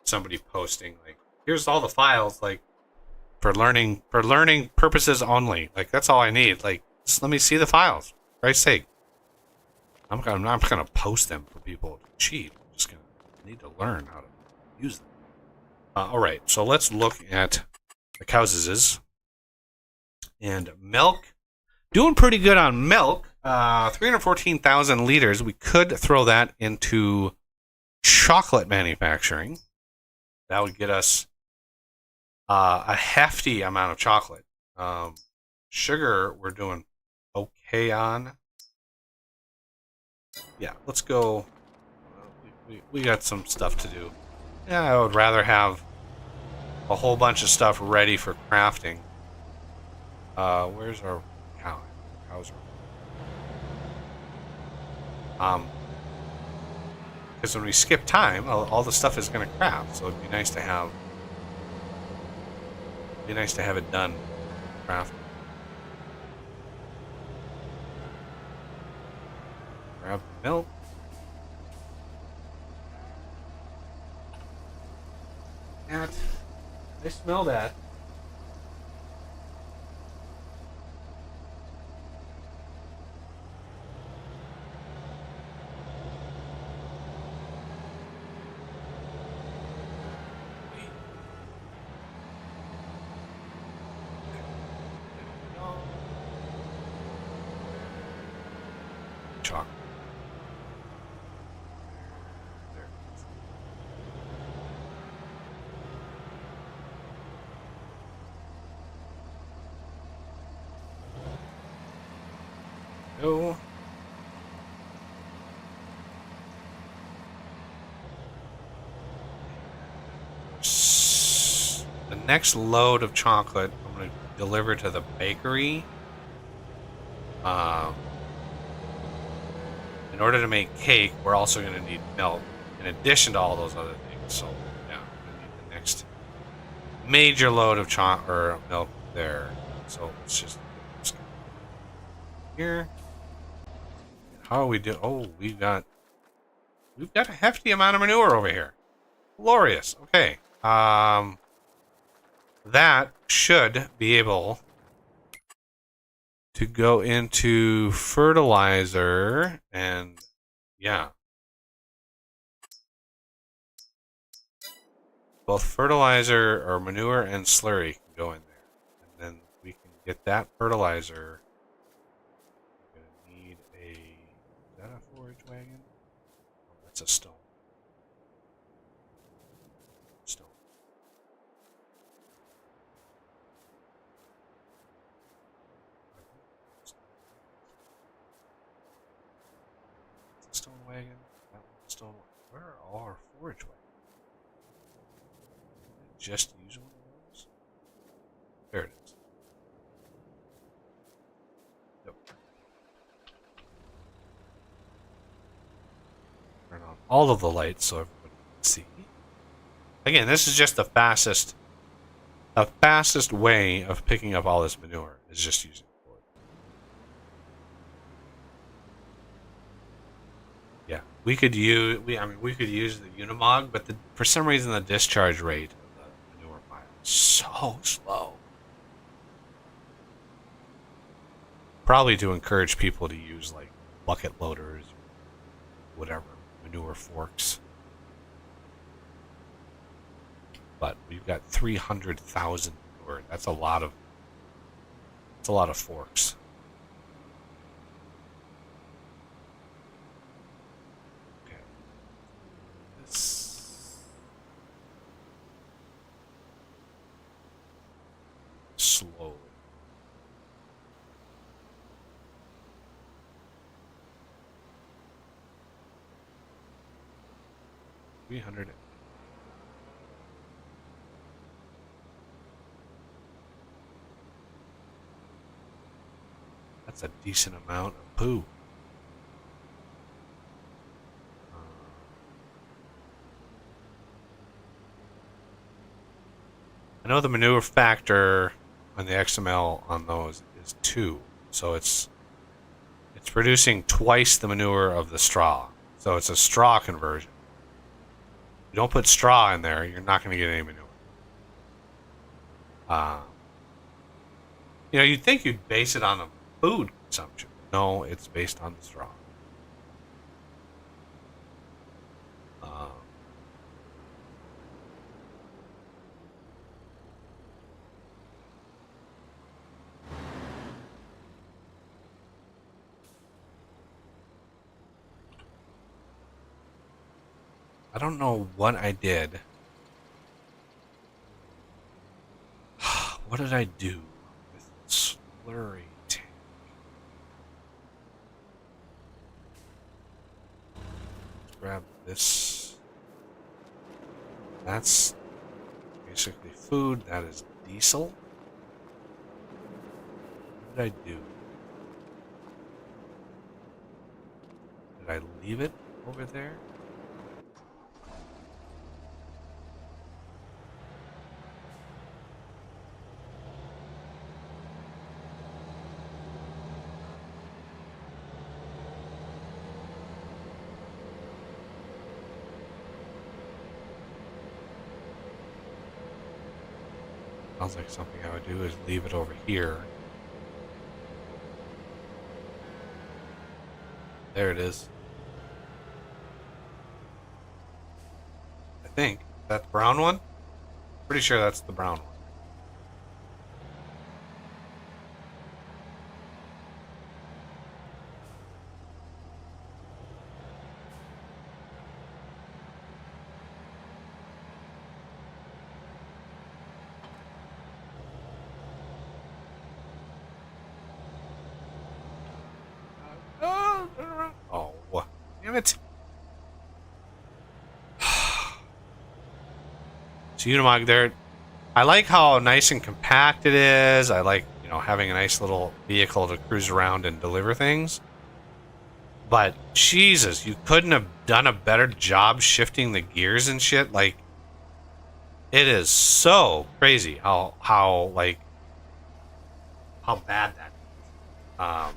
somebody posting like here's all the files, like, for learning purposes only. Like, that's all I need. Like, just let me see the files. For Christ's sake. I'm not gonna post them for people to cheat. I'm just gonna need to learn how to use them. All right, so let's look at the cowses and milk. Doing pretty good on milk. 314,000 liters. We could throw that into chocolate manufacturing. That would get us a hefty amount of chocolate. Sugar, we're doing okay on. Yeah, let's go. We got some stuff to do. Yeah, I would rather have a whole bunch of stuff ready for crafting. Where's our cow? Cows are. Because when we skip time, all the stuff is going to craft. So it'd be nice to have. It done. Craft. Grab milk. That. I smell that. Chocolate. There it is. Go. The next load of chocolate I'm going to deliver to the bakery. In order to make cake, we're also going to need milk in addition to all those other things. So, yeah, we need the next major load of milk there. So, let's just here. How are we doing? Oh, we've got a hefty amount of manure over here. Glorious. Okay. That should be able to go into fertilizer, and yeah, both fertilizer or manure and slurry can go in there, and then we can get that fertilizer. We're gonna need is that a forage wagon? Oh, that's a stone. Stone wagon. That one's stone wagon. Where are all our forage wagons? Just use one of those? There it is. Yep. Turn on all of the lights so everybody can see. Again, this is just the fastest way of picking up all this manure is just using the board. Yeah, we could use the Unimog, but for some reason the discharge rate of the manure pile is so slow. Probably to encourage people to use like bucket loaders, whatever, manure forks. But we've got 300,000 manure. That's a lot of forks. Okay. This slowly. $300. That's a decent amount of poo. I know the manure factor on the XML on those is 2, so it's producing twice the manure of the straw. So it's a straw conversion. If you don't put straw in there, you're not going to get any manure. You know, you'd think you'd base it on a food consumption. No, it's based on the straw. I don't know what I did. What did I do with the slurry tank? Let's grab this. That's basically food. That is diesel. What did I do? Did I leave it over there? Sounds like something I would do is leave it over here. There it is. I think that's the brown one. Pretty sure that's the brown one. Oh, damn it. So Unimog there, I like how nice and compact it is. I like, you know, having a nice little vehicle to cruise around and deliver things. But Jesus, you couldn't have done a better job shifting the gears and shit. Like, it is so crazy how bad that is.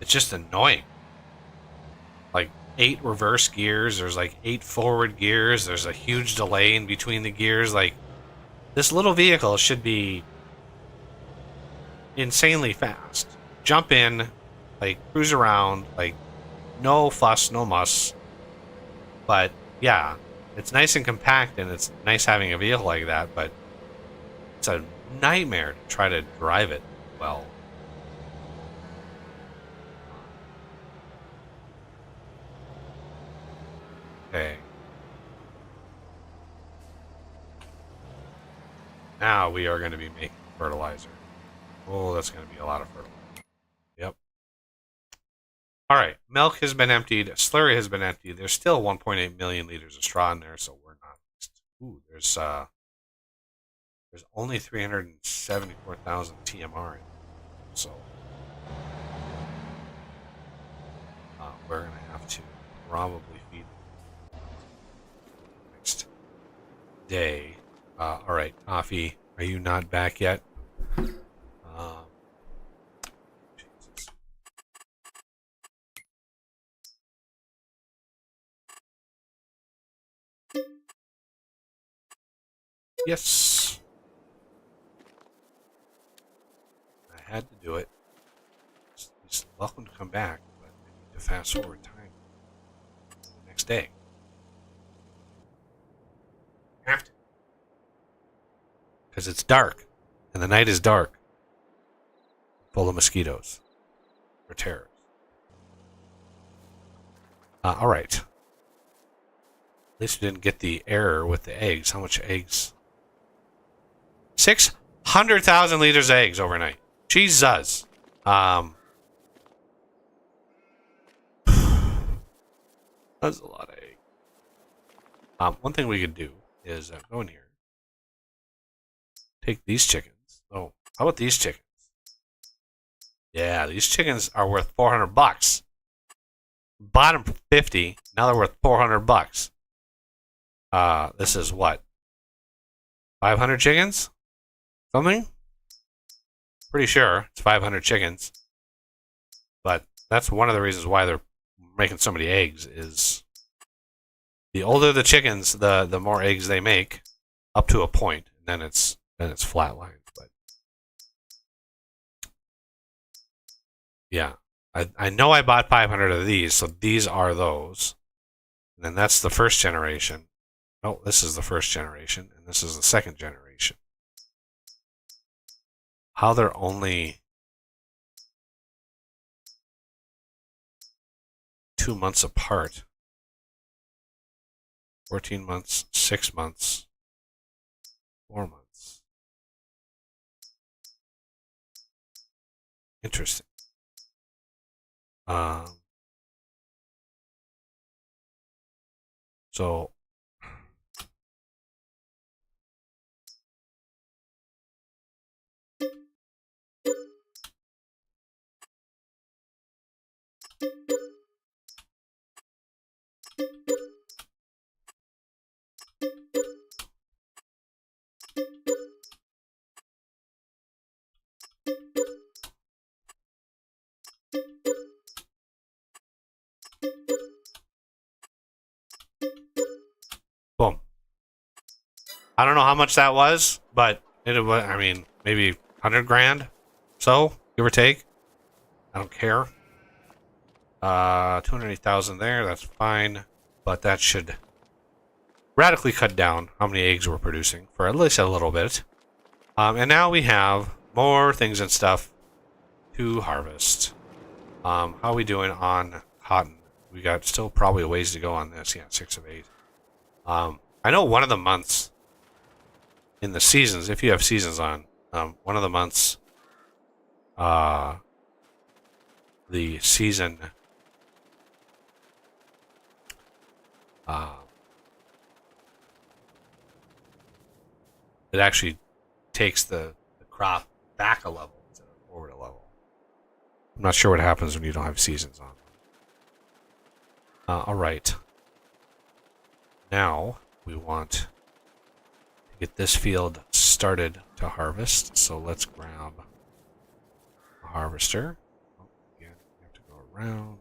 It's just annoying. Like 8 reverse gears, there's like 8 forward gears, there's a huge delay in between the gears. Like, this little vehicle should be insanely fast. Jump in, like, cruise around, like, no fuss, no muss. But yeah, it's nice and compact, and it's nice having a vehicle like that, but it's a nightmare to try to drive it well. Okay. Now we are going to be making fertilizer. Oh, that's going to be a lot of fertilizer. Yep. All right. Milk has been emptied. Slurry has been emptied. There's still 1.8 million liters of straw in there, so we're not. Ooh, there's only 374,000 TMR in it. So we're going to have to probably feed next day. All right, Coffee, are you not back yet? Jesus. Yes. I had to do it. He's welcome to come back, but I need to fast forward time to the next day. Have to. Because it's dark, and the night is dark, full of mosquitoes or terrors. All right. At least we didn't get the error with the eggs. How much eggs? 600,000 liters of eggs overnight. Jesus. That's a lot of eggs. One thing we could do is go in here. Take these chickens. Oh, how about these chickens? Yeah, these chickens are worth $400. Bottom 50. Now they're worth $400. This is what? 500 chickens? Something? Pretty sure it's 500 chickens. But that's one of the reasons why they're making so many eggs is the older the chickens, the more eggs they make. up to a point, and then it's flatlined. But yeah, I know I bought 500 of these, so these are those. And then that's the first generation. Oh, this is the first generation, and this is the second generation. How they're only 2 months apart. 14 months, 6 months, 4 months. Interesting. So boom. I don't know how much that was, but it was, I mean, maybe 100 grand, so give or take. I don't care. 280,000 there, that's fine, but that should radically cut down how many eggs we're producing for at least a little bit. And now we have more things and stuff to harvest. How are we doing on cotton? We got still probably a ways to go on this. Yeah, 6 of 8. I know one of the months in the seasons, if you have seasons on, one of the months, the season, it actually takes the crop back a level instead of forward a level. I'm not sure what happens when you don't have seasons on. All right. Now we want to get this field started to harvest. So let's grab a harvester. Oh, again, we have to go around.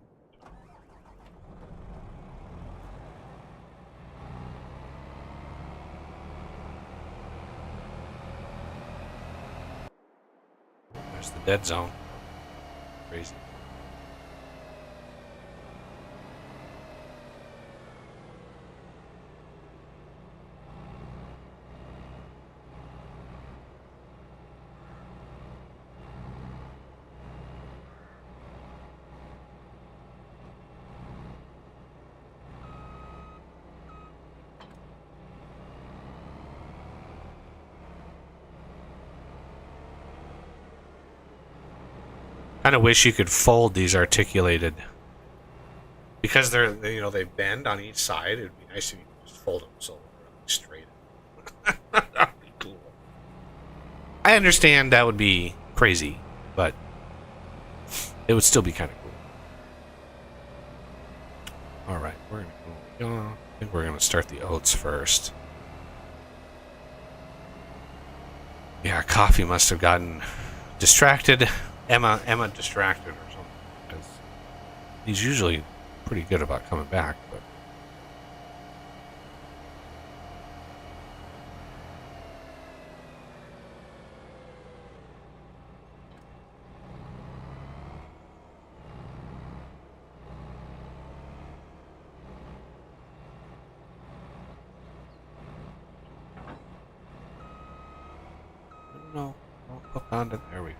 There's the dead zone. Crazy. Kind of wish you could fold these articulated, because they bend on each side. It'd be nice if you could just fold them so they're really straight. That'd be cool. I understand that would be crazy, but it would still be kind of cool. All right, we're gonna go. I think we're gonna start the oats first. Yeah, coffee must have gotten distracted. Emma distracted or something, because he's usually pretty good about coming back, but no, don't hook onto. There we go.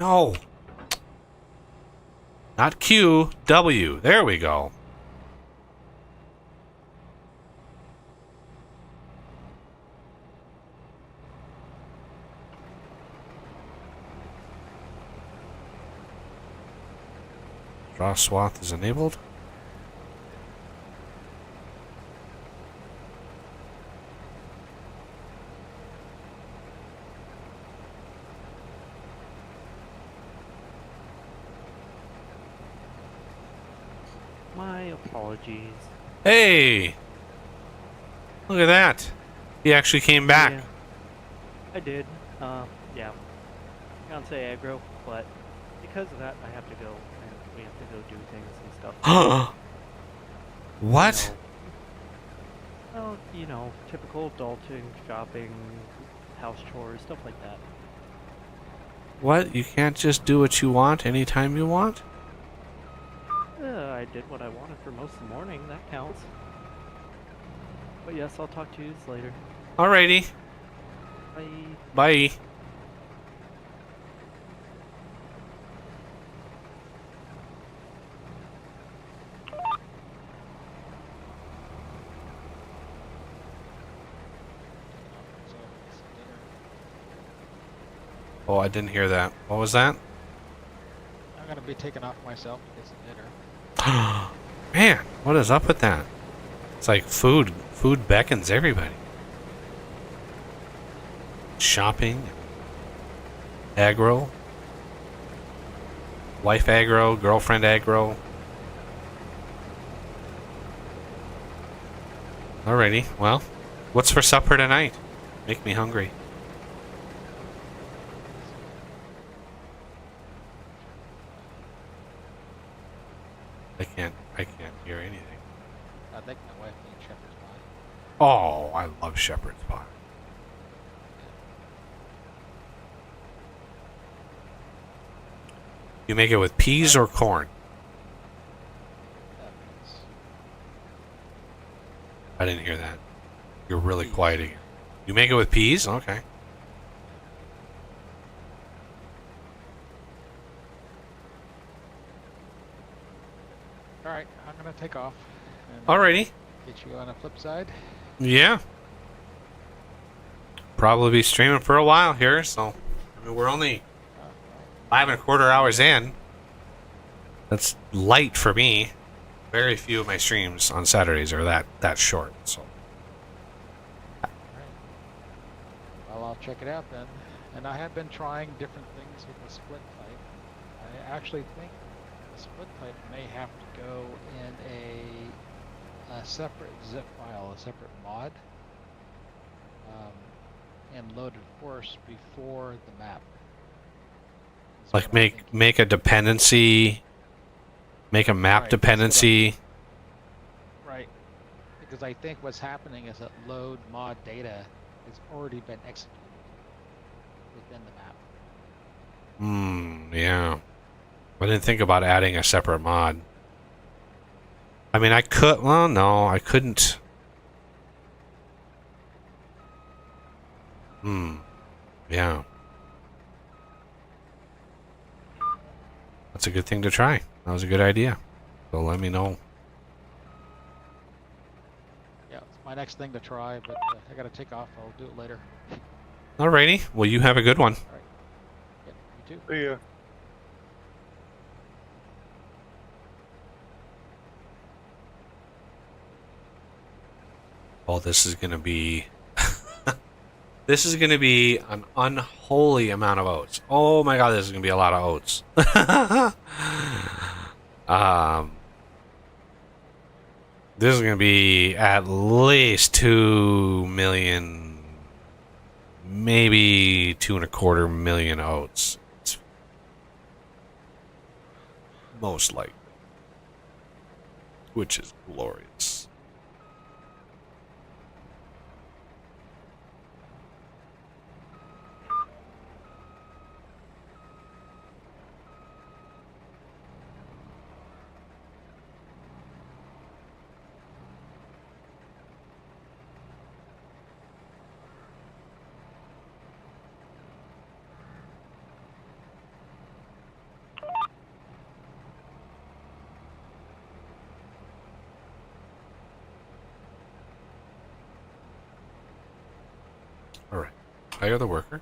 No. Not Q, W. There we go. Draw swath is enabled. My apologies. Hey! Look at that. He actually came back. Yeah, I did. Yeah. Fiance aggro, but because of that, I have to go, and we have to go do things and stuff. What? Well, typical adulting, shopping, house chores, stuff like that. What? You can't just do what you want anytime you want? I did what I wanted for most of the morning. That counts. But yes, I'll talk to you later. Alrighty. Bye. Bye. Oh, I didn't hear that. What was that? I'm gonna be taking off myself to get some dinner. Man, what is up with that? It's like food. Food beckons everybody. Shopping. Aggro. Wife aggro. Girlfriend aggro. Alrighty, well, what's for supper tonight? Make me hungry. I can't hear anything. I think my wife needs shepherd's pie. Oh, I love shepherd's pie. You make it with peas or corn? I didn't hear that. You're really quiet again. You make it with peas? Okay. Alright, I'm gonna take off. Alrighty. Get you on the flip side. Yeah. Probably be streaming for a while here, so I mean we're only 5.25 hours in. That's light for me. Very few of my streams on Saturdays are that short, so. Well, I'll check it out then. And I have been trying different things with the split type. I actually think the split type may have to go in a separate zip file, a separate mod, and loaded first before the map. Is Like what I'm thinking. make a dependency, make a map Right, dependency. Right. Because I think what's happening is that load mod data has already been executed within the map. Yeah. I didn't think about adding a separate mod. I mean, I could. Well, no, I couldn't. Yeah. That's a good thing to try. That was a good idea. So let me know. Yeah, it's my next thing to try, but I gotta take off. I'll do it later. Alrighty. Well, you have a good one. Alright. Yep, you too. See ya. Oh, this is gonna be. This is gonna be an unholy amount of oats. Oh my god, this is gonna be a lot of oats. This is gonna be at least 2 million, maybe 2.25 million oats. It's most likely, which is glorious. Alright. Hire the worker.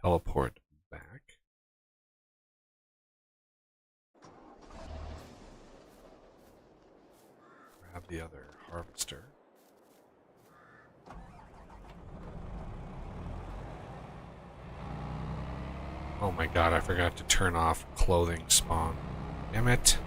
Teleport back. Grab the other harvester. Oh my god, I forgot to turn off clothing spawn. Damn it.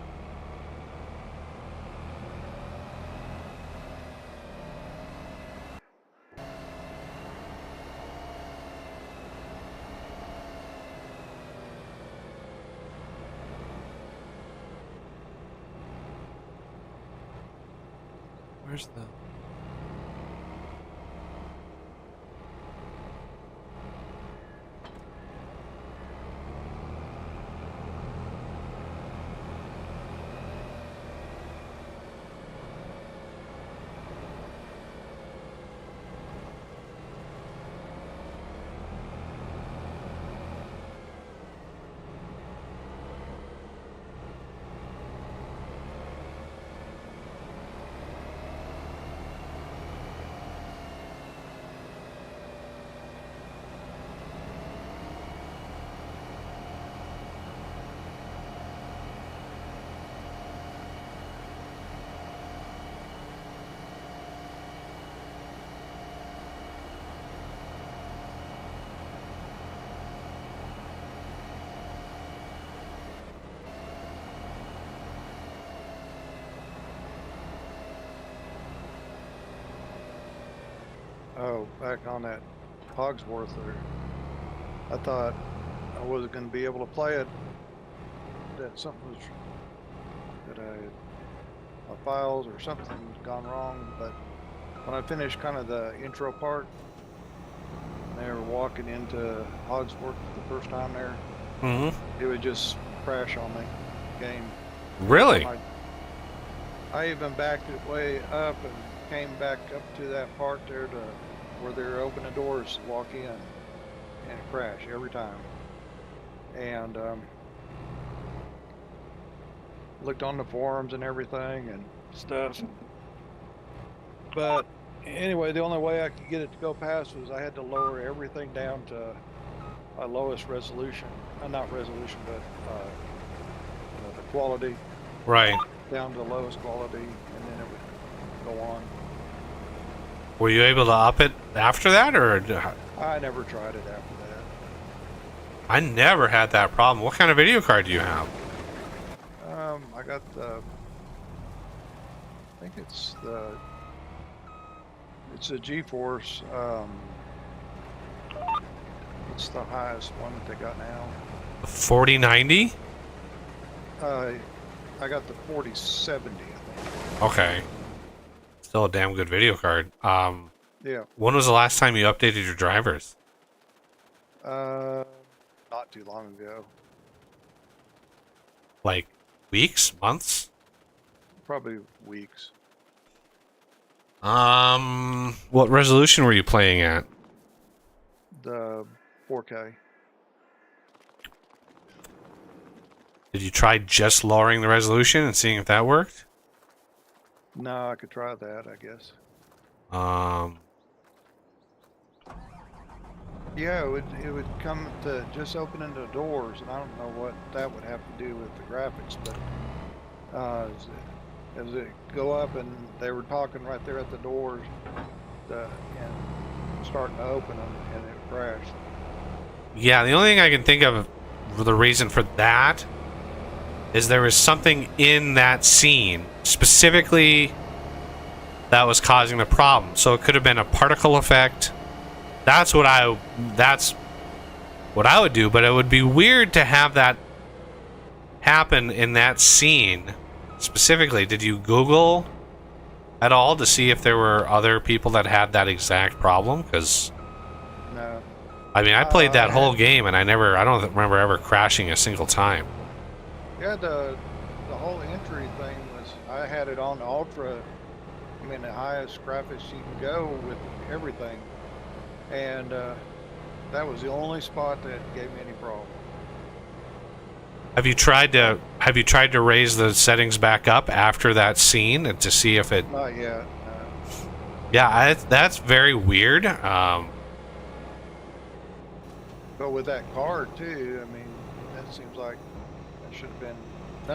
Where's the... Oh, back on that Hogsworth there. I thought I wasn't going to be able to play it. That something was, that my files or something had gone wrong. But when I finished kind of the intro part, they were walking into Hogsworth the first time there. Mm-hmm. It would just crash on me. Game. Really? I even backed it way up and came back up to that part there to where they're opening doors to walk in, and it crashed every time. And looked on the forums and everything and stuff. But anyway, the only way I could get it to go past was I had to lower everything down to my lowest resolution. Not resolution, but the quality. Right. Down to the lowest quality, and then it would go on. Were you able to up it after that, or? I never tried it after that. I never had that problem. What kind of video card do you have? I got the. I think it's the. It's a GeForce. It's the highest one that they got now. 4090? I got the 4070, I think. Okay. Still a damn good video card. Yeah. When was the last time you updated your drivers? Not too long ago. Like weeks, months? Probably weeks. What resolution were you playing at? The 4K. Did you try just lowering the resolution and seeing if that worked? No, I could try that, I guess. Yeah, it would come to just opening the doors, and I don't know what that would have to do with the graphics, but as it go up, and they were talking right there at the doors, and starting to open them, and it crashed. Yeah, the only thing I can think of for the reason for that is there was something in that scene specifically that was causing the problem. So it could have been a particle effect. That's what I would do, but it would be weird to have that happen in that scene specifically. Did you Google at all to see if there were other people that had that exact problem? Because No. I mean, I played that whole game and I don't remember ever crashing a single time. Yeah, the whole entry thing was, I had it on the ultra, I mean the highest graphics you can go with everything, and that was the only spot that gave me any problem. Have you tried to raise the settings back up after that scene and to see if it? Not yet. Yeah, that's very weird. But with that card too, I mean, that seems like that should have been.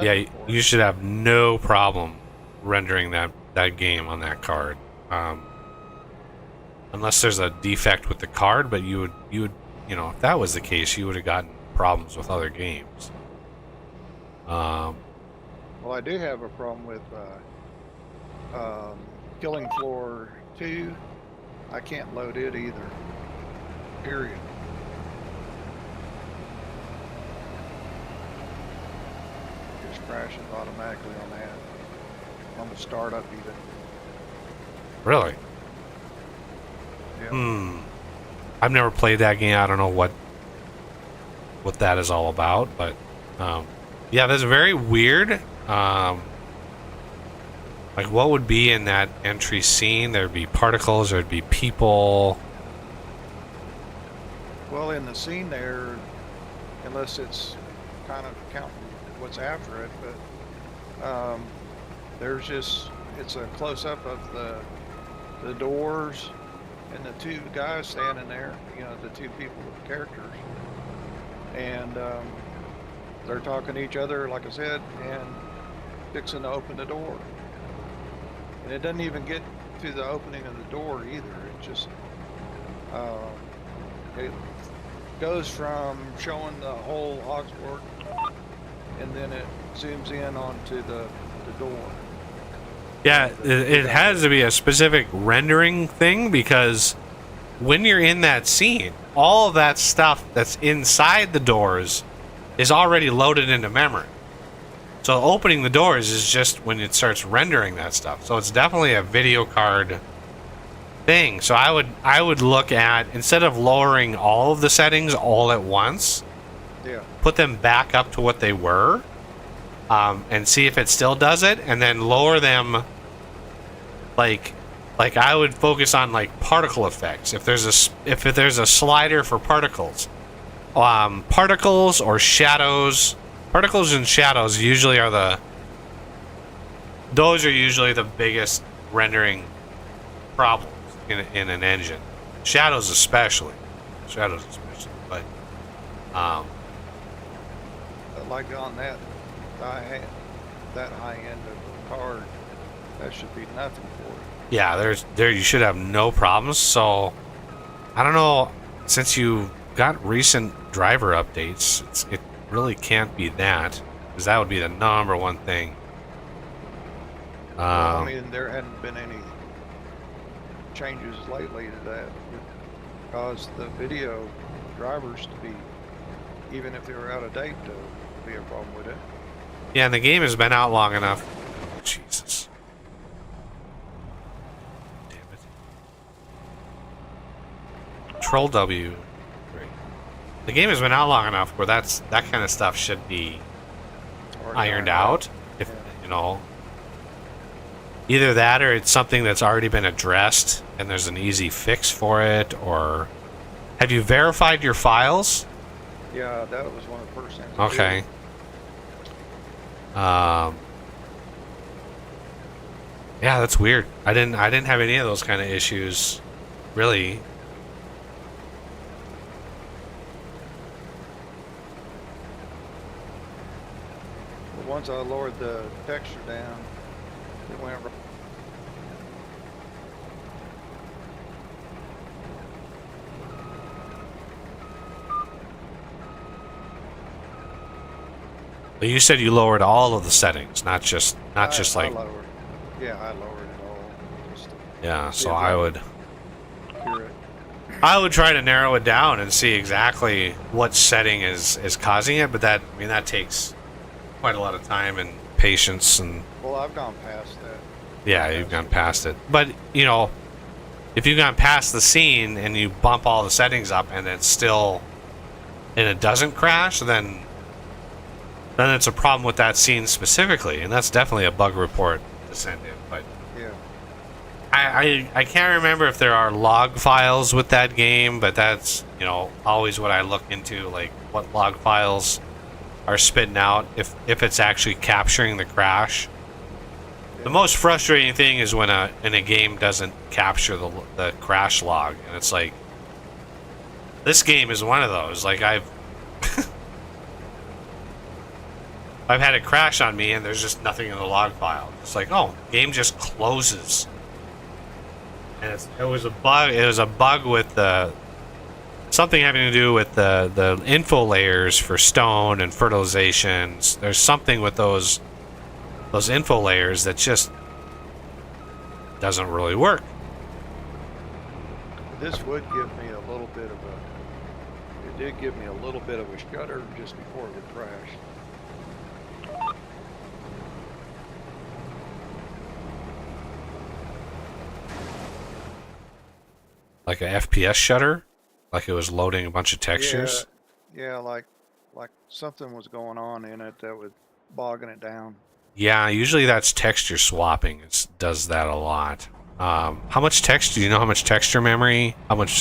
Yeah, you should have no problem rendering that game on that card, unless there's a defect with the card. But you would, if that was the case, you would have gotten problems with other games. Well, I do have a problem with Killing Floor 2. I can't load it either. Period. Just crashes automatically on that. On the startup even. Really? Yeah. I've never played that game. I don't know what that is all about, but yeah, that's very weird. Like, what would be in that entry scene? There'd be particles, there'd be people. Well, in the scene there, unless it's kind of counting what's after it, but there's just, it's a close-up of the doors and the two guys standing there, you know, the two people, the characters, and they're talking to each other, like I said, and fixing to open the door. And it doesn't even get to the opening of the door either. It just it goes from showing the whole Augsburg, and then it zooms in onto the door. Yeah, it has to be a specific rendering thing, because when you're in that scene, all of that stuff that's inside the doors is already loaded into memory. So opening the doors is just when it starts rendering that stuff. So it's definitely a video card thing. So I would look at, instead of lowering all of the settings all at once, Yeah. put them back up to what they were, and see if it still does it, and then lower them. Like I would focus on like particle effects. If there's a slider for particles, particles or shadows. Particles and shadows usually are those are usually the biggest rendering problems in an engine. Shadows especially. But Like on that high end of the card, that should be nothing for it. yeah, there you should have no problems. So I don't know, since you got recent driver updates, it really can't be that, because that would be the number one thing. Well, I mean, there hadn't been any changes lately to that, would cause the video drivers to be, even if they were out of date, to be a problem with it. Yeah, and the game has been out long enough. Jesus. Damn it. Control W. Great. The game has been out long enough where that kind of stuff should be Already ironed out. If Yeah. you know, either that or it's something that's already been addressed and there's an easy fix for it. Or have you verified your files? Yeah, that was one of the first things. I Okay. did. Yeah, that's weird. I didn't have any of those kind of issues, really. But once I lowered the texture down, it went right. But you said you lowered all of the settings, not just I like lowered. Yeah, I lowered it all. Just to yeah. So Yeah, I would cure it. try to narrow it down and see exactly what setting is causing it. But that takes quite a lot of time and patience, and Well, I've gone past that. yeah, you've gone past it. But you know, if you've gone past the scene and you bump all the settings up and it doesn't crash, then it's a problem with that scene specifically, and that's definitely a bug report to send in. But Yeah. I can't remember if there are log files with that game, but that's, you know, always what I look into, like what log files are spitting out, if it's actually capturing the crash. The most frustrating thing is when a game doesn't capture the crash log, and it's like, this game is one of those. Like I've had it crash on me and there's just nothing in the log file. It's like, oh, game just closes. And it was a bug. It was a bug with something having to do with the info layers for stone and fertilizations. There's something with those info layers that just doesn't really work. This would give me a little bit of it did give me a little bit of a shudder just before it would crash. like a FPS shutter, like it was loading a bunch of textures. Yeah, like something was going on in it that was bogging it down. Yeah, usually that's texture swapping. It does that a lot. How much text? Do you know how much texture memory? How much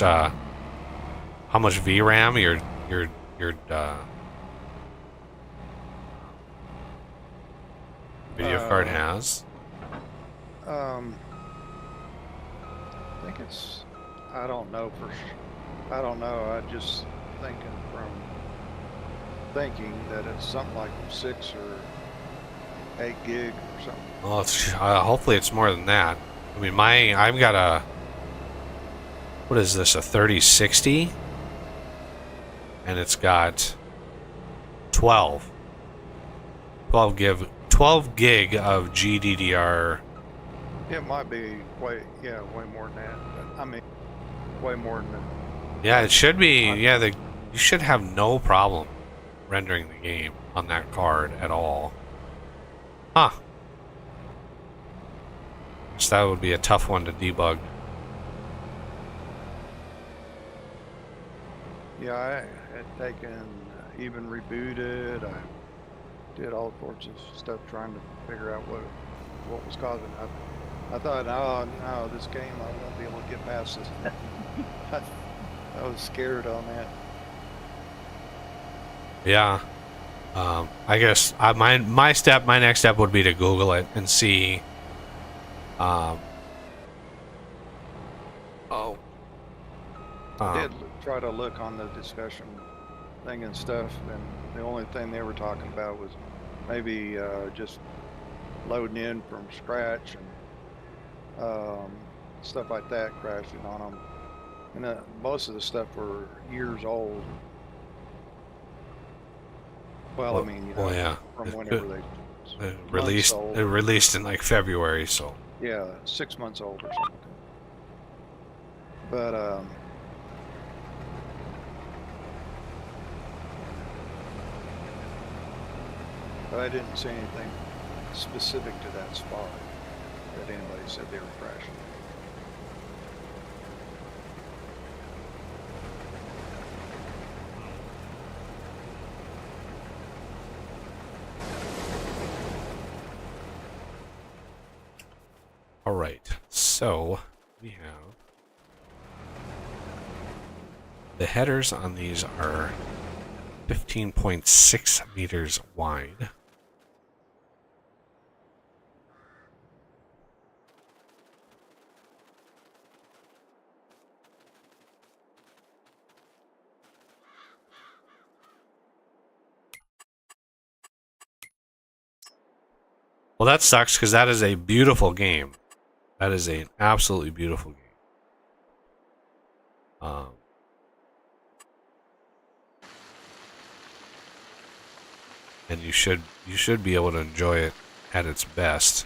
VRAM your video card has? I think it's. I don't know I don't know. I just thinking that it's something like 6 or 8 gig or something. Well, hopefully it's more than that. I mean, I've got a, what is this, a 3060? And it's got 12 gig of GDDR. It might be way more than that. But I mean, way more than that. Yeah, it should be. Yeah, you should have no problem rendering the game on that card at all. Huh. So that would be a tough one to debug. Yeah, I had even rebooted. I did all sorts of stuff trying to figure out what was causing it. I thought, oh no, this game I won't be able to get past this. I was scared on that. Yeah. I guess my next step would be to Google it and see. I did try to look on the discussion thing and stuff, and the only thing they were talking about was maybe just loading in from scratch and stuff like that, crashing on them. And most of the stuff were years old. Well, I mean, yeah, from whenever they released in like February, so yeah, 6 months old or something. But I didn't see anything specific to that spot that anybody said they were crashing. all right. So we have the headers on these are 15.6 meters wide. Well, that sucks because that is a beautiful game. That is an absolutely beautiful game. And you should be able to enjoy it at its best.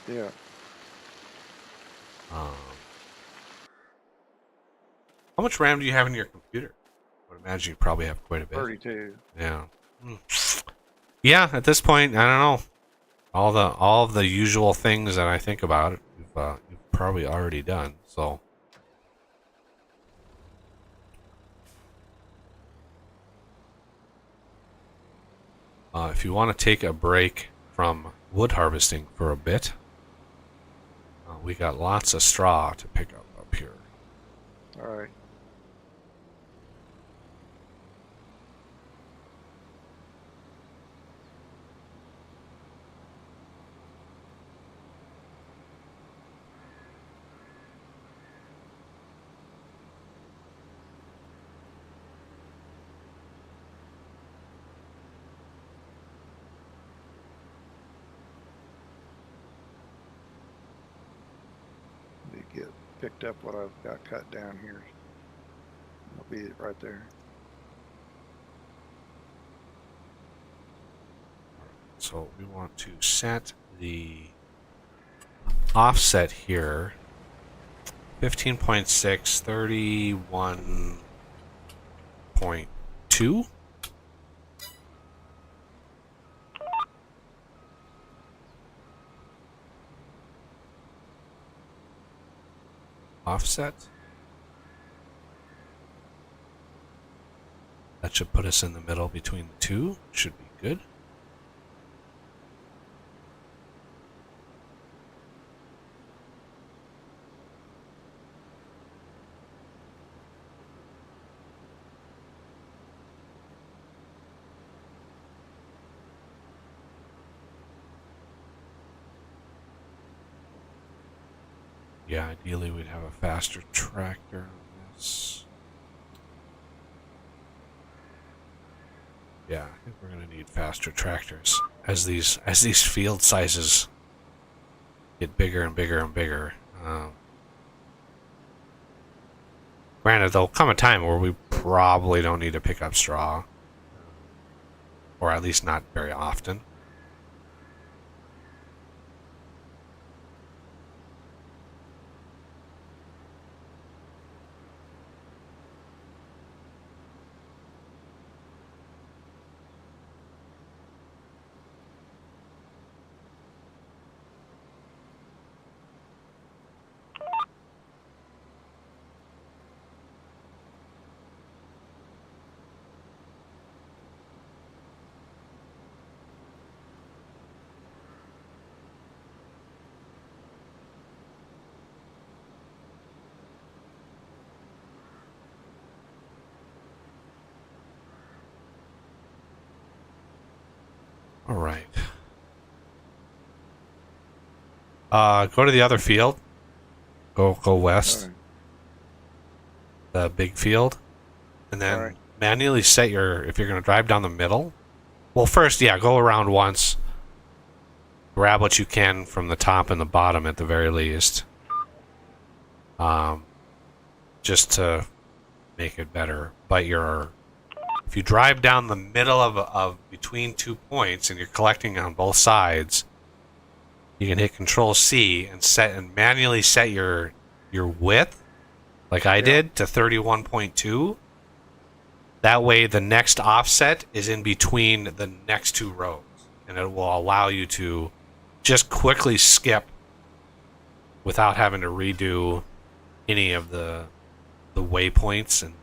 Yeah. How much RAM do you have in your computer? I would imagine you probably have quite a bit. 32. Yeah. Yeah. At this point, I don't know. All of the usual things that I think about, you've probably already done. So. If you want to take a break from wood harvesting for a bit, we got lots of straw to pick up here. All right. Get picked up what I've got cut down here. It'll be right there. So we want to set the offset here 15.6 31.2. Offset. That should put us in the middle between the two. Should be good. Yeah, ideally we'd have a faster tractor on this. Yeah, I think we're gonna need faster tractors as these field sizes get bigger and bigger and bigger. Granted, there'll come a time where we probably don't need to pick up straw, or at least not very often. All right. Go to the other field. Go west. Alright. The big field, and then Alright. manually set your. If you're going to drive down the middle, well, first, yeah, go around once. Grab what you can from the top and the bottom at the very least. Just to make it better. But if you drive down the middle of between 2 points and you're collecting on both sides, you can hit Control C and manually set your width, like I did, to 31.2. That way, the next offset is in between the next two rows, and it will allow you to just quickly skip without having to redo any of the waypoints and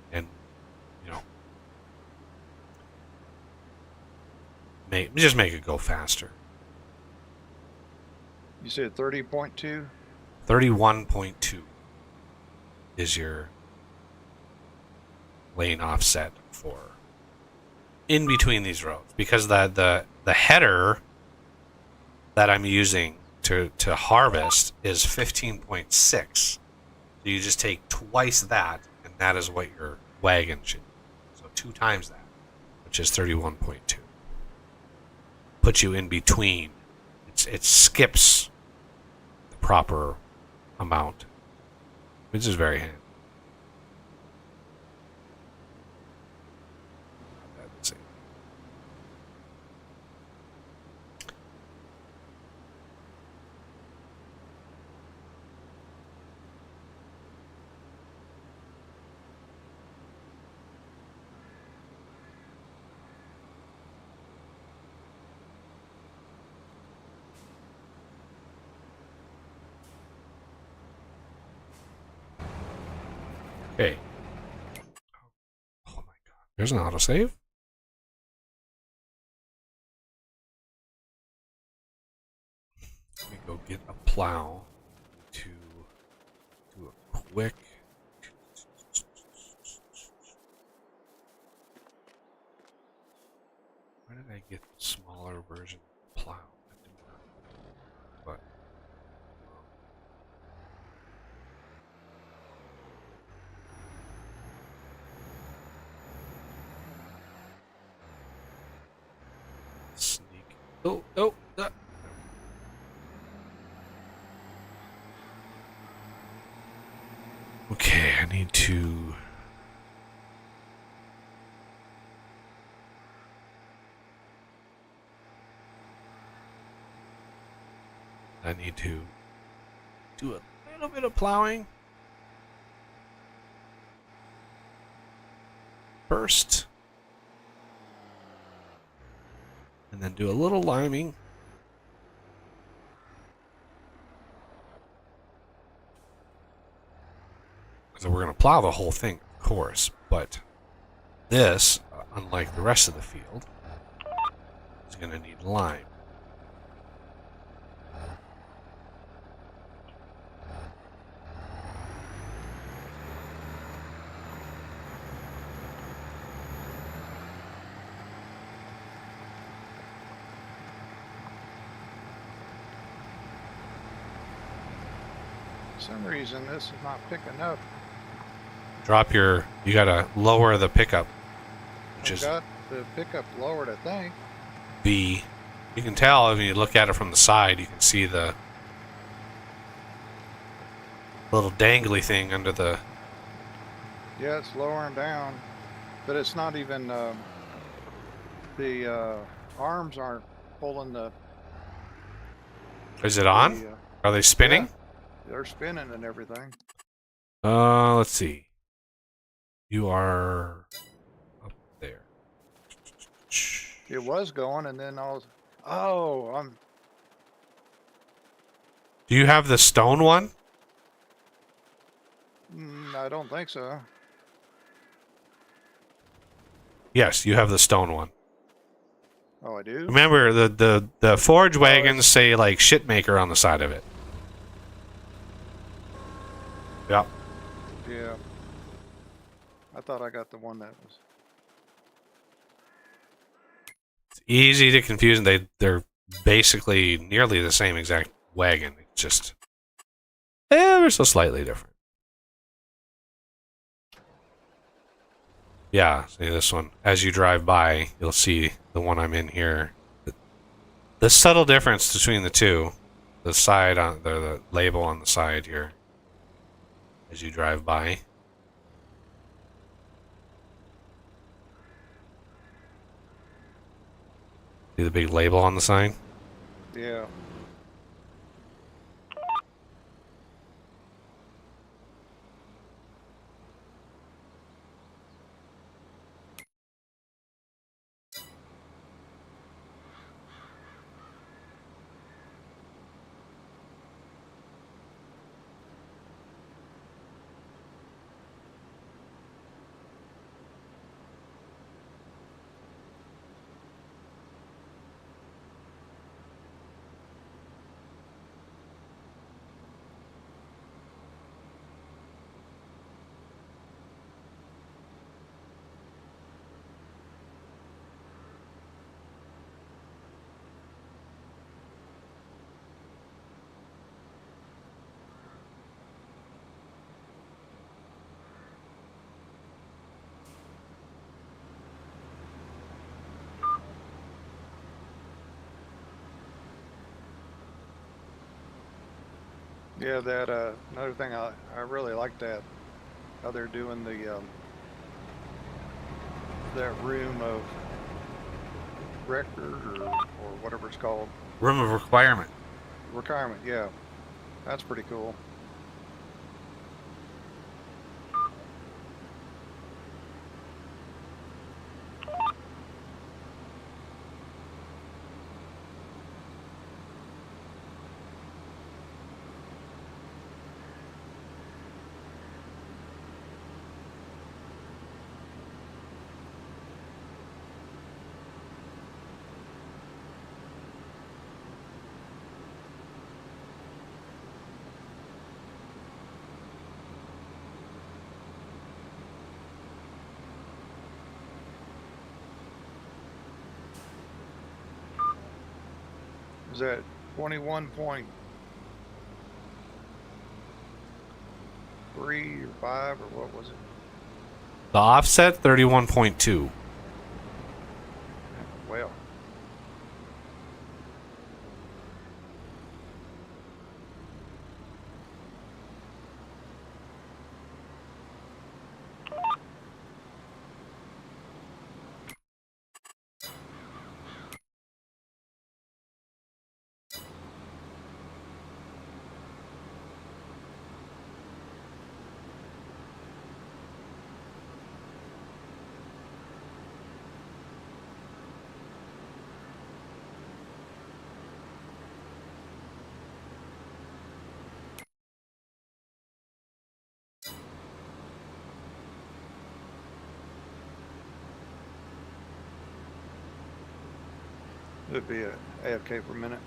just make it go faster. You said 30.2? 31.2 is your lane offset for in between these rows, because the header that I'm using to harvest is 15.6. So you just take twice that, and that is what your wagon should do. So 2 times that, which is 31.2. Puts you in between. It skips the proper amount, which is very handy. Let's see. Okay. Oh my god. There's an autosave? Let me go get a plow to do a quick. Where did I get the smaller version of the plow? I do not know. But sneak. Oh. Okay, I need to. Do a little bit of plowing first, and then do a little liming. So we're going to plow the whole thing, of course, but this, unlike the rest of the field, is going to need lime. For some reason, this is not picking up. You gotta lower the pickup, which I've is got the pickup lowered, I think. B. You can tell if you look at it from the side, you can see the little dangly thing under the... Yeah, it's lowering down, but it's not even, the arms aren't pulling the... Is it on? the, Are they spinning? yeah, they're spinning and everything. Let's see. You are up there. It was going, and then I was... Oh, Do you have the stone one? I don't think so. Yes, you have the stone one. Oh, I do? Remember, the forge wagons say, like, shitmaker on the side of it. Yep. Yeah. I thought I got the one that was... It's easy to confuse, and they're basically nearly the same exact wagon. It's just ever so slightly different. Yeah, see this one. As you drive by, you'll see the one I'm in here. The subtle difference between the two, the side on the label on the side here, as you drive by. See the big label on the side? Yeah. Yeah, that, another thing I really like that, how they're doing the, that room of record or whatever it's called. Room of requirement. Requirement, yeah. That's pretty cool. Is that 21.3 or 5 or what was it? The offset 31.2. Well, It'd be a AFK for a minute.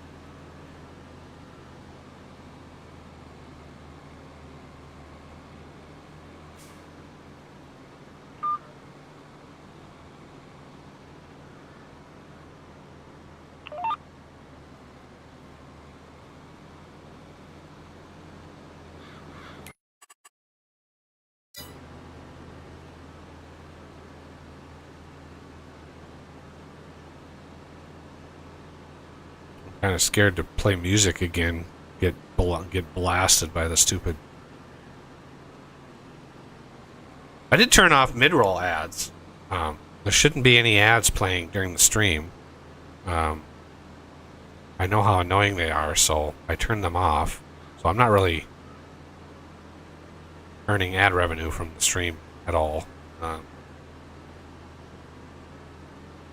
Kind of scared to play music again. Get blasted by the stupid. I did turn off mid-roll ads. There shouldn't be any ads playing during the stream. I know how annoying they are, so I turned them off. So I'm not really earning ad revenue from the stream at all.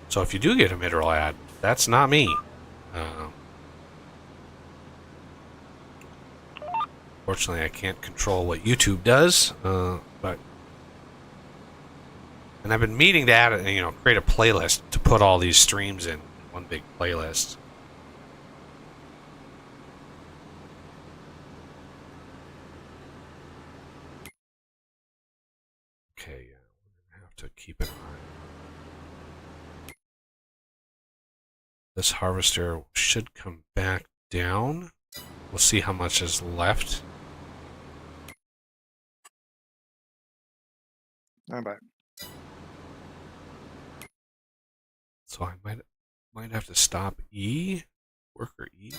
So if you do get a mid-roll ad, that's not me. Fortunately, I can't control what YouTube does, but and I've been meaning to add, create a playlist to put all these streams in one big playlist. Okay, yeah, we're gonna have to keep an eye. This harvester should come back down. We'll see how much is left. I'm back. So I might have to stop E, worker E.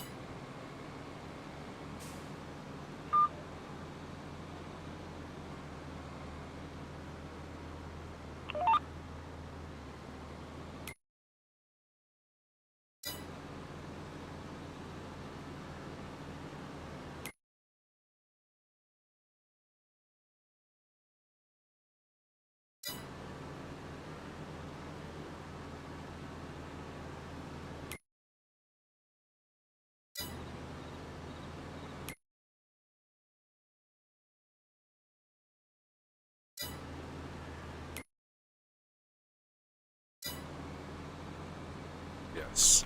Yes.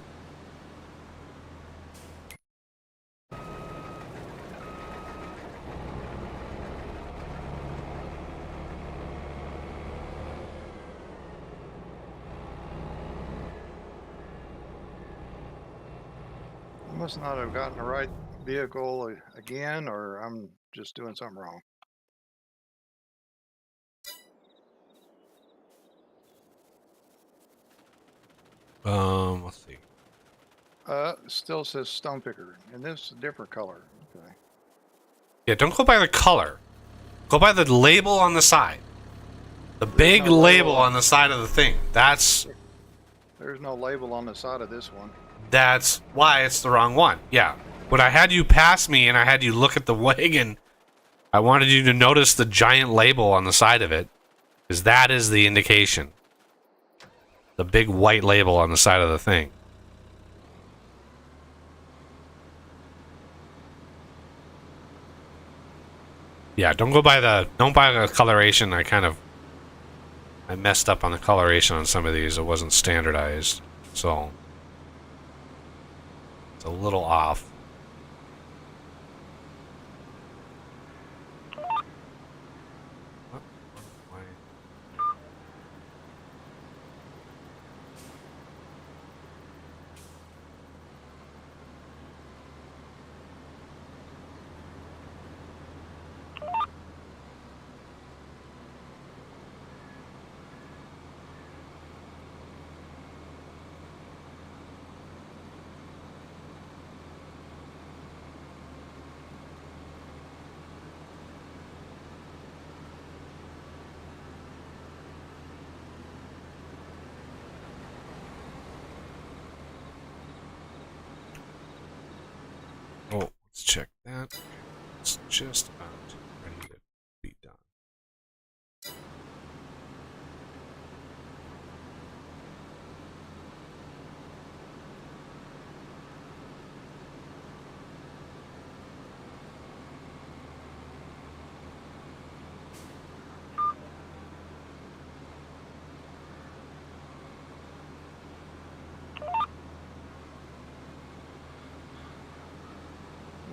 I must not have gotten the right vehicle again, or I'm just doing something wrong. Let's see. Still says stone picker, and this is a different color. Okay. Yeah, don't go by the color. Go by the label on the side. The big no label label on the side of the thing. That's There's no label on the side of this one. That's why it's the wrong one. Yeah. When I had you pass me and I had you look at the wagon, I wanted you to notice the giant label on the side of it, because that is the indication. The big white label on the side of the thing. Yeah, don't buy the coloration. I messed up on the coloration on some of these. It wasn't standardized, so it's a little off. Oh, let's check that. It's just about ready to be done.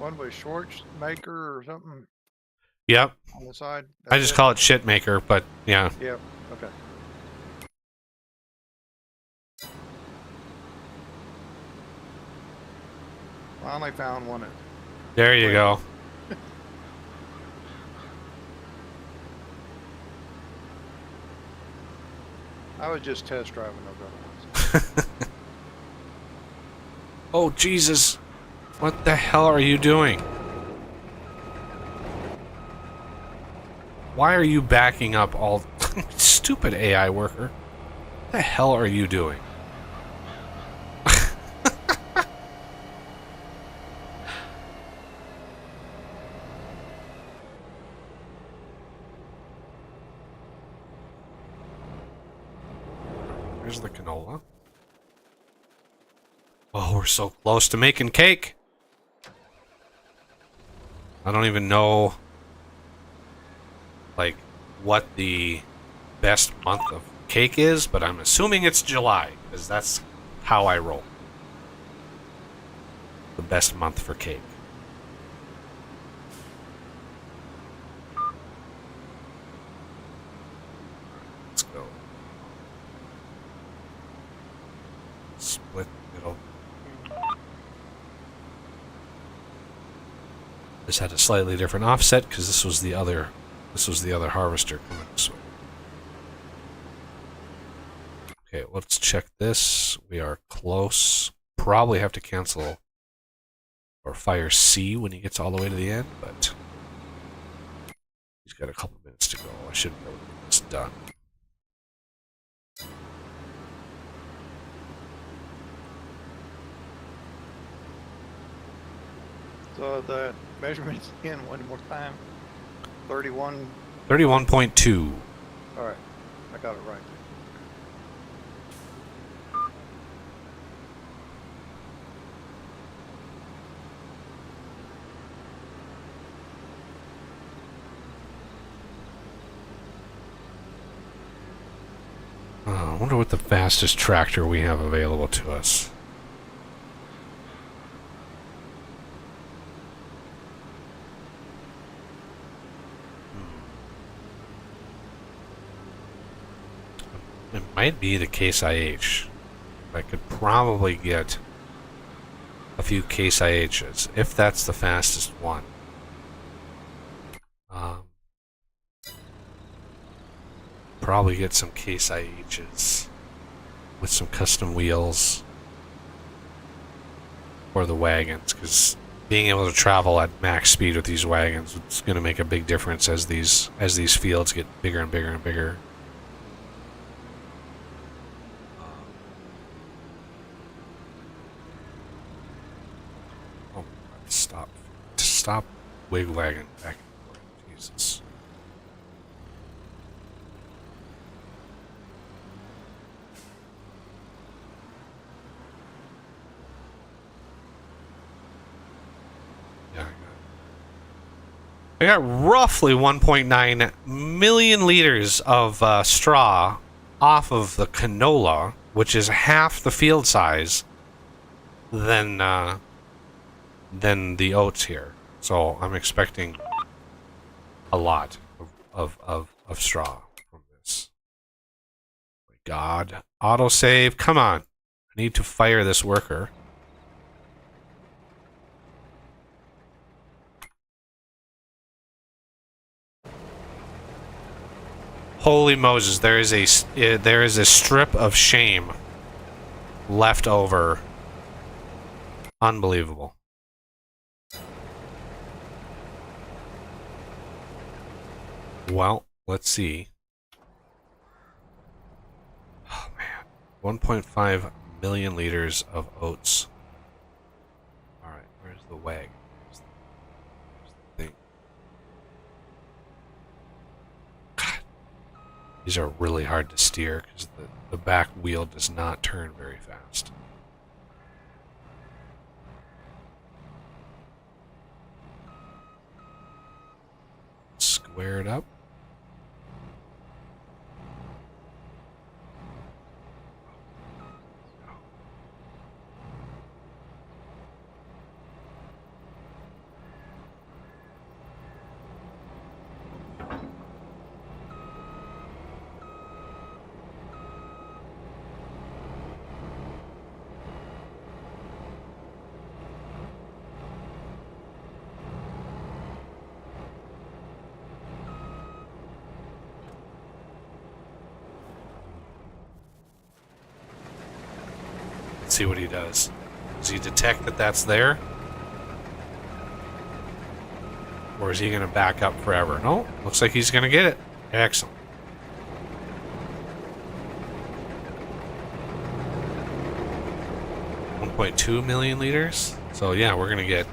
one with Schwartz maker or something Yep. on the side? I That's just it? call it shit maker, but yeah. Yep. Okay. Finally found one. There you go. I was just test driving those other ones. Oh, Jesus. What the hell are you doing? Why are you backing up all... Stupid AI worker. What the hell are you doing? Where's the canola? Oh, we're so close to making cake. I don't even know, like, what the best month of cake is, but I'm assuming it's July, because that's how I roll. The best month for cake. Let's go. Split middle. This had a slightly different offset because this was the other harvester coming this way. Okay, let's check this. We are close. Probably have to cancel or fire C when he gets all the way to the end, but he's got a couple minutes to go. I should be able to get this done. So the measurements again one more time. 31. 31.2. All right, I got it right. I wonder what the fastest tractor we have available to us. It might be the Case IH. I could probably get a few Case IHs, if that's the fastest one. Probably get some Case IHs with some custom wheels for the wagons, because being able to travel at max speed with these wagons is going to make a big difference as these fields get bigger and bigger and bigger. Oh, stop wigwagging back and forth. Jesus. I got roughly 1.9 million liters of straw off of the canola, which is half the field size than the oats here. So I'm expecting a lot of straw from this. Oh my God. Autosave. Come on. I need to fire this worker. Holy Moses, there is a strip of shame left over. Unbelievable. Well, let's see. Oh man. 1.5 million liters of oats. Alright, where's the wagon? Where's the thing? These are really hard to steer because the back wheel does not turn very fast. Square it up. see what he does. Does he detect that that's there? Or is he going to back up forever? No, looks like he's going to get it. Excellent. .2 million liters. So yeah, we're going to get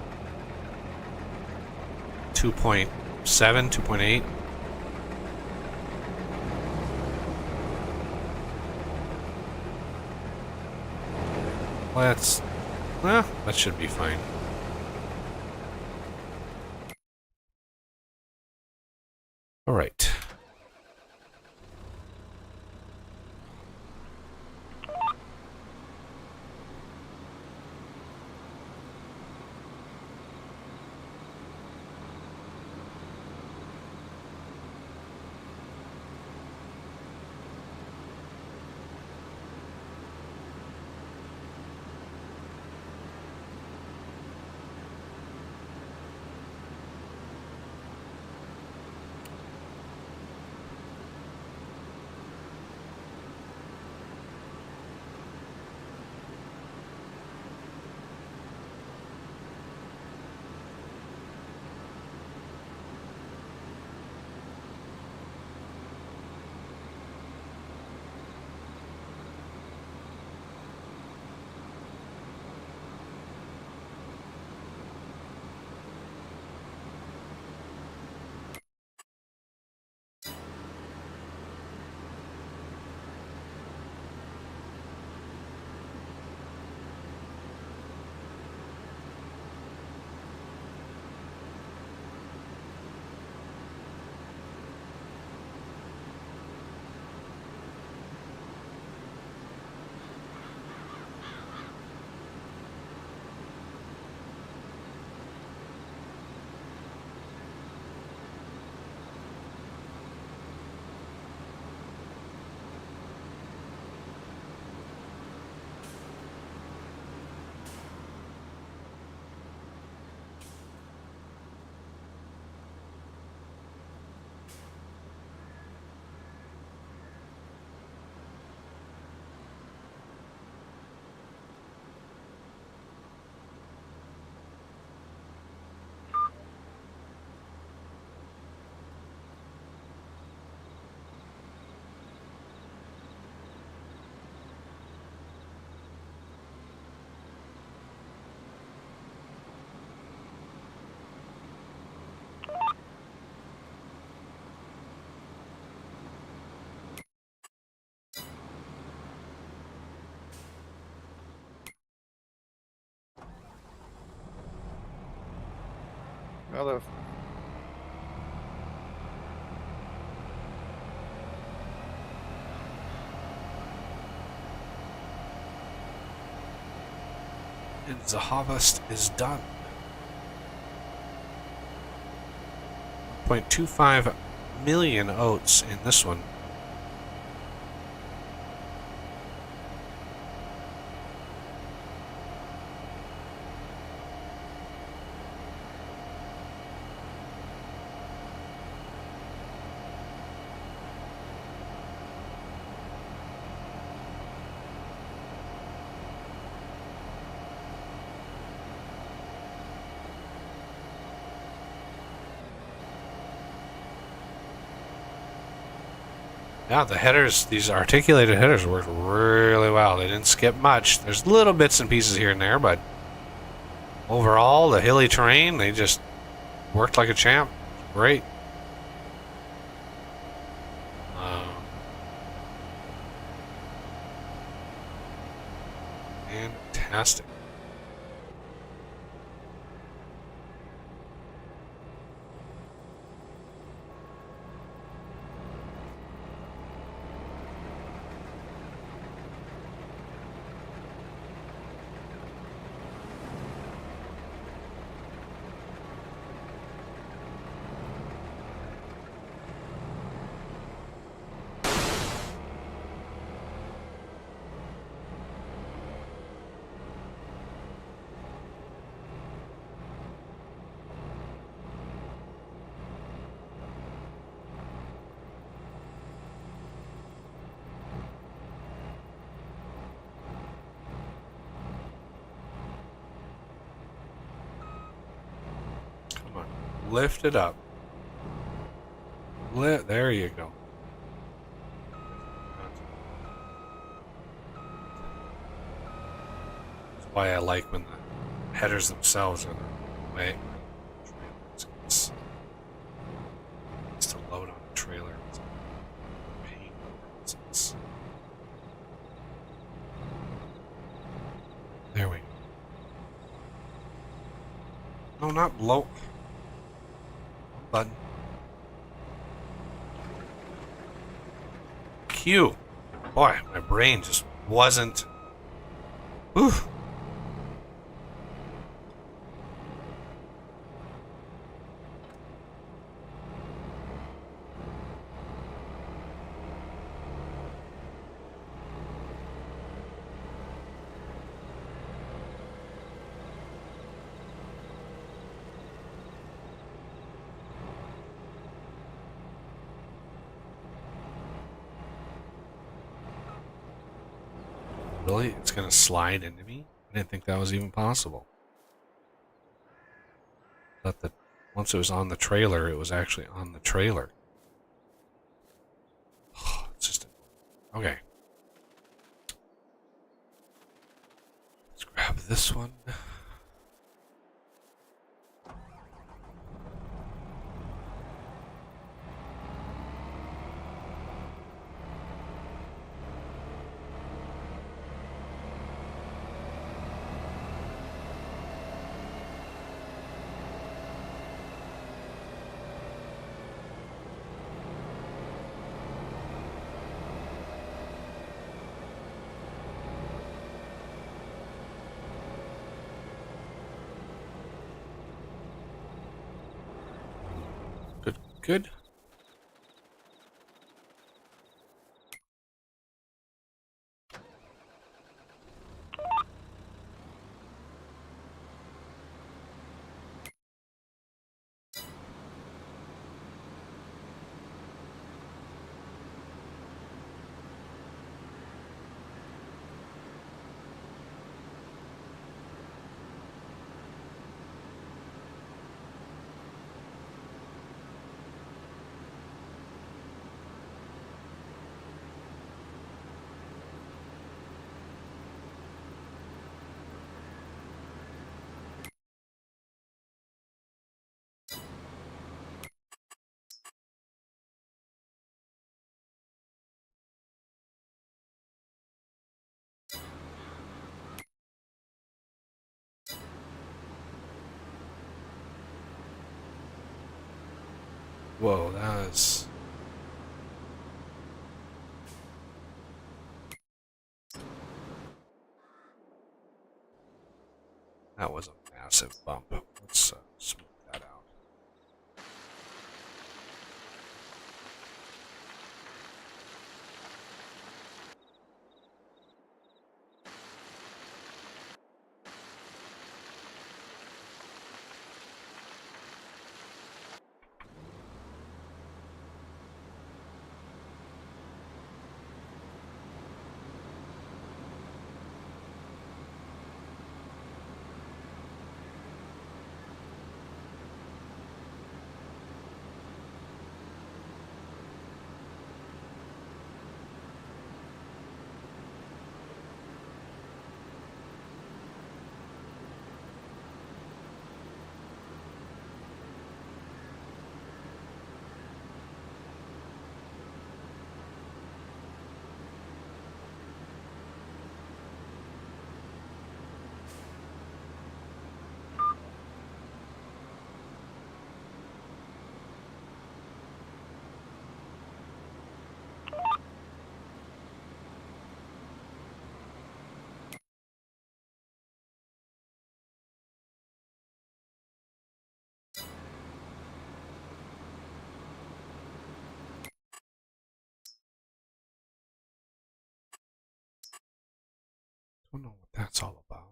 2.7, 2.8. Well, that should be fine. All right. Well, the And the harvest is done. 0.25 million oats in this one. Yeah, the headers, these articulated headers worked really well. They didn't skip much. There's little bits and pieces here and there, but overall, the hilly terrain, they just worked like a champ. Great. Fantastic. Lift it up. There you go. That's why I like when the headers themselves are the way. It's to load on a trailer. It's a pain. There we go. No, not low. Button. Q. Boy, my brain just wasn't. Whew. Really? It's gonna slide into me? I didn't think that was even possible. Thought that once it was on the trailer, it was actually on the trailer. It's just okay. Let's grab this one. Good. Whoa, that was a massive bump. Let's smooth that out. Don't know what that's all about.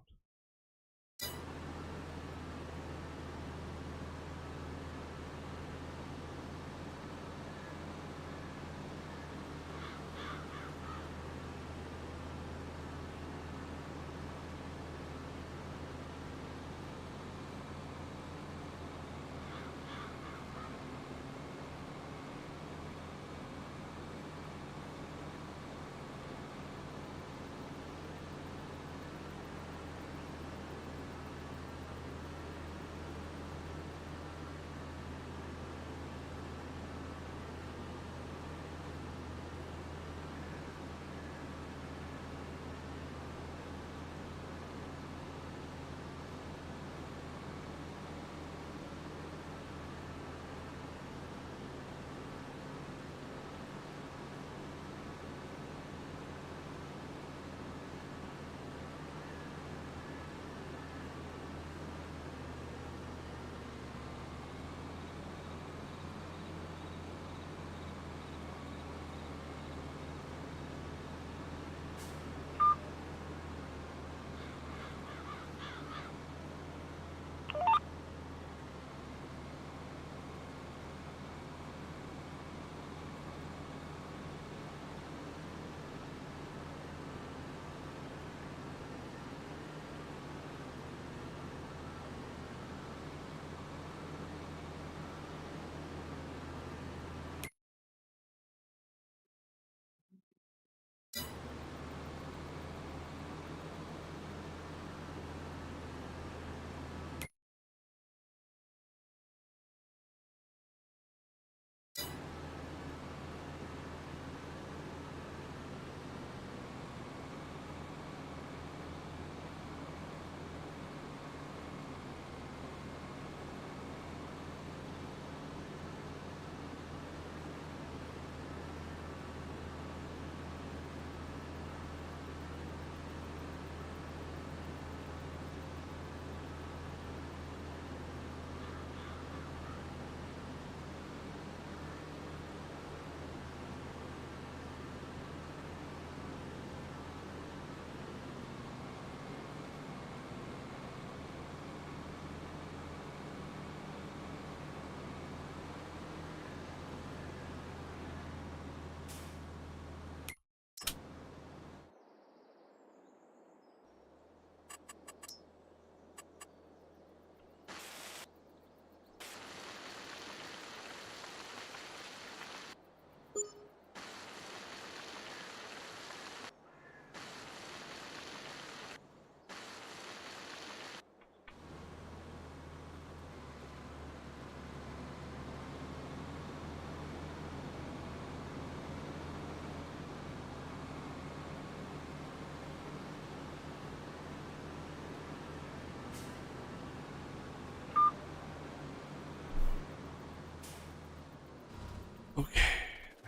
Okay.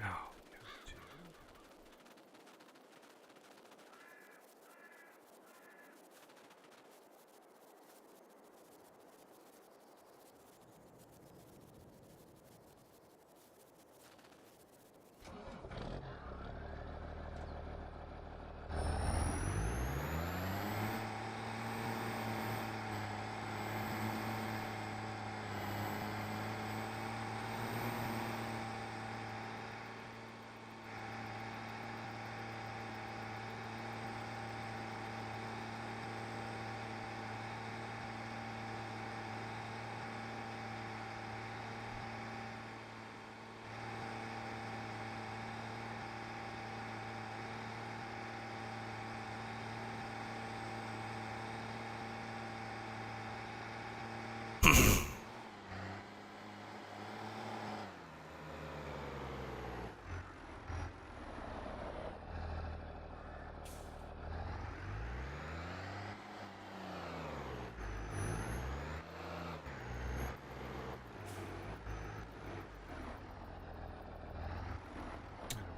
Now,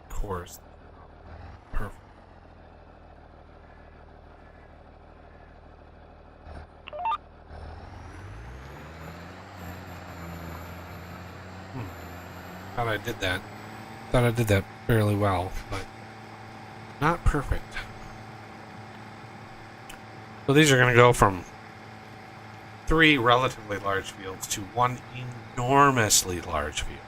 of course. Perfect. Thought I did that. Thought I did that fairly well, but not perfect. So these are going to go from 3 relatively large fields to 1 enormously large field.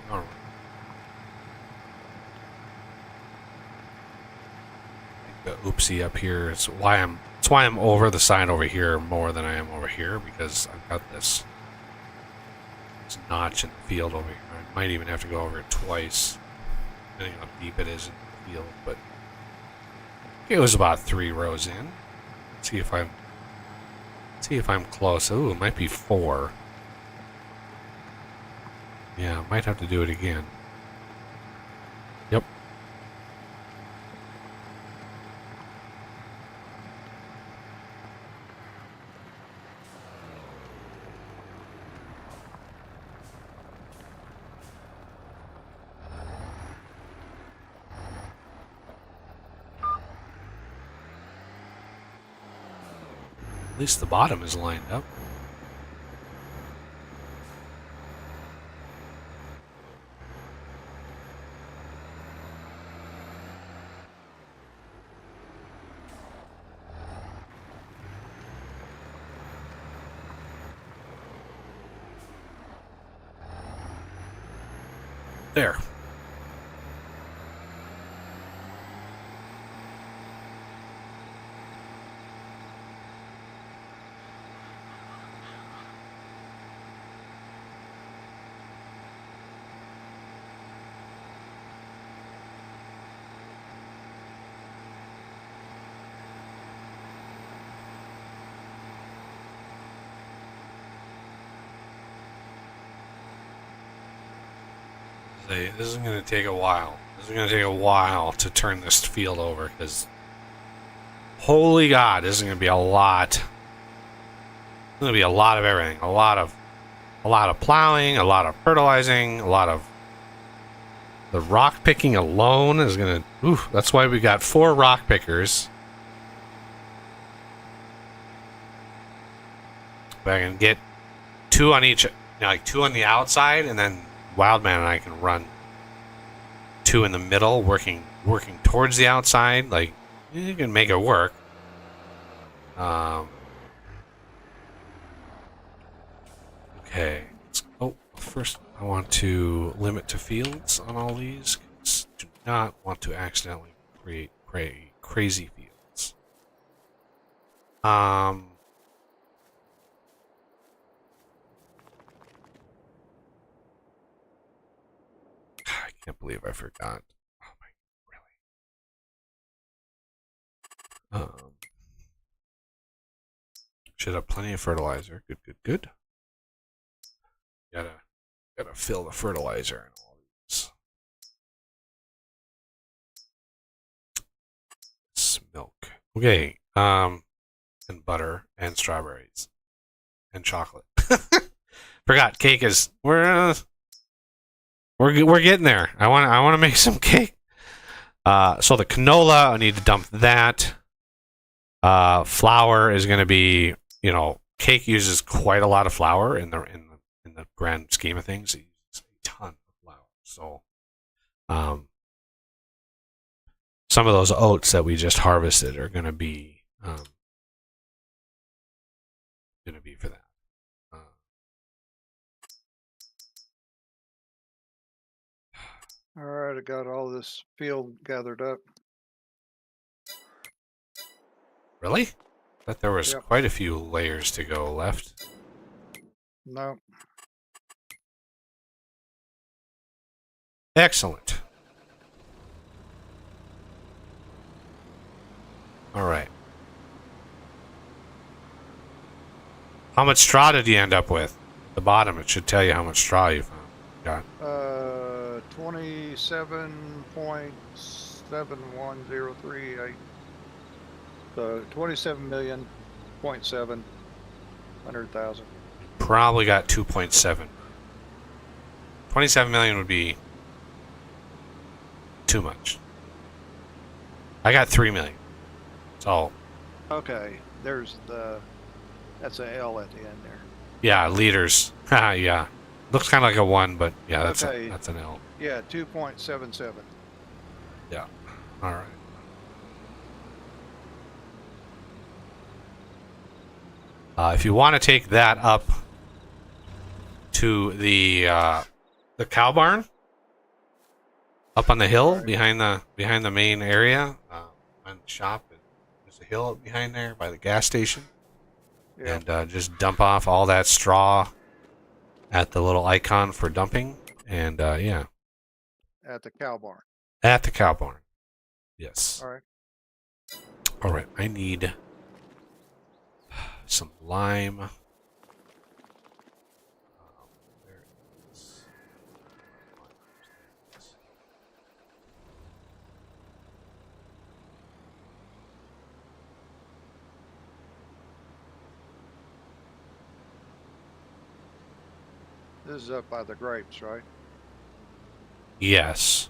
All right. The oopsie up here is why I'm over the side over here more than I am over here, because I've got this notch in the field over here. I might even have to go over it twice, depending on how deep it is in the field. But it was about 3 rows in. See if I'm close. Ooh, it might be 4. Yeah, might have to do it again. Yep. At least the bottom is lined up. There. This is going to take a while. This is going to take a while to turn this field over, because holy God, this is going to be a lot. It's going to be a lot of everything. A lot of plowing, a lot of fertilizing, a lot of the rock picking alone is going to. Ooh, that's why we got 4 rock pickers. If I can get 2 on each, like 2 on the outside, and then Wildman and I can run two in the middle, working towards the outside. Like, you can make it work. Okay. Oh, first I want to limit to fields on all these. Do not want to accidentally create crazy fields. I can't believe I forgot. Oh my, really? Should have plenty of fertilizer. Good. Gotta fill the fertilizer in all these. It's milk. Okay. And butter and strawberries and chocolate. Forgot cake is we're getting there. I want to make some cake. So the canola, I need to dump that. Flour is going to be, cake uses quite a lot of flour in the grand scheme of things. It uses a ton of flour. So, some of those oats that we just harvested are going to be for that. All right, I got all this field gathered up. Really? I thought there was Yep. quite a few layers to go left. No, Excellent. All right. How much straw did you end up with? At the bottom, it should tell you how much straw you found. Got. 27.7103. So 27,000,000. Probably got 2.7. 27 million would be too much. I got 3 million. So, Okay, that's a L at the end there. yeah, liters. Yeah. Looks kind of like a 1, but yeah, that's Okay. that's an L. Yeah, 2.77. Yeah. All right. If you want to take that up to the cow barn, up on the hill Right. behind the main area, on the shop, there's a hill up behind there by the gas station, Yeah, and just dump off all that straw at the little icon for dumping, and yeah, at the cow barn. at the cow barn. Yes. All right. All right. I need some lime. There it is. This is up by the grapes, right? Yes.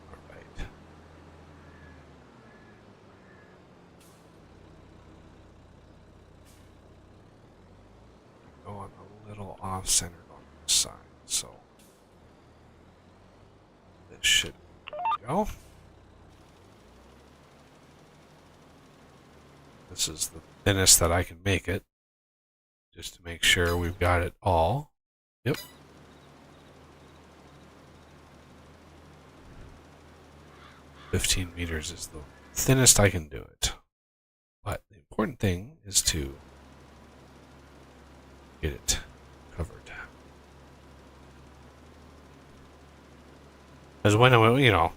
All right. Going a little off-centered on this side, so this should go. This is the thinnest that I can make it, just to make sure we've got it all. Yep. $15 is the thinnest I can do it. But the important thing is to get it covered. Because when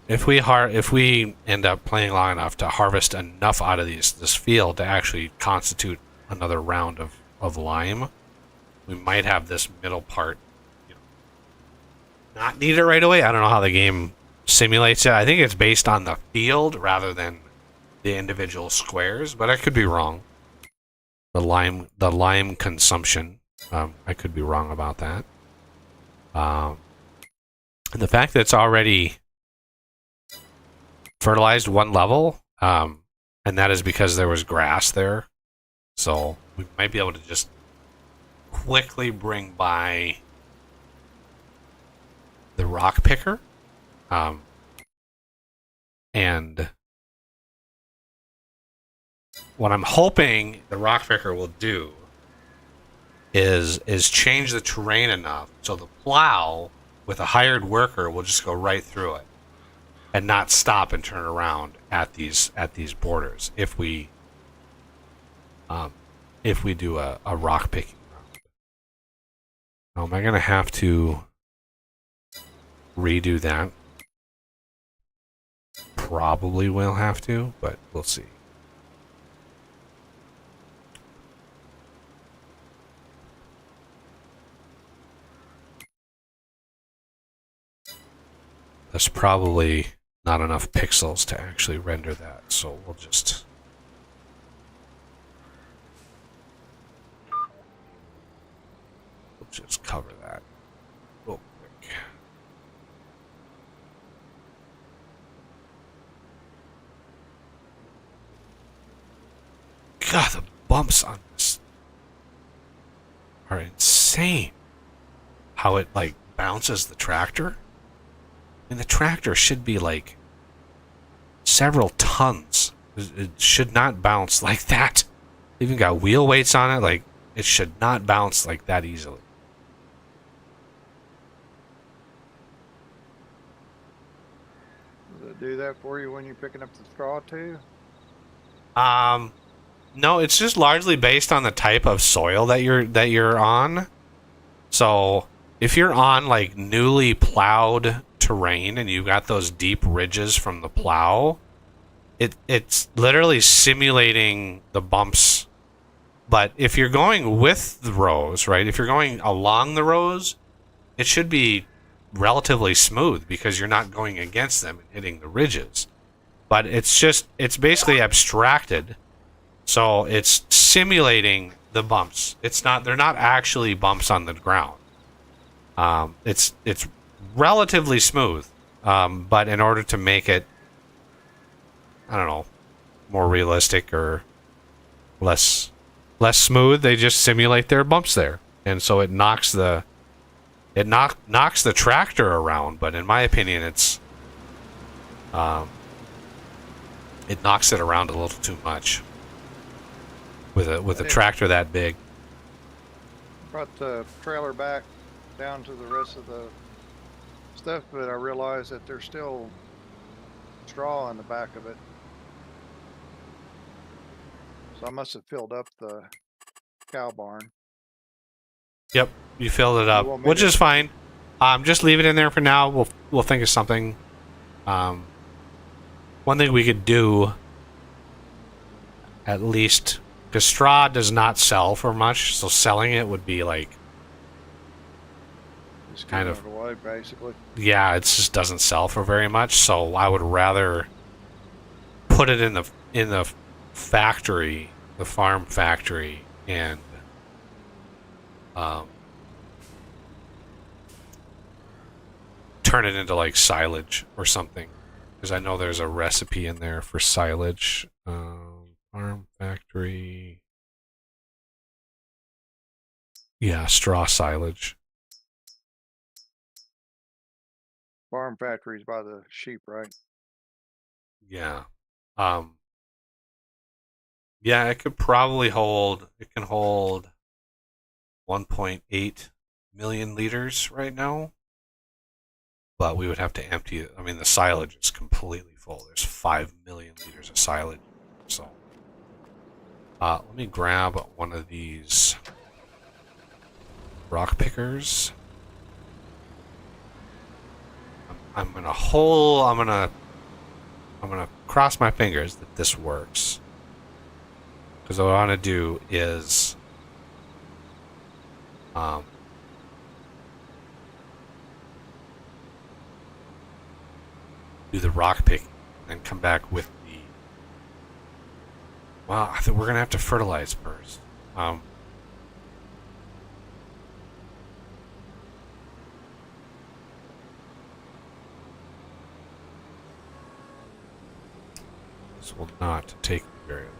if we end up playing long enough to harvest enough out of this field to actually constitute another round of lime, we might have this middle part, not need it right away. I don't know how the game simulates it. I think it's based on the field rather than the individual squares, but I could be wrong. The lime consumption, I could be wrong about that. And the fact that it's already fertilized one level, and that is because there was grass there. So we might be able to just quickly bring by the rock picker, and what I'm hoping the rock picker will do is change the terrain enough so the plow with a hired worker will just go right through it and not stop and turn around at these borders if we do a rock picking round. Now, am I gonna have to redo that? Probably will have to, but we'll see. There's probably not enough pixels to actually render that, so we'll just cover that real quick. God, the bumps on this are insane. How it like bounces the tractor. And the tractor should be like several tons. It should not bounce like that. Even got wheel weights on it. Like, it should not bounce like that easily. Does it do that for you when you're picking up the straw too? No, it's just largely based on the type of soil that you're on. So if you're on like newly plowed terrain and you've got those deep ridges from the plow, it's literally simulating the bumps. But if you're going with the rows, right? If you're going along the rows, it should be relatively smooth because you're not going against them and hitting the ridges. But it's basically abstracted. So it's simulating the bumps. They're not actually bumps on the ground. It's relatively smooth, but in order to make it, I don't know, more realistic or less smooth, they just simulate their bumps there, and so it knocks the tractor around. But in my opinion, it knocks it around a little too much with a tractor that big. Brought the trailer back down to the rest of the stuff, but I realized that there's still straw in the back of it. So I must have filled up the cow barn. Yep, you filled it up, which is fine. Just leave it in there for now. We'll think of something. One thing we could do, at least, because straw does not sell for much, so selling it would be like Just kind giving of it away, basically. Yeah, it just doesn't sell for very much. So I would rather put it in the factory, the farm factory, and turn it into like silage or something. Because I know there's a recipe in there for silage. Farm factory. Yeah, straw silage. Farm factories by the sheep, right? Yeah. Yeah, it can hold 1.8 million liters right now. But we would have to empty it. I mean, the silage is completely full. There's 5 million liters of silage. So, let me grab one of these rock pickers. I'm gonna cross my fingers that this works. Because what I want to do is I'm do the rock picking, and come back with the. Well, I think we're gonna have to fertilize first. This will not take very long.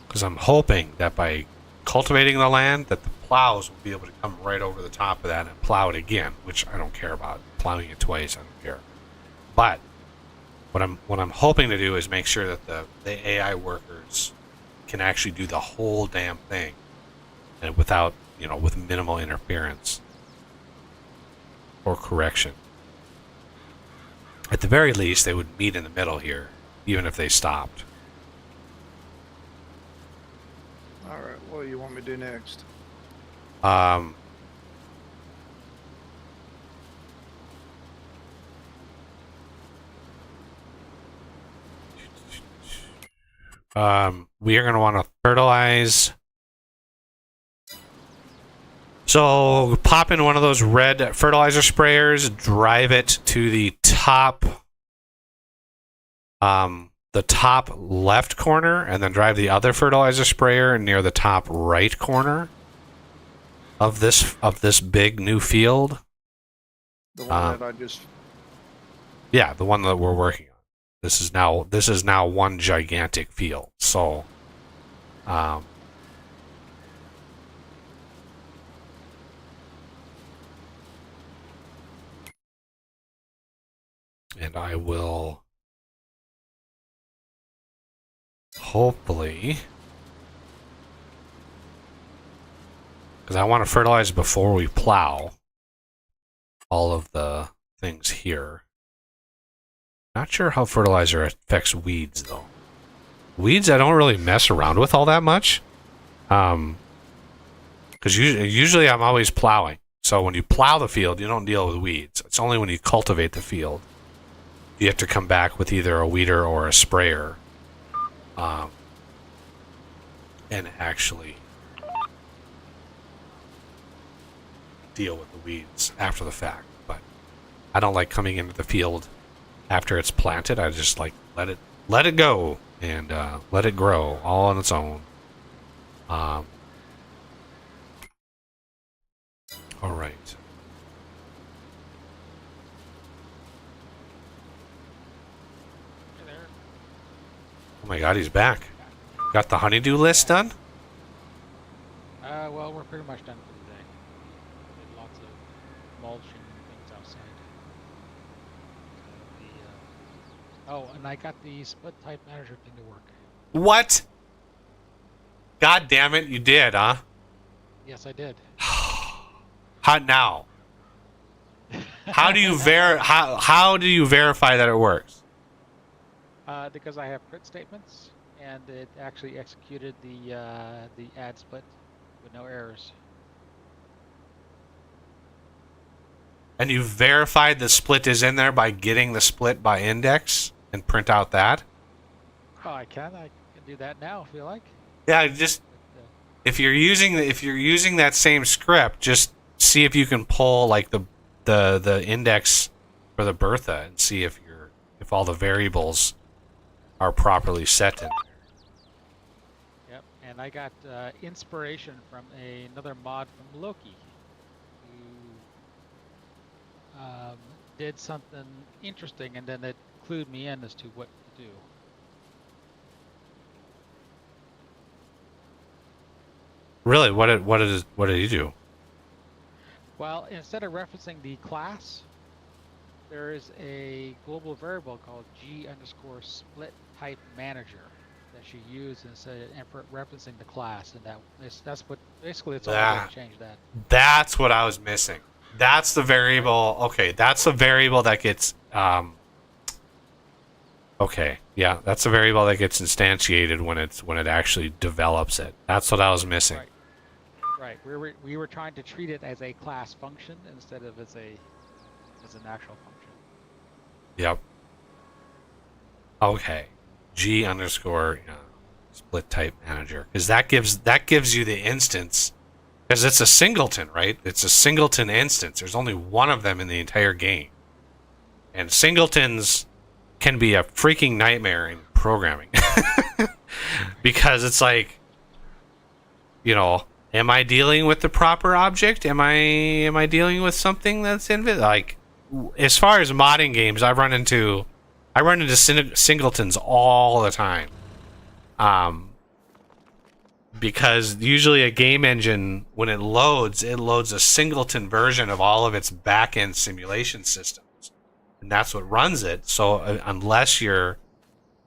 Because I'm hoping that by cultivating the land, that the plows will be able to come right over the top of that and plow it again, which I don't care about. Plowing it twice, I don't care. But what I'm hoping to do is make sure that the AI workers can actually do the whole damn thing, and without, with minimal interference or correction. At the very least, they would meet in the middle here, even if they stopped. All right, what do you want me to do next? We are going to want to fertilize. So pop in one of those red fertilizer sprayers, drive it to the top left corner, and then drive the other fertilizer sprayer near the top right corner of this big new field. The one that I just. Yeah, the one that we're working on. This is now one gigantic field. So, and I will hopefully, because I want to fertilize before we plow all of the things here. Not sure how fertilizer affects weeds, though. Weeds I don't really mess around with all that much. Because usually I'm always plowing. So when you plow the field, you don't deal with weeds. It's only when you cultivate the field you have to come back with either a weeder or a sprayer. And actually deal with the weeds after the fact. But I don't like coming into the field after it's planted. I just like let it go and let it grow all on its own. All right. Hey there. Oh my God, he's back. Got the honeydew list done? Well, we're pretty much done for the day. Did lots of mulching and things outside. Oh, and I got the split type manager thing to work. What? God damn it, you did, huh? Yes, I did. How now? How do you how do you verify that it works? Because I have print statements, and it actually executed the add split with no errors. And you verified the split is in there by getting the split by index and print out that? Oh, I can do that now if you like. Yeah, just if you're using that same script, just see if you can pull like the index for the Bertha and see if all the variables are properly set in there. Yep, and I got inspiration from another mod from Loki, who did something interesting, and then it clued me in as to what to do. Really, what did he do? Well, instead of referencing the class, there is a global variable called G_split type manager that you use instead of referencing the class, and that's what basically it's all going to change that. That's what I was missing. That's the variable. Okay, that's the variable that gets Okay, yeah, that's a variable that gets instantiated when it actually develops it. That's what I was missing. Right. Right. We were trying to treat it as a class function instead of as an actual function. Yep. Okay. G underscore split type manager, because that gives you the instance, because it's a singleton, right? It's a singleton instance. There's only one of them in the entire game, and singletons can be a freaking nightmare in programming because it's like, am I dealing with the proper object? Am I dealing with something that's like, as far as modding games, I run into singletons all the time. Because usually a game engine, when it loads a singleton version of all of its back-end simulation systems, and that's what runs it. So unless you're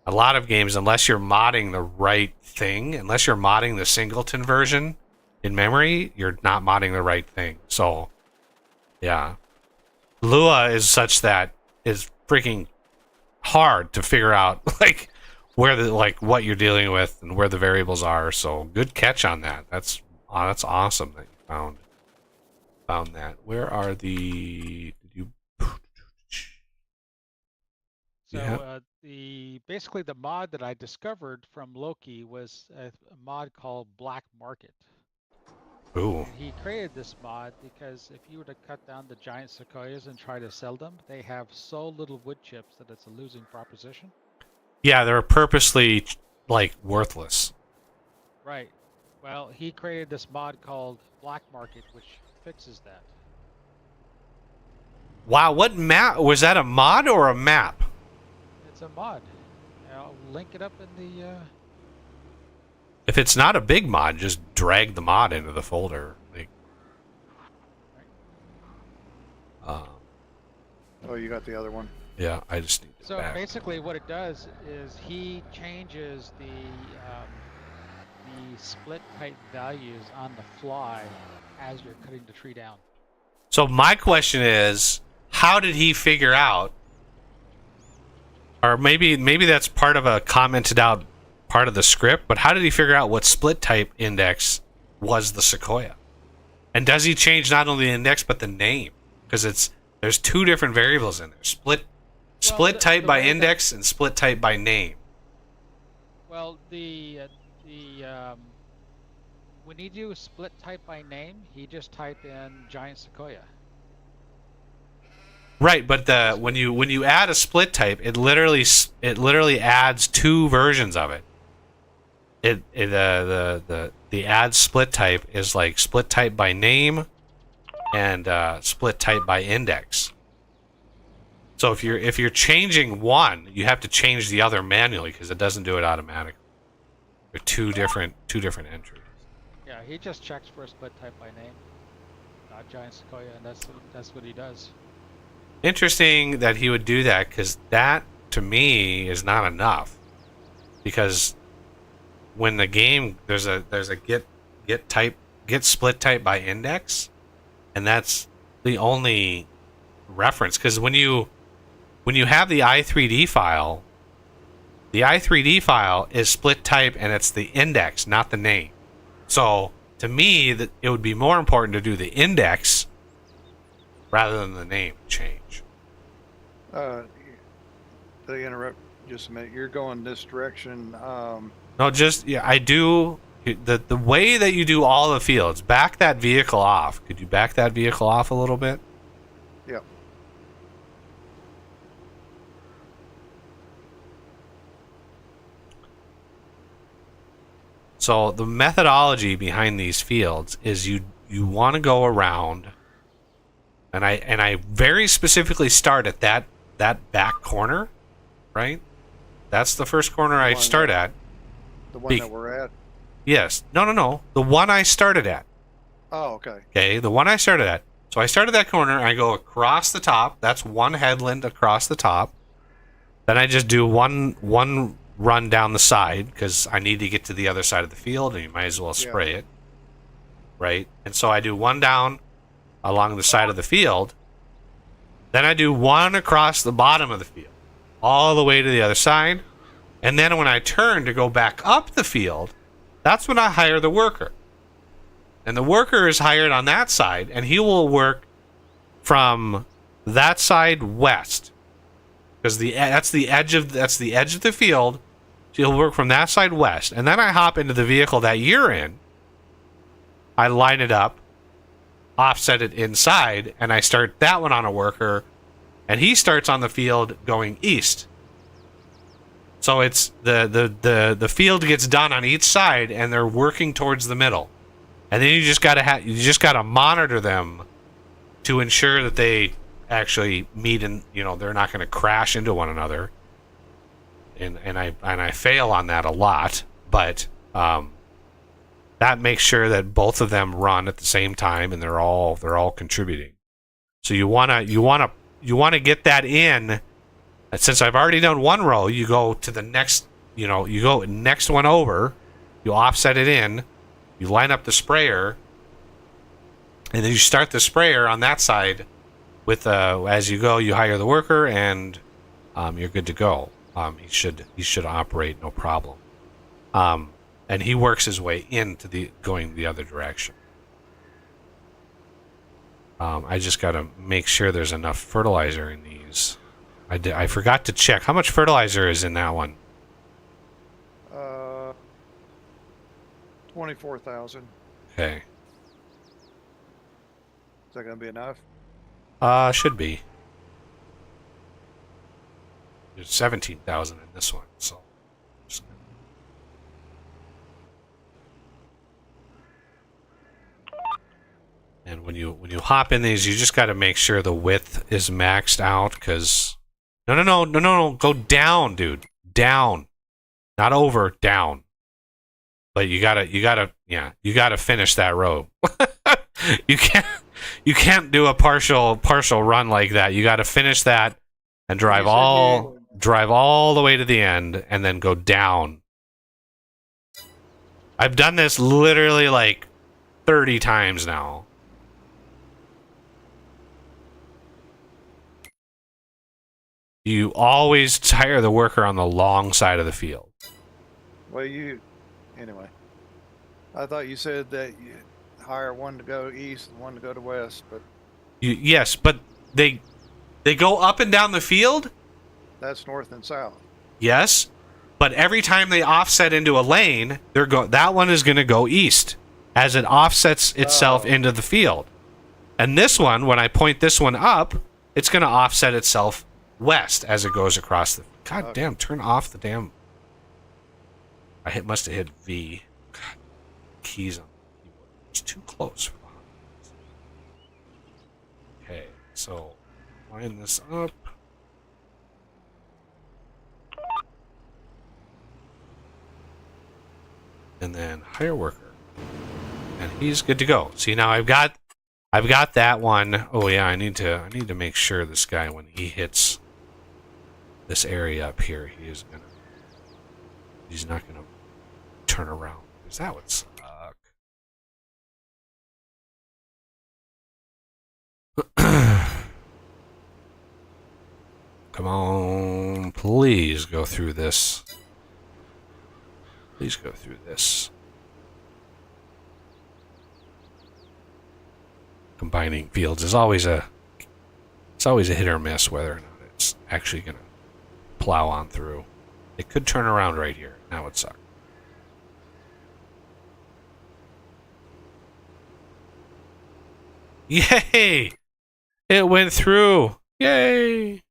modding the right thing, unless you're modding the singleton version in memory, you're not modding the right thing. So yeah, Lua is such that is freaking hard to figure out, like, where what you're dealing with and where the variables are. So good catch on that. That's awesome that you found that. Where are the? Did you? So basically the mod that I discovered from Loki was a mod called Black Market. Ooh. And he created this mod because if you were to cut down the giant sequoias and try to sell them, they have so little wood chips that it's a losing proposition. Yeah, they're purposely like worthless. Right. Well, he created this mod called Black Market, which fixes that. Wow, what map was that? A mod or a map? It's a mod. I'll link it up in the. If it's not a big mod, just drag the mod into the folder. Like, Oh, you got the other one. yeah, I just need it So back. basically, what it does is he changes the split type values on the fly as you're cutting the tree down. So my question is, how did he figure out, or maybe that's part of a commented out part of the script, but how did he figure out what split type index was the sequoia? And does he change not only the index but the name? Because there's two different variables in there. Split type by index and split type by name. Well, when you do split type by name, he just type in giant sequoia. Right, but when you add a split type, it literally adds two versions of it. The add split type is like split type by name and split type by index. So if you're changing one, you have to change the other manually because it doesn't do it automatically. They're two different entries. Yeah, he just checks for a split type by name, not giant sequoia, and that's what he does. Interesting that he would do that, because that to me is not enough. Because when the game there's a get split type by index, and that's the only reference. Because when you have the i3D file, the i3D file is split type and it's the index, not the name. So to me, it would be more important to do the index rather than the name change. To interrupt just a minute, you're going this direction. No, just I do the way that you do all the fields. Back that vehicle off. Could you back that vehicle off a little bit? Yep. So the methodology behind these fields is you want to go around, and I very specifically start at that back corner, right? That's the first corner I start at. The one that we're at? Yes. No. The one I started at. Oh, okay. Okay, the one I started at. So I started that corner, I go across the top. That's one headland across the top. Then I just do one run down the side because I need to get to the other side of the field, and you might as well spray it. Right? And so I do one down along the side of the field. Then I do one across the bottom of the field. all the way to the other side. And then when I turn to go back up the field, that's when I hire the worker. And the worker is hired on that side, and he will work from that side west, because that's the edge of the field. So he'll work from that side west, and then I hop into the vehicle that you're in. I line it up, offset it inside, and I start that one on a worker, and he starts on the field going east. So it's the field gets done on each side, and they're working towards the middle. And then you just gotta monitor them to ensure that they actually meet, and they're not going to crash into one another. And I fail on that a lot, but that makes sure that both of them run at the same time, and they're all contributing. So you wanna get that in. Since I've already done one row, you go to the next, you go next one over, you offset it in, you line up the sprayer, and then you start the sprayer on that side with, as you go, you hire the worker, and you're good to go. He should operate no problem. And he works his way into going the other direction. I just got to make sure there's enough fertilizer in these. I forgot to check. How much fertilizer is in that one? 24,000. Okay. Is that gonna be enough? Should be. There's 17,000 in this one, so. And when you hop in these, you just got to make sure the width is maxed out, because no, go down, dude, down, not over, down. But you gotta finish that row. You can't do a partial run like that. You got to finish that and drive all the way to the end, and then go down. I've done this literally like 30 times now. You always hire the worker on the long side of the field. Well, anyway. I thought you said that you hire one to go east and one to go to west, but Yes, but they go up and down the field. that's north and south. Yes, but every time they offset into a lane, that one is going to go east as it offsets itself into the field. And this one, when I point this one up, it's going to offset itself west as it goes across the. God damn! Turn off the damn. Must have hit V. God, keys on the keyboard. It's too close. Okay, so line this up. And then hire worker. And he's good to go. See, now I've got that one. Oh yeah, I need to make sure this guy, when he hits this area up here, he's not gonna turn around, because that would suck. Come on, please go through this. Please go through this. Combining fields is always a hit or miss whether or not it's actually gonna plow on through. It could turn around right here. That would suck. Yay! It went through. Yay!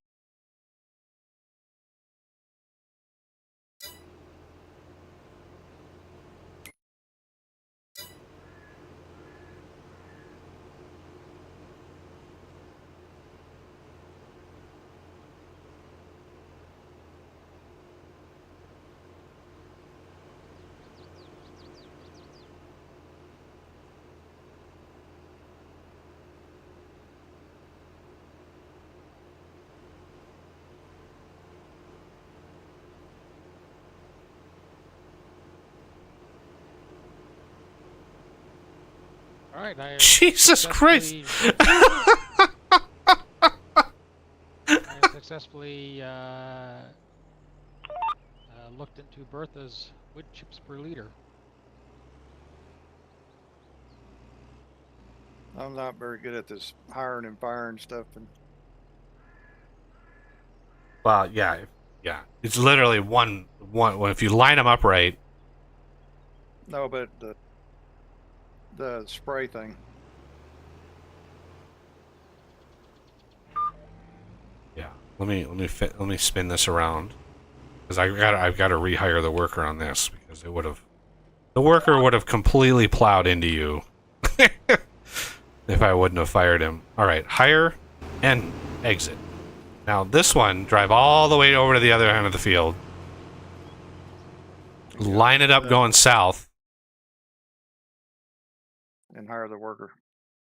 All right, I Jesus Christ! I successfully looked into Bertha's wood chips per liter. I'm not very good at this hiring and firing stuff, and Well, yeah, yeah. It's literally one. Well, if you line them up right, no, but the spray thing. yeah. Let me spin this around because I've got to rehire the worker on this because the worker would have completely plowed into you if I wouldn't have fired him. All right, hire and exit. Now this one, drive all the way over to the other end of the field. Line it up going south. And hire the worker.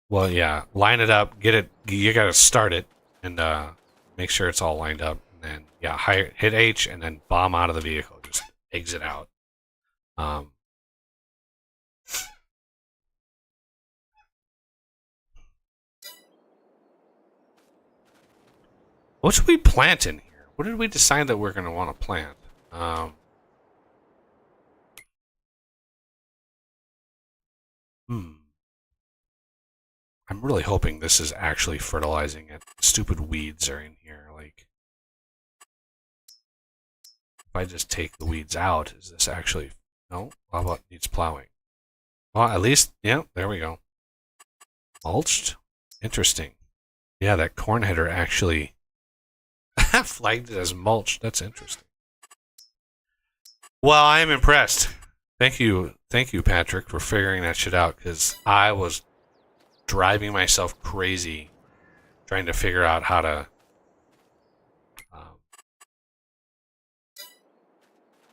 Well, yeah, line it up, get it. You got to start it and make sure it's all lined up. And then, yeah, hit H and then bomb out of the vehicle. Just exit out. What should we plant in here? What did we decide that we're going to want to plant? I'm really hoping this is actually fertilizing it. Stupid weeds are in here. Like, if I just take the weeds out, is this actually... No? How about needs plowing? Well, at least, yeah, there we go. Mulched? Interesting. Yeah, that corn header actually flagged it as mulch. That's interesting. Well, I am impressed. Thank you, Patrick, for figuring that shit out, because I was driving myself crazy trying to figure out how to...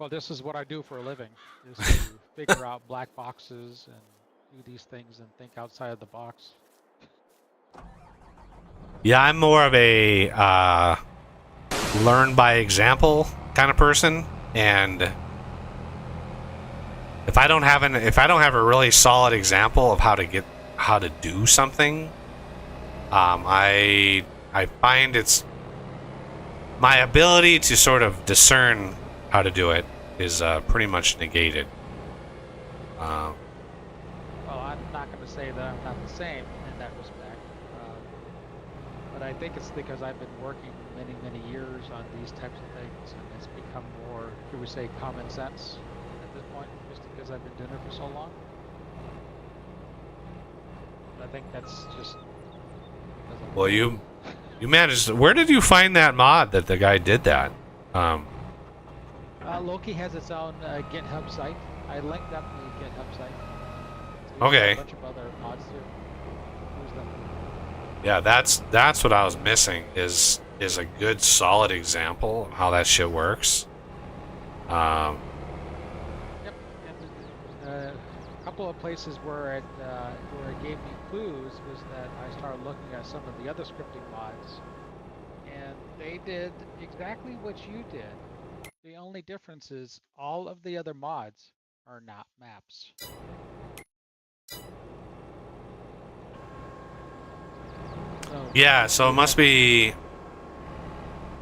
Well, this is what I do for a living, is to figure out black boxes and do these things and think outside of the box. Yeah, I'm more of a learn by example kind of person, and if I don't have a really solid example of how to do something, I find it's my ability to sort of discern how to do it is pretty much negated. Well, I'm not going to say that I'm not the same in that respect, but I think it's because I've been working many years on these types of things, and it's become more, should we say, common sense at this point, just because I've been doing it for so long. I think that's just... Well, you managed. Where did you find that mod that the guy did that? Loki has its own GitHub site. I linked up the GitHub site. So okay. A bunch of other mods too. Yeah, that's what I was missing. Is a good solid example of how that shit works. Yep. And a couple of places where it gave me clues was that I started looking at some of the other scripting mods, and they did exactly what you did. The only difference is all of the other mods are not maps. So, yeah, so it must be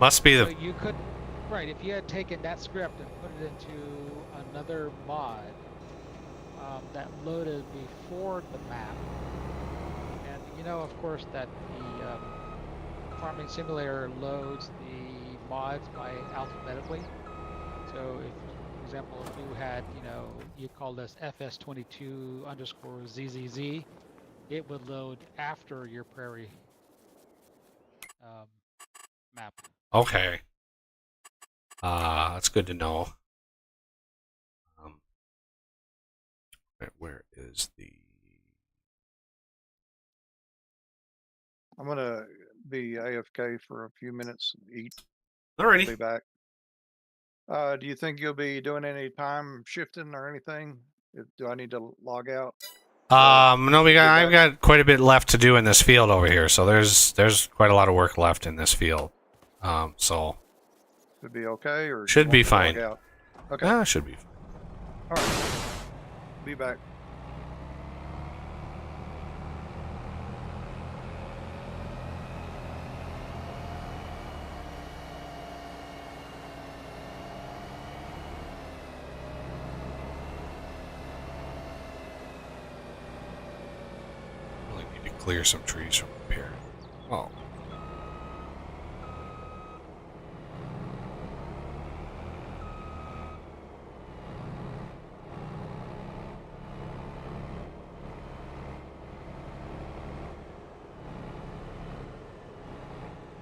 the... So you could, right, if you had taken that script and put it into another mod that loaded before the map, and you know, of course, that the farming simulator loads the mods by alphabetically. So if, for example, if you had, you call this FS22 _ ZZZ, it would load after your prairie map. Okay. That's good to know. Where is the... I'm gonna be AFK for a few minutes and eat. Alrighty. Be back. Do you think you'll be doing any time shifting or anything? Do I need to log out? No, I've got quite a bit left to do in this field over here, so there's quite a lot of work left in this field. So should be okay, or should be fine. Log out? Okay. Should be fine. All right. Be back. clear some trees from repair. Oh.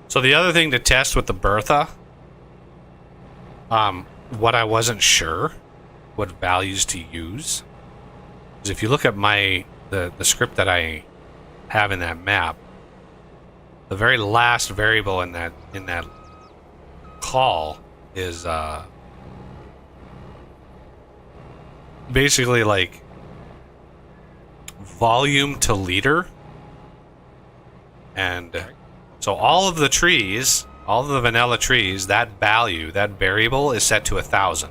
So the other thing to test with the Bertha, what I wasn't sure what values to use is if you look at the script that I have in that map, the very last variable in that call is basically like volume to liter, and so all of the trees, all of the vanilla trees, that value, that variable is set to 1,000.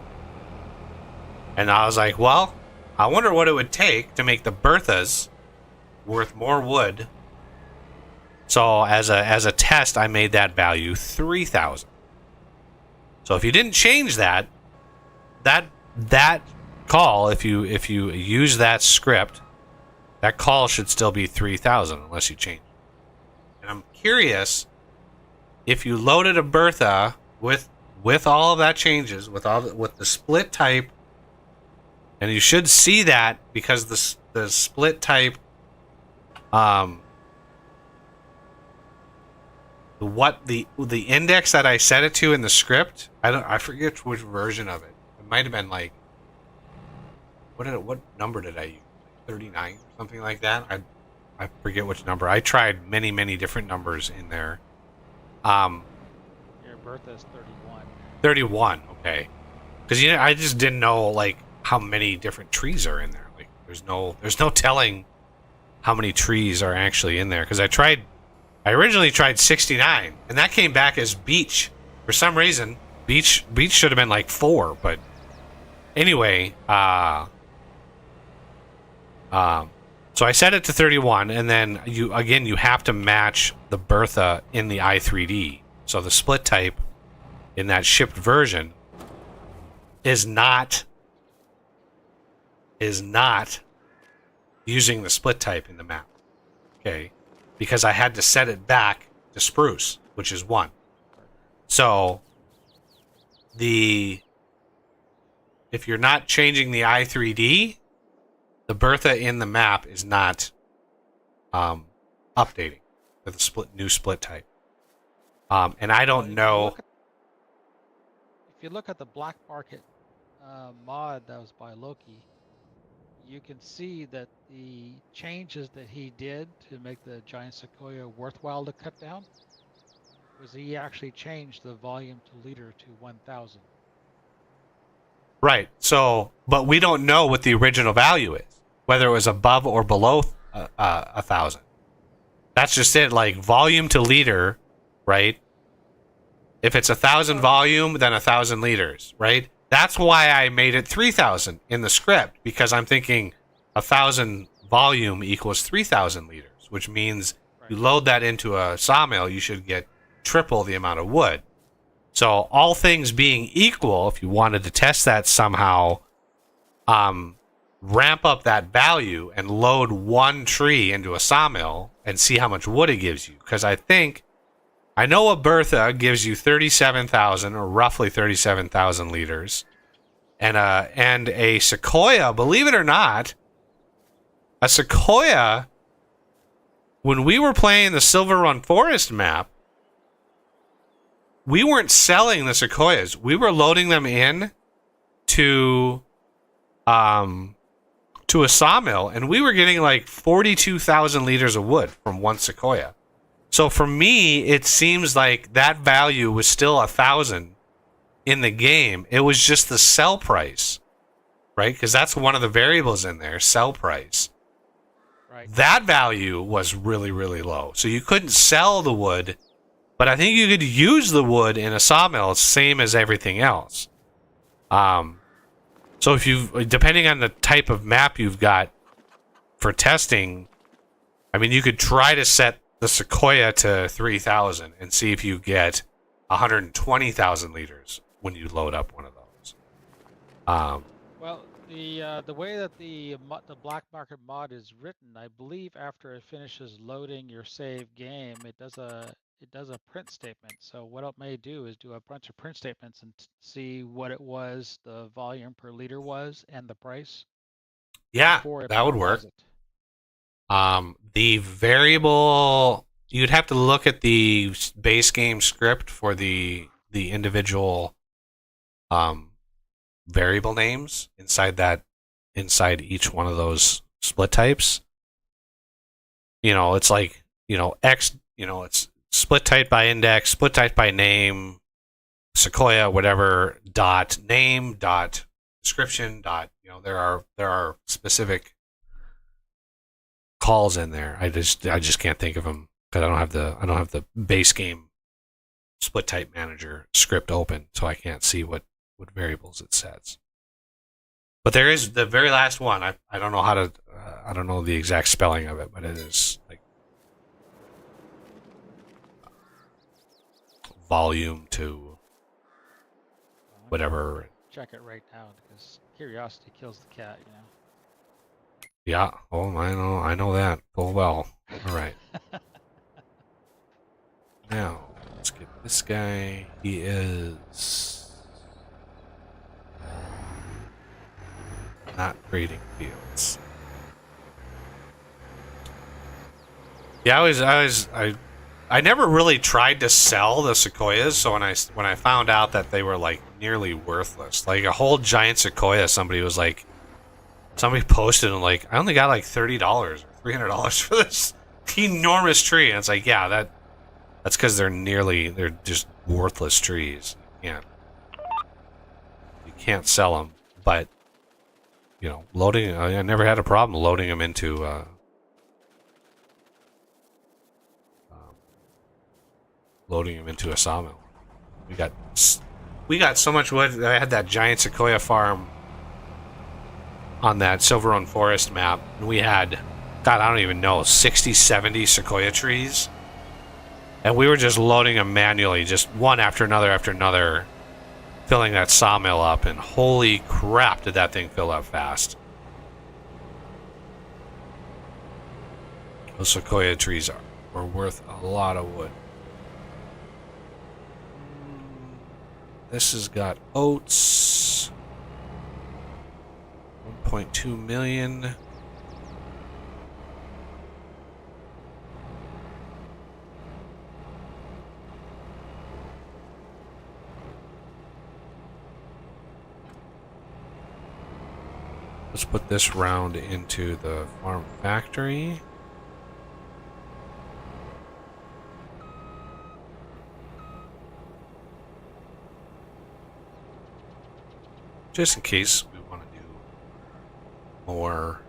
And I was like, well, I wonder what it would take to make the Berthas worth more wood. So as a test, I made that value 3,000. So if you didn't change that call, if you use that script, that call should still be 3,000 unless you change it. And I'm curious if you loaded a Bertha with all of that changes, with the split type, and you should see that because the split type, the index that I set it to in the script, I forget which version of it. It might have been like, what number did I use? 39 or something like that. I forget which number. I tried many different numbers in there. Your Bertha's 31. 31, okay. Because I just didn't know like how many different trees are in there. Like there's no telling how many trees are actually in there. Because I originally tried 69, and that came back as beech. For some reason, beech should have been like 4, but anyway, so I set it to 31, and then you have to match the Bertha in the i3D. So the split type in that shipped version is not using the split type in the map. Okay? Because I had to set it back to spruce, which is 1. So if you're not changing the i3D, the Bertha in the map is not updating with the new split type. And I don't know. If you look at the Black Market mod that was by Loki, you can see that the changes that he did to make the giant sequoia worthwhile to cut down was he actually changed the volume to liter to 1,000. Right. So, but we don't know what the original value is, whether it was above or below 1,000. That's just it. Like volume to liter, right? If it's 1,000 volume, then 1,000 liters, right? That's why I made it 3,000 in the script, because I'm thinking 1,000 volume equals 3,000 liters, which means you load that into a sawmill, you should get triple the amount of wood. So all things being equal, if you wanted to test that somehow, ramp up that value and load one tree into a sawmill and see how much wood it gives you. Because I know a Bertha gives you 37,000 or roughly 37,000 liters, and a Sequoia, believe it or not, a Sequoia, when we were playing the Silver Run Forest map, we weren't selling the Sequoias. We were loading them in to a sawmill, and we were getting like 42,000 liters of wood from one Sequoia. So for me, it seems like that value was still 1,000 in the game. It was just the sell price, right? Because that's one of the variables in there, sell price. Right. That value was really, really low. So you couldn't sell the wood, but I think you could use the wood in a sawmill, same as everything else. So depending on the type of map you've got for testing, I mean, you could try to set the Sequoia to 3,000 and see if you get 120,000 liters when you load up one of those. Well, The way that the black market mod is written, I believe after it finishes loading your save game, it does a print statement. So what it may do is do a bunch of print statements and see what it was, the volume per liter was, and the price Yeah, before it that would work. modifies it. The variable, you'd have to look at the base game script for the individual variable names inside each one of those split types. It's like, X, it's split type by index, split type by name, Sequoia, whatever, dot name, dot description, dot, there are specific calls in there. I just can't think of them because I don't have the base game split type manager script open, so I can't see what variables it sets. But there is the very last one. I don't know how to I don't know the exact spelling of it, but it is like volume to whatever. Check it right now because curiosity kills the cat, Yeah. Oh, I know that full well. All right. Now let's get this guy. He is not trading fields. Yeah, I never really tried to sell the sequoias. So when I found out that they were like nearly worthless, like a whole giant sequoia, somebody posted and like, I only got like $30 or $300 for this enormous tree, and it's like, yeah, that's because they're just worthless trees. You can't sell them, but loading. I never had a problem loading them into a sawmill. We got so much wood. I had that giant sequoia farm on that Silver Run Forest map, and we had, God, I don't even know, 60, 70 sequoia trees, and we were just loading them manually, just one after another, filling that sawmill up, and holy crap, did that thing fill up fast. Those sequoia trees were worth a lot of wood. This has got oats. 1.2 million. Let's put this round into the farm factory. Just in case we want to do more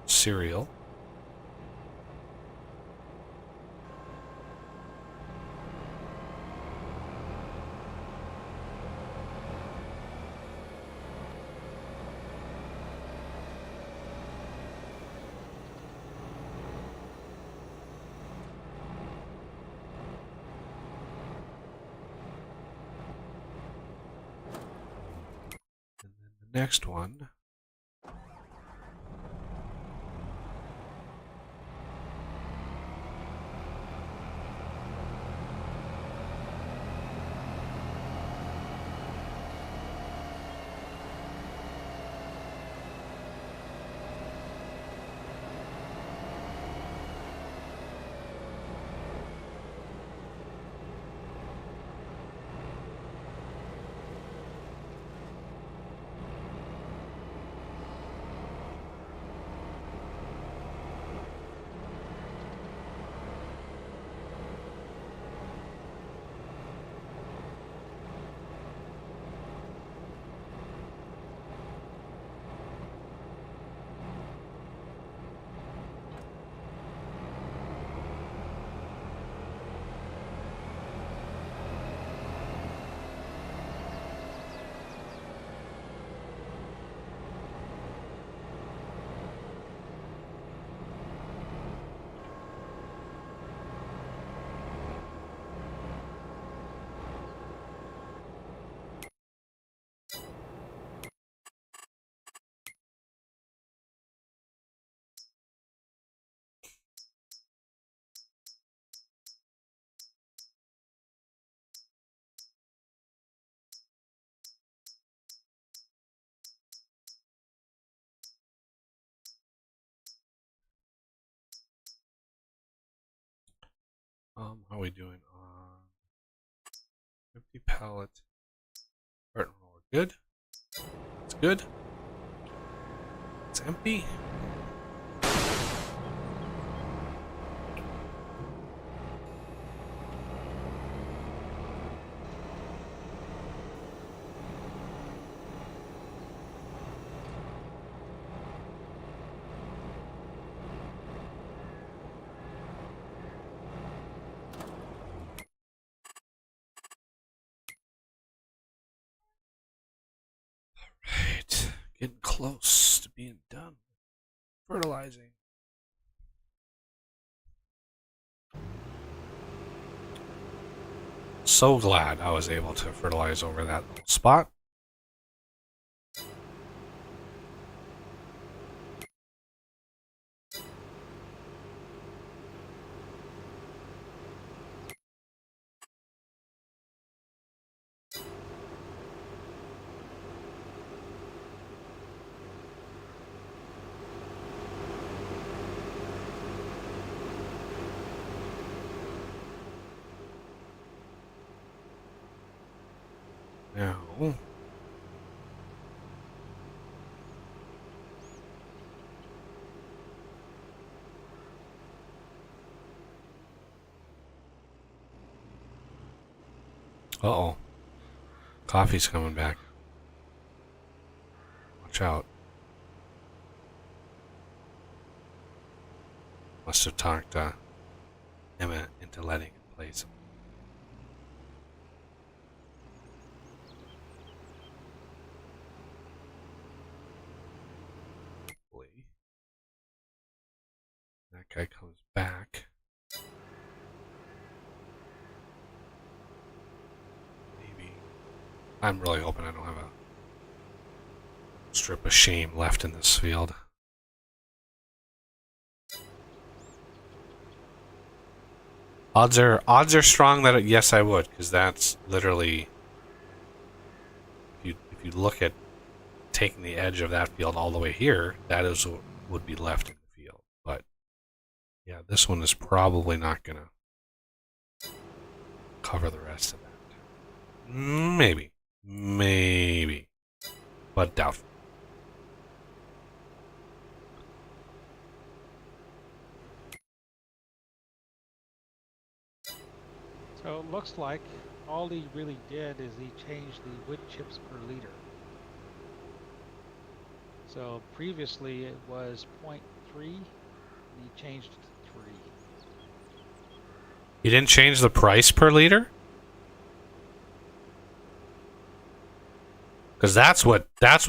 cereal. Next one. How are we doing on empty pallet? Carton roller. Good. It's good. It's empty. Right. Getting close to being done. Fertilizing. So glad I was able to fertilize over that little spot. Now, uh-oh. Coffee's coming back. Watch out. Must have talked Emma into letting it play some. Hopefully, that guy comes back. Maybe. I'm really hoping I don't have a strip of shame left in this field. Odds are strong that yes, I would, because that's literally if you look at taking the edge of that field all the way here, that is what would be left in the field. But yeah, this one is probably not gonna cover the rest of that. Maybe, but doubtful. So it looks like all he really did is he changed the wood chips per liter. So previously it was 0.3, and he changed it to 3. You didn't change the price per liter? Because that's what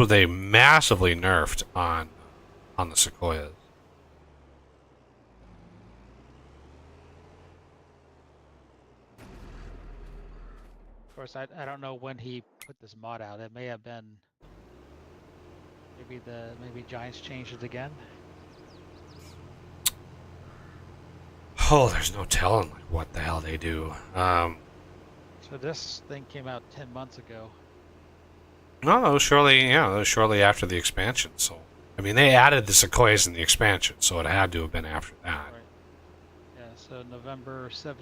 they massively nerfed on the Sequoias. Of course, I don't know when he put this mod out. It may have been maybe Giants changed it again. Oh, there's no telling like what the hell they do. So this thing came out 10 months ago. No, it was shortly after the expansion. So, I mean, they added the Sequoias in the expansion, so it had to have been after that. Right. Yeah, so November 17th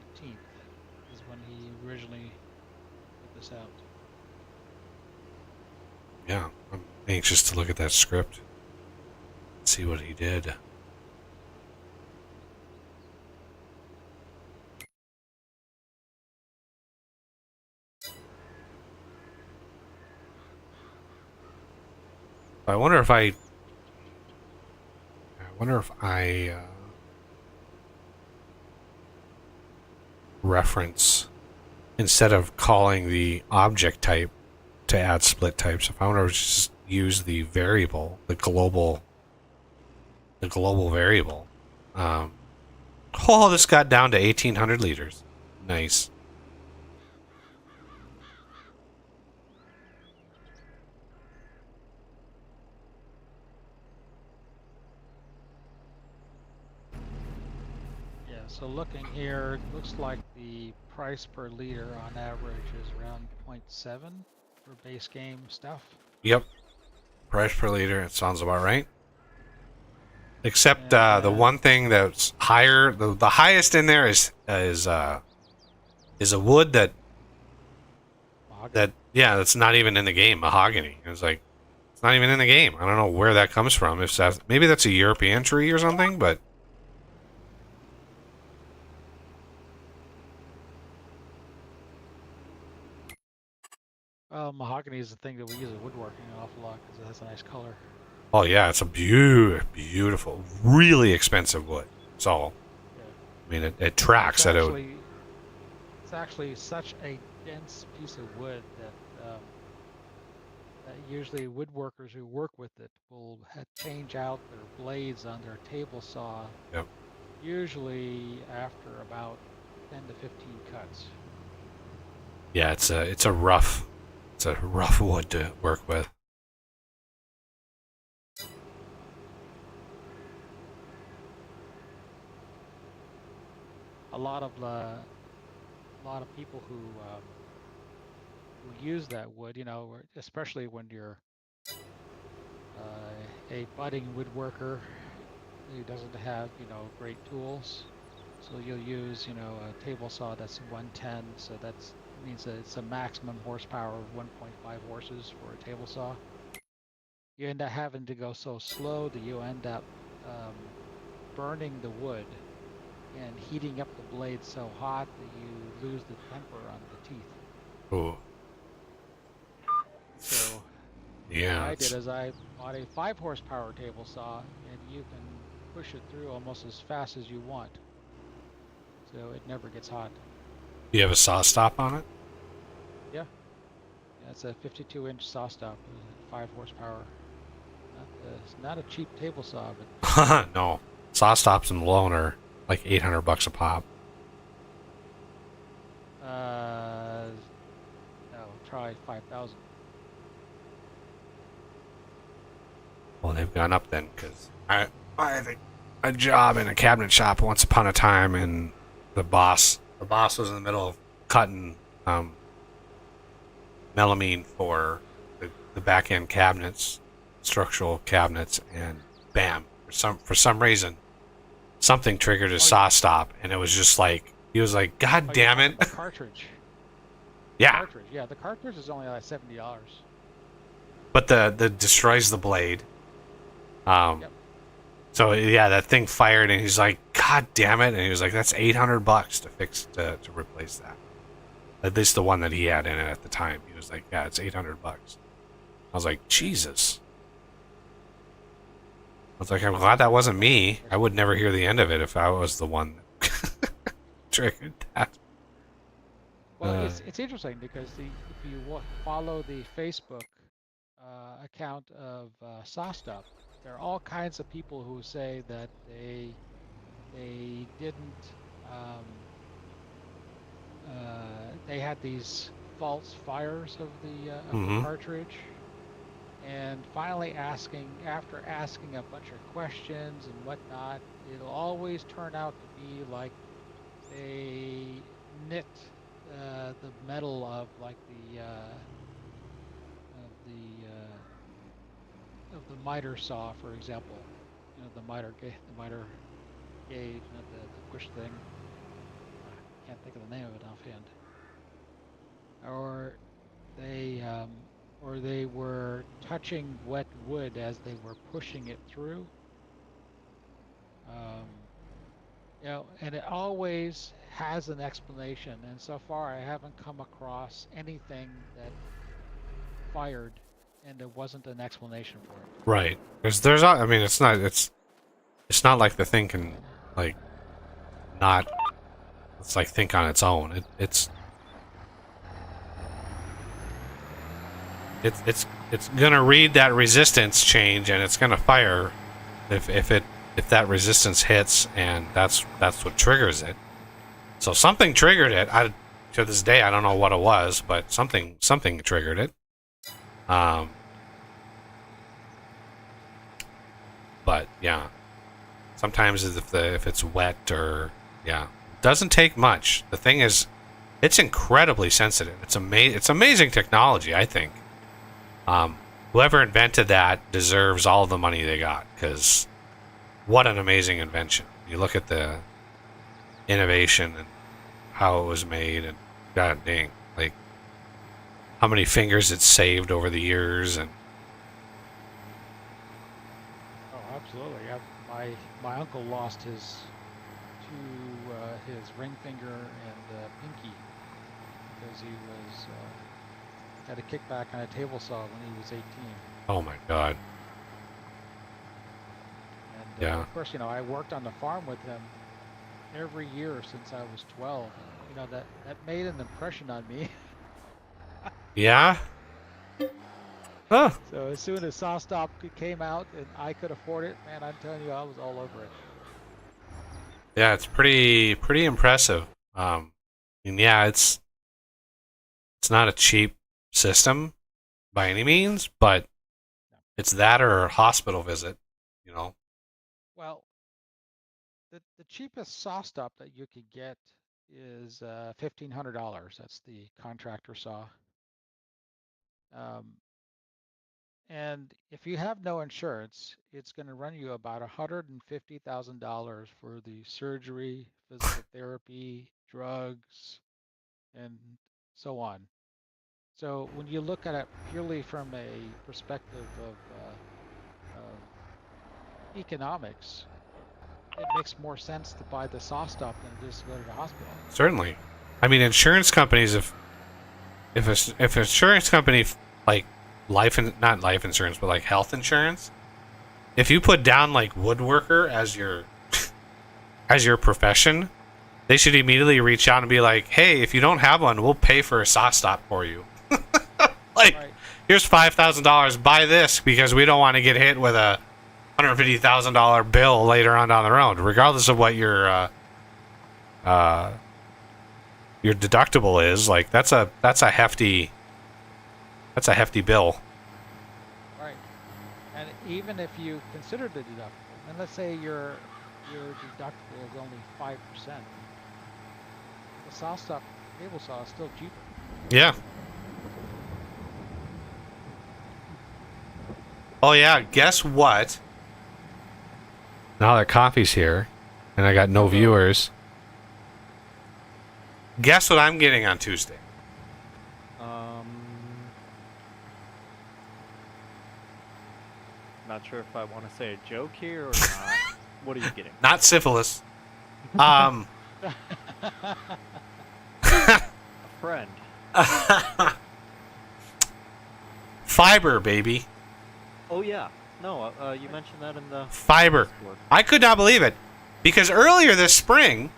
is when he originally put this out. Yeah, I'm anxious to look at that script, see what he did. I wonder if I reference, instead of calling the object type to add split types, if I want to just use the variable, the global variable. This got down to 1,800 liters. Nice. Yeah, so looking here, it looks like the price per liter on average is around 0.7 for base game stuff. Yep. Price per liter, it sounds about right. Except And, the one thing that's higher, the highest in there is a wood mahogany. that's not even in the game. Mahogany. It's like it's not even in the game. I don't know where that comes from. If that's maybe that's a European tree or something, but Well, mahogany is the thing that we use in woodworking an awful lot because it has a nice color. oh yeah, it's a beautiful, really expensive wood. So Yeah. I mean, it tracks that out. It's actually such a dense piece of wood that usually woodworkers who work with it will change out their blades on their table saw. Yep. Usually after about 10 to 15 cuts. Yeah, it's a rough wood to work with. A lot of people who use that wood, especially when you're a budding woodworker who doesn't have, great tools. So you'll use, a table saw that's 110, so that means that it's a maximum horsepower of 1.5 horses for a table saw. You end up having to go so slow that you end up burning the wood and heating up the blade so hot that you lose the temper on the teeth. Oh. So Yeah. what I did is I bought a 5 horsepower table saw, and you can push it through almost as fast as you want. So it never gets hot. Do you have a saw stop on it? Yeah, it's a 52-inch saw stop, 5 horsepower. It's not a cheap table saw, but No. Saw stops and alone are like $800 a pop. no, try 5,000. Well, they've gone up then, because I had a job in a cabinet shop once upon a time, and the boss was in the middle of cutting melamine for the back end cabinets, structural cabinets, and bam, for some reason, something triggered his saw stop, and it was just like he was like, "God damn it!" The cartridge. Yeah, Cartridge. Yeah, the cartridge is only like $70. but the destroys the blade. Yep. So yeah, that thing fired, and he's like, "God damn it!" And he was like, "That's $800 to replace that." At least the one that he had in it at the time. He was like, "Yeah, it's $800." I was like, "Jesus!" I was like, "I'm glad that wasn't me. I would never hear the end of it if I was the one that triggered that." Well, it's interesting because if you follow the Facebook account of SawStop, there are all kinds of people who say that they didn't they had these false fires of the cartridge, and finally after asking a bunch of questions and whatnot, it'll always turn out to be like they knit the metal of like of the miter saw, for example. The miter gauge, not the push thing. I can't think of the name of it offhand. Or they were touching wet wood as they were pushing it through. And it always has an explanation. And so far, I haven't come across anything that fired and there wasn't an explanation for it. Right. There's I mean, it's not like the thing can like not. It's like think on its own. It's gonna read that resistance change, and it's gonna fire if that resistance hits, and that's what triggers it. So something triggered it. To this day, I don't know what it was, but something triggered it. But yeah, sometimes if it's wet or yeah, it doesn't take much. The thing is, it's incredibly sensitive. It's amazing technology, I think. Whoever invented that deserves all the money they got, because what an amazing invention. You look at the innovation and how it was made, and god dang, like how many fingers it's saved over the years. And Oh, absolutely. My uncle lost his his ring finger and pinky because he was had a kickback on a table saw when he was 18. oh my god. And Yeah. of course, I worked on the farm with him every year since I was 12. That made an impression on me. Yeah. Huh. So as soon as SawStop came out and I could afford it, man, I'm telling you, I was all over it. Yeah, it's pretty impressive. And yeah, it's not a cheap system by any means, but it's that or a hospital visit, you know. Well, the cheapest SawStop that you could get is $1,500. That's the contractor saw. And if you have no insurance, it's going to run you about $150,000 for the surgery, physical therapy, drugs, and so on. So when you look at it purely from a perspective of economics, it makes more sense to buy the SawStop than it is to go to the hospital. Certainly. I mean, insurance companies, if insurance company like not life insurance, but like health insurance, if you put down like woodworker as your as your profession, they should immediately reach out and be like, hey, if you don't have one, we'll pay for a SawStop for you. Like, Right. here's $5,000, buy this, because we don't want to get hit with a $150,000 bill later on down the road, regardless of what your deductible is. Like, that's a hefty bill. Right. And even if you consider the deductible, and let's say your deductible is only 5%, the SawStop table saw is still cheaper. Yeah. Oh yeah, guess what? Now that coffee's here, and I got no viewers, guess what I'm getting on Tuesday? Not sure if I want to say a joke here or not. What are you getting? Not syphilis. A friend. Fiber, baby. Oh yeah. No, you mentioned that in the Fiber. Discord. I could not believe it, because earlier this spring,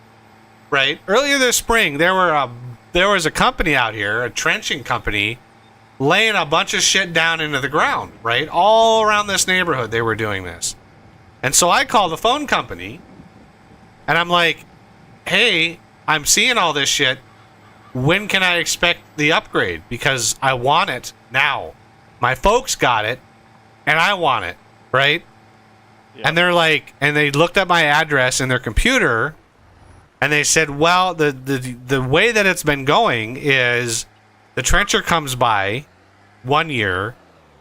right? Earlier this spring, there was a company out here, a trenching company, laying a bunch of shit down into the ground, right? All around this neighborhood, they were doing this. And so I call the phone company, and I'm like, hey, I'm seeing all this shit. When can I expect the upgrade? Because I want it now. My folks got it, and I want it, right? Yeah. And they're like, and they looked up my address in their computer, and they said, well, the way that it's been going is the trencher comes by 1 year.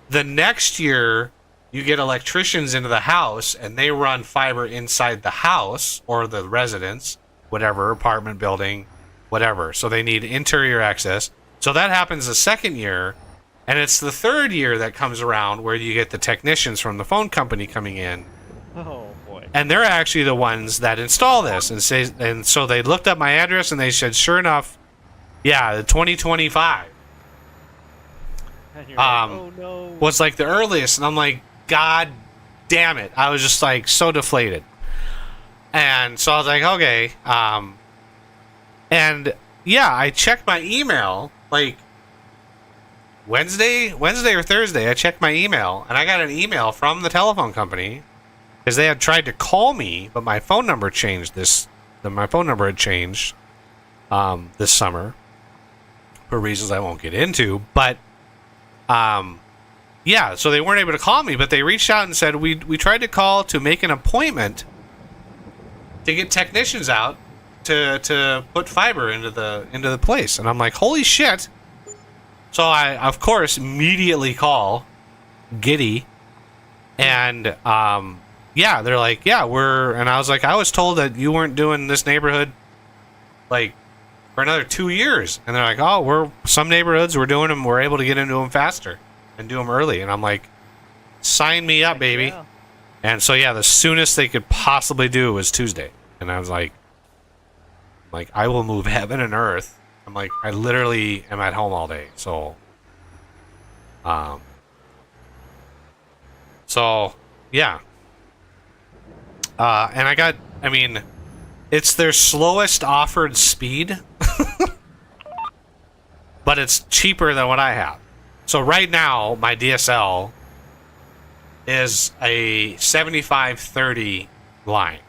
The next year, you get electricians into the house, and they run fiber inside the house or the residence, whatever, apartment building, whatever. So they need interior access. So that happens the second year. And it's the third year that comes around where you get the technicians from the phone company coming in. Oh boy. And they're actually the ones that install this. And so they looked up my address, and they said, sure enough, yeah, the 2025 And you're like, oh no. was like the earliest. And I'm like, God damn it. I was just like so deflated. And so I was like, okay. And yeah, I checked my email like Wednesday or Thursday. I checked my email, and I got an email from the telephone company because they had tried to call me, but my phone number changed my phone number had changed this summer for reasons I won't get into. But yeah, so they weren't able to call me, but they reached out and said, we tried to call to make an appointment to get technicians out to put fiber into the place. And I'm like, holy shit. So I, of course, immediately call Giddy, and yeah, they're like, yeah, and I was like, I was told that you weren't doing this neighborhood like for another 2 years, and they're like, oh, some neighborhoods we're doing them, we're able to get into them faster and do them early, and I'm like, sign me up, Heck baby. yeah. And so yeah, the soonest they could possibly do was Tuesday, and I was like, I will move heaven and earth. I'm like, I literally am at home all day, so yeah. And I mean, it's their slowest offered speed, but it's cheaper than what I have. So right now, my DSL is a 75/30 line,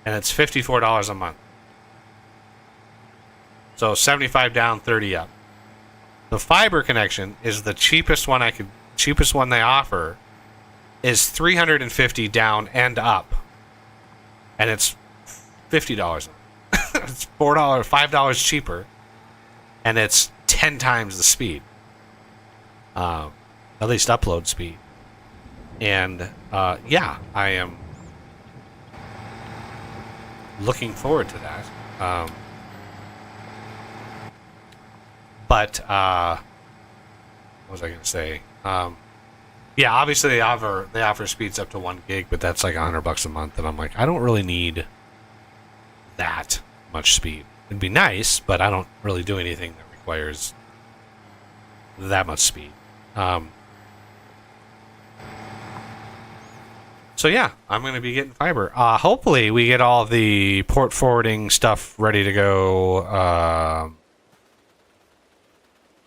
and it's $54 a month. So 75 down, 30 up. The fiber connection is the cheapest one they offer, is 350 down and up, and it's $50. It's $5 cheaper, and it's 10 times the speed, at least upload speed. And yeah, I am looking forward to that. But what was I going to say? Yeah, obviously they offer speeds up to 1 gig, but that's like $100 a month, and I'm like, I don't really need that much speed. It'd be nice, but I don't really do anything that requires that much speed. So yeah, I'm going to be getting fiber. Hopefully we get all the port forwarding stuff ready to go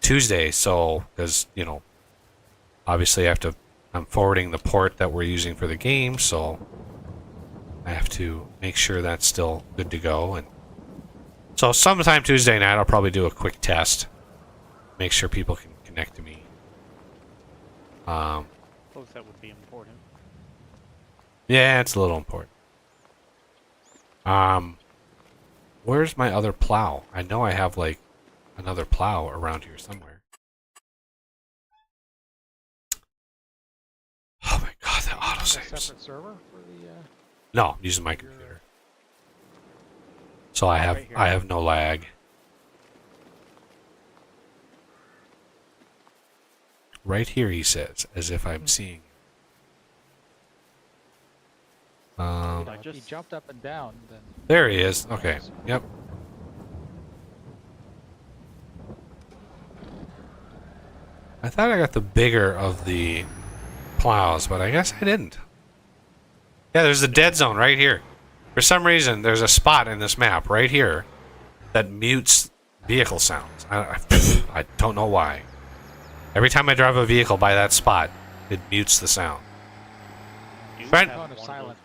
Tuesday. So, because, you know, obviously I'm forwarding the port that we're using for the game, so I have to make sure that's still good to go. And so sometime Tuesday night, I'll probably do a quick test, make sure people can connect to me. Suppose that would be important. Yeah, it's a little important. Where's my other plow? I know I have like another plow around here somewhere. Oh my god, that A autosaves. separate server for the. No, I'm using my computer. So I Right here. have no lag. Right here, he says, as if I'm seeing. I If he just jumped up and down, then. There he is. Okay. Yep. I thought I got the bigger of the plows, but I guess I didn't. Yeah, there's a dead zone right here. For some reason, there's a spot in this map right here that mutes vehicle sounds. I don't know why. Every time I drive a vehicle by that spot, it mutes the sound. do Right. have Cone of one silence.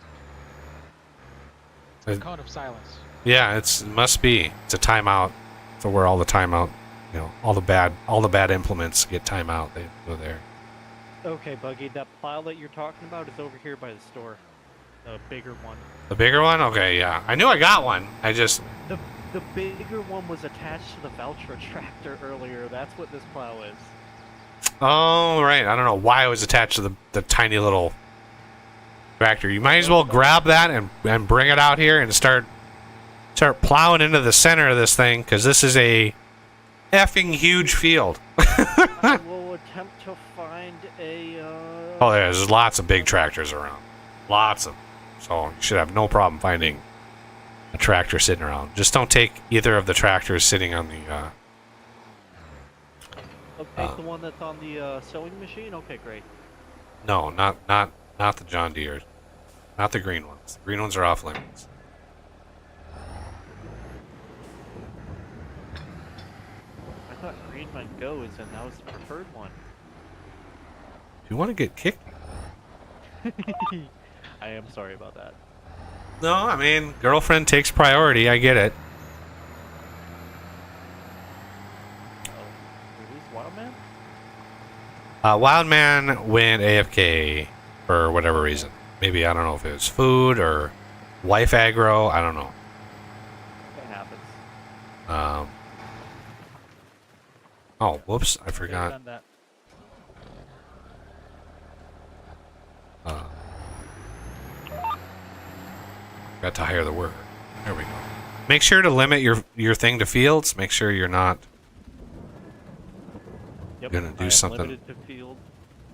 Uh, Cone of silence. Yeah, it must be. It's a timeout. So where all the timeout, you know, all the bad implements get timeout. They go there. Okay, Buggy, that plow that you're talking about is over here by the store. The bigger one. The bigger one? Okay, yeah. I knew I got one. I just The bigger one was attached to the Valtra tractor earlier. That's what this plow is. Oh, right. I don't know why it was attached to the tiny little tractor. You might as well grab that and bring it out here and start plowing into the center of this thing, because this is a effing huge field. I will attempt to find a. Oh, yeah, there's lots of big tractors around. Lots of them. So you should have no problem finding a tractor sitting around. Just don't take either of the tractors sitting on the... Okay, the one that's on the sewing machine. Okay, great. No, not the John Deere. Not the green ones. The green ones are off limits. I thought Green Man Goes, and that was the preferred one. If you want to get kicked... I am sorry about that. No, I mean, girlfriend takes priority. I get it. Release Wildman? Wildman went AFK for whatever reason. Maybe, I don't know if it was food or wife aggro. I don't know. It happens. Oh, whoops. I They've forgot. done that. Got to hire the worker. There we go. Make sure to limit your thing to fields. Make sure you're not Yep, gonna do I am something. limited to field.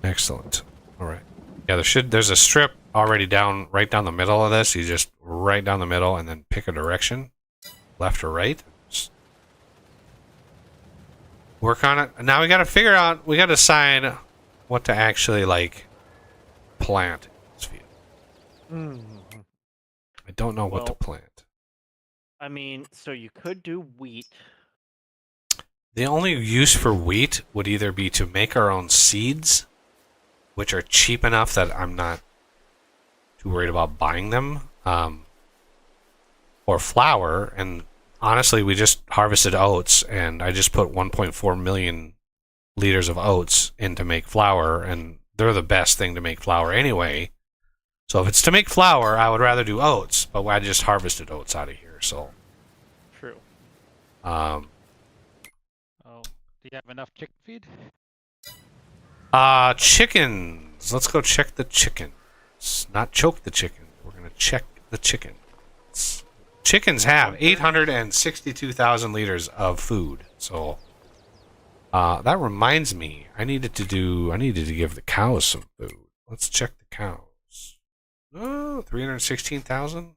Excellent. All right. Yeah, there's a strip already right down the middle of this. You just right down the middle and then pick a direction, left or right. Just work on it. Now we got to decide what to actually like plant in this field. Mm-hmm. I don't know what to Well, plant. I mean, so you could do wheat. The only use for wheat would either be to make our own seeds, which are cheap enough that I'm not too worried about buying them, or flour. And honestly, we just harvested oats, and I just put 1.4 million liters of oats in to make flour, and they're the best thing to make flour anyway. So if it's to make flour, I would rather do oats, but I just harvested oats out of here, so. True. Oh, do you have enough chicken feed? Chickens. Let's go check the chickens. Not choke the chickens. We're going to check the chickens. Chickens have 862,000 liters of food. So, that reminds me. I needed to give the cows some food. Let's check the cows. Oh, 316,000.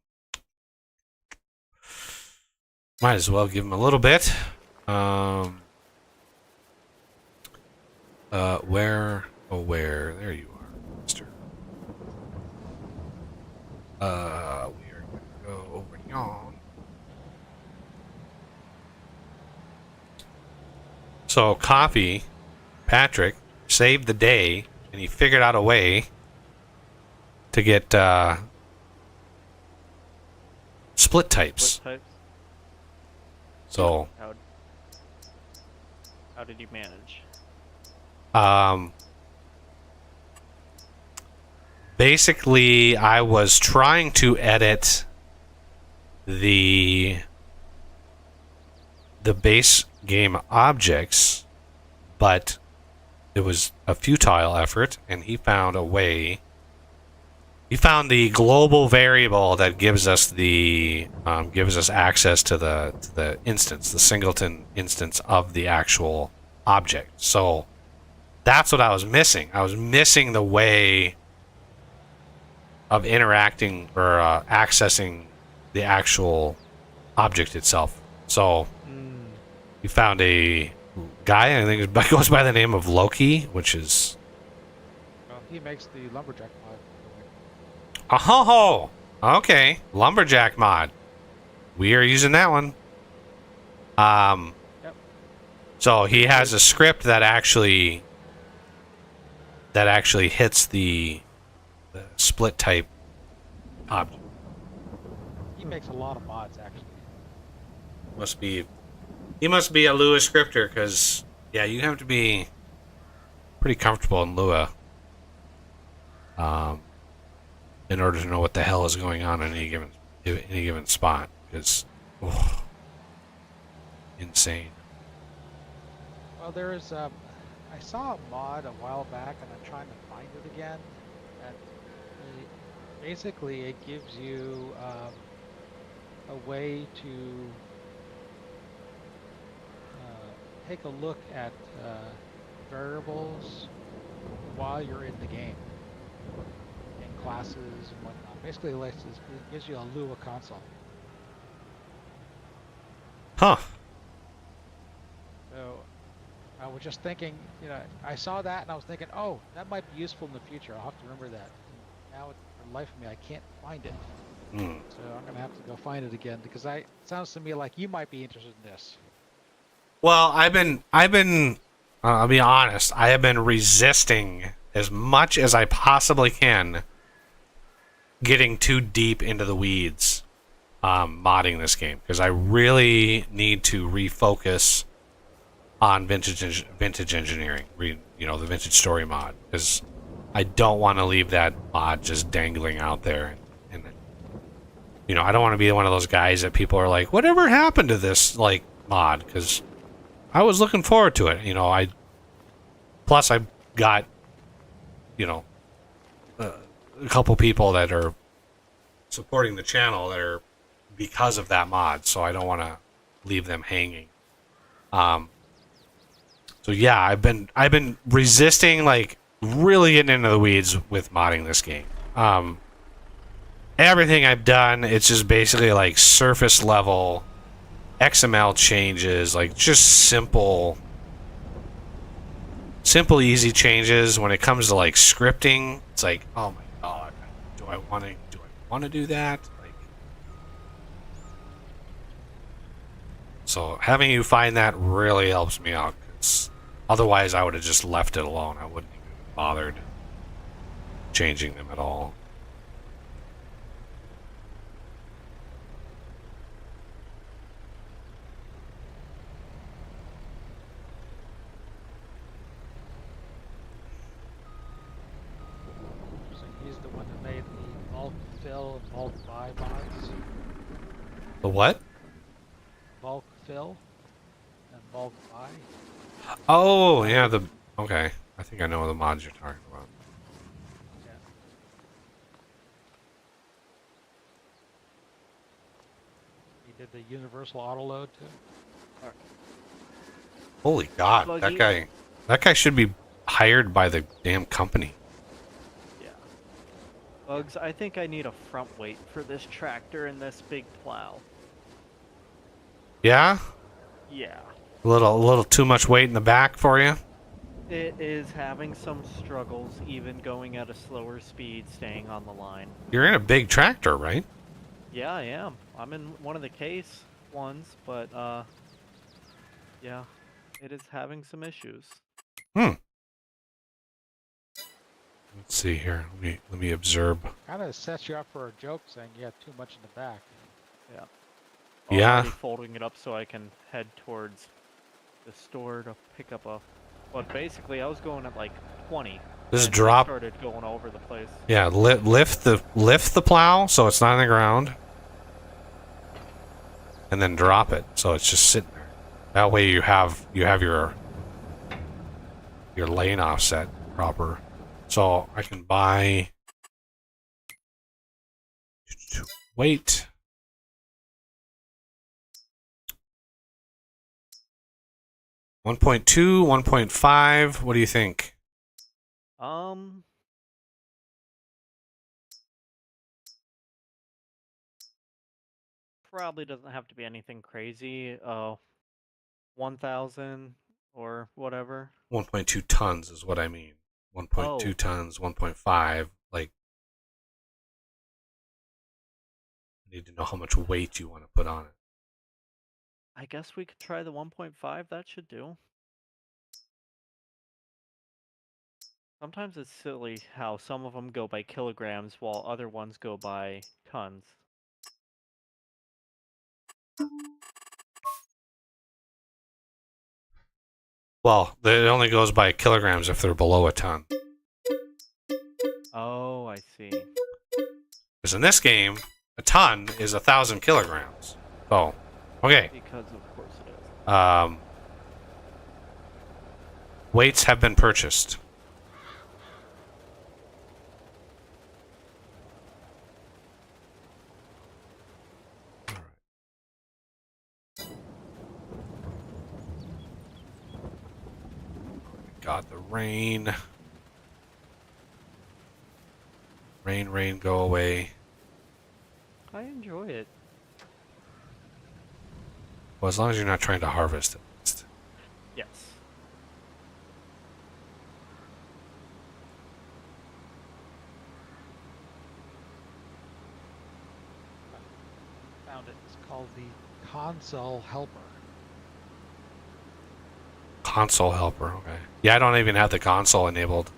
Might as well give them a little bit. Where? Oh, where? There you are, mister. We are going to go over yon. So, Coffee, Patrick, saved the day, and he figured out a way to get, split types. Split types. So, How did you manage? Basically, I was trying to edit the base game objects, but it was a futile effort, and he found a way. He found the global variable that gives us access to the instance, the singleton instance of the actual object. So that's what I was missing. I was missing the way of interacting or accessing the actual object itself. So we found a guy, I think it goes by the name of Loki, which is... Well, he makes the lumberjack mod. Oh, okay. Lumberjack mod. We are using that one. Yep. So he has a script that actually hits the split type object. He makes a lot of mods, actually. He must be a Lua scripter, because yeah, you have to be pretty comfortable in Lua, in order to know what the hell is going on in any given spot. Because insane. Well, there is. I saw a mod a while back, and I'm trying to find it again. And basically, it gives you a way to take a look at variables while you're in the game, in classes and whatnot. Basically, it gives you a Lua console. Huh. So I was just thinking, I saw that and I was thinking, oh, that might be useful in the future. I'll have to remember that. And now, for the life of me, I can't find it. So I'm gonna have to go find it again, because it sounds to me like you might be interested in this. Well, I've been. I'll be honest. I have been resisting as much as I possibly can getting too deep into the weeds, modding this game, because I really need to refocus on vintage engineering. The vintage story mod, because I don't want to leave that mod just dangling out there. And I don't want to be one of those guys that people are like, whatever happened to this mod? Because I was looking forward to it. Plus I got, a couple people that are supporting the channel that are because of that mod, so I don't want to leave them hanging. So yeah, I've been resisting, like, really getting into the weeds with modding this game. Everything I've done, it's just basically like surface level XML changes, like just simple, easy changes. When it comes to like scripting, it's like, oh my god, do I want to do that? Like, so having you find that really helps me out, 'cause otherwise I would have just left it alone. I wouldn't even have bothered changing them at all. So he's the one that made the bulk fill and bulk buy mods. The what? Bulk fill and bulk buy. Oh, yeah, okay. I think I know the mods you're talking about. Yeah. He did the universal auto load too. Holy god, Buggy. that guy should be hired by the damn company. Yeah. Bugs, I think I need a front weight for this tractor and this big plow. Yeah? Yeah. A little too much weight in the back for you? It is having some struggles, even going at a slower speed, staying on the line. You're in a big tractor, right? Yeah, I am. I'm in one of the case ones, but, yeah, it is having some issues. Let's see here. Let me observe. Kind of sets you up for a joke saying you have too much in the back. Yeah. Yeah. I'm already folding it up so I can head towards the store to pick up a... But basically, I was going at like 20. Just and drop. I started going all over the place. Yeah, lift the plow so it's not on the ground, and then drop it so it's just sitting there. That way you have your lane offset proper. So I can buy weight. .2, 1.5. What do you think? Probably doesn't have to be anything crazy. 1,000 or whatever. 1.2 tons is what I mean. 1.2 Oh. tons, 1.5. Like, I need to know how much weight you want to put on it. I guess we could try the 1.5. That should do. Sometimes it's silly how some of them go by kilograms while other ones go by tons. Well, it only goes by kilograms if they're below a ton. Oh, I see. Because in this game, a ton is 1,000 kilograms. Oh, okay. Because of course it is. Weights have been purchased. God, the rain. Rain, go away. I enjoy it. Well, as long as you're not trying to harvest it. Yes. Found it. It's called the console helper. Console helper, okay. Yeah, I don't even have the console enabled.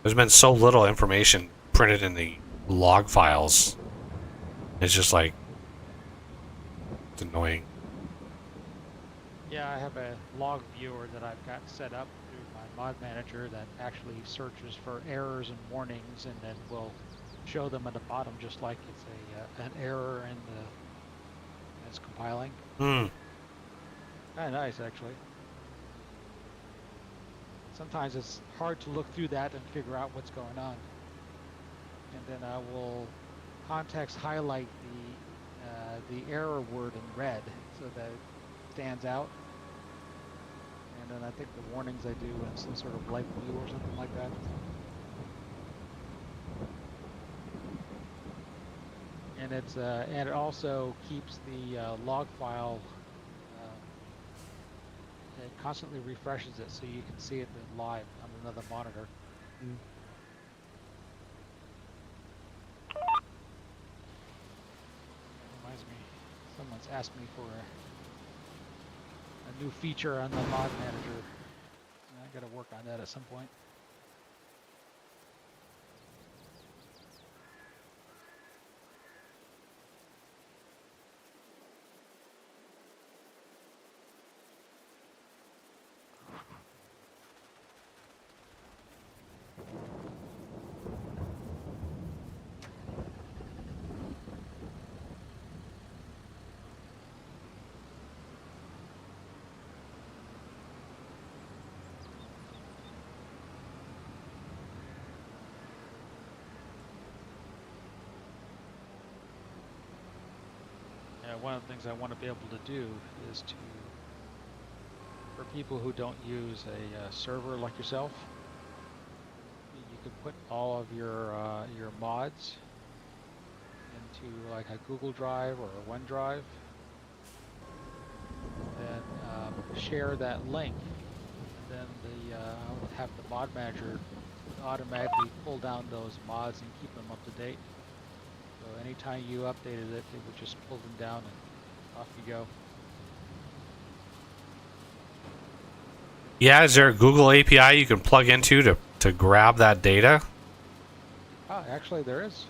There's been so little information printed in the log files. It's just like, it's annoying. Yeah, I have a log viewer that I've got set up through my mod manager that actually searches for errors and warnings, and then will show them at the bottom just like it's an error in it's compiling. Kind of nice, actually. Sometimes it's hard to look through that and figure out what's going on. and then I will context highlight the error word in red so that it stands out. And then I think the warnings I do in some sort of light blue or something like that. And it also keeps the log file. It constantly refreshes it so you can see it live on another monitor. Reminds me, someone's asked me for a new feature on the mod manager. I got to work on that at some point. One of the things I want to be able to do is for people who don't use a server like yourself, you can put all of your mods into like a Google Drive or a OneDrive, and share that link. And then I'll have the mod manager automatically pull down those mods and keep them up to date. So anytime you updated it, it would just pull them down and off you go. Yeah, is there a Google API you can plug into to grab that data? Oh, actually there is.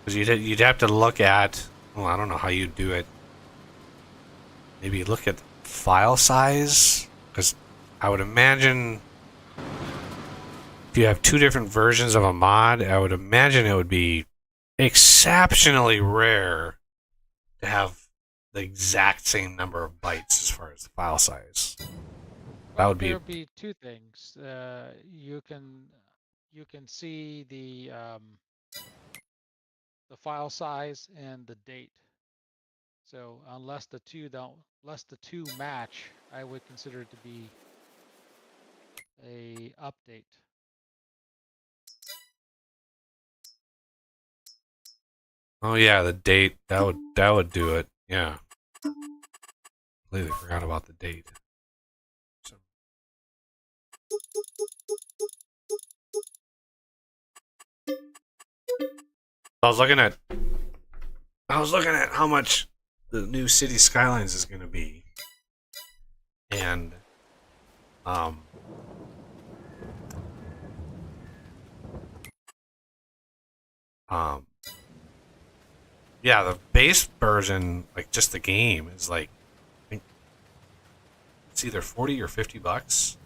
Because you'd have to look at, well, I don't know how you do it. Maybe look at file size? Because I would imagine if you have two different versions of a mod, I would imagine it would be exceptionally rare to have the exact same number of bytes as far as the file size. That would be. There would be two things. You can see the file size and the date. So unless the two match, I would consider it to be a update. Oh yeah, the date. That would do it. Yeah. Completely forgot about the date. So. I was looking at how much the new City Skylines is going to be, and yeah, the base version, like just the game, is like, I think it's either $40 or $50.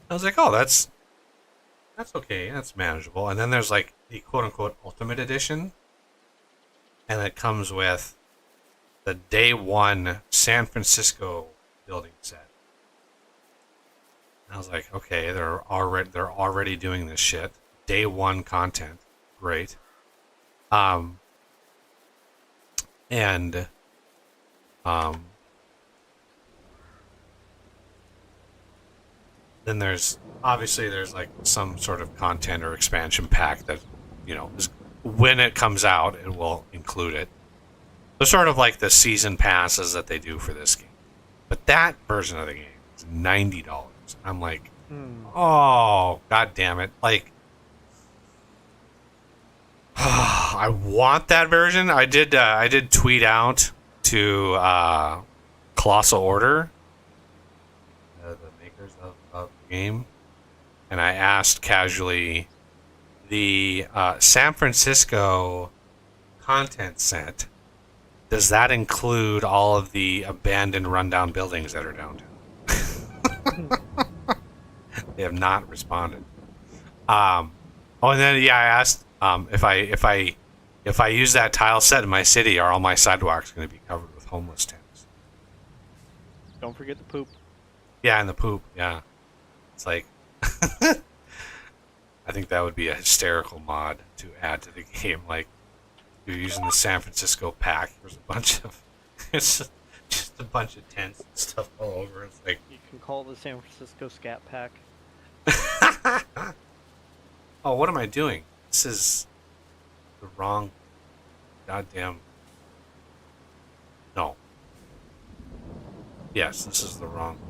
I was like, oh, that's okay, that's manageable. And then there's like the quote unquote Ultimate Edition, and it comes with the day one San Francisco building set. And I was like, okay, they're already doing this shit. Day one content, great. And then there's like some sort of content or expansion pack that, is, when it comes out, it will include it. So sort of like the season passes that they do for this game. But that version of the game is $90. I'm like, oh, god damn it. Like, I want that version. I did tweet out to Colossal Order, the makers of the game, and I asked casually, the San Francisco content set, does that include all of the abandoned rundown buildings that are downtown? They have not responded. And then I asked if I use that tile set in my city, are all my sidewalks going to be covered with homeless tents? Don't forget the poop. Yeah, and the poop. Yeah, it's like I think that would be a hysterical mod to add to the game. Like, you're using the San Francisco pack. There's a bunch of, it's just a bunch of tents and stuff all over. It's like, You can call the San Francisco Scat Pack. oh, what am I doing? This is the wrong goddamn. No. Yes, this is the wrong thing.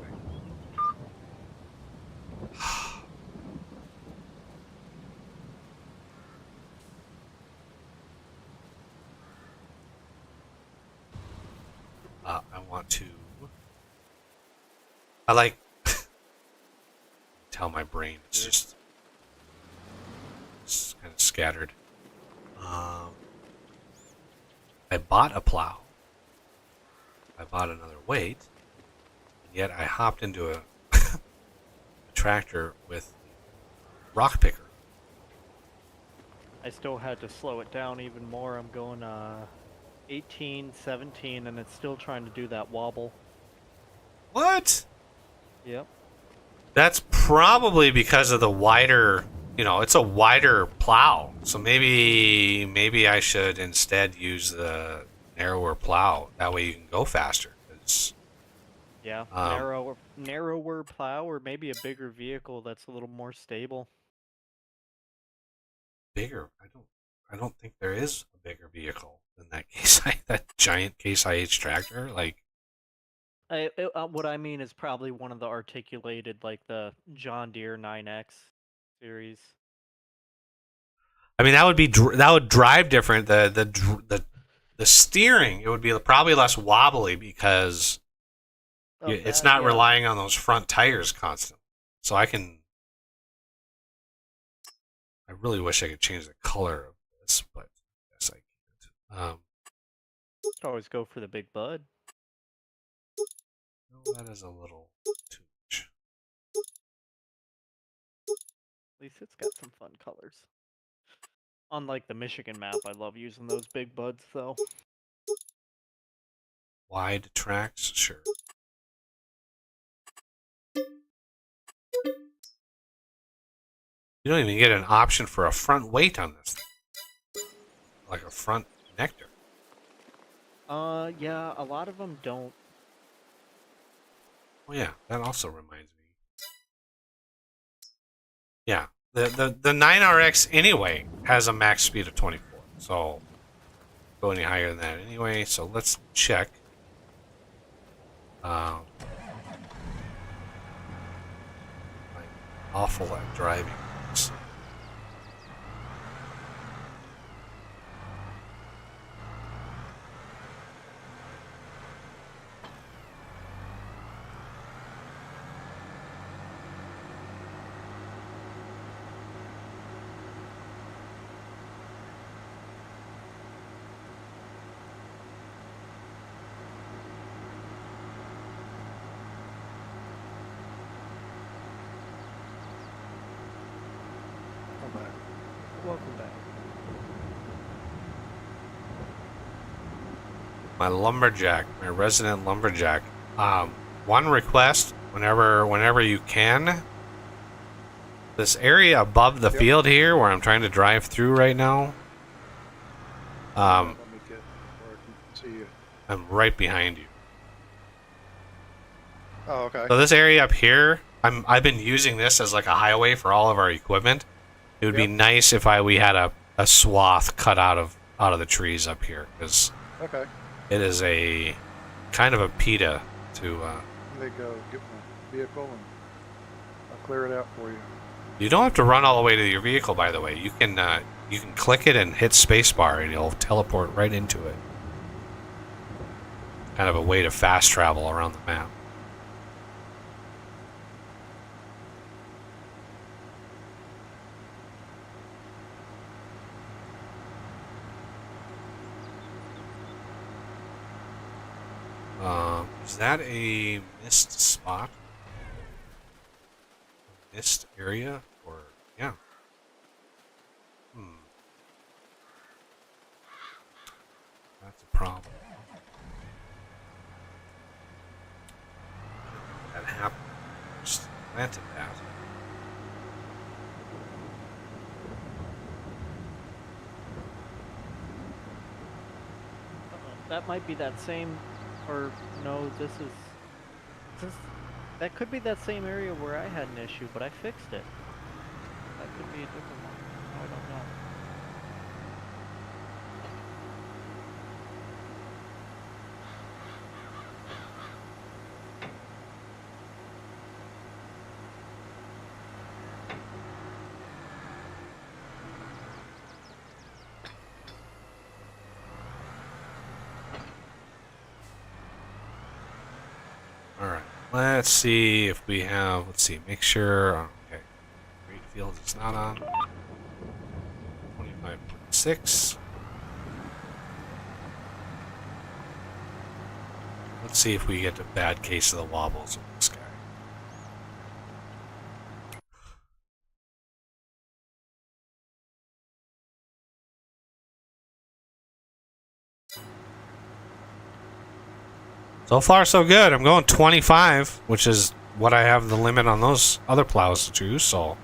I want to. I like. Tell my brain it's just. It's kind of scattered. I bought a plow. I bought another weight. And yet I hopped into a tractor with rock picker. I still had to slow it down even more. I'm going 18, 17, and it's still trying to do that wobble. What? Yep. That's probably because of the wider, it's a wider plow. So maybe I should instead use the narrower plow. That way you can go faster. Yeah, narrower plow, or maybe a bigger vehicle that's a little more stable. Bigger. I don't think there is a bigger vehicle than that giant Case IH tractor. Like, What I mean is probably one of the articulated, like the John Deere 9X series. I mean, that would drive different. The steering, it would be probably less wobbly because it's not relying on those front tires constantly. So I really wish I could change the color of this, but I guess I can't. Always go for the big bud. No, that is a little too much. At least it's got some fun colors. Unlike the Michigan map, I love using those big buds, though. Wide tracks, sure. You don't even get an option for a front weight on this thing. Like a front connector. Yeah, a lot of them don't. Oh yeah, that also reminds me. Yeah, the 9RX anyway has a max speed of 24, so go any higher than that anyway. So let's check. I'm awful at driving. Welcome back. My lumberjack, my resident lumberjack. One request, whenever you can. This area above the field here, where I'm trying to drive through right now. Let me get where I can see you. I'm right behind you. Oh, okay. So this area up here, I've been using this as like a highway for all of our equipment. It would be nice if we had a swath cut out of the trees up here, because Okay. it is a kind of a PETA to. Let me go get my vehicle and I'll clear it out for you. You don't have to run all the way to your vehicle, by the way. You can click it and hit spacebar, and it'll teleport right into it. Kind of a way to fast travel around the map. Is that a missed spot? Missed area? Or, yeah. That's a problem. That happened. Just planted that. that might be that same, or no, this, that could be that same area where I had an issue, but I fixed it. That could be a different one. I don't know. Alright, let's see if we have, let's see, make sure, okay, Great Fields is not on. 25.6. Let's see if we get a bad case of the wobbles with this guy. So far, so good. I'm going 25, which is what I have the limit on those other plows to do, so.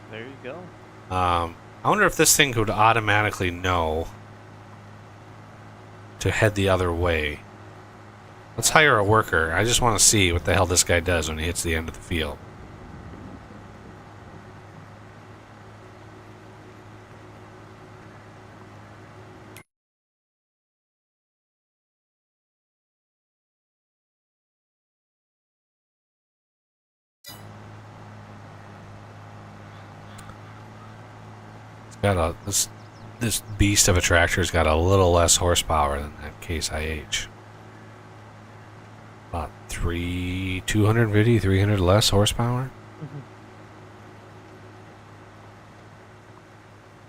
There you go. I wonder if this thing could automatically know to head the other way. Let's hire a worker. I just want to see what the hell this guy does when he hits the end of the field. Got a this beast of a tractor's got a little less horsepower than that Case IH. About 250, 300 less horsepower. Well,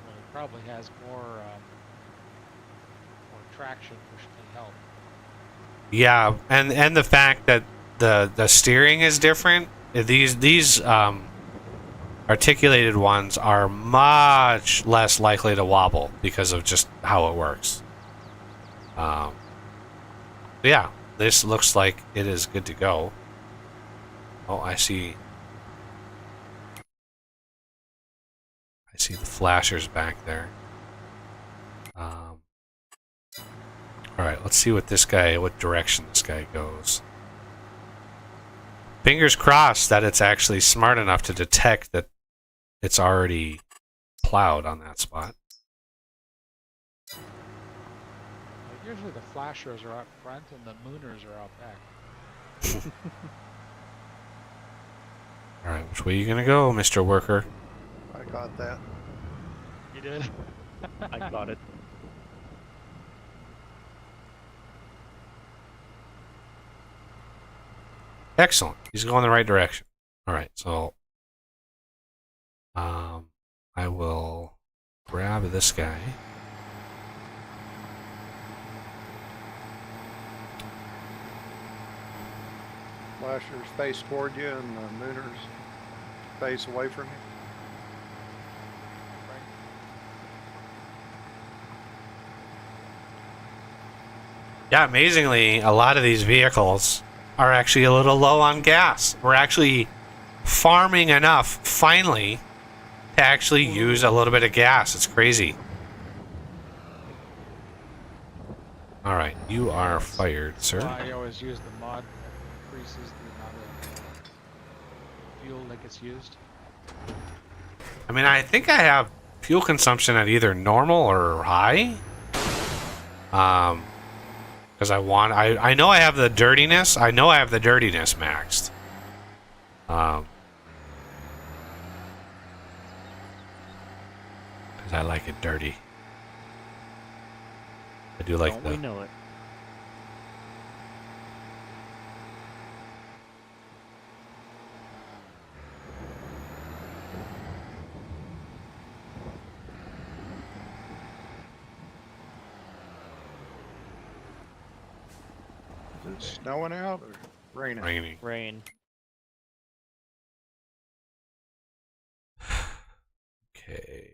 it probably has more traction, which can help. Yeah, and the fact that the steering is different. These articulated ones are much less likely to wobble because of just how it works. Yeah, this looks like it is good to go. Oh, I see the flashers back there. All right, let's see what direction this guy goes. Fingers crossed that it's actually smart enough to detect that it's already plowed on that spot. Usually the flashers are out front and the mooners are out back. All right, which way are you gonna go, Mr. Worker? I got that. You did? I got it. Excellent. He's going the right direction. All right, so I will grab this guy. Flashers face toward you and the mooners face away from you. Yeah, amazingly, a lot of these vehicles are actually a little low on gas. We're actually farming enough, finally, to actually use a little bit of gas. It's crazy. All right, you are fired, sir. I always use the mod that increases the amount of fuel that gets used. I mean, I think I have fuel consumption at either normal or high. Because I know I have the dirtiness. I know I have the dirtiness maxed. Because I like it dirty. I do like Don't we know it? Is it snowing out or raining? raining. Rain. Okay.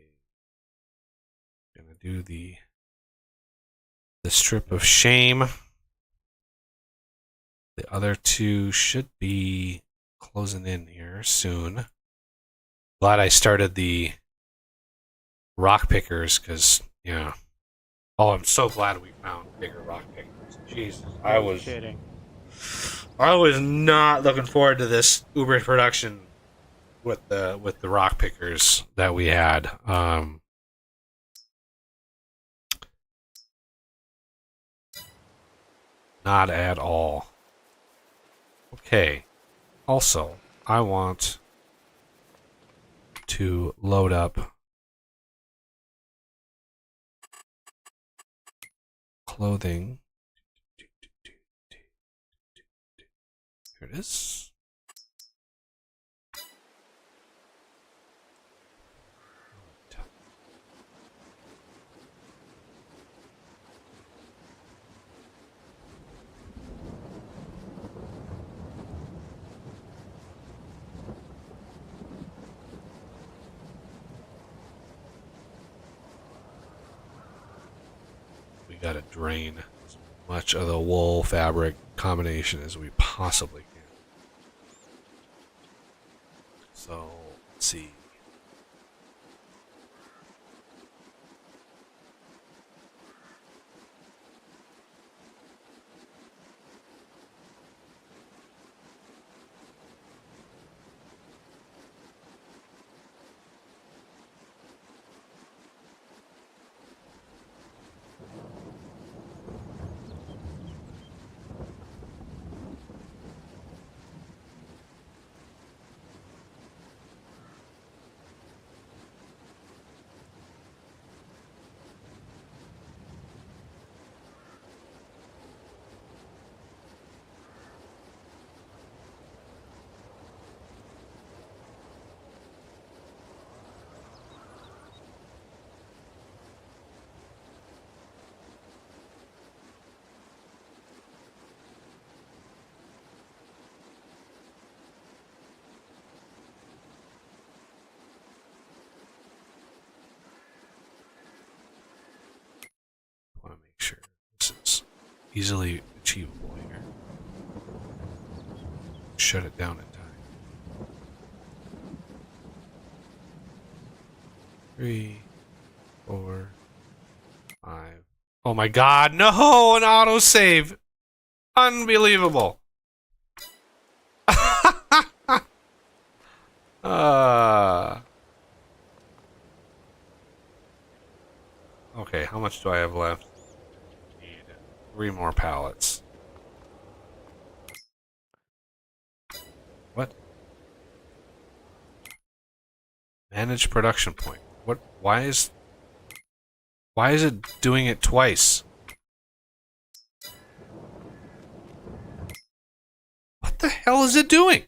Gonna do the strip of shame. The other two should be closing in here soon. Glad I started the rock pickers because, yeah. Oh, I'm so glad we found bigger rock pickers. Jesus, No kidding. I was not looking forward to this Uber production with the rock pickers that we had. Not at all. Okay. Also, I want to load up clothing. Here it is. We gotta drain as much of the wool fabric combination as we possibly can. So, let's see. I want to make sure this is easily achievable here. Shut it down in time. 3, 4, 5. Oh my god, no! An autosave! Unbelievable! Okay, how much do I have left? Need 3 more pallets. What? Manage production point. What? Why is it doing it twice? What the hell is it doing?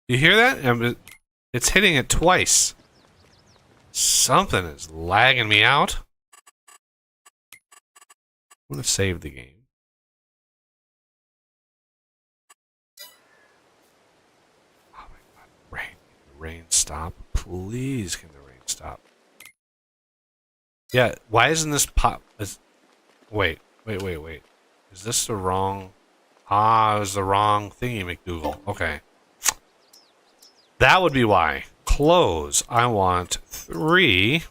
You hear that? It's hitting it twice. Something is lagging me out. I'm going to save the game. Oh my god. Rain. Can the rain stop? Please, can the rain stop? Yeah, why isn't this pop... Wait. Is this the wrong... Ah, it was the wrong thingy, McDougal. Okay. That would be why. Close. I want 3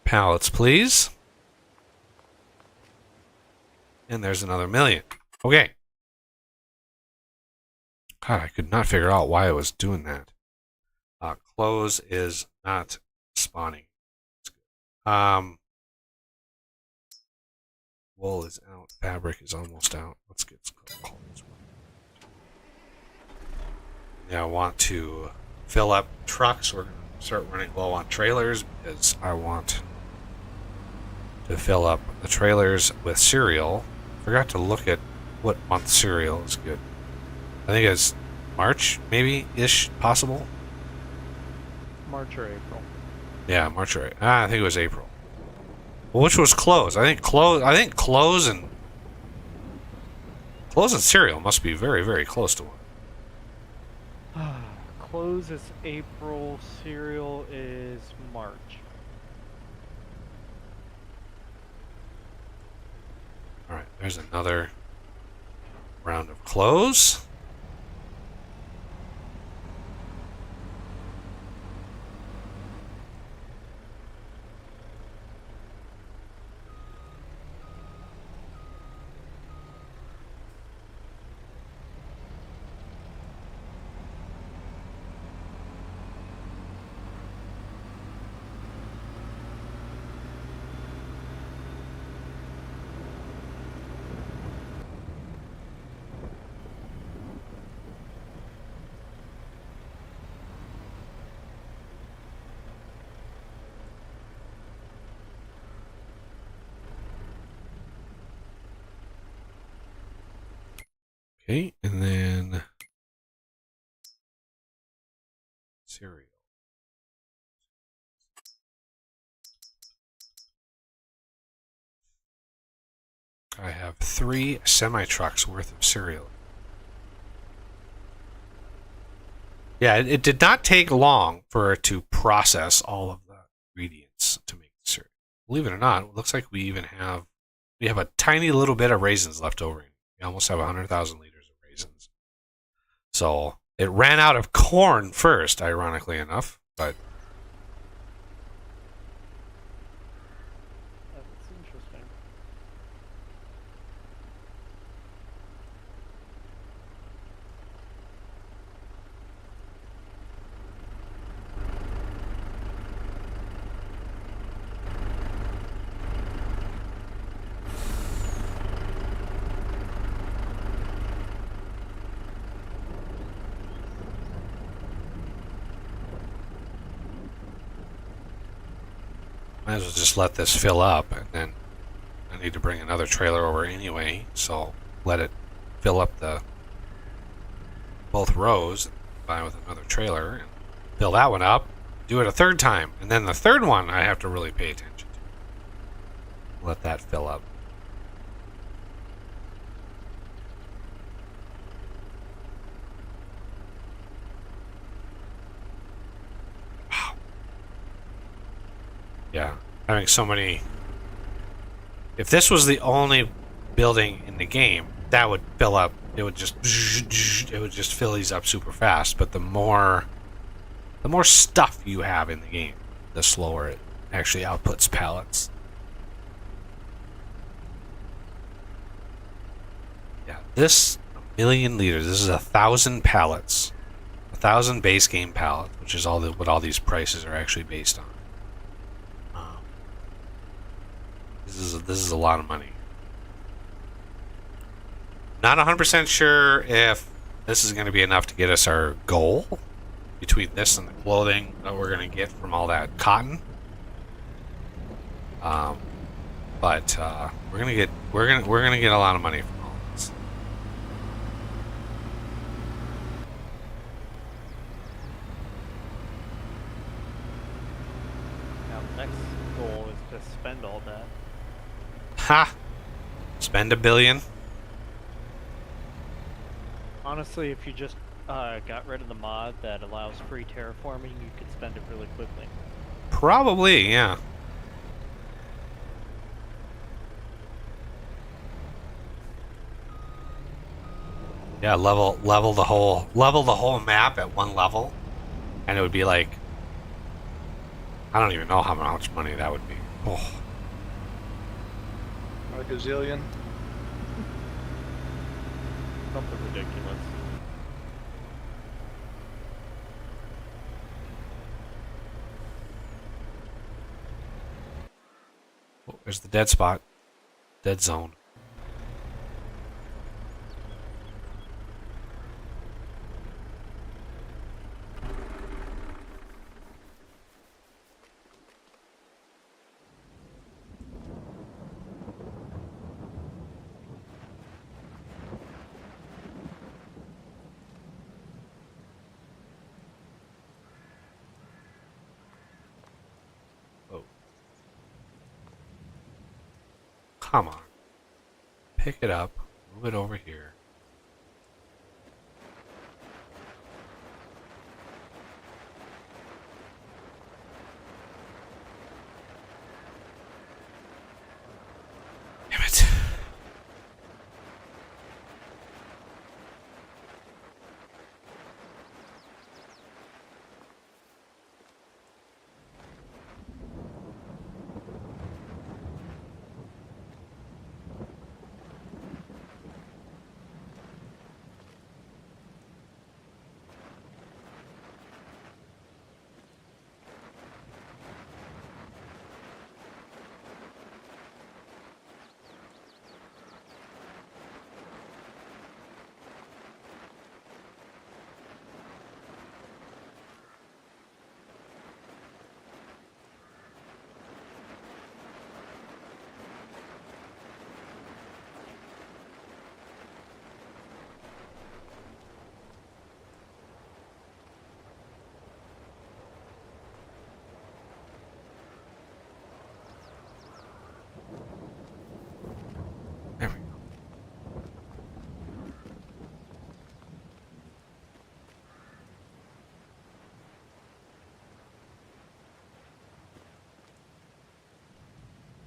pallets, please. And there's another 1,000,000. Okay. God, I could not figure out why it was doing that. Close is not spawning. Wool is out. Fabric is almost out. Let's get close. Now I want to fill up trucks. We're going to start running low on trailers because I want to fill up the trailers with cereal. Forgot to look at what month cereal is good. I think it's March, maybe-ish, possible. March or April. Yeah, March or April. I think it was April. Well, which was close? I think close and cereal must be very, very close to one. Close is April, cereal is March. Alright, there's another round of close. Okay, and then cereal. I have 3 semi-trucks worth of cereal. Yeah, it did not take long for it to process all of the ingredients to make the cereal. Believe it or not, it looks like we have a tiny little bit of raisins left over. We almost have 100,000 liters of raisins. So it ran out of corn first, ironically enough, but That's interesting. might as well just let this fill up, and then I need to bring another trailer over anyway, so let it fill up the both rows, combine with another trailer, and fill that one up, do it a third time, and then the third one I have to really pay attention to. Let that fill up. Wow. Yeah, having so many. If this was the only building in the game, that would fill up. It would just fill these up super fast. But the more stuff you have in the game, the slower it actually outputs pallets. Yeah, this 1,000,000 liters. This is 1,000 pallets, 1,000 base game pallets, which is what all these prices are actually based on. This is a lot of money. Not 100% sure if this is going to be enough to get us our goal between this and the clothing that we're going to get from all that cotton. But we're gonna get a lot of money from all this. Now, the next goal is to spend all that. Ha! Spend $1 billion. Honestly, if you just got rid of the mod that allows free terraforming, you could spend it really quickly. Probably, yeah. Yeah, level the whole map at one level, and it would be like, I don't even know how much money that would be. Oh. A gazillion. Something ridiculous. Oh, there's the dead spot, dead zone. Oh. Come on. Pick it up, move it over here. Damn it.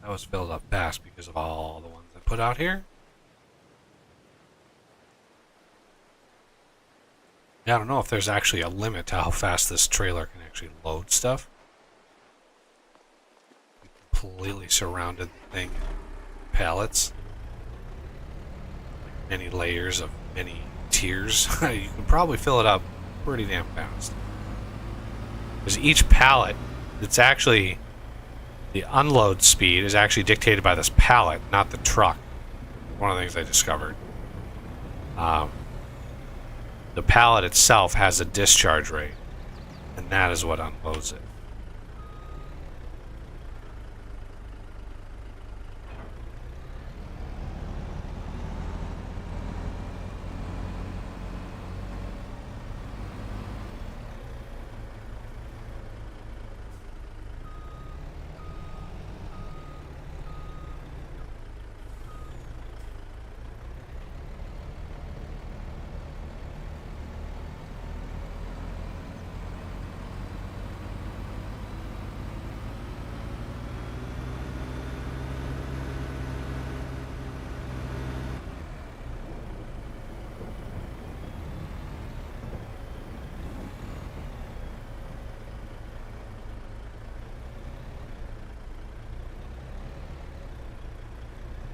That was filled up fast because of all the ones I put out here. Yeah, I don't know if there's actually a limit to how fast this trailer can actually load stuff. We completely surrounded the thing in pallets. Like many layers of many tiers. You can probably fill it up pretty damn fast. Because each pallet, it's actually... The unload speed is actually dictated by this pallet, not the truck. One of the things I discovered. The pallet itself has a discharge rate, and that is what unloads it.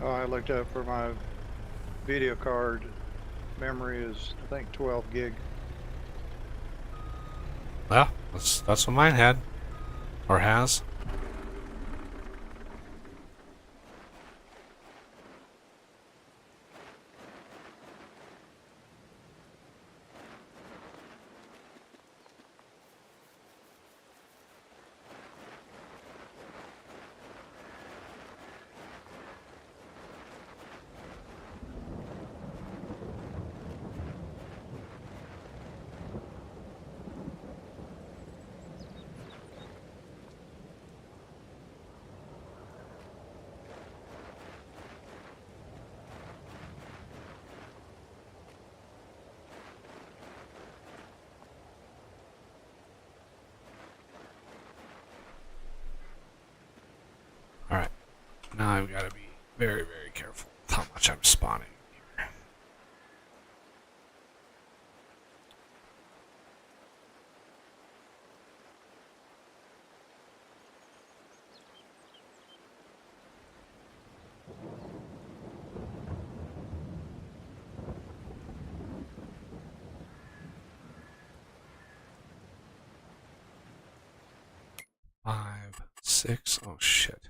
Oh, I looked up for my video card. Memory is, I think, 12 gig. Well, that's what mine had. Or has. Alright. Now I've got to be very, very careful with how much I'm spawning here. Five, six, oh shit.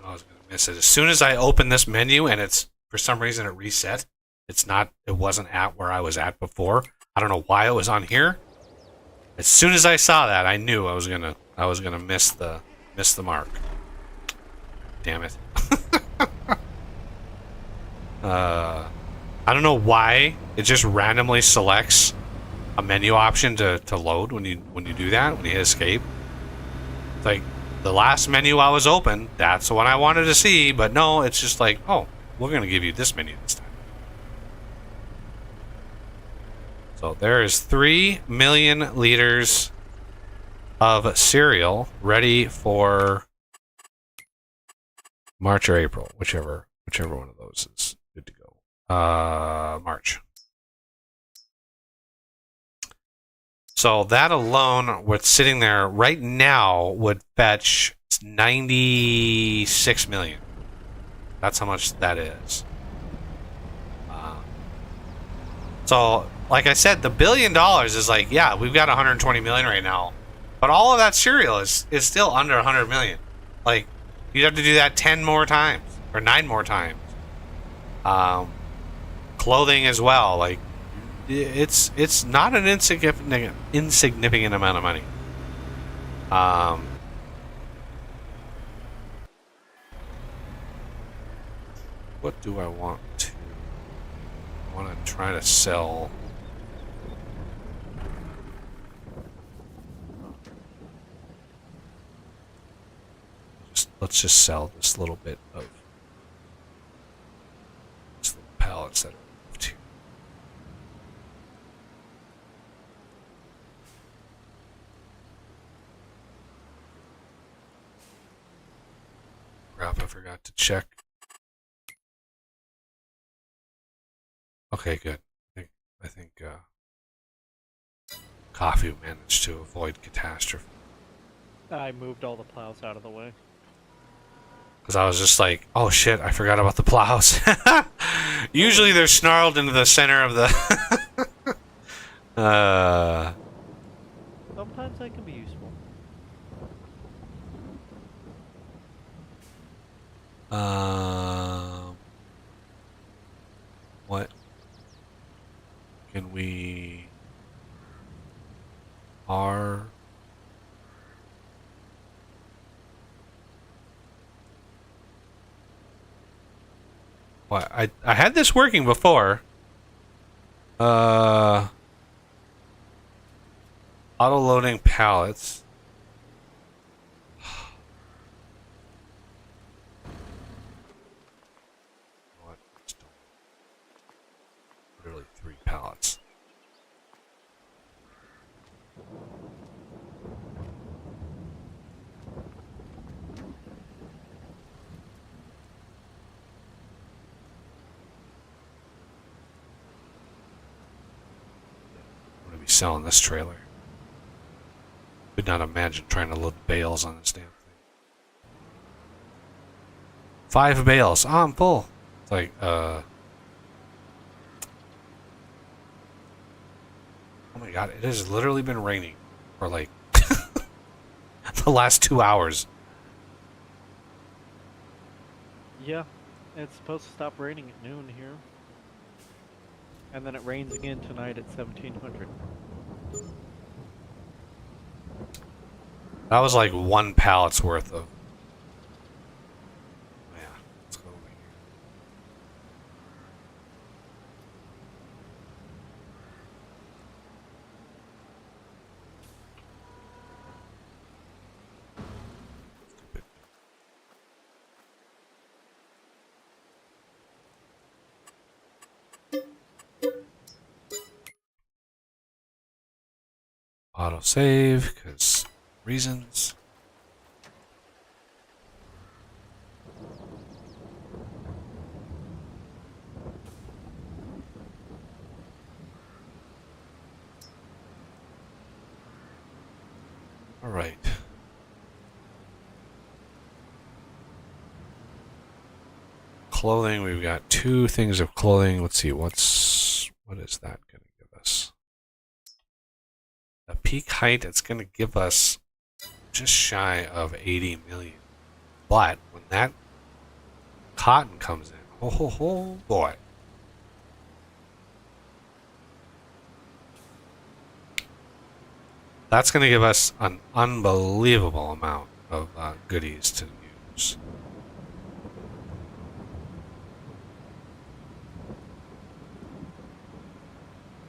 I was gonna miss it. As soon as I open this menu and it's, for some reason it reset. It wasn't at where I was at before. I don't know why it was on here. As soon as I saw that, I knew I was gonna miss the mark. Damn it. I don't know why it just randomly selects a menu option to load when you do that, when you hit escape. It's like the last menu I was open, that's the one I wanted to see, but no, it's just like, oh, we're gonna give you this menu this time. So there is 3 million liters of cereal ready for March or April, whichever one of those is good to go. March. So that alone, what's sitting there right now, would fetch 96 million. That's how much that is. So, like I said, the $1 billion is like, yeah, we've got 120 million right now, but all of that cereal is still under 100 million. Like, you'd have to do that 10 more times or 9 more times. Clothing as well, like. It's not an insignificant amount of money. What do I want to? I want to try to sell. Let's just sell this little bit of these little pallets that are moved here. crap, I forgot to check. Okay, good. I think Coffee managed to avoid catastrophe. I moved all the plows out of the way. Because I was just like, oh shit, I forgot about the plows. Usually they're snarled into the center of the... Sometimes that can be useful. What can we... Are... What? I had this working before. Auto loading pallets. What? Literally 3 pallets. I'm gonna be selling this trailer. Could not imagine trying to load bales on this damn thing. 5 bales. Oh, I'm full. It's like, oh my god, it has literally been raining for like the last 2 hours. Yeah, it's supposed to stop raining at noon here. And then it rains again tonight at 1700. That was like 1 pallet's worth of... Yeah, let's go over here. Auto save, because reasons. All right. Clothing, we've got 2 things of clothing. Let's see, what is that going to give us? The peak height, it's going to give us just shy of 80 million. But when that cotton comes in, oh boy. That's going to give us an unbelievable amount of goodies to use.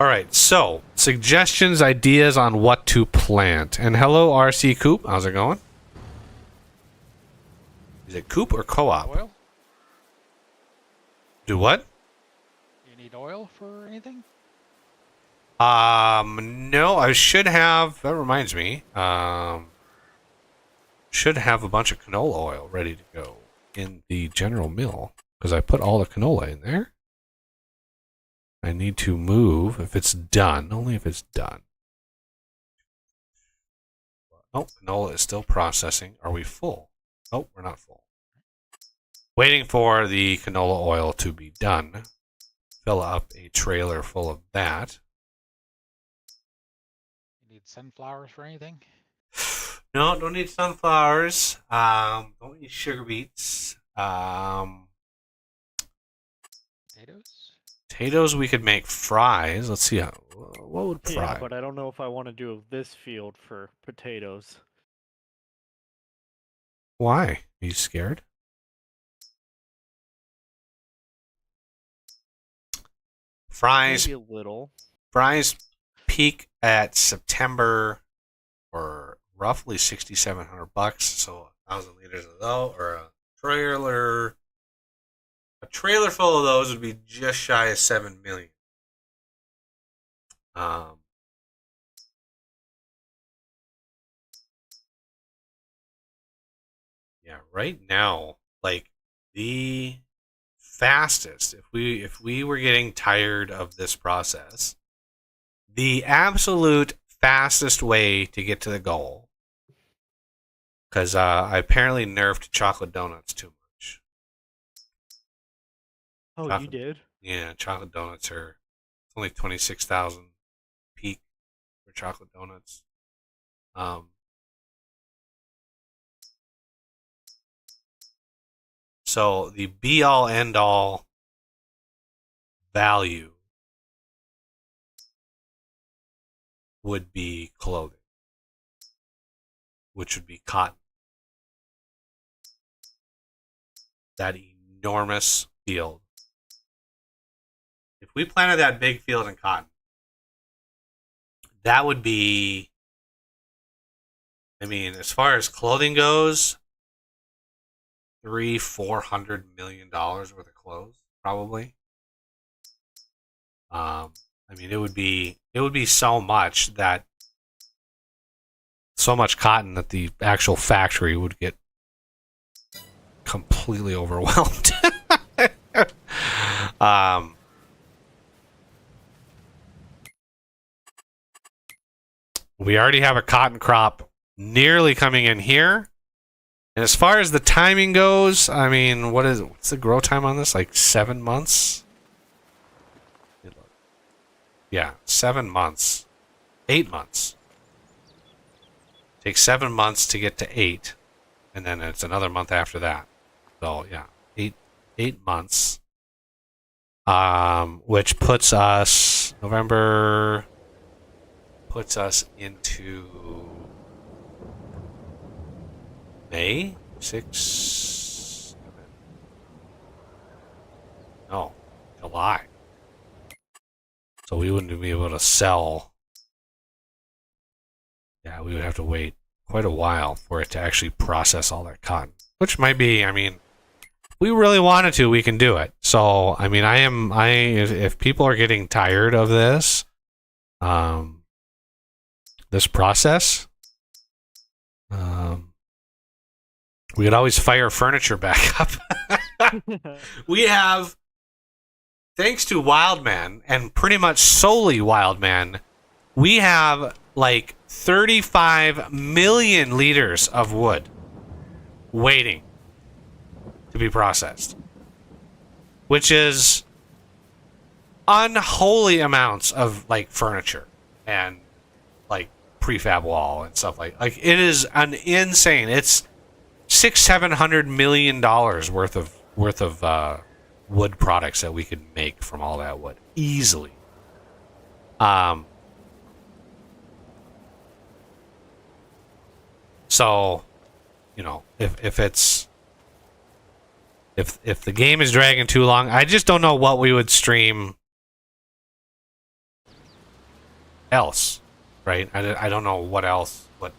All right, so suggestions, ideas on what to plant. And hello, RC Coop. How's it going? Is it Coop or co-op? Oil? Do what? You need oil for anything? No, I should have. That reminds me. Should have a bunch of canola oil ready to go in the general mill because I put all the canola in there. I need to move if it's done, only if it's done. Oh, canola is still processing. Are we full? Oh, we're not full. Waiting for the canola oil to be done. Fill up a trailer full of that. You need sunflowers for anything? No, don't need sunflowers. Don't need sugar beets. Potatoes? Potatoes, we could make fries. Let's see how. What would fry? Yeah, but I don't know if I want to do this field for potatoes. Why? Are you scared? Fries. Maybe a little. Fries peak at September for roughly $6,700. So 1,000 liters of those, or a trailer. A trailer full of those would be just shy of 7 million. Yeah, right now like the fastest, if we were getting tired of this process, the absolute fastest way to get to the goal, because I apparently nerfed chocolate donuts too much. Oh, you Chocolate- did? Yeah, chocolate donuts are only 26,000 peak for chocolate donuts. So the be all end all value would be clothing, which would be cotton. That enormous field. If we planted that big field in cotton, that would be, I mean, as far as clothing goes, $400 million worth of clothes, probably. I mean, it would be so much cotton that the actual factory would get completely overwhelmed. We already have a cotton crop nearly coming in here. And as far as the timing goes, I mean, what's the grow time on this? Like 7 months? Yeah, 7 months. 8 months. Takes 7 months to get to 8. And then it's another month after that. So yeah, 8 months. Which puts us November, puts us into May 6. No, July. So we wouldn't be able to sell. Yeah, we would have to wait quite a while for it to actually process all that cotton. Which might be, I mean, if we really wanted to, we can do it. So, I mean, if people are getting tired of this, this process, we could always fire furniture back up. We have, thanks to Wildman, and pretty much solely Wildman, we have like 35 million liters of wood waiting to be processed, which is unholy amounts of like furniture and like prefab wall and stuff like it is an insane. It's $600-700 million worth of wood products that we could make from all that wood easily. So, you know, if the game is dragging too long, I just don't know what we would stream else, right? I don't know what else. What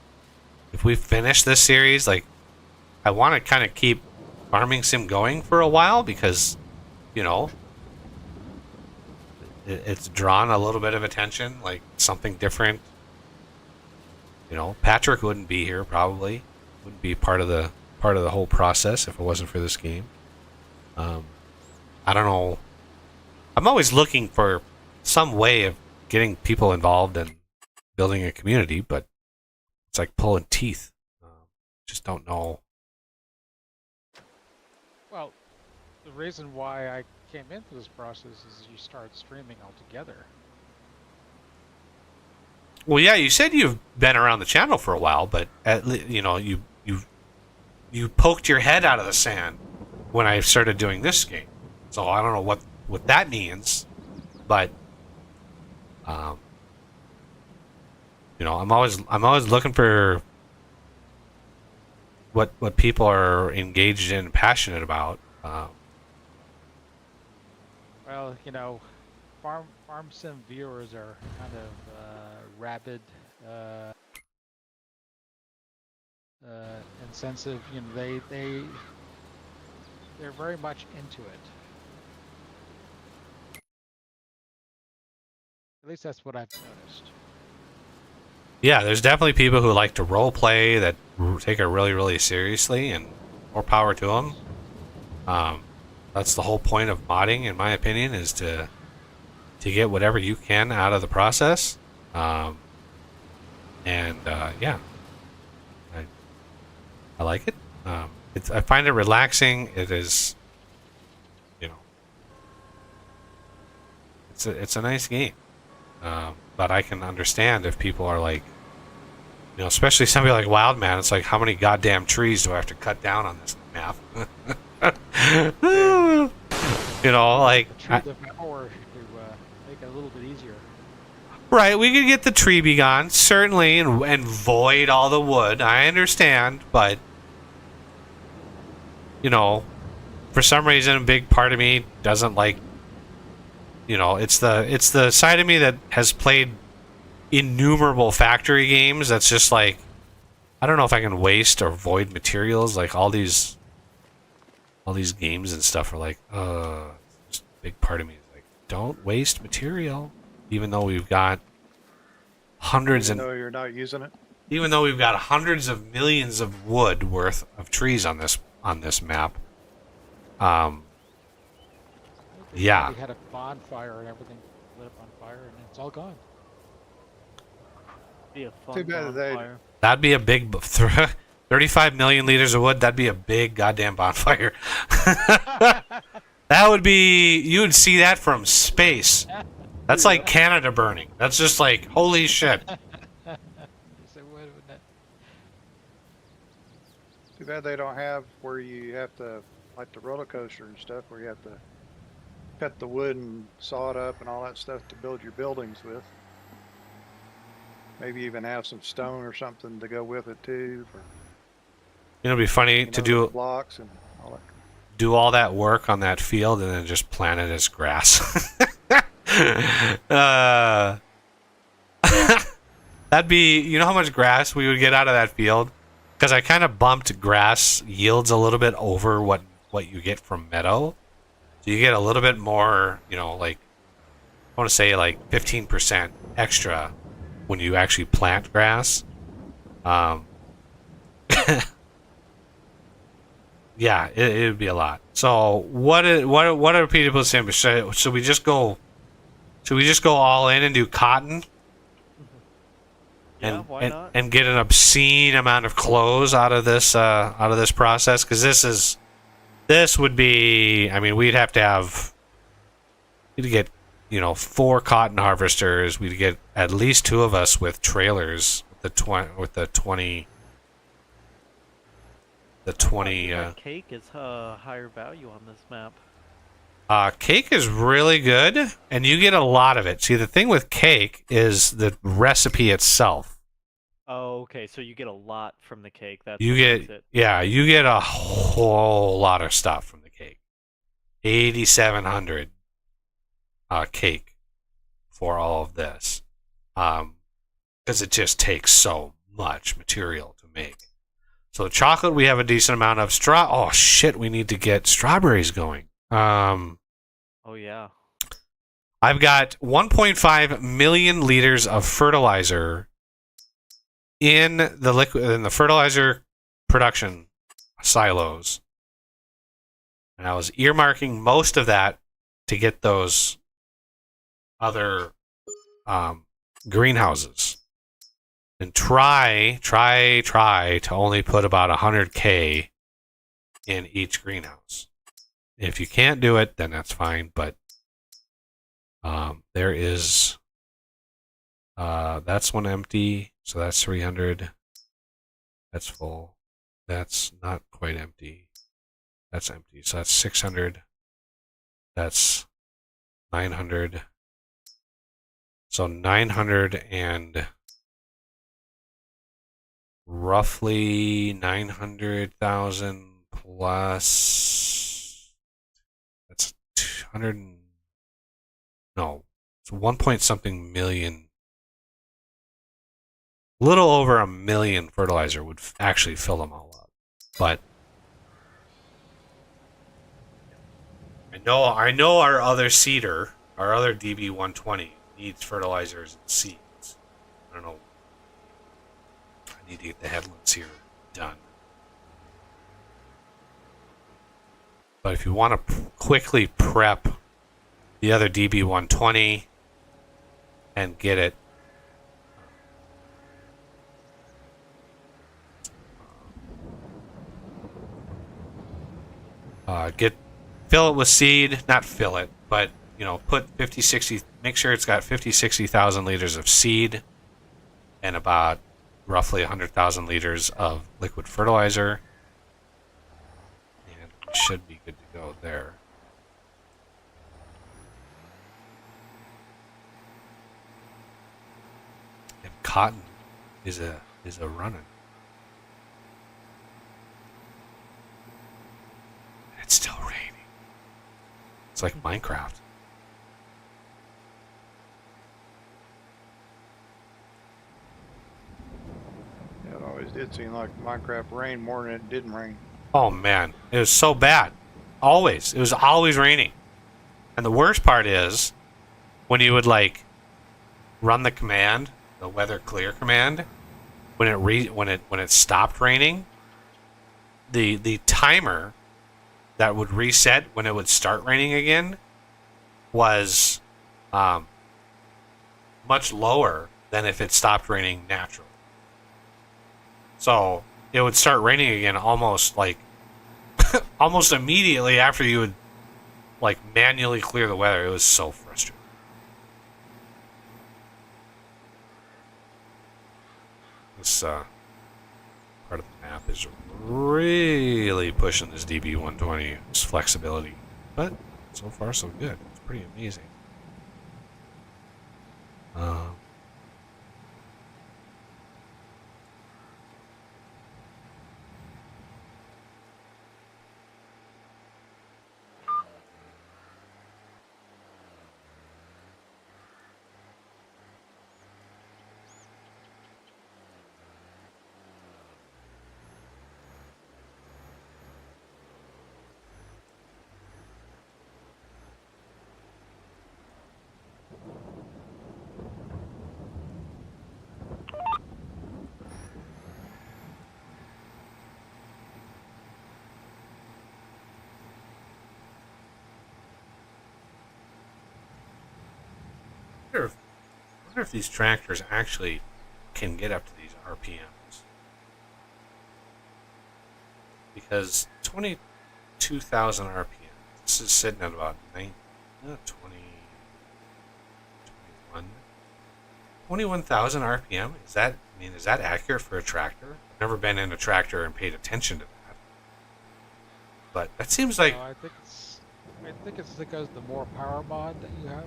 if we finish this series? Like, I want to kind of keep Farming Sim going for a while because, you know, it's drawn a little bit of attention, like something different. You know, Patrick wouldn't be here probably. Wouldn't be part of the whole process if it wasn't for this game. I don't know. I'm always looking for some way of getting people involved and building a community, but it's like pulling teeth. Just don't know. Well, the reason why I came into this process is you start streaming altogether. Well, yeah, you said you've been around the channel for a while, but you know, you poked your head out of the sand when I started doing this game. So I don't know what that means, but you know, I'm always looking for what people are engaged in and passionate about. Well, you know, farm sim viewers are kind of rabid, insensitive. You know, they're very much into it. At least that's what I've noticed. Yeah, there's definitely people who like to role play that take it really, really seriously, and more power to them. That's the whole point of modding, in my opinion, is to get whatever you can out of the process. Yeah, I like it. I find it relaxing. It is, you know, it's a nice game. But I can understand if people are like, you know, especially somebody like Wildman. It's like, how many goddamn trees do I have to cut down on this map? You know, like The tree devour to make it a little bit easier. right, we could get the tree be gone, certainly, and void all the wood. I understand, but you know, for some reason, a big part of me doesn't like. You know, it's the side of me that has played innumerable factory games. That's just like, I don't know if I can waste or void materials. Like all these games and stuff are like, just a big part of me is like, don't waste material, even though we've got hundreds Even and though you're not using it. even though we've got hundreds of millions of wood worth of trees on this map. Yeah. We had a bonfire and everything lit up on fire, and it's all gone. Be a fun Too bad they- bonfire. That'd be a big 35 million liters of wood. That'd be a big goddamn bonfire. That would be, you would see that from space. That's like Canada burning. That's just like, holy shit. Yes, it would, wouldn't it? Too bad they don't have where you have to, like the roller coaster and stuff, where you have to cut the wood and saw it up and all that stuff to build your buildings with. Maybe even have some stone or something to go with it too. For, It'd be funny to the do blocks and all that. do all that work on that field and then just plant it as grass. That'd be, you know how much grass we would get out of that field? Because I kind of bumped grass yields a little bit over what you get from meadow. So you get a little bit more, you know, like, I want to say like 15% extra when you actually plant grass. Yeah, it would be a lot. So what are people saying? Should we just go all in and do cotton? Yeah, why not? And get an obscene amount of clothes out of this process? Because this would be, I mean, we'd get, 4 cotton harvesters. We'd get at least 2 of us with trailers with the 20 cake is higher value on this map. cake is really good, and you get a lot of it. See, the thing with cake is the recipe itself. Oh, okay. So you get a lot from the cake. That's You what makes get, it. yeah, you get a whole lot of stuff from the cake. 8,700 cake for all of this, because it just takes so much material to make. So the chocolate we have a decent amount of. Oh shit, we need to get strawberries going. Oh yeah. I've got 1.5 million liters of fertilizer in the fertilizer production silos, and I was earmarking most of that to get those other greenhouses, and try to only put about 100K in each greenhouse. If you can't do it, then that's fine. But there is that's one empty, so that's 300. That's full. That's not quite empty. That's empty. So that's 600. That's 900. So 900 and roughly 900,000 plus. That's 200. No, it's 1 point something million. A little over a million fertilizer would actually fill them all up. But I know our other seeder, our other DB120 needs fertilizers and seeds. I don't know. I need to get the headlands here done. But if you want to quickly prep the other DB120 and get it fill it with seed, not fill it, but put 50, 60, make sure it's got 50, 60,000 liters of seed and about roughly 100,000 liters of liquid fertilizer. And it should be good to go there. And cotton is a running. It's still raining. It's like Minecraft. It always did seem like Minecraft rained more than it didn't rain. Oh man, it was so bad. Always. It was always raining. And the worst part is when you would like run the command, the weather clear command, when it stopped raining, the timer that would reset when it would start raining again was much lower than if it stopped raining naturally. So it would start raining again almost like almost immediately after you would like manually clear the weather. It was so frustrating. This part of the map is really pushing this DB120's flexibility, but so far so good. It's pretty amazing. I wonder if these tractors actually can get up to these RPMs. Because 22,000 RPM, this is sitting at about 21,000 RPM. Is that accurate for a tractor? I've never been in a tractor and paid attention to that. But that seems like I think it's because the more power mod that you have.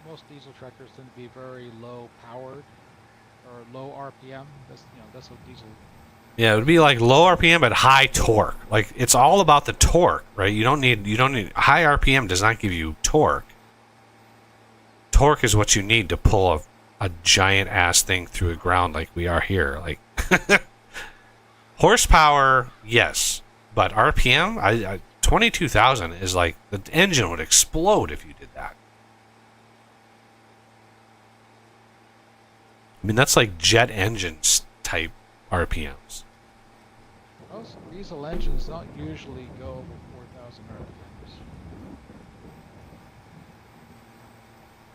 Most diesel tractors tend to be very low powered or low RPM. That's what diesel. yeah, it would be like low RPM but high torque. Like it's all about the torque, right? You don't need high RPM does not give you torque. Torque is what you need to pull a giant ass thing through the ground like we are here. Like horsepower, yes, but RPM, 22,000 is like the engine would explode if you did that. I mean, that's like jet engines type RPMs. Most diesel engines don't usually go over 4,000 RPMs.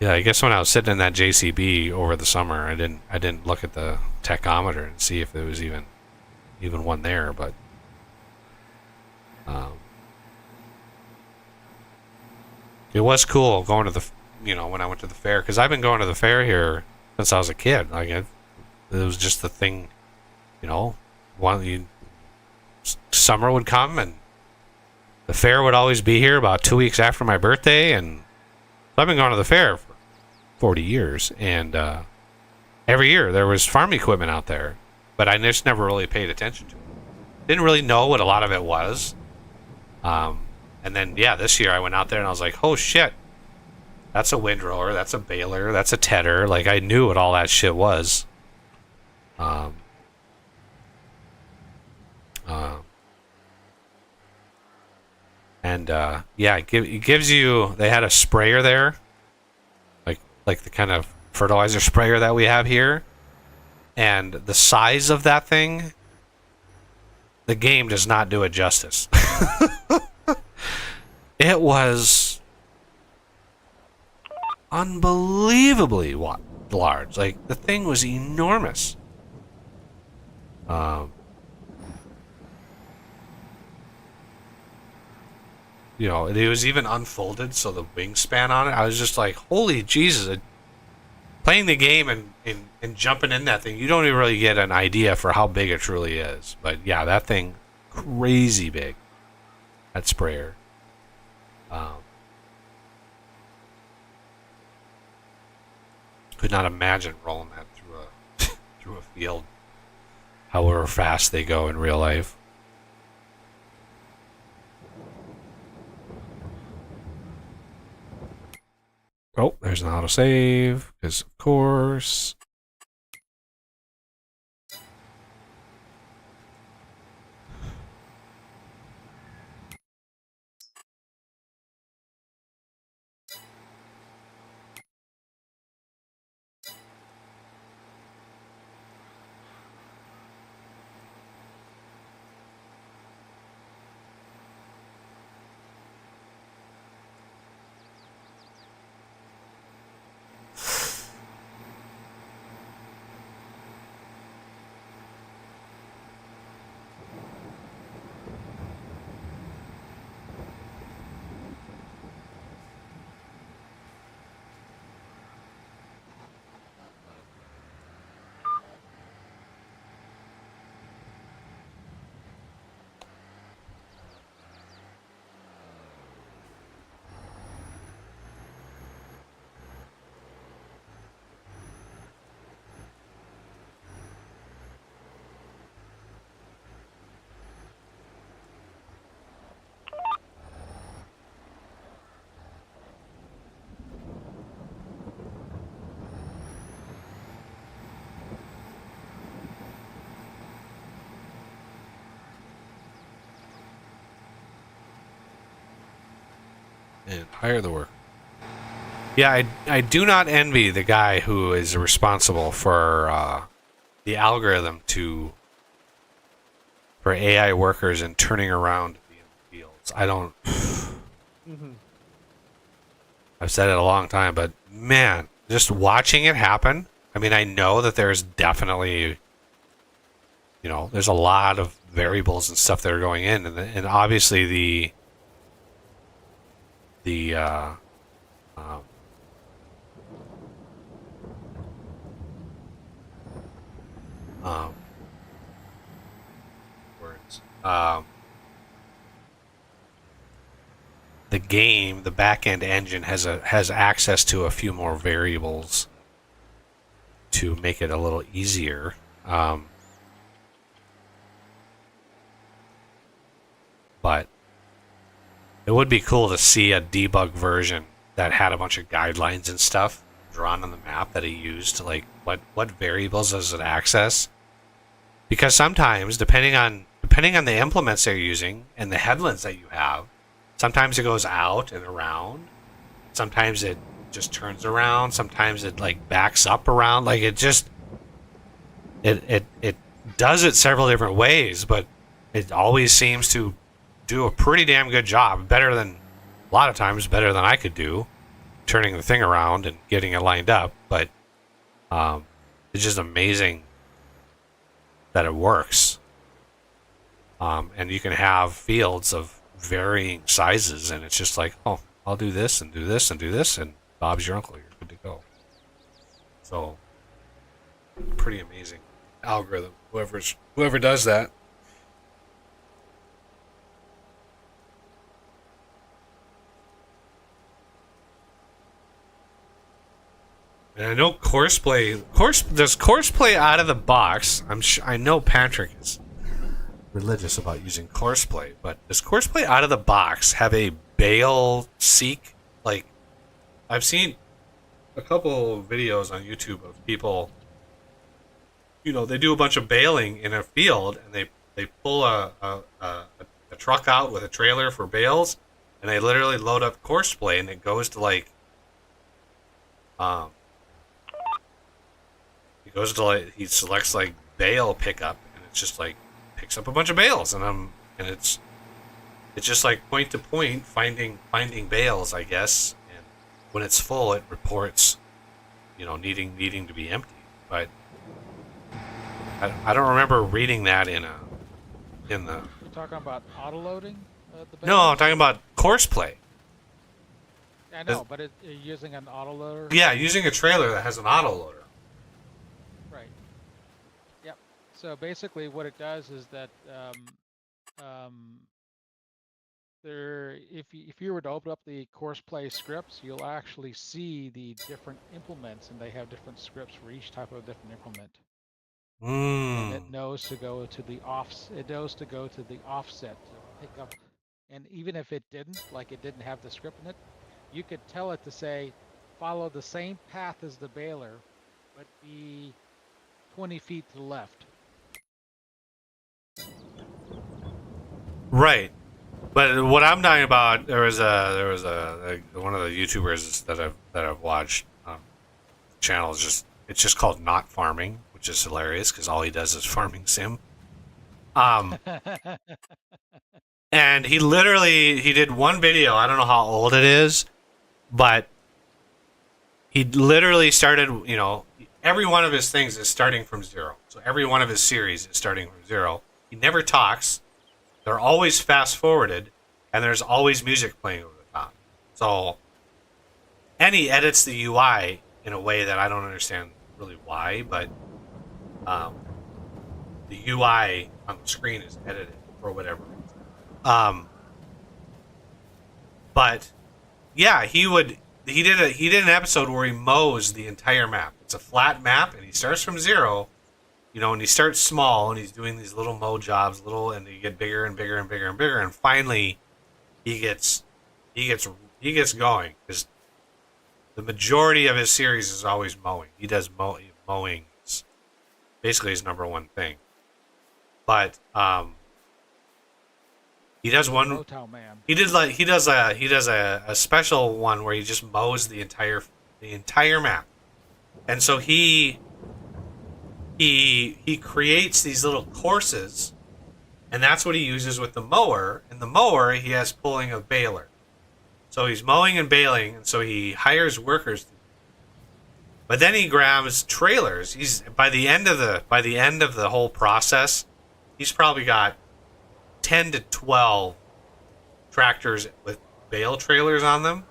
Yeah, I guess when I was sitting in that JCB over the summer, I didn't look at the tachometer and see if there was even one there, but it was cool going to the when I went to the fair, because I've been going to the fair here since I was a kid. Like it was just the thing, summer would come and the fair would always be here about 2 weeks after my birthday, and so I've been going to the fair for 40 years, and every year there was farm equipment out there, but I just never really paid attention to it. Didn't really know what a lot of it was. And then this year I went out there and I was like, oh shit. That's a windrower, that's a baler, that's a tedder. Like, I knew what all that shit was. It gives you... They had a sprayer there. Like the kind of fertilizer sprayer that we have here. and the size of that thing, the game does not do it justice. It was unbelievably large. Like, the thing was enormous. You know, it was even unfolded, so the wingspan on it, I was just like, holy Jesus. Playing the game and jumping in that thing, you don't even really get an idea for how big it truly is. But yeah, that thing, crazy big. That sprayer. Could not imagine rolling that through a through a field, however fast they go in real life. Oh, there's an autosave, because of course. And hire the worker. Yeah, I do not envy the guy who is responsible for the algorithm for AI workers and turning around the fields. I don't. I've said it a long time, but man, just watching it happen. I mean, I know that there's definitely, you know, there's a lot of variables and stuff that are going in, and obviously the words. The game, the back-end engine has access to a few more variables to make it a little easier. But it would be cool to see a debug version that had a bunch of guidelines and stuff drawn on the map that he used to, like, what variables does it access? Because sometimes, depending on the implements they're using and the headlands that you have, sometimes it goes out and around. Sometimes it just turns around. Sometimes it, like, backs up around. Like, it just it does it several different ways, but it always seems to do a pretty damn good job. Better than, a lot of times, better than I could do, turning the thing around and getting it lined up. But it's just amazing that it works. And you can have fields of varying sizes, and it's just like, oh, I'll do this and do this and do this, and Bob's your uncle. You're good to go. So, pretty amazing algorithm. Whoever does that. And I know Courseplay does Courseplay out of the box. I know Patrick is religious about using Courseplay, but does Courseplay out of the box have a bail seek? Like, I've seen a couple videos on YouTube of people, you know, they do a bunch of bailing in a field, and they pull a truck out with a trailer for bales, and they literally load up Courseplay, and it goes to, like, goes to like he selects like bale pickup, and it's just like picks up a bunch of bales, and it's just like point to point finding bales, I guess. And when it's full, it reports, needing to be empty. But I don't remember reading that in the. You're talking about auto loading the No, I'm bales? talking about course play. I know, but you're using an autoloader. Yeah, using a trailer that has an autoloader. Right. Yep. So basically, what it does is that if you were to open up the course play scripts, you'll actually see the different implements, and they have different scripts for each type of different implement. And it knows to go to the It knows to go to the offset to pick up. And even if it didn't, like it didn't have the script in it, you could tell it to say, follow the same path as the baler, but be 20 feet to the left. Right. But what I'm talking about, there was one of the YouTubers that I've watched. Channel is just called Not Farming, which is hilarious because all he does is farming sim. And he did one video. I don't know how old it is, but he literally started. Every one of his things is starting from zero. So every one of his series is starting from zero. He never talks. They're always fast forwarded, and there's always music playing over the top. So, and he edits the UI in a way that I don't understand really why, but the UI on the screen is edited for whatever reason. But yeah, he did an episode where he mows the entire map. It's a flat map, and he starts from zero. And he starts small, and he's doing these little mow jobs, and he get bigger and bigger and bigger and bigger, and finally, he gets going because the majority of his series is always mowing. He does mowing, is basically his number one thing. But he does one. Motown Man. He does a special one where he just mows the entire map, and so he creates these little courses, and that's what he uses with the mower. And the mower, he has pulling a baler, so he's mowing and baling, and so he hires workers. But then he grabs trailers. By the end of the whole process, he's probably got 10 to 12 tractors with bale trailers on them,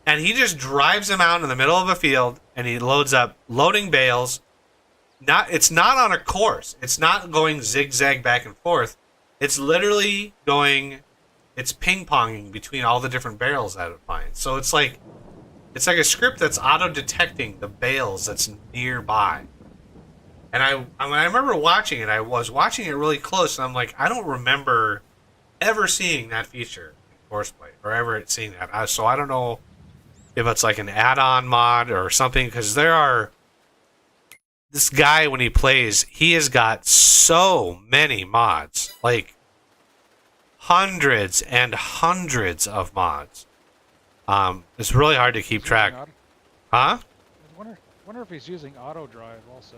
and he just drives them out in the middle of a field, and he loading bales. It's not on a course. It's not going zigzag back and forth. It's literally it's ping-ponging between all the different barrels that it finds. So it's like a script that's auto-detecting the bales that's nearby. And I remember watching it. I was watching it really close, and I'm like, I don't remember ever seeing that feature in Courseplay or ever seeing that. So I don't know if it's like an add-on mod or something, because this guy, when he plays, he has got so many mods, like hundreds and hundreds of mods. It's really hard to keep track. Huh? I wonder if he's using auto drive also.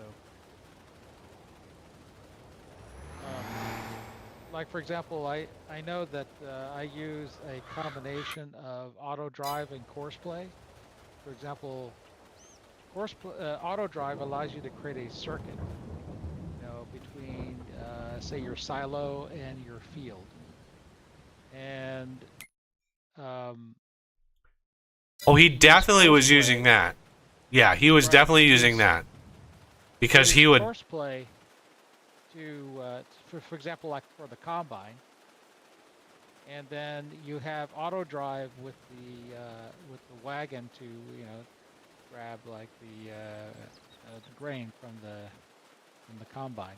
Like for example, I know that I use a combination of auto drive and course play. For example, auto drive allows you to create a circuit, between say your silo and your field, and he definitely was using that. Yeah, he was definitely using that because he would course play to for example, like for the combine, and then you have auto drive with the wagon to grab like the grain from the combine.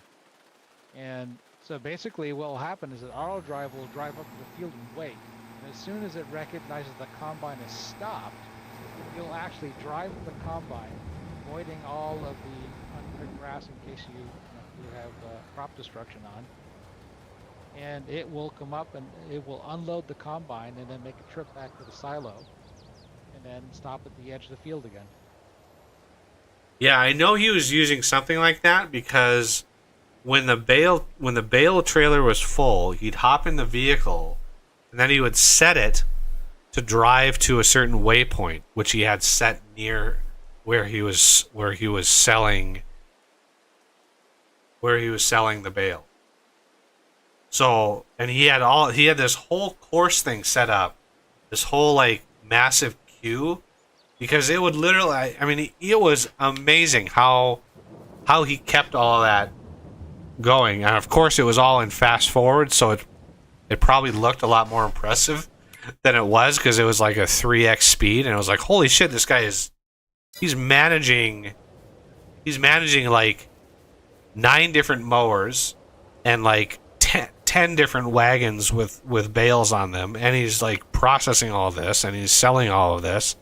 And so basically what will happen is that auto drive will drive up to the field and wait. And as soon as it recognizes the combine is stopped, you'll actually drive the combine, avoiding all of the uncut grass in case you have crop destruction on. And it will come up and it will unload the combine and then make a trip back to the silo and then stop at the edge of the field again. Yeah, I know he was using something like that because when the bale trailer was full, he'd hop in the vehicle and then he would set it to drive to a certain waypoint, which he had set near where he was selling the bale. So, and he had this whole course thing set up, this whole like massive queue, because it would literally, I mean, it was amazing how he kept all of that going. And of course it was all in fast forward, so it probably looked a lot more impressive than it was, because it was like a 3x speed, and it was like, holy shit, this guy he's managing like 9 different mowers and like 10 different wagons with bales on them, and he's like processing all of this and he's selling all of this.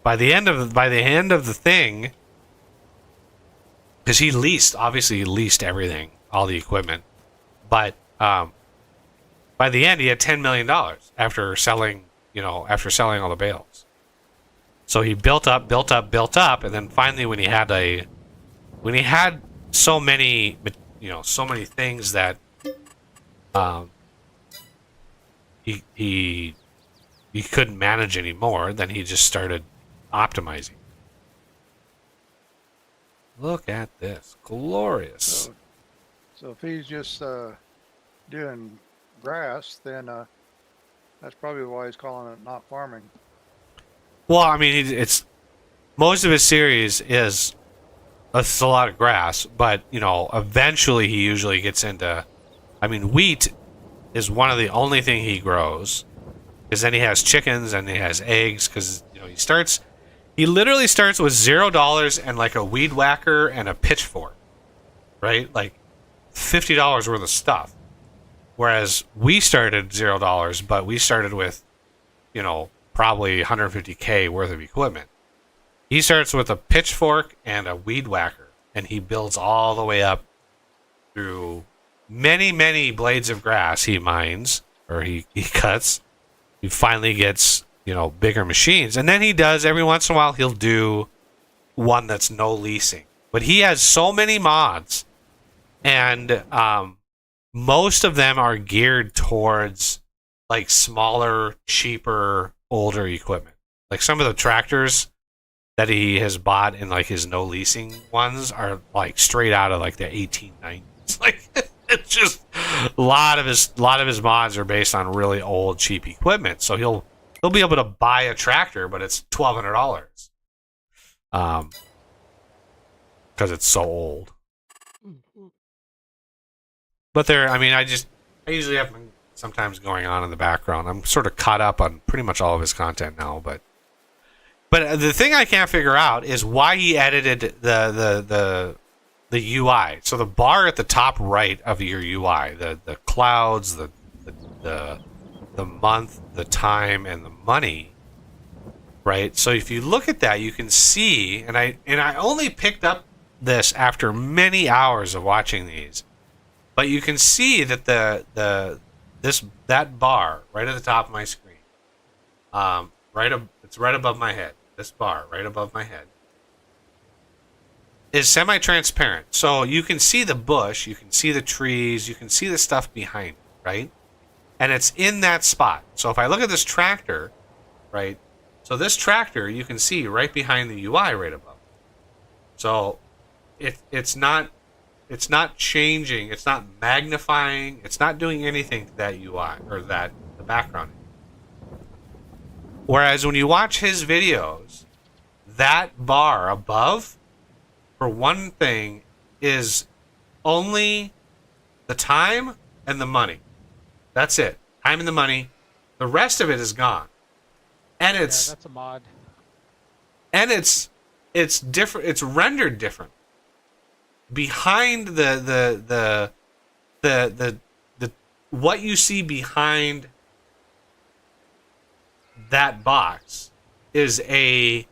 By the end of the thing, because he leased everything, all the equipment, but by the end he had $10 million after selling all the bales. So he built up, and then finally when he had so many things that he couldn't manage anymore, then he just started optimizing. Look at this, glorious. So if he's just doing grass, then that's probably why he's calling it not farming. Well, I mean, it's most of his series is it's a lot of grass, but eventually he usually gets into. I mean, wheat is one of the only thing he grows, because then he has chickens and he has eggs. Because he literally starts with $0 and like a weed whacker and a pitchfork, right? Like $50 worth of stuff. Whereas we started $0, but we started with, probably $150K worth of equipment. He starts with a pitchfork and a weed whacker, and he builds all the way up through many, many blades of grass he mines, or he cuts. He finally gets, bigger machines. And then he does, every once in a while, he'll do one that's no leasing. But he has so many mods, and most of them are geared towards like smaller, cheaper, older equipment. Like some of the tractors that he has bought in like his no leasing ones are like straight out of like the 1890s. Like it's just a lot of his mods are based on really old, cheap equipment. So he'll be able to buy a tractor, but it's $1,200 because it's so old. But I usually have sometimes going on in the background. I'm sort of caught up on pretty much all of his content now, but the thing I can't figure out is why he edited the UI. So the bar at the top right of your UI, the clouds, the month, the time, and the money, right? So if you look at that, you can see, and I only picked up this after many hours of watching these. But you can see that that bar right at the top of my screen, it's right above my head. This bar right above my head is semi-transparent, so you can see the bush, you can see the trees, you can see the stuff behind it, right? And it's in that spot. So if I look at this tractor, right? So this tractor you can see right behind the UI right above. So it's not changing, it's not magnifying, it's not doing anything to that UI or the background. Whereas when you watch his videos, that bar above, for one thing, is only the time and the money. That's it. Time and the money. The rest of it is gone. And that's a mod. And it's different. It's rendered different. Behind the what you see behind that box is a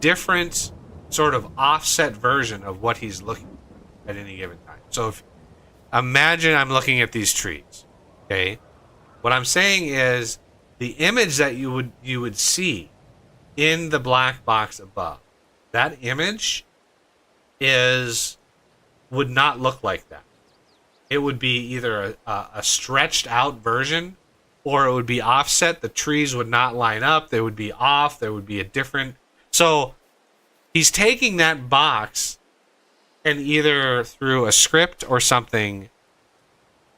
different sort of offset version of what he's looking at any given time. So imagine I'm looking at these trees, okay? What I'm saying is the image that you would see in the black box above, that image would not look like that. It would be either a stretched out version, or it would be offset. The trees would not line up. They would be off. There would be a different. So he's taking that box and either through a script or something,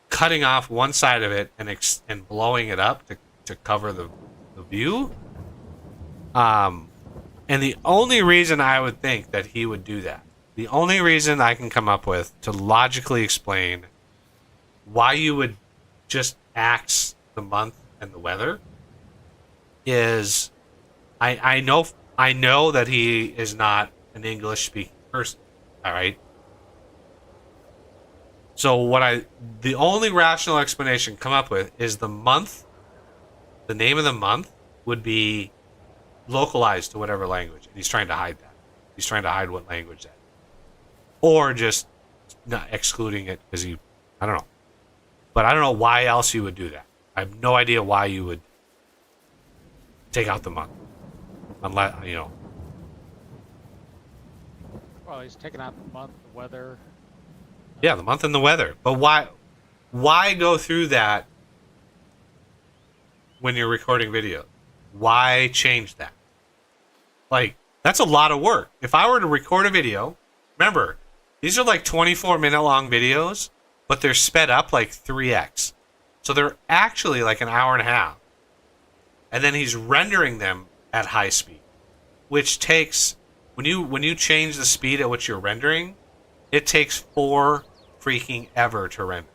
cutting off one side of it and blowing it up to cover the view. And the only reason I would think that he would do that, the only reason I can come up with to logically explain why you would just axe the month and the weather is I know that he is not an English speaking person. All right. So the only rational explanation come up with is the month, the name of the month would be localized to whatever language. And he's trying to hide that. He's trying to hide what language that is. Or just not excluding it because I don't know. But I don't know why else you would do that. I have no idea why you would take out the month. Unless, Well, he's taking out the month, the weather. Yeah, the month and the weather. But why go through that when you're recording video? Why change that? Like, that's a lot of work. If I were to record a video, remember, these are like 24-minute long videos, but they're sped up like 3x. So they're actually like an hour and a half. And then he's rendering them at high speed, which takes, when you change the speed at which you're rendering, it takes for freaking ever to render.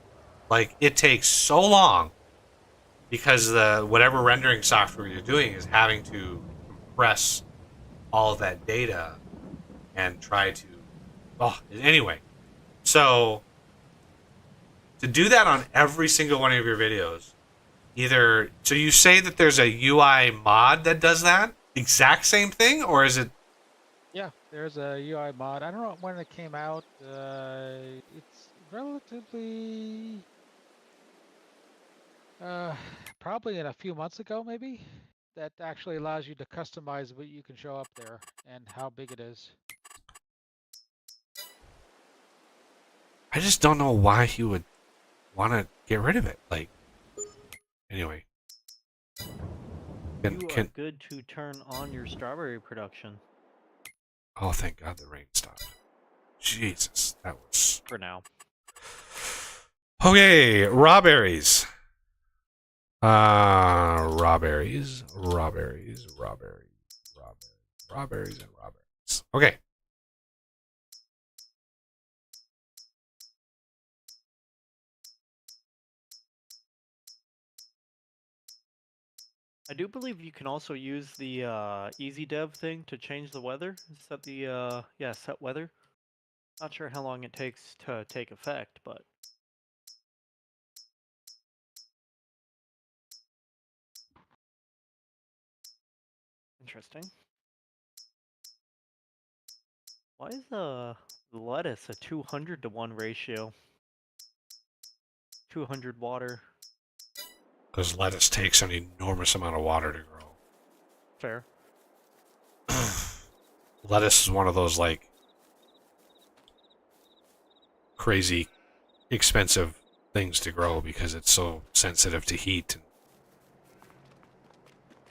Like, it takes so long because whatever rendering software you're doing is having to compress all of that data and try to... anyway. So, to do that on every single one of your videos, so you say that there's a UI mod that does that? Exact same thing? Or is it... Yeah, there's a UI mod. I don't know when it came out. It's relatively... probably in a few months ago, maybe? That actually allows you to customize what you can show up there and how big it is. I just don't know why he would want to get rid of it. Like, anyway. You are good to turn on your strawberry production. Oh, thank God the rain stopped. Jesus, that was... For now. Okay, raw berries. Raw berries. Okay. I do believe you can also use the easy dev thing to change the weather. Set the set weather. Not sure how long it takes to take effect, but interesting. Why is the lettuce a 200-to-1 ratio? 200 water. Because lettuce takes an enormous amount of water to grow. Fair. Lettuce is one of those, like, crazy expensive things to grow because it's so sensitive to heat.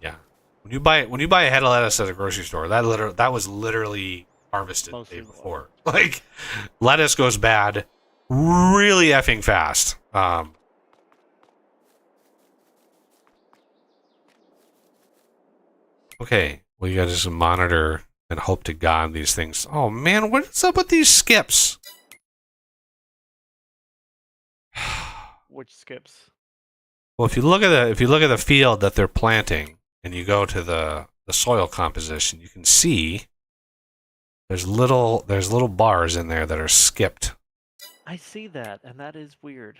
Yeah. When you buy a head of lettuce at a grocery store, that was literally harvested the day before. Like, lettuce goes bad really effing fast. Okay, well, you gotta just monitor and hope to God these things. Oh man, what's up with these skips? Which skips? Well, if you look at the field that they're planting, and you go to the soil composition, you can see there's little bars in there that are skipped. I see that, and that is weird.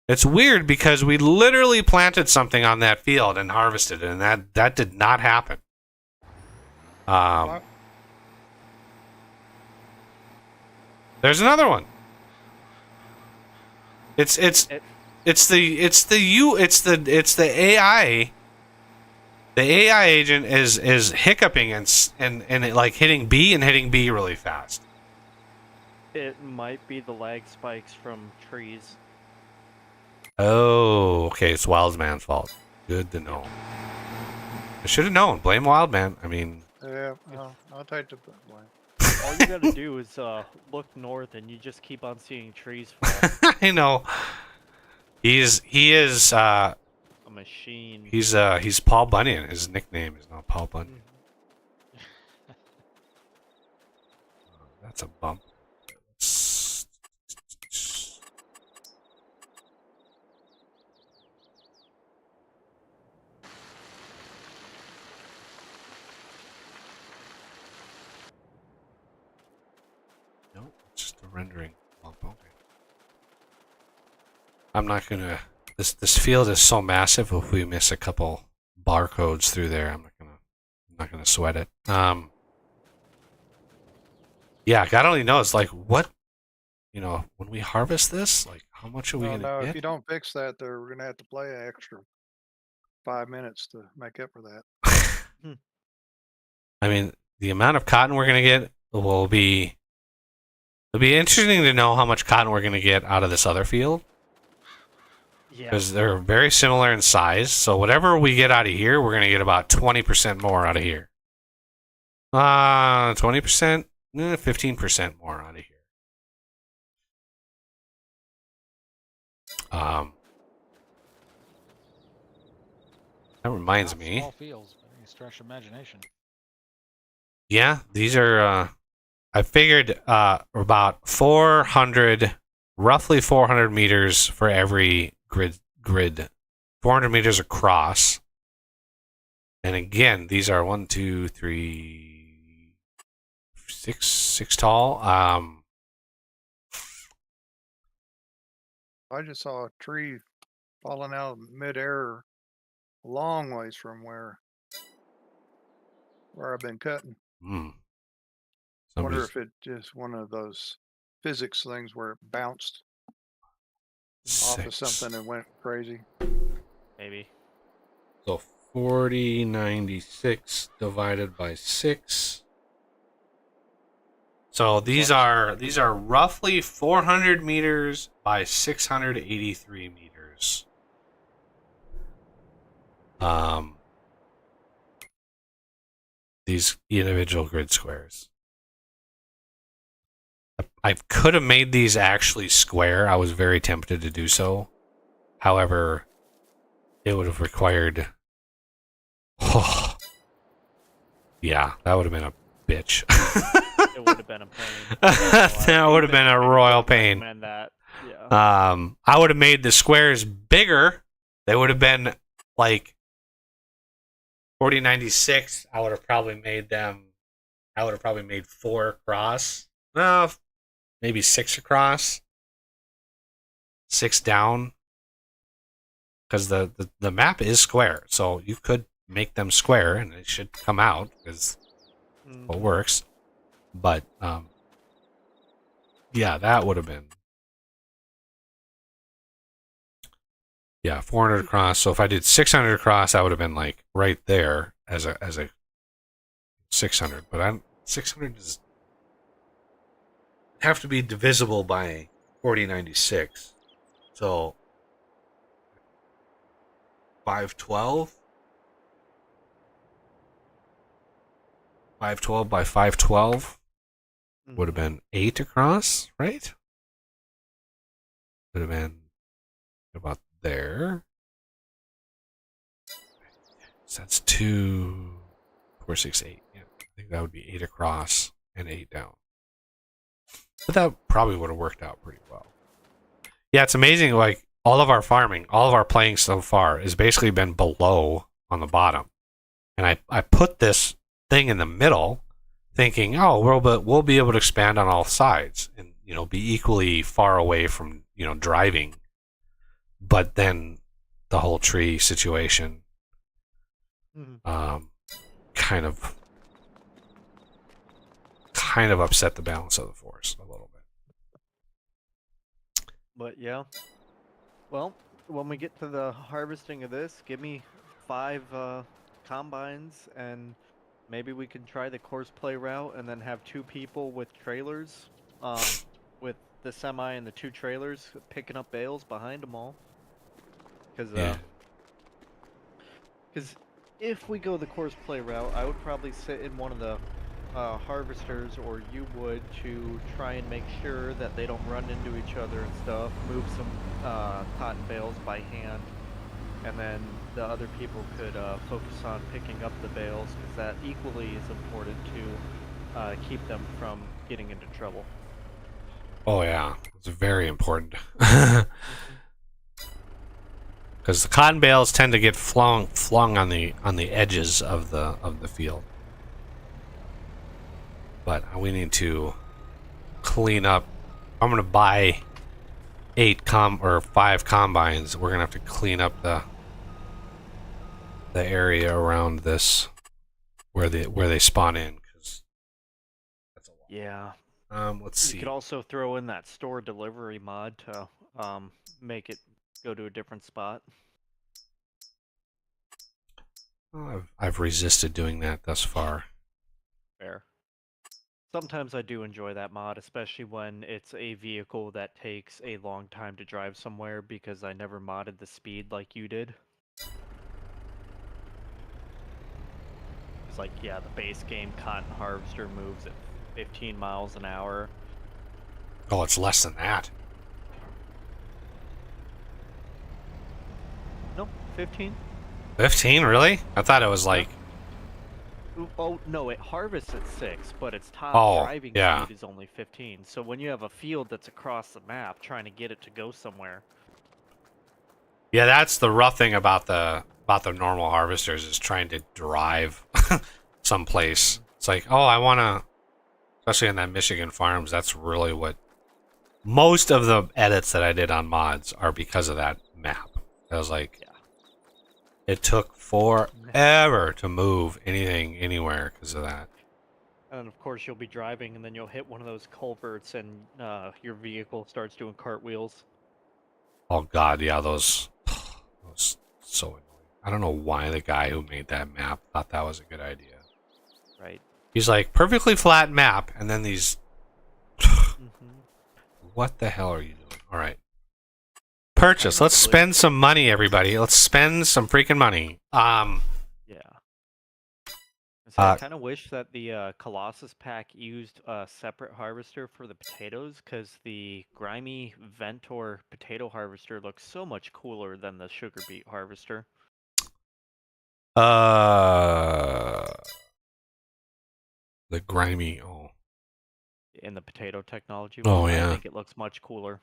It's weird because we literally planted something on that field and harvested it, and that did not happen. There's another one. It's the AI The AI agent is hiccuping and it, like hitting B and hitting B really fast. It might be the lag spikes from trees. Oh, okay. It's Wildman's fault. Good to know. I should have known. Blame Wildman. I mean, Yeah, I'll take the blame. All you gotta do is look north, and you just keep on seeing trees fall. I know. He is A machine. he's Paul Bunyan. His nickname is not Paul Bunyan. That's a bump. No, it's just a rendering bump. Okay. I'm not gonna. This field is so massive. If we miss a couple barcodes through there, I'm not gonna sweat it. Yeah, God only knows. Like, what, when we harvest this, like, how much are we Well, gonna no, get? if you don't fix that, we're gonna have to play an extra 5 minutes to make up for that. I mean, the amount of cotton we're gonna get will be. It'll be interesting to know how much cotton we're gonna get out of this other field. Yeah. Because they're very similar in size. So whatever we get out of here, we're gonna get about 20% more out of here. 20%, 15% more out of here. That reminds me. Small fields, but you stretch imagination. Yeah, these are. I figured about 400, roughly 400 meters for every grid, 400 meters across. And again, these are 1, 2, 3, 6 tall. I just saw a tree falling out of midair a long ways from where I've been cutting. Wonder if it just one of those physics things where it bounced off of something and went crazy. Maybe. So 4096 divided by 6. So these are roughly 400 meters by 683 meters. These individual grid squares. I could have made these actually square. I was very tempted to do so. However, it would have required. Oh, yeah, that would have been a bitch. It would have been a pain. That would have been a royal pain. That. Yeah. I would have made the squares bigger. They would have been like 4096. I would have probably made 4 across. No, maybe 6 across. 6 down. Because the map is square, so you could make them square and it should come out because it works. But yeah, that would have been 400 across. So if I did 600 across, that would have been like right there as a 600. But 600 does have to be divisible by 4096. So 512 by 512 would have been 8 across, right? Would have been about there. So that's 2, 4, 6, 8. Yeah, I think that would be 8 across and 8 down. But that probably would have worked out pretty well. Yeah, it's amazing. Like all of our farming, all of our playing so far has basically been below on the bottom. And I put this thing in the middle thinking, oh, we'll be able to expand on all sides and, be equally far away from, driving. But then the whole tree situation kind of upset the balance of the force a little bit. But yeah. Well, when we get to the harvesting of this, give me 5 combines, and maybe we can try the course play route, and then have 2 people with trailers, with the semi and the 2 trailers picking up bales behind them all. Because Yeah. if we go the course play route, I would probably sit in one of the harvesters, or you would, to try and make sure that they don't run into each other and stuff. Move some cotton bales by hand, and then the other people could focus on picking up the bales, because that equally is important to keep them from getting into trouble. Oh yeah, it's very important. Because the cotton bales tend to get flung on the edges of the field. But we need to clean up. I'm gonna buy 5 combines. We're gonna have to clean up the area around this where they spawn in, because that's a lot. Yeah. Let's see. You could also throw in that store delivery mod to make it go to a different spot. I've resisted doing that thus far. Fair. Sometimes I do enjoy that mod, especially when it's a vehicle that takes a long time to drive somewhere, because I never modded the speed like you did. It's like, yeah, the base game cotton harvester moves at 15 miles an hour. Oh, it's less than that. Nope, 15. 15, really? I thought it was like. Oh, no, it harvests at 6, but its top driving yeah. speed is only 15. So when you have a field that's across the map, trying to get it to go somewhere. Yeah, that's the rough thing about the normal harvesters, is trying to drive someplace. It's like, oh, I want to, especially in that Michigan farms, that's really what most of the edits that I did on mods are, because of that map. I was like, Yeah. It took forever to move anything anywhere because of that. And of course, you'll be driving, and then you'll hit one of those culverts, and your vehicle starts doing cartwheels. Oh god, yeah, those so annoying. I don't know why the guy who made that map thought that was a good idea. Right. He's like, perfectly flat map, and then these. What the hell are you doing? All right. Purchase. Let's spend some money, everybody. Let's spend some freaking money. Yeah. So I kind of wish that the Colossus pack used a separate harvester for the potatoes, because the grimy Ventor potato harvester looks so much cooler than the sugar beet harvester. The grimy. Oh. In the potato technology. Oh, yeah. I think it looks much cooler.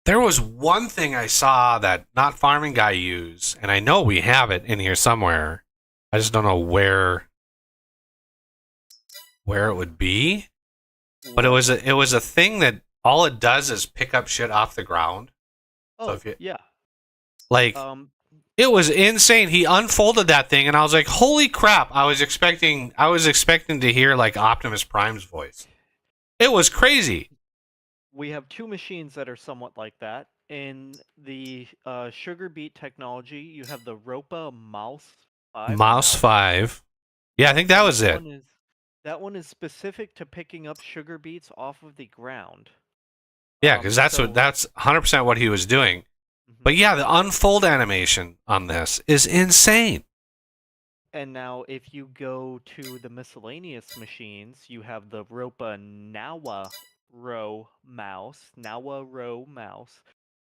There was one thing I saw that Not Farming Guy used, and I know we have it in here somewhere. I just don't know where it would be. But it was a thing that all it does is pick up shit off the ground. Oh, so if you, yeah. Like, it was insane. He unfolded that thing, and I was like, "Holy crap!" I was expecting to hear like Optimus Prime's voice. It was crazy. We have 2 machines that are somewhat like that. In the sugar beet technology, you have the Ropa Mouse 5. Mouse 5. Yeah, I think that was it. That one is specific to picking up sugar beets off of the ground. Yeah, because that's 100% what he was doing. But yeah, the unfold animation on this is insane. And now, if you go to the miscellaneous machines, you have the Ropa Nawa Row mouse,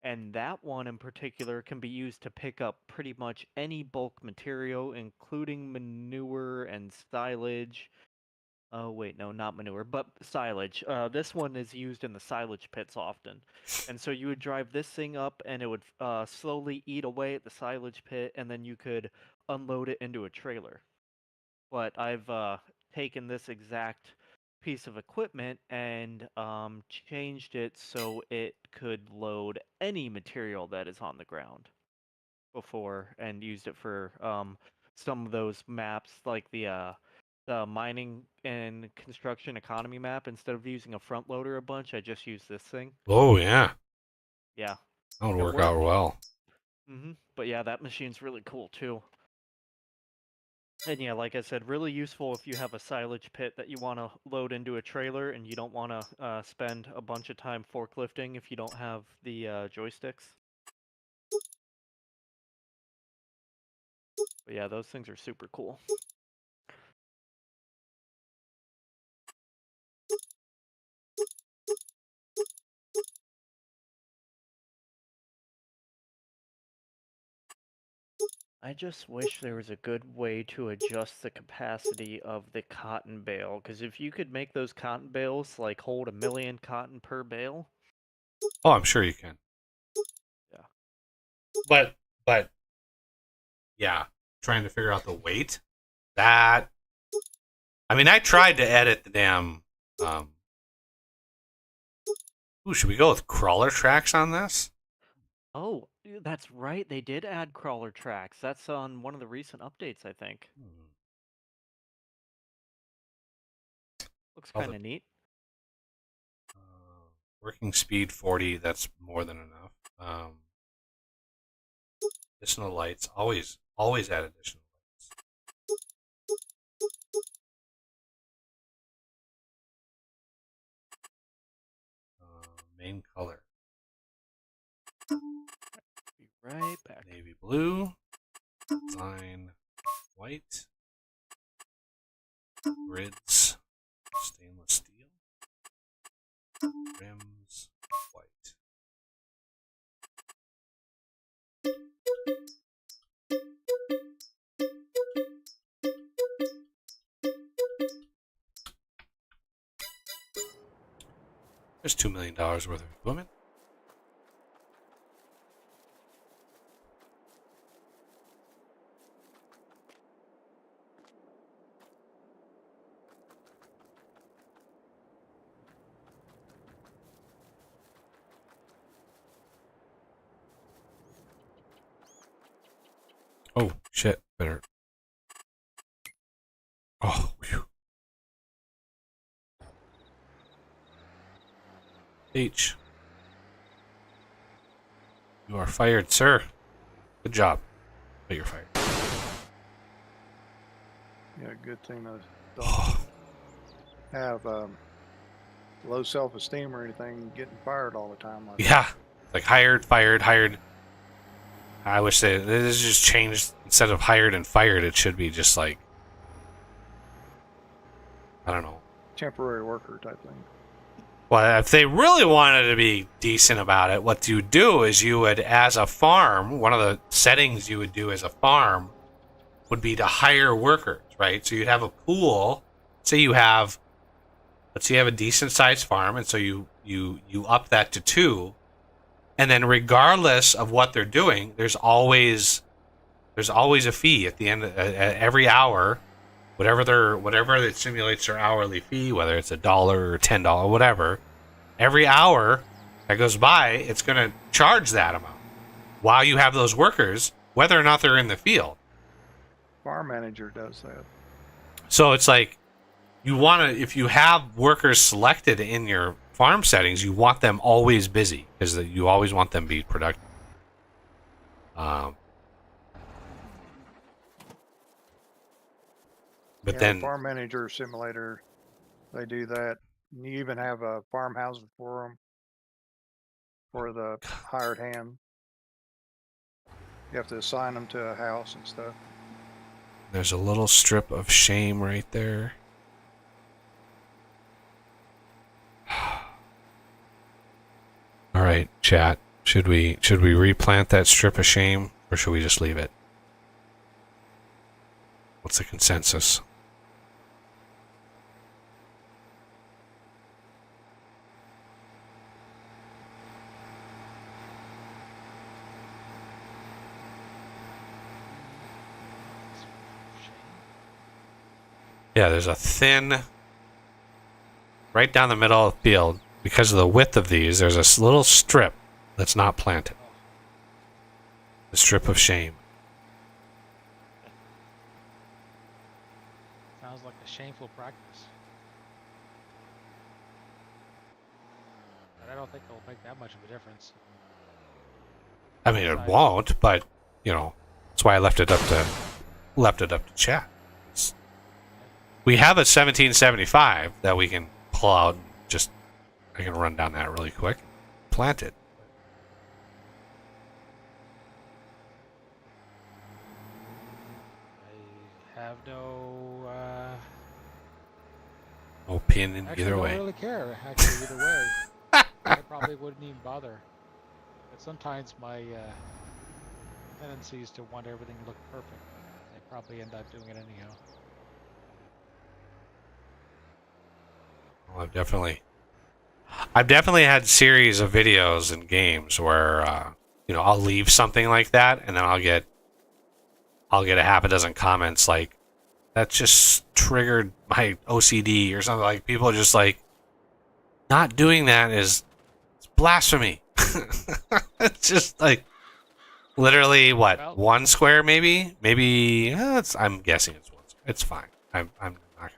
and that one in particular can be used to pick up pretty much any bulk material, including manure and silage. Oh wait, no, not manure, but silage. This one is used in the silage pits often, and so you would drive this thing up, and it would slowly eat away at the silage pit, and then you could unload it into a trailer. But I've taken this exact piece of equipment and changed it so it could load any material that is on the ground before, and used it for some of those maps, like the mining and construction economy map. Instead of using a front loader a bunch, I just use this thing. Oh yeah. Yeah. That would work out well. But yeah, that machine's really cool too. And yeah, like I said, really useful if you have a silage pit that you want to load into a trailer and you don't want to spend a bunch of time forklifting if you don't have the joysticks. But yeah, those things are super cool. I just wish there was a good way to adjust the capacity of the cotton bale, because if you could make those cotton bales like hold 1,000,000 cotton per bale, Oh, I'm sure you can. yeah. But yeah, trying to figure out the weight. That I mean, I tried to edit the damn. Ooh, should we go with crawler tracks on this? Oh, that's right. They did add crawler tracks. That's on one of the recent updates, I think. Looks All kind the of neat. working speed 40. That's more than enough. Additional lights. Always add additional lights. Main color. Be right back. Navy blue. Design white. Grids. Stainless steel. Rims white. There's $2 million worth of equipment. Oh shit! Better. Oh, whew. H. You are fired, sir. Good job, but you're fired. Yeah, good thing I don't have low self-esteem or anything, getting fired all the time. Like Yeah, like hired, fired, hired. I wish this just changed. Instead of hired and fired, it should be just like, I don't know. temporary worker type thing. Well, if they really wanted to be decent about it, what you do is you would, as a farm, one of the settings you would do as a farm would be to hire workers, right? So you'd have a pool. Say you have, let's say you have a decent sized farm, and so you up that to 2, and then regardless of what they're doing, there's always a fee at the end of every hour, whatever that simulates their hourly fee, whether it's $1 or $10, whatever. Every hour that goes by, it's going to charge that amount while you have those workers, whether or not they're in the field. Farm manager does that. So it's like you want to, if you have workers selected in your farm settings, you want them always busy because you always want them to be productive. But Yeah, then farm manager simulator, they do that. And you even have a farmhouse for them, for the hired hand. You have to assign them to a house and stuff. there's a little strip of shame right there. All right, chat. Should we replant that strip of shame, or should we just leave it? What's the consensus? Yeah, there's a thin, right down the middle of the field. Because of the width of these, there's a little strip that's not planted. The strip of shame. Sounds like a shameful practice. But I don't think it'll make that much of a difference. I mean, it Right. won't, but you know, that's why I left it up to chat. We have a 1775 that we can pull out and just I can run down that really quick, plant it. I have no. Opinion Actually, either don't way. really care. Actually, either way, I probably wouldn't even bother. But sometimes my tendency is to want everything to look perfect. I probably end up doing it anyhow. Well, I've definitely had series of videos and games where you know, I'll leave something like that and then I'll get a half a dozen comments like that just triggered my OCD or something. Like people are just like, not doing that is blasphemy. It's just like literally what, Well, 1 square maybe I'm guessing it's 1 square. It's fine. I'm not.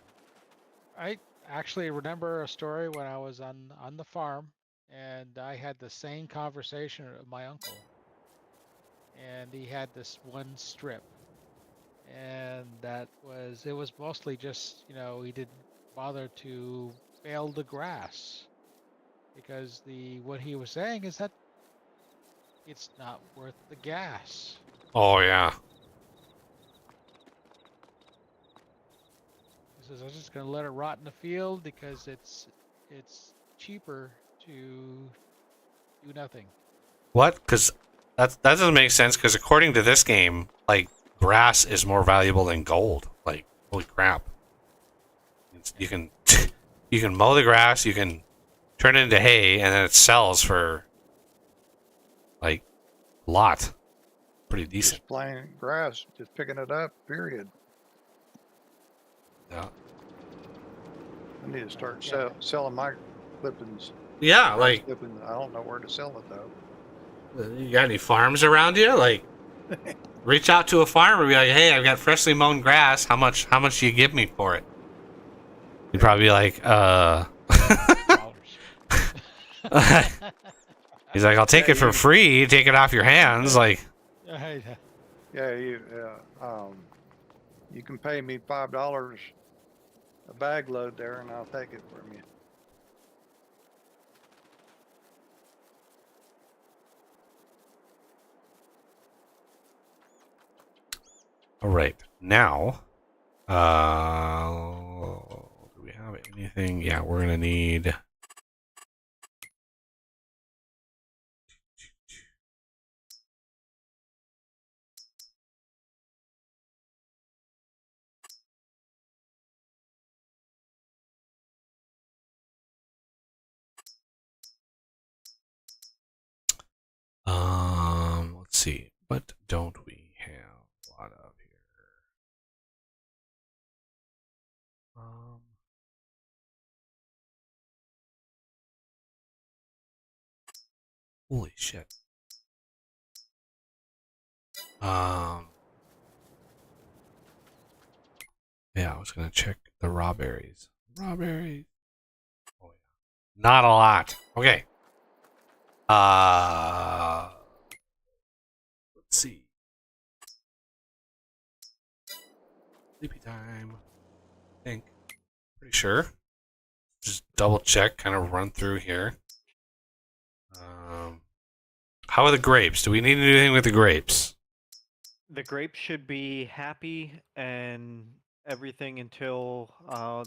I actually remember a story when I was on the farm, and I had the same conversation with my uncle, and he had this one strip, and it was mostly just, he didn't bother to bale the grass because the what he was saying is that it's not worth the gas. Oh yeah. He says, I'm just gonna let it rot in the field because it's cheaper to do nothing. What? Because that doesn't make sense. Because according to this game, like grass is more valuable than gold. Like holy crap! You can you can mow the grass, you can turn it into hay, and then it sells for like a lot. Pretty decent. Just plain grass, just picking it up, period. Yeah. I need to start Yeah. selling my clippings. Yeah. grass Like, clippings. I don't know where to sell it though. you got any farms around you? Like, reach out to a farmer and be like, "Hey, I've got freshly mown grass. How much do you give me for it?" You'd probably be like, $. He's like, "I'll take Yeah, it for you- free. Take it off your hands." Like, Yeah, you can pay me $5 a bag load there, and I'll take it from you. all right, now, do we have anything? Yeah, we're gonna need. Let's see. What don't we have a lot of here? Holy shit. Yeah, I was gonna check the raw berries. Raw berries. Oh yeah. Not a lot. Okay. Let's see. Sleepy time. I think. Pretty sure. Just double check, kind of run through here. How are the grapes? Do we need to do anything with the grapes? The grapes should be happy and everything until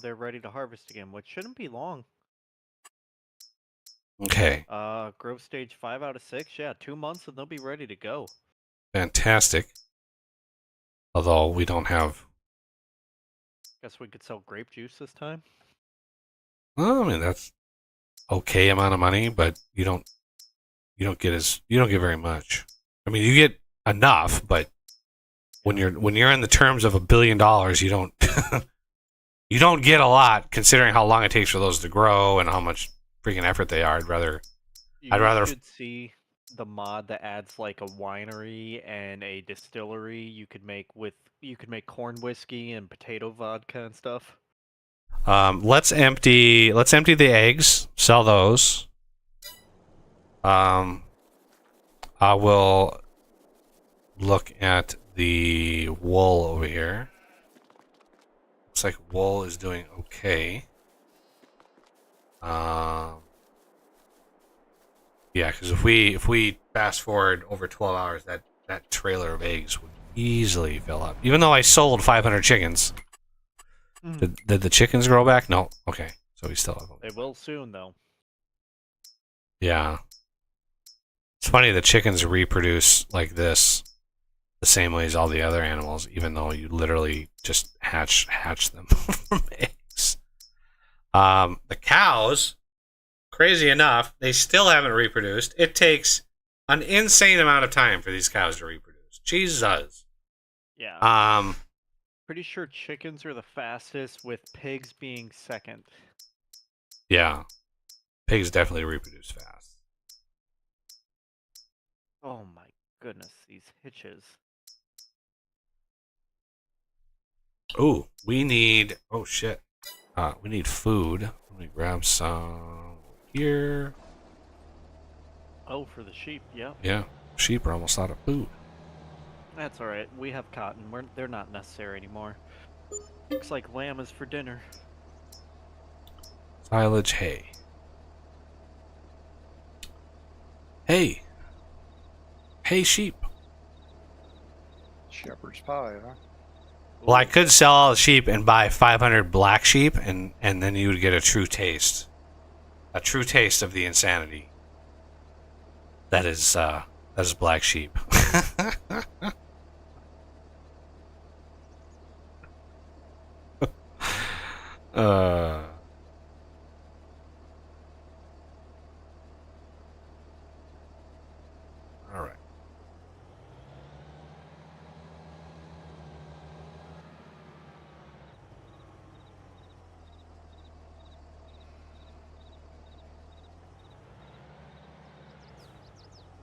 they're ready to harvest again, which shouldn't be long. Okay. Growth stage 5 out of 6, yeah, 2 months and they'll be ready to go. Fantastic. Although we don't have. Guess we could sell grape juice this time. Well, I mean that's okay amount of money, but you don't get very much. I mean, you get enough, but when you're in the terms of $1 billion, you don't you don't get a lot considering how long it takes for those to grow and how much freaking effort they are. I'd rather You should see the mod that adds like a winery and a distillery. You could make corn whiskey and potato vodka and stuff. let's empty the eggs, sell those. I will look at the wool over here. Looks like wool is doing okay. Yeah, because if we fast forward over 12 hours, that trailer of eggs would easily fill up. Even though I sold 500 chickens, did the chickens grow back? No. Okay, so we still have them. They will soon, though. Yeah, it's funny the chickens reproduce like this the same way as all the other animals, even though you literally just hatch them from eggs. The cows, crazy enough, they still haven't reproduced. It takes an insane amount of time for these cows to reproduce. Jesus. Yeah. Pretty sure chickens are the fastest, with pigs being second. Yeah. Pigs definitely reproduce fast. Oh my goodness, these hitches. Ooh, we need... Oh, shit. We need food. Let me grab some here. Oh, for the sheep, yeah. Yeah, sheep are almost out of food. That's alright. We have cotton. They're not necessary anymore. Looks like lamb is for dinner. Silage hay. Hey. Hey, sheep. Shepherd's pie, huh? Well, I could sell all the sheep and buy 500 black sheep, and then you would get a true taste. A true taste of the insanity. That is black sheep. All right.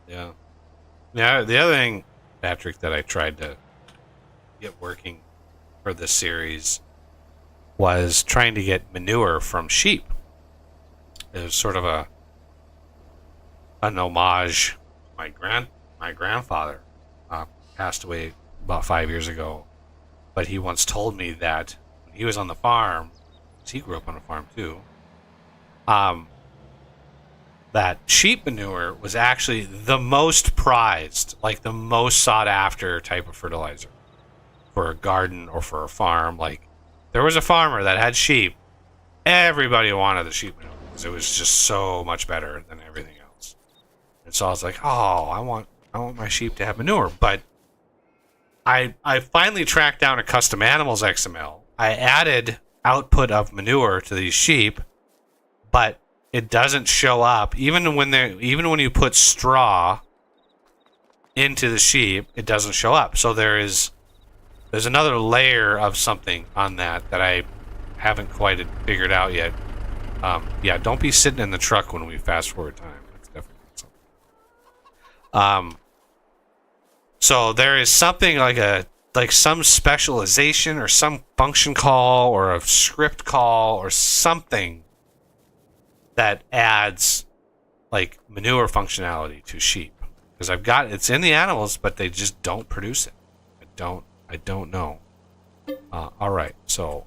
Yeah. Yeah, the other thing, Patrick, that I tried to get working for this series was trying to get manure from sheep. It was sort of an homage. My grandfather passed away about 5 years ago, but he once told me that when he was on the farm, 'cause he grew up on a farm too, that sheep manure was actually the most prized, like the most sought after type of fertilizer for a garden or for a farm. Like, there was a farmer that had sheep, everybody wanted the sheep manure because it was just so much better than everything else. And so I was like, oh, I want my sheep to have manure. But I finally tracked down a custom animals XML. I added output of manure to these sheep, but it doesn't show up even when you put straw into the sheep. It doesn't show up. So there's another layer of something on that I haven't quite figured out yet. Yeah, don't be sitting in the truck when we fast forward time. That's definitely something. So there is something like some specialization or some function call or a script call or something that adds like manure functionality to sheep, because it's in the animals, but they just don't produce it. I don't know. All right, so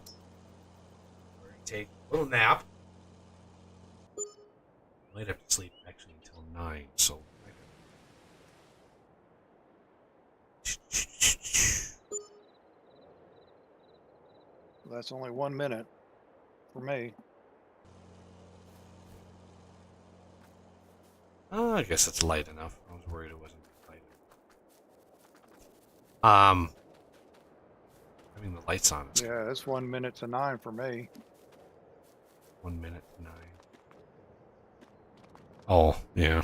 we're gonna take a little nap. I might have to sleep actually until 9. So That's only 1 minute for me. I guess it's light enough. I was worried it wasn't light enough. I mean, the light's on. Yeah, it's 1 minute to 9 for me. 1 minute to 9. Oh, yeah.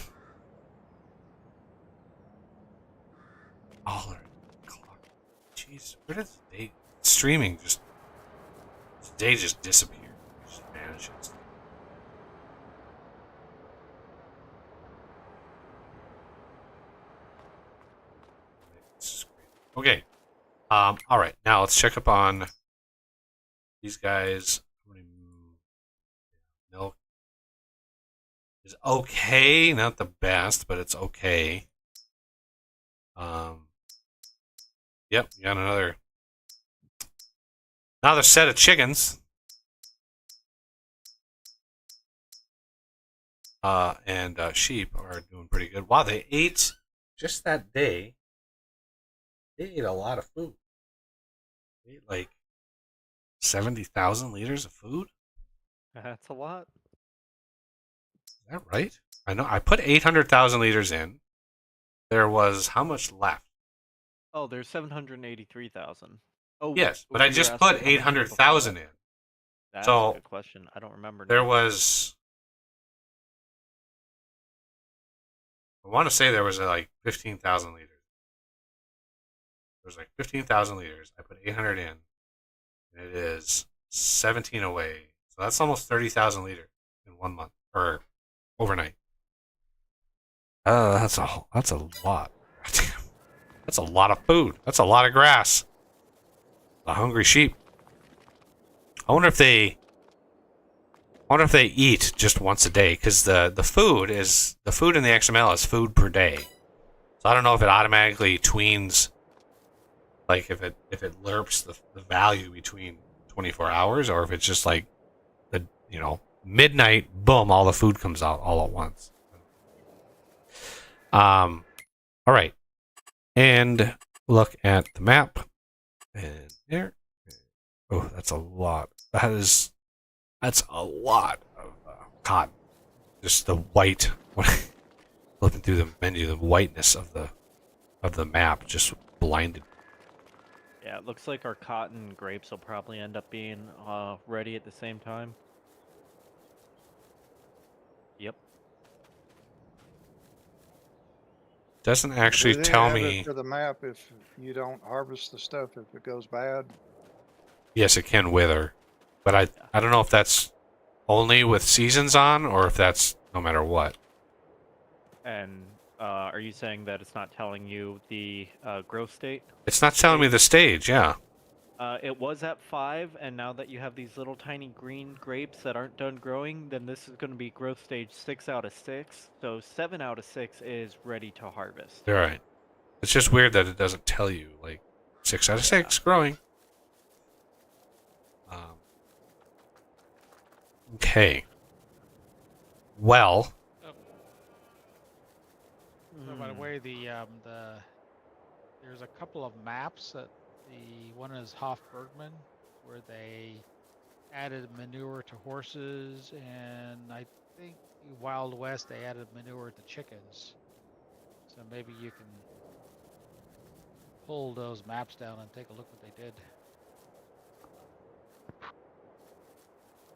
Oh, clock. Jeez, where did the day... Streaming just... The day just disappeared. It just vanishes. Okay. All right. Now let's check up on these guys. Milk is okay, not the best, but it's okay. Yep, you got another set of chickens. And sheep are doing pretty good. Wow, they ate just that day. They ate a lot of food. They ate like 70,000 liters of food. That's a lot. Is that right? I know. I put 800,000 liters in. There was how much left? Oh, there's 783,000. Oh, Yes, but ooh, I you're just asking put how many people 800,000 got it. in. That's So, a good question. I don't remember There now. was. I want to say there was like 15,000 liters. There was like 15,000 liters. I put 800 in. And it is 17 away. So that's almost 30,000 liters in 1 month or overnight. That's a lot. That's a lot of food. That's a lot of grass. A hungry sheep. I wonder if they eat just once a day, because the food in the XML is food per day. So I don't know if it automatically tweens, like if it lerps the value between 24 hours, or if it's just like the midnight, boom, all the food comes out all at once. All right, and look at the map, and there. Oh, that's a lot. That's a lot of cotton. Just the white. Flipping through the menu, the whiteness of the map just blinded. Yeah, it looks like our cotton and grapes will probably end up being ready at the same time. Yep. Doesn't actually Do they tell add me. it to the map if you don't harvest the stuff if it goes bad? Yes, it can wither, but I don't know if that's only with seasons on, or if that's no matter what. And are you saying that it's not telling you the growth state? It's not telling me the stage. Yeah. It was at 5, and now that you have these little tiny green grapes that aren't done growing, then this is going to be growth stage 6 out of 6. So 7 out of 6 is ready to harvest. All right. It's just weird that it doesn't tell you like 6 out of 6 growing. Okay. Well. So by the way, there's a couple of maps that one is Hofbergman, where they added manure to horses, and I think Wild West they added manure to chickens. So maybe you can pull those maps down and take a look what they did.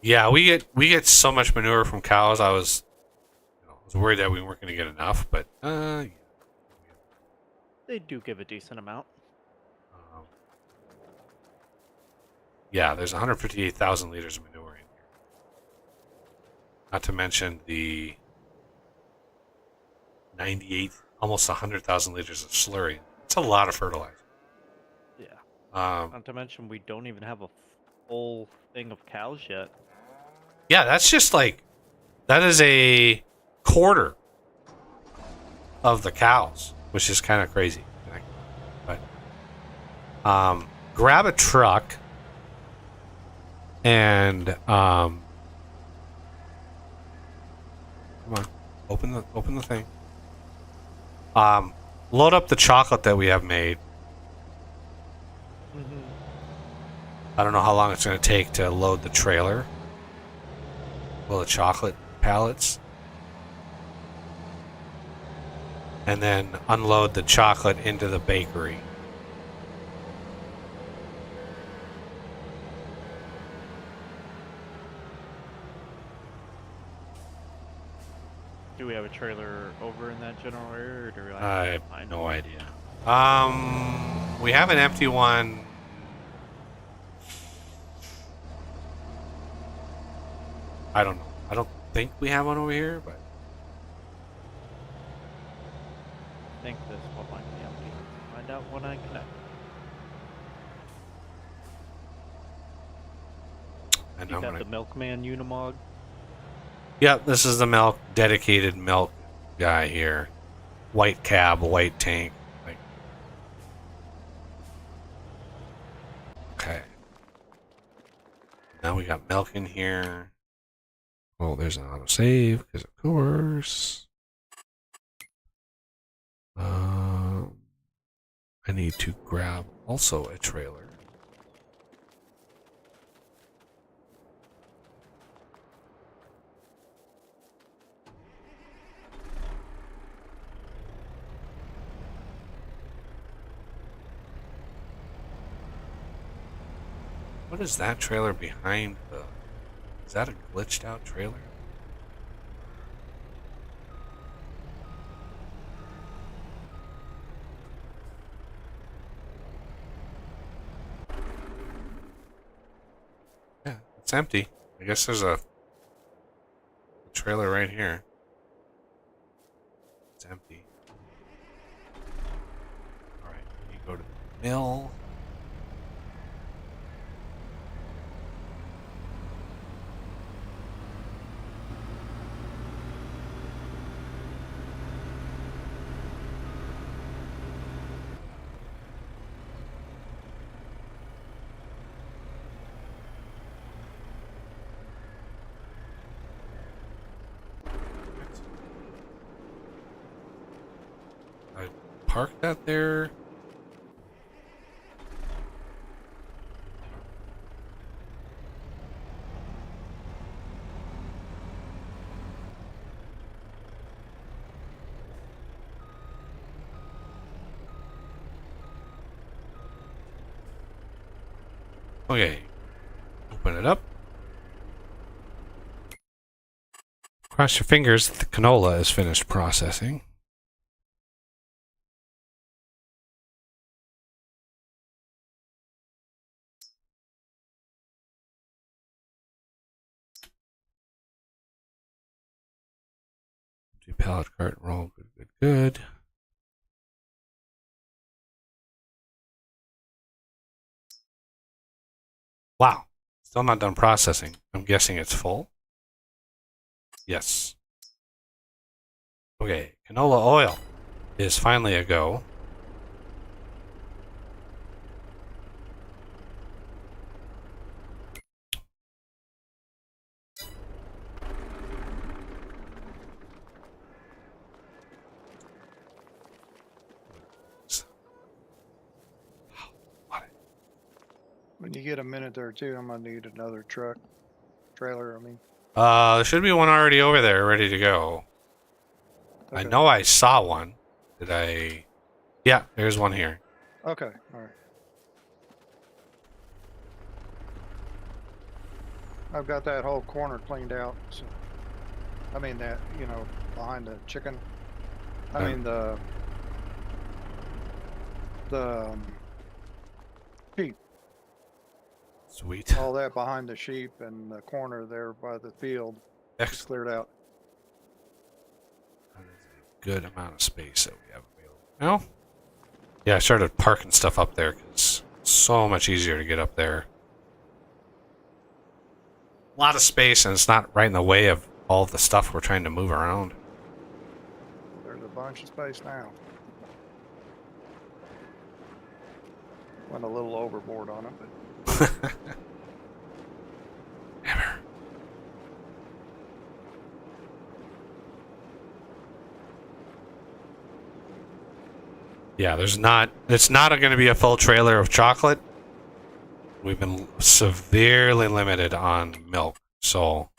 Yeah, we get so much manure from cows. I was worried that we weren't going to get enough, but They do give a decent amount. yeah, there's 158,000 liters of manure in here. Not to mention the 98, almost 100,000 liters of slurry. It's a lot of fertilizer. Yeah. Not to mention we don't even have a full thing of cows yet. Yeah, that's just like, that is a quarter of the cows, which is kind of crazy. But grab a truck and come on, open the thing. Load up the chocolate that we have made. I don't know how long it's going to take to load the trailer. Well, the chocolate pallets. And then unload the chocolate into the bakery. Do we have a trailer over in that general area, or do we I have have no idea. We have an empty one. I don't know. I don't think we have one over here, but I think this one might be empty. Find out when I connect. and You I'm got gonna. the Milkman Unimog. Yep, this is the dedicated milk guy here. White cab, white tank, like Now we got milk in here. Oh, there's an autosave, because of course. I need to grab also a trailer. What is that trailer behind the... Is that a glitched out trailer? Yeah, it's empty. I guess there's a trailer right here. It's empty. Alright, you go to the mill. I parked that there. Okay, open it up. Cross your fingers that the canola is finished processing. Empty pallet cart roll. Good, good, good. Wow, still not done processing. I'm guessing it's full. Yes. Okay, canola oil is finally a go. When you get a minute there too, I'm gonna need another trailer. I mean, There should be one already over there, ready to go. I okay. know I saw one. Did I? Yeah, there's one here. Okay, all right. I've got that whole corner cleaned out. So, I mean that, you know, behind the chicken. I mean the sheep. Sweet. All that behind the sheep and the corner there by the field is Excellent. cleared out. That is a good amount of space that we have available. Well, yeah, I started parking stuff up there because it's so much easier to get up there. A lot of space, and it's not right in the way of all the stuff we're trying to move around. There's a bunch of space now. Went a little overboard on it, but Never. Yeah, it's not going to be a full trailer of chocolate. We've been severely limited on milk, so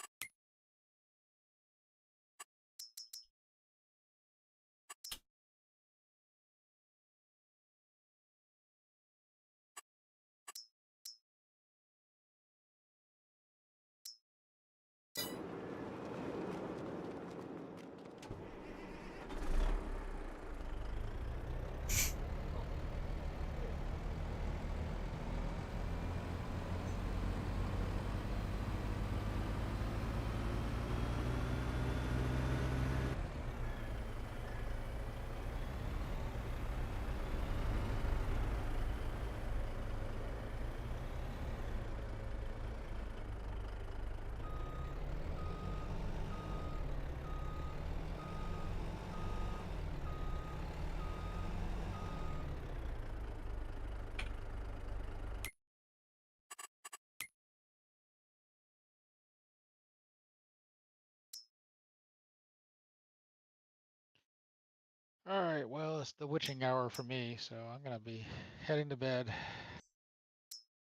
All right, well, it's the witching hour for me, so I'm gonna be heading to bed.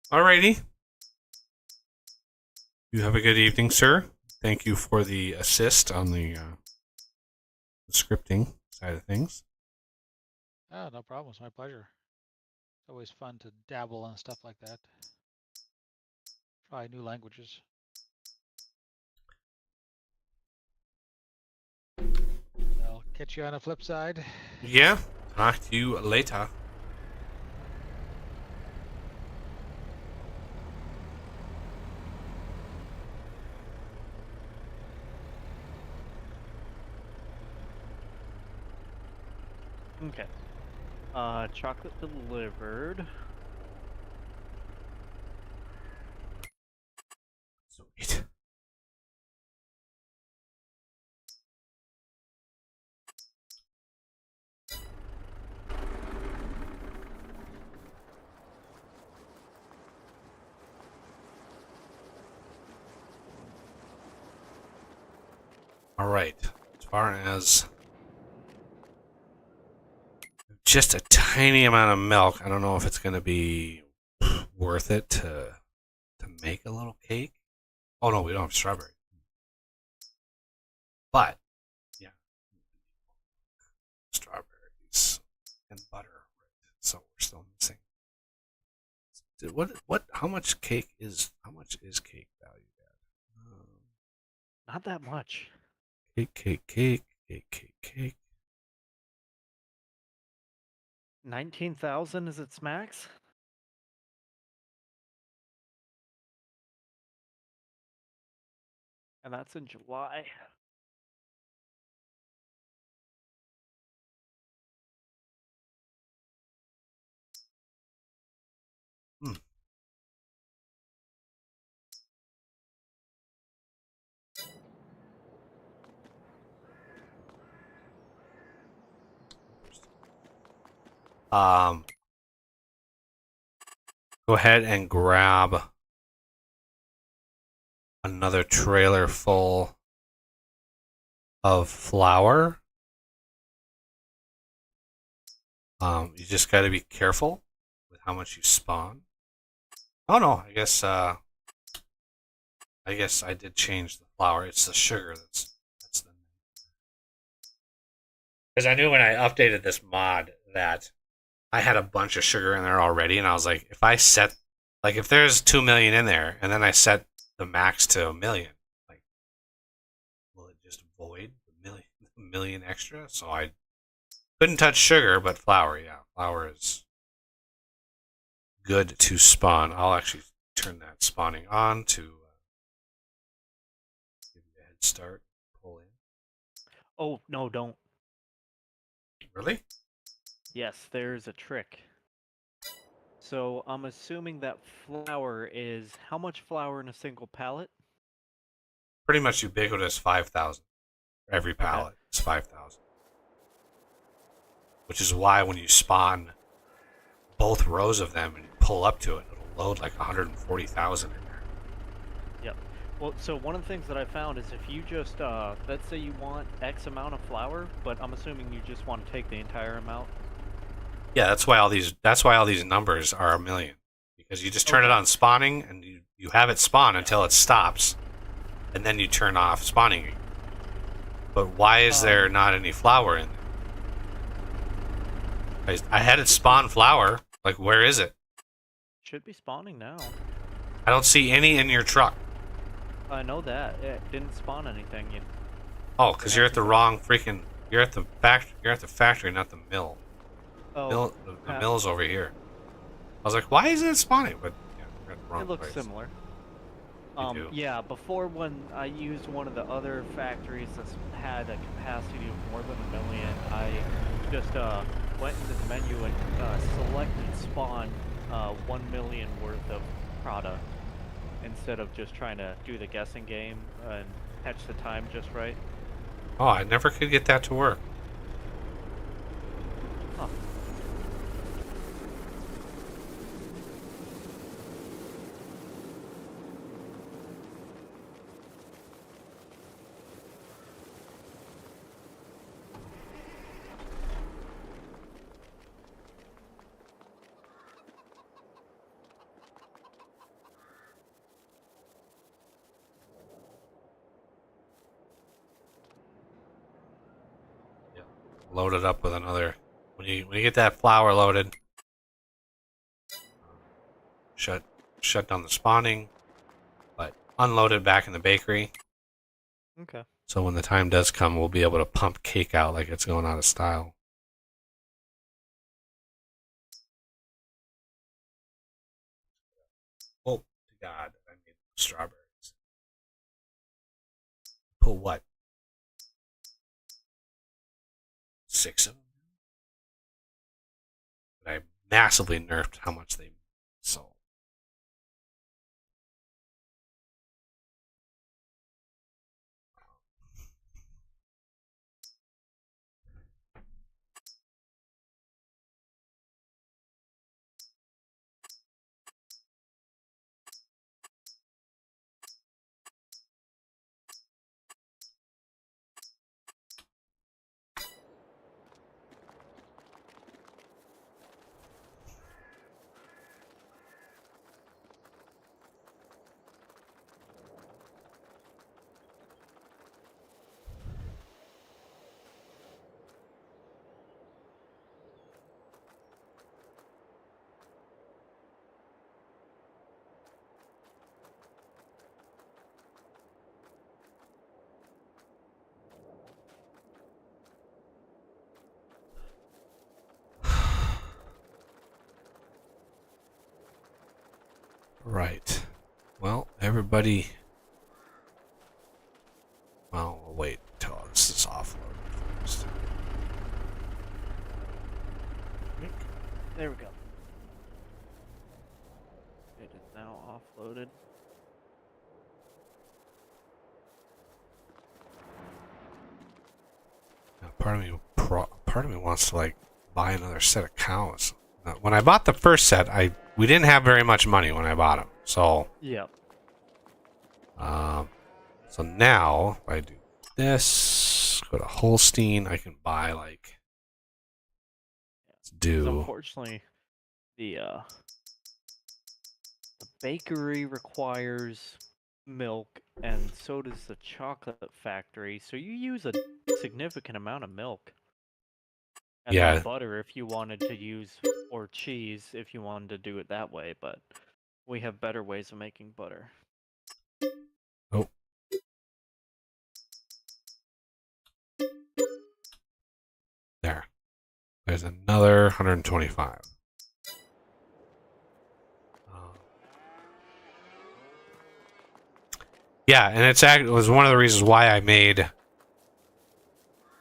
Alrighty. You have a good evening, sir. Thank you for the assist on the scripting side of things. Oh, no problem. It's my pleasure. It's always fun to dabble in stuff like that. Try new languages. I'll catch you on the flip side. Yeah. Talk to you later. Okay. Chocolate delivered. Sweet. All right. As far as just a tiny amount of milk, I don't know if it's going to be worth it to make a little cake. Oh no, we don't have strawberry. But yeah, strawberries and butter. So we're still missing. What? How much cake is? How much is cake valued at? Not that much. Cake. 19,000 is its max? And that's in July. Hmm. Go ahead and grab another trailer full of flour. You just got to be careful with how much you spawn. Oh no, I guess I did change the flour. It's the sugar that's the. Because I knew when I updated this mod that I had a bunch of sugar in there already, and I was like, if there's 2 million in there, and then I set the max to 1 million, like, will it just void the million extra? So I couldn't touch sugar, but flour, yeah, flour is good to spawn. I'll actually turn that spawning on to give you a head start. Pull in. Oh, no, don't. Really? Yes, there's a trick. So I'm assuming that flour is how much flour in a single pallet? Pretty much ubiquitous 5,000. Every pallet is 5,000. Which is why when you spawn both rows of them and you pull up to it, it'll load like 140,000 in there. Yep. Well, so one of the things that I found is if you just, let's say you want X amount of flour, but I'm assuming you just want to take the entire amount. Yeah, that's why all these numbers are 1 million. Because you just turn it on spawning and you have it spawn until it stops. And then you turn off spawning. But why is there not any flour in there? I had it spawn flour. Like, where is it? Should be spawning now. I don't see any in your truck. I know that. It didn't spawn anything yet. Oh, because you're at the wrong freaking... You're at the factory, not the mill. Oh, The mill's over here. I was like, why isn't it spawning? But yeah, we're at the wrong it looks place. similar. do. Yeah, before when I used one of the other factories that had a capacity of more than 1 million, I just went into the menu and selected spawn 1 million worth of product instead of just trying to do the guessing game and catch the time just right. Oh, I never could get that to work. Huh. load it up with another. When you get that flour loaded, shut down the spawning, but unload it back in the bakery. Okay. So when the time does come, we'll be able to pump cake out like it's going out of style. Oh, God, I made strawberries. Put what? 6 of them? But I massively nerfed how much they sold. Right. Well, everybody. Well, we'll wait until this is offloaded first. There we go. It is now offloaded. Now, part of me wants to like buy another set of cows. Now, when I bought the first set, we didn't have very much money when I bought them. So, Yep. so now if I do this, go to Holstein, I can buy like. Let's 'Cause do. unfortunately, the bakery requires milk, and so does the chocolate factory. So you use a significant amount of milk. And Yeah. then butter if you wanted to use, or cheese if you wanted to do it that way. But we have better ways of making butter. Oh. There. There's another 125. Yeah, and it was one of the reasons why I made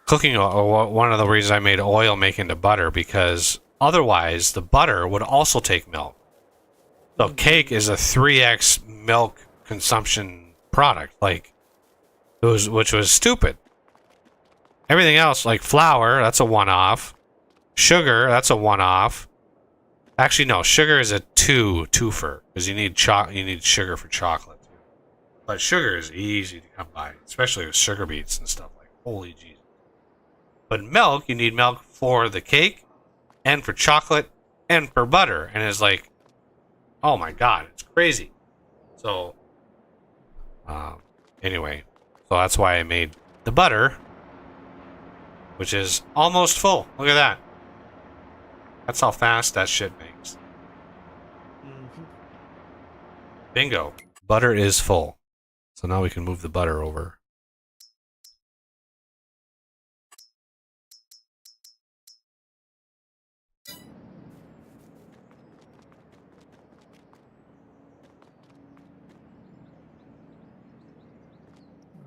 cooking oil. One of the reasons I made oil make into butter, because otherwise the butter would also take milk. So cake is a 3x milk consumption product, like which was stupid. Everything else, like flour, that's a one-off. Sugar, that's a one-off. Actually, no, sugar is a twofer because you need sugar for chocolate. But sugar is easy to come by, especially with sugar beets and stuff like. Holy Jesus! But milk, you need milk for the cake, and for chocolate, and for butter, and it's like, oh my God, it's crazy. So, anyway, so that's why I made the butter, which is almost full. Look at that. That's how fast that shit makes. Bingo. Butter is full. So now we can move the butter over.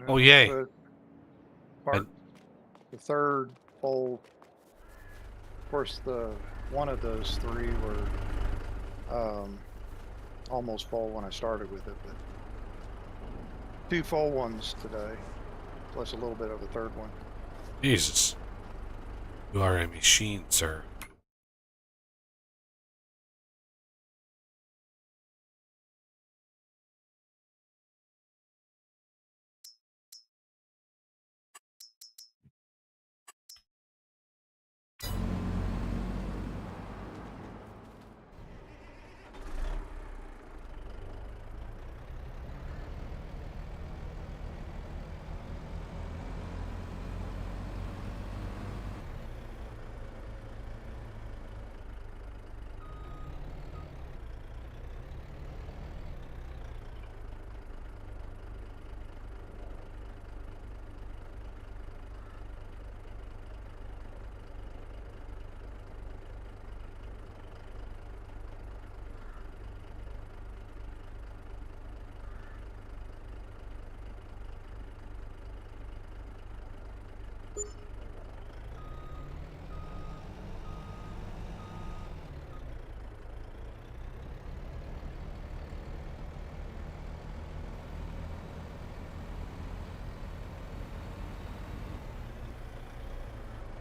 Oh, yay. The third full, of course, one of those three were almost full when I started with it, but 2 full ones today, plus a little bit of a third one. Jesus. You are a machine, sir.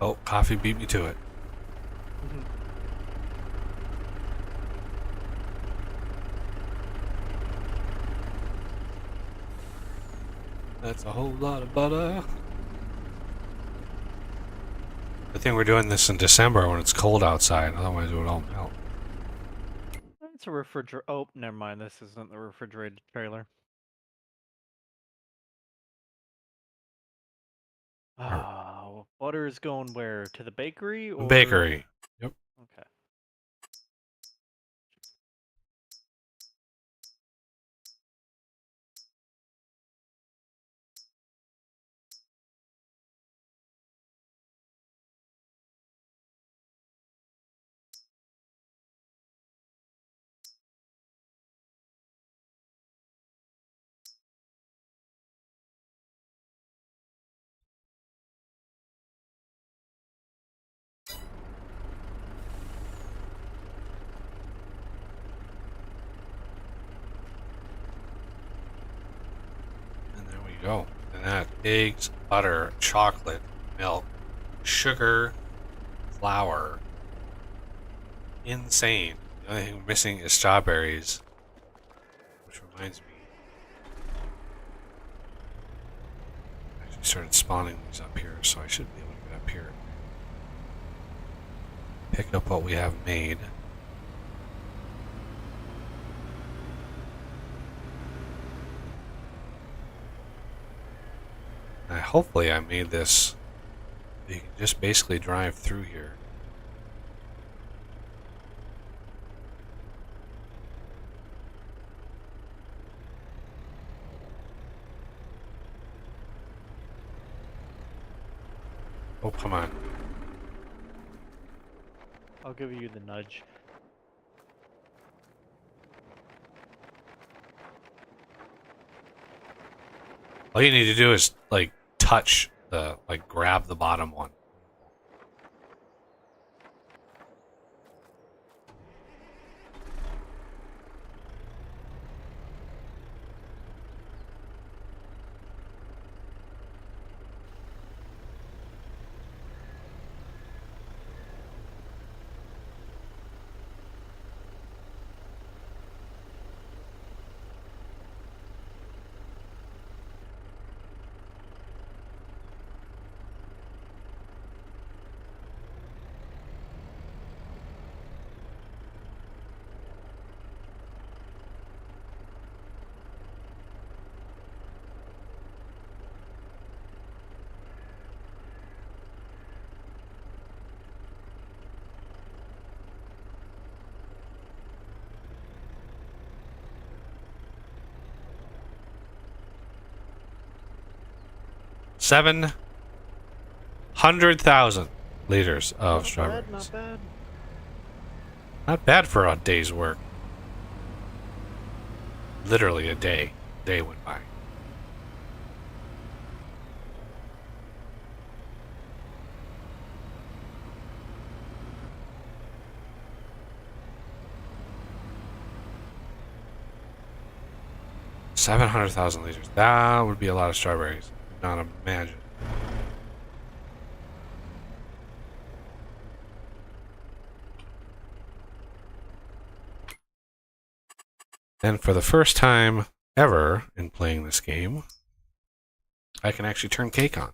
Oh, coffee beat me to it. That's a whole lot of butter. I think we're doing this in December when it's cold outside, otherwise it would all melt. It's a refrigerator. Oh, never mind. This isn't the refrigerated trailer. Oh, butter is going where? To the bakery or Bakery. Yep. Okay. And there we go. And that eggs, butter, chocolate, milk, sugar, flour. Insane. The only thing missing is strawberries. Which reminds me. I actually started spawning these up here, so I should be able to get up here. Pick up what we have made. Hopefully I made this. You can just basically drive through here. Oh, come on. I'll give you the nudge. All you need to do is, like, touch the, like, grab the bottom one. $700,000 liters of strawberries. Not bad. Not bad for a day's work. Literally a day. Day went by. $700,000 liters. That would be a lot of strawberries. Not imagine. And for the first time ever in playing this game, I can actually turn cake on.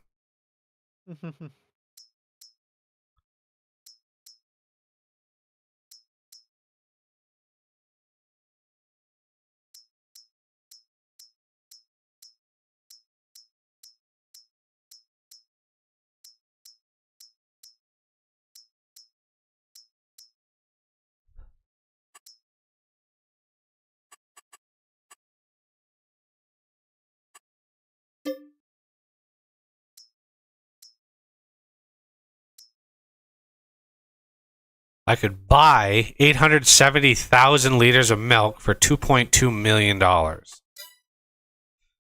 I could buy 870,000 liters of milk for $2.2 million.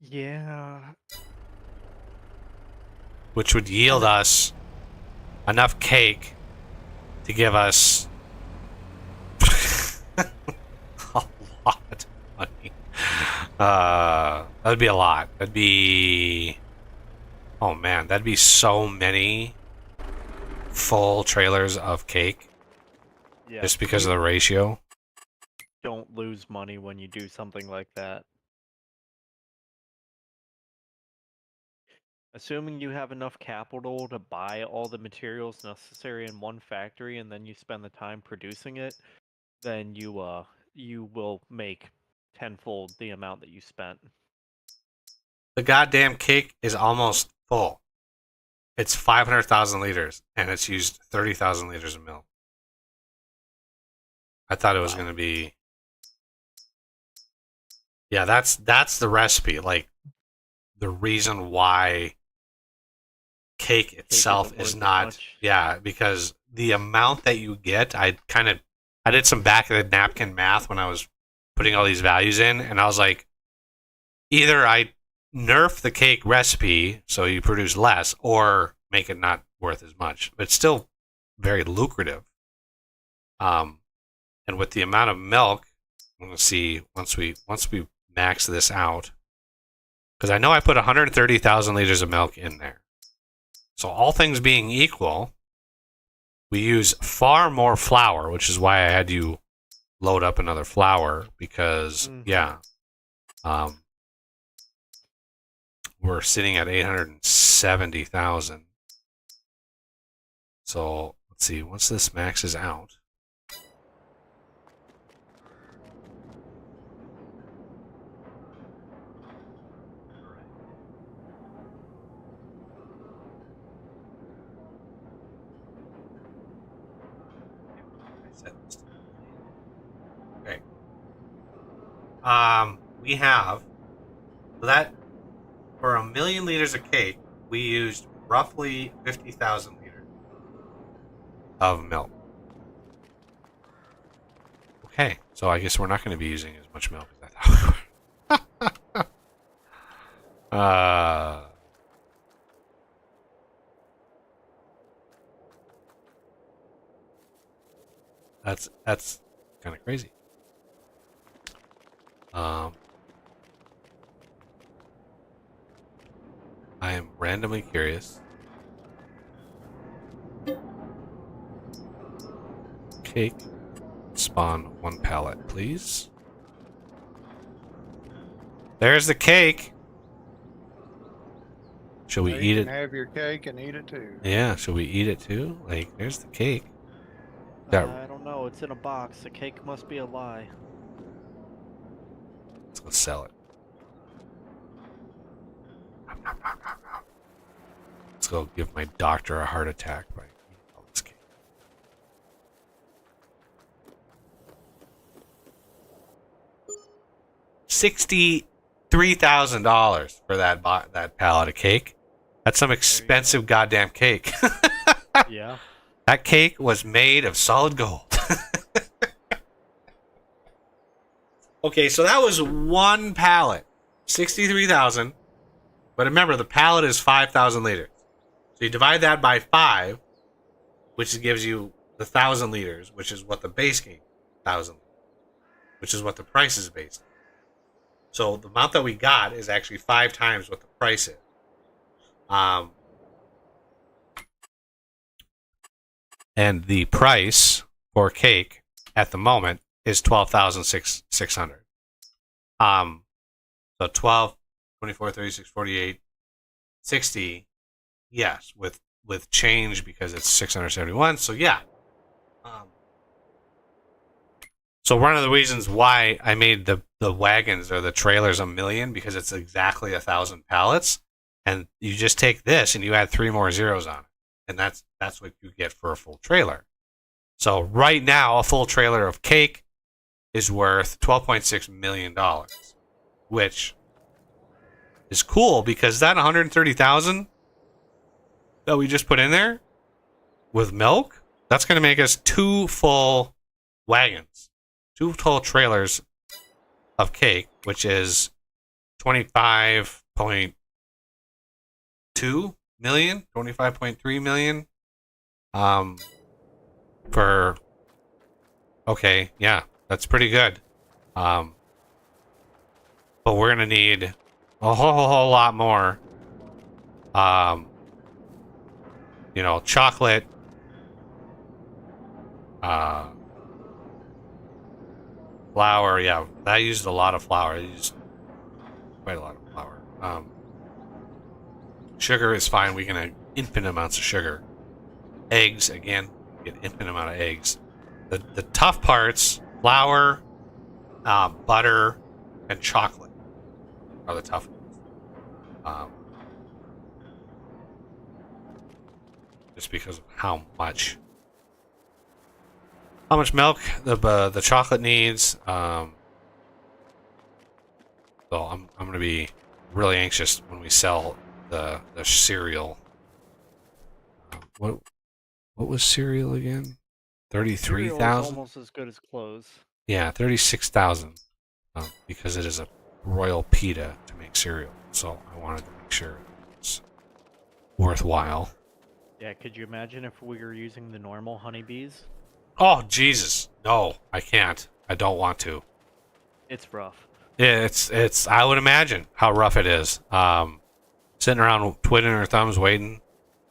Yeah. Which would yield us enough cake to give us a lot of money. That'd be a lot. That'd be... Oh man, that'd be so many full trailers of cake Yeah. just because of the ratio. Don't lose money when you do something like that. Assuming you have enough capital to buy all the materials necessary in one factory and then you spend the time producing it, then you will make tenfold the amount that you spent. The goddamn cake is almost full. It's 500,000 liters, and it's used 30,000 liters of milk. I thought it was going to be... Yeah, that's the recipe. Like, the reason why cake itself isn't is worth as not... much. Yeah, because the amount that you get, I did some back of the napkin math when I was putting all these values in, and I was like, either I nerf the cake recipe so you produce less, or make it not worth as much. But it's still very lucrative. And with the amount of milk, I'm gonna see once we max this out, because I know I put 130,000 liters of milk in there. So all things being equal, we use far more flour, which is why I had you load up another flour, because yeah, we're sitting at 870,000. So let's see, once this maxes out. Okay. We have that for 1 million liters of cake, we used roughly 50,000 liters of milk. Okay, so I guess we're not going to be using as much milk as I thought. That's kind of crazy. I am randomly curious. Cake. Spawn 1 pallet, please. There's the cake. Should we Now eat you it? can have your cake and eat it too. Yeah, should we eat it too? Like, there's the cake. That- I don't know. It's in a box. The cake must be a lie. Let's go sell it. Let's go give my doctor a heart attack by eating all this cake. $63,000 for that pallet of cake. That's some expensive goddamn cake. Yeah. That cake was made of solid gold. Okay, so that was one pallet. 63,000. But remember, the pallet is 5,000 liters. So you divide that by 5, which gives you the 1,000 liters, which is what the base game, 1,000 liters, which is what the price is based on. So the amount that we got is actually 5 times what the price is. And the price for cake at the moment is 12,600. So 12, 24, 36, 48, 60. Yes, with change because it's 671. So yeah. So one of the reasons why I made the wagons or the trailers 1 million, because it's exactly 1,000 pallets, and you just take this and you add 3 more zeros on it, and that's what you get for a full trailer. So right now, a full trailer of cake is worth $12.6 million, which is cool because that 130,000 that we just put in there with milk, that's going to make us 2 full wagons, 2 full trailers of cake, which is 25.2 million, 25.3 million. Okay, yeah, that's pretty good. But we're gonna need a whole lot more. Chocolate Flour, yeah, that used a lot of flour. It used quite a lot of flour. Sugar is fine. We can have infinite amounts of sugar. Eggs, again, get infinite amount of eggs. The tough parts, flour, butter, and chocolate are the tough ones. Just because of how much milk the chocolate needs. So I'm gonna be really anxious when we sell the cereal. What was cereal again? 33,000. Almost as good as clothes. Yeah, 36,000. Because it is a royal PETA to make cereal, so I wanted to make sure it's worthwhile. Yeah, could you imagine if we were using the normal honeybees? Oh Jesus, no, I can't. I don't want to. It's rough. It's. I would imagine how rough it is. Sitting around twiddling our thumbs, waiting.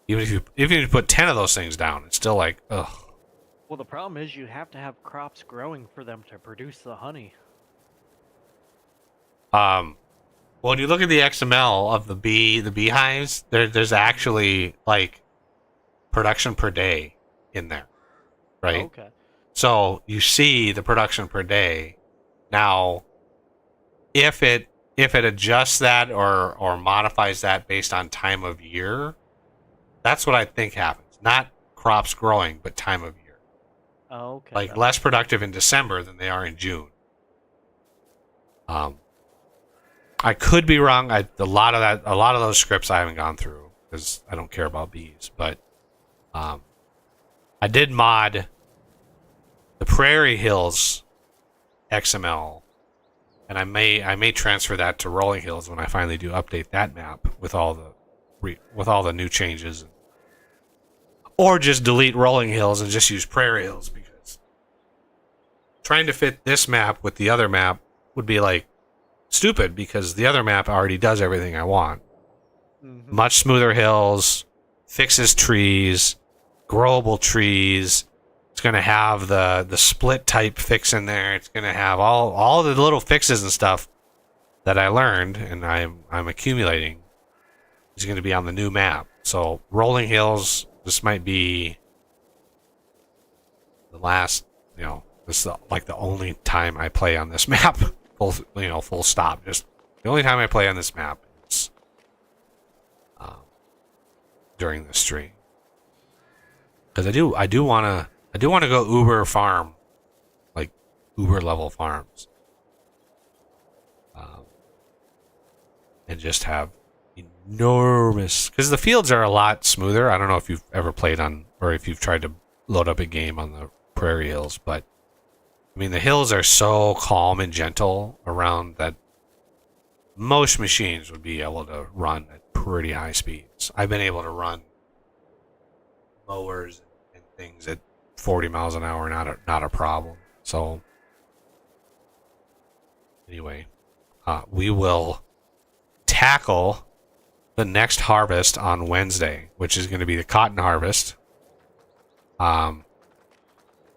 Even if you put 10 of those things down, it's still like, ugh. Well, the problem is you have to have crops growing for them to produce the honey. When you look at the XML of the beehives, there's actually like production per day in there, right? Oh, okay. So you see the production per day. Now, if it adjusts that or modifies that based on time of year, that's what I think happens. Not crops growing, but time of year. Oh, okay. Like less productive in December than they are in June. I could be wrong. A lot of those scripts I haven't gone through because I don't care about bees. But I did mod the Prairie Hills XML, and I may transfer that to Rolling Hills when I finally do update that map with all the new changes, or just delete Rolling Hills and just use Prairie Hills, because trying to fit this map with the other map would be like stupid, because the other map already does everything I want. Mm-hmm. Much smoother hills, fixes trees, growable trees. It's going to have the split type fix in there. It's going to have all the little fixes and stuff that I learned and I'm accumulating is going to be on the new map. So Rolling Hills, this might be the last, this is like the only time I play on this map. Full stop. Just the only time I play on this map is during the stream, because I do want to go Uber farm, like Uber level farms, and just have enormous, because the fields are a lot smoother. I don't know if you've ever played on, or if you've tried to load up a game on the Prairie Hills, but I mean, the hills are so calm and gentle around that most machines would be able to run at pretty high speeds. I've been able to run mowers and things at 40 miles an hour, not a problem. So, anyway, we will tackle the next harvest on Wednesday, which is going to be the cotton harvest.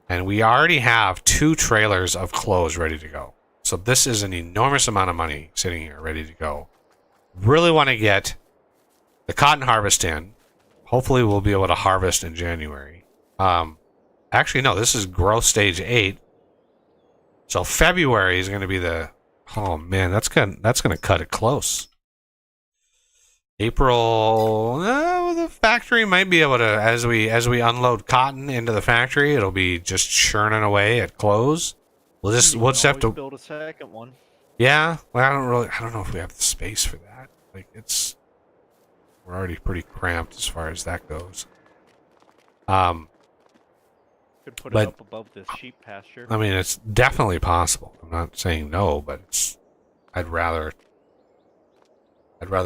And we already have 2 trailers of clothes ready to go. So this is an enormous amount of money sitting here ready to go. Really want to get the cotton harvest in. Hopefully we'll be able to harvest in January. Actually, no, this is growth stage 8. So February is going to be oh man, that's going to cut it close. April, the factory might be able to, as we unload cotton into the factory, it'll be just churning away at close. We'll just have to build a second one. Yeah, well, I don't know if we have the space for that. Like, we're already pretty cramped as far as that goes. Could put it up above this sheep pasture. I mean, it's definitely possible. I'm not saying no, but I'd rather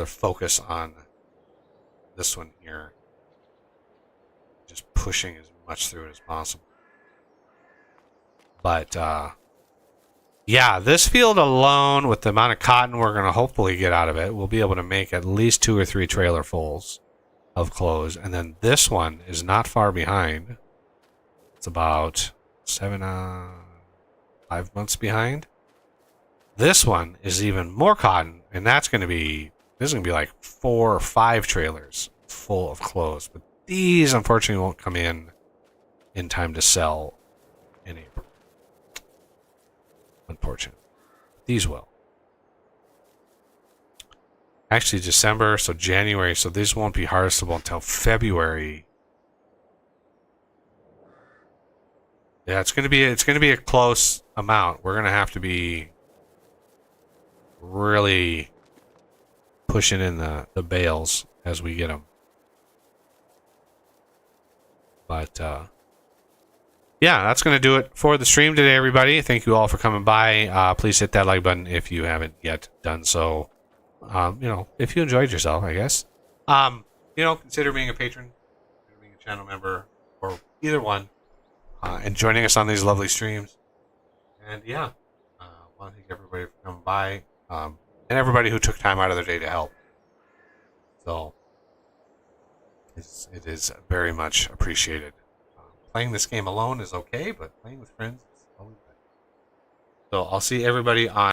focus on this one here, just pushing as much through it as possible. But yeah, this field alone, with the amount of cotton we're going to hopefully get out of it, we'll be able to make at least 2 or 3 trailer fulls of clothes. And then this one is not far behind. It's about 5 months behind. This one is even more cotton, and this is going to be like 4 or 5 trailers full of clothes. But these, unfortunately, won't come in time to sell in April. Unfortunately. These will. Actually, December, so January, so these won't be harvestable until February. Yeah, it's gonna be a close amount. We're gonna have to be really pushing in the bales as we get them. But yeah, that's gonna do it for the stream today, everybody. Thank you all for coming by. Please hit that like button if you haven't yet done so. If you enjoyed yourself, I guess. Consider being a patron, consider being a channel member, or either one. And joining us on these lovely streams. And yeah, I want to thank everybody for coming by, and everybody who took time out of their day to help. So it is very much appreciated. Playing this game alone is okay, but playing with friends is always better. So I'll see everybody on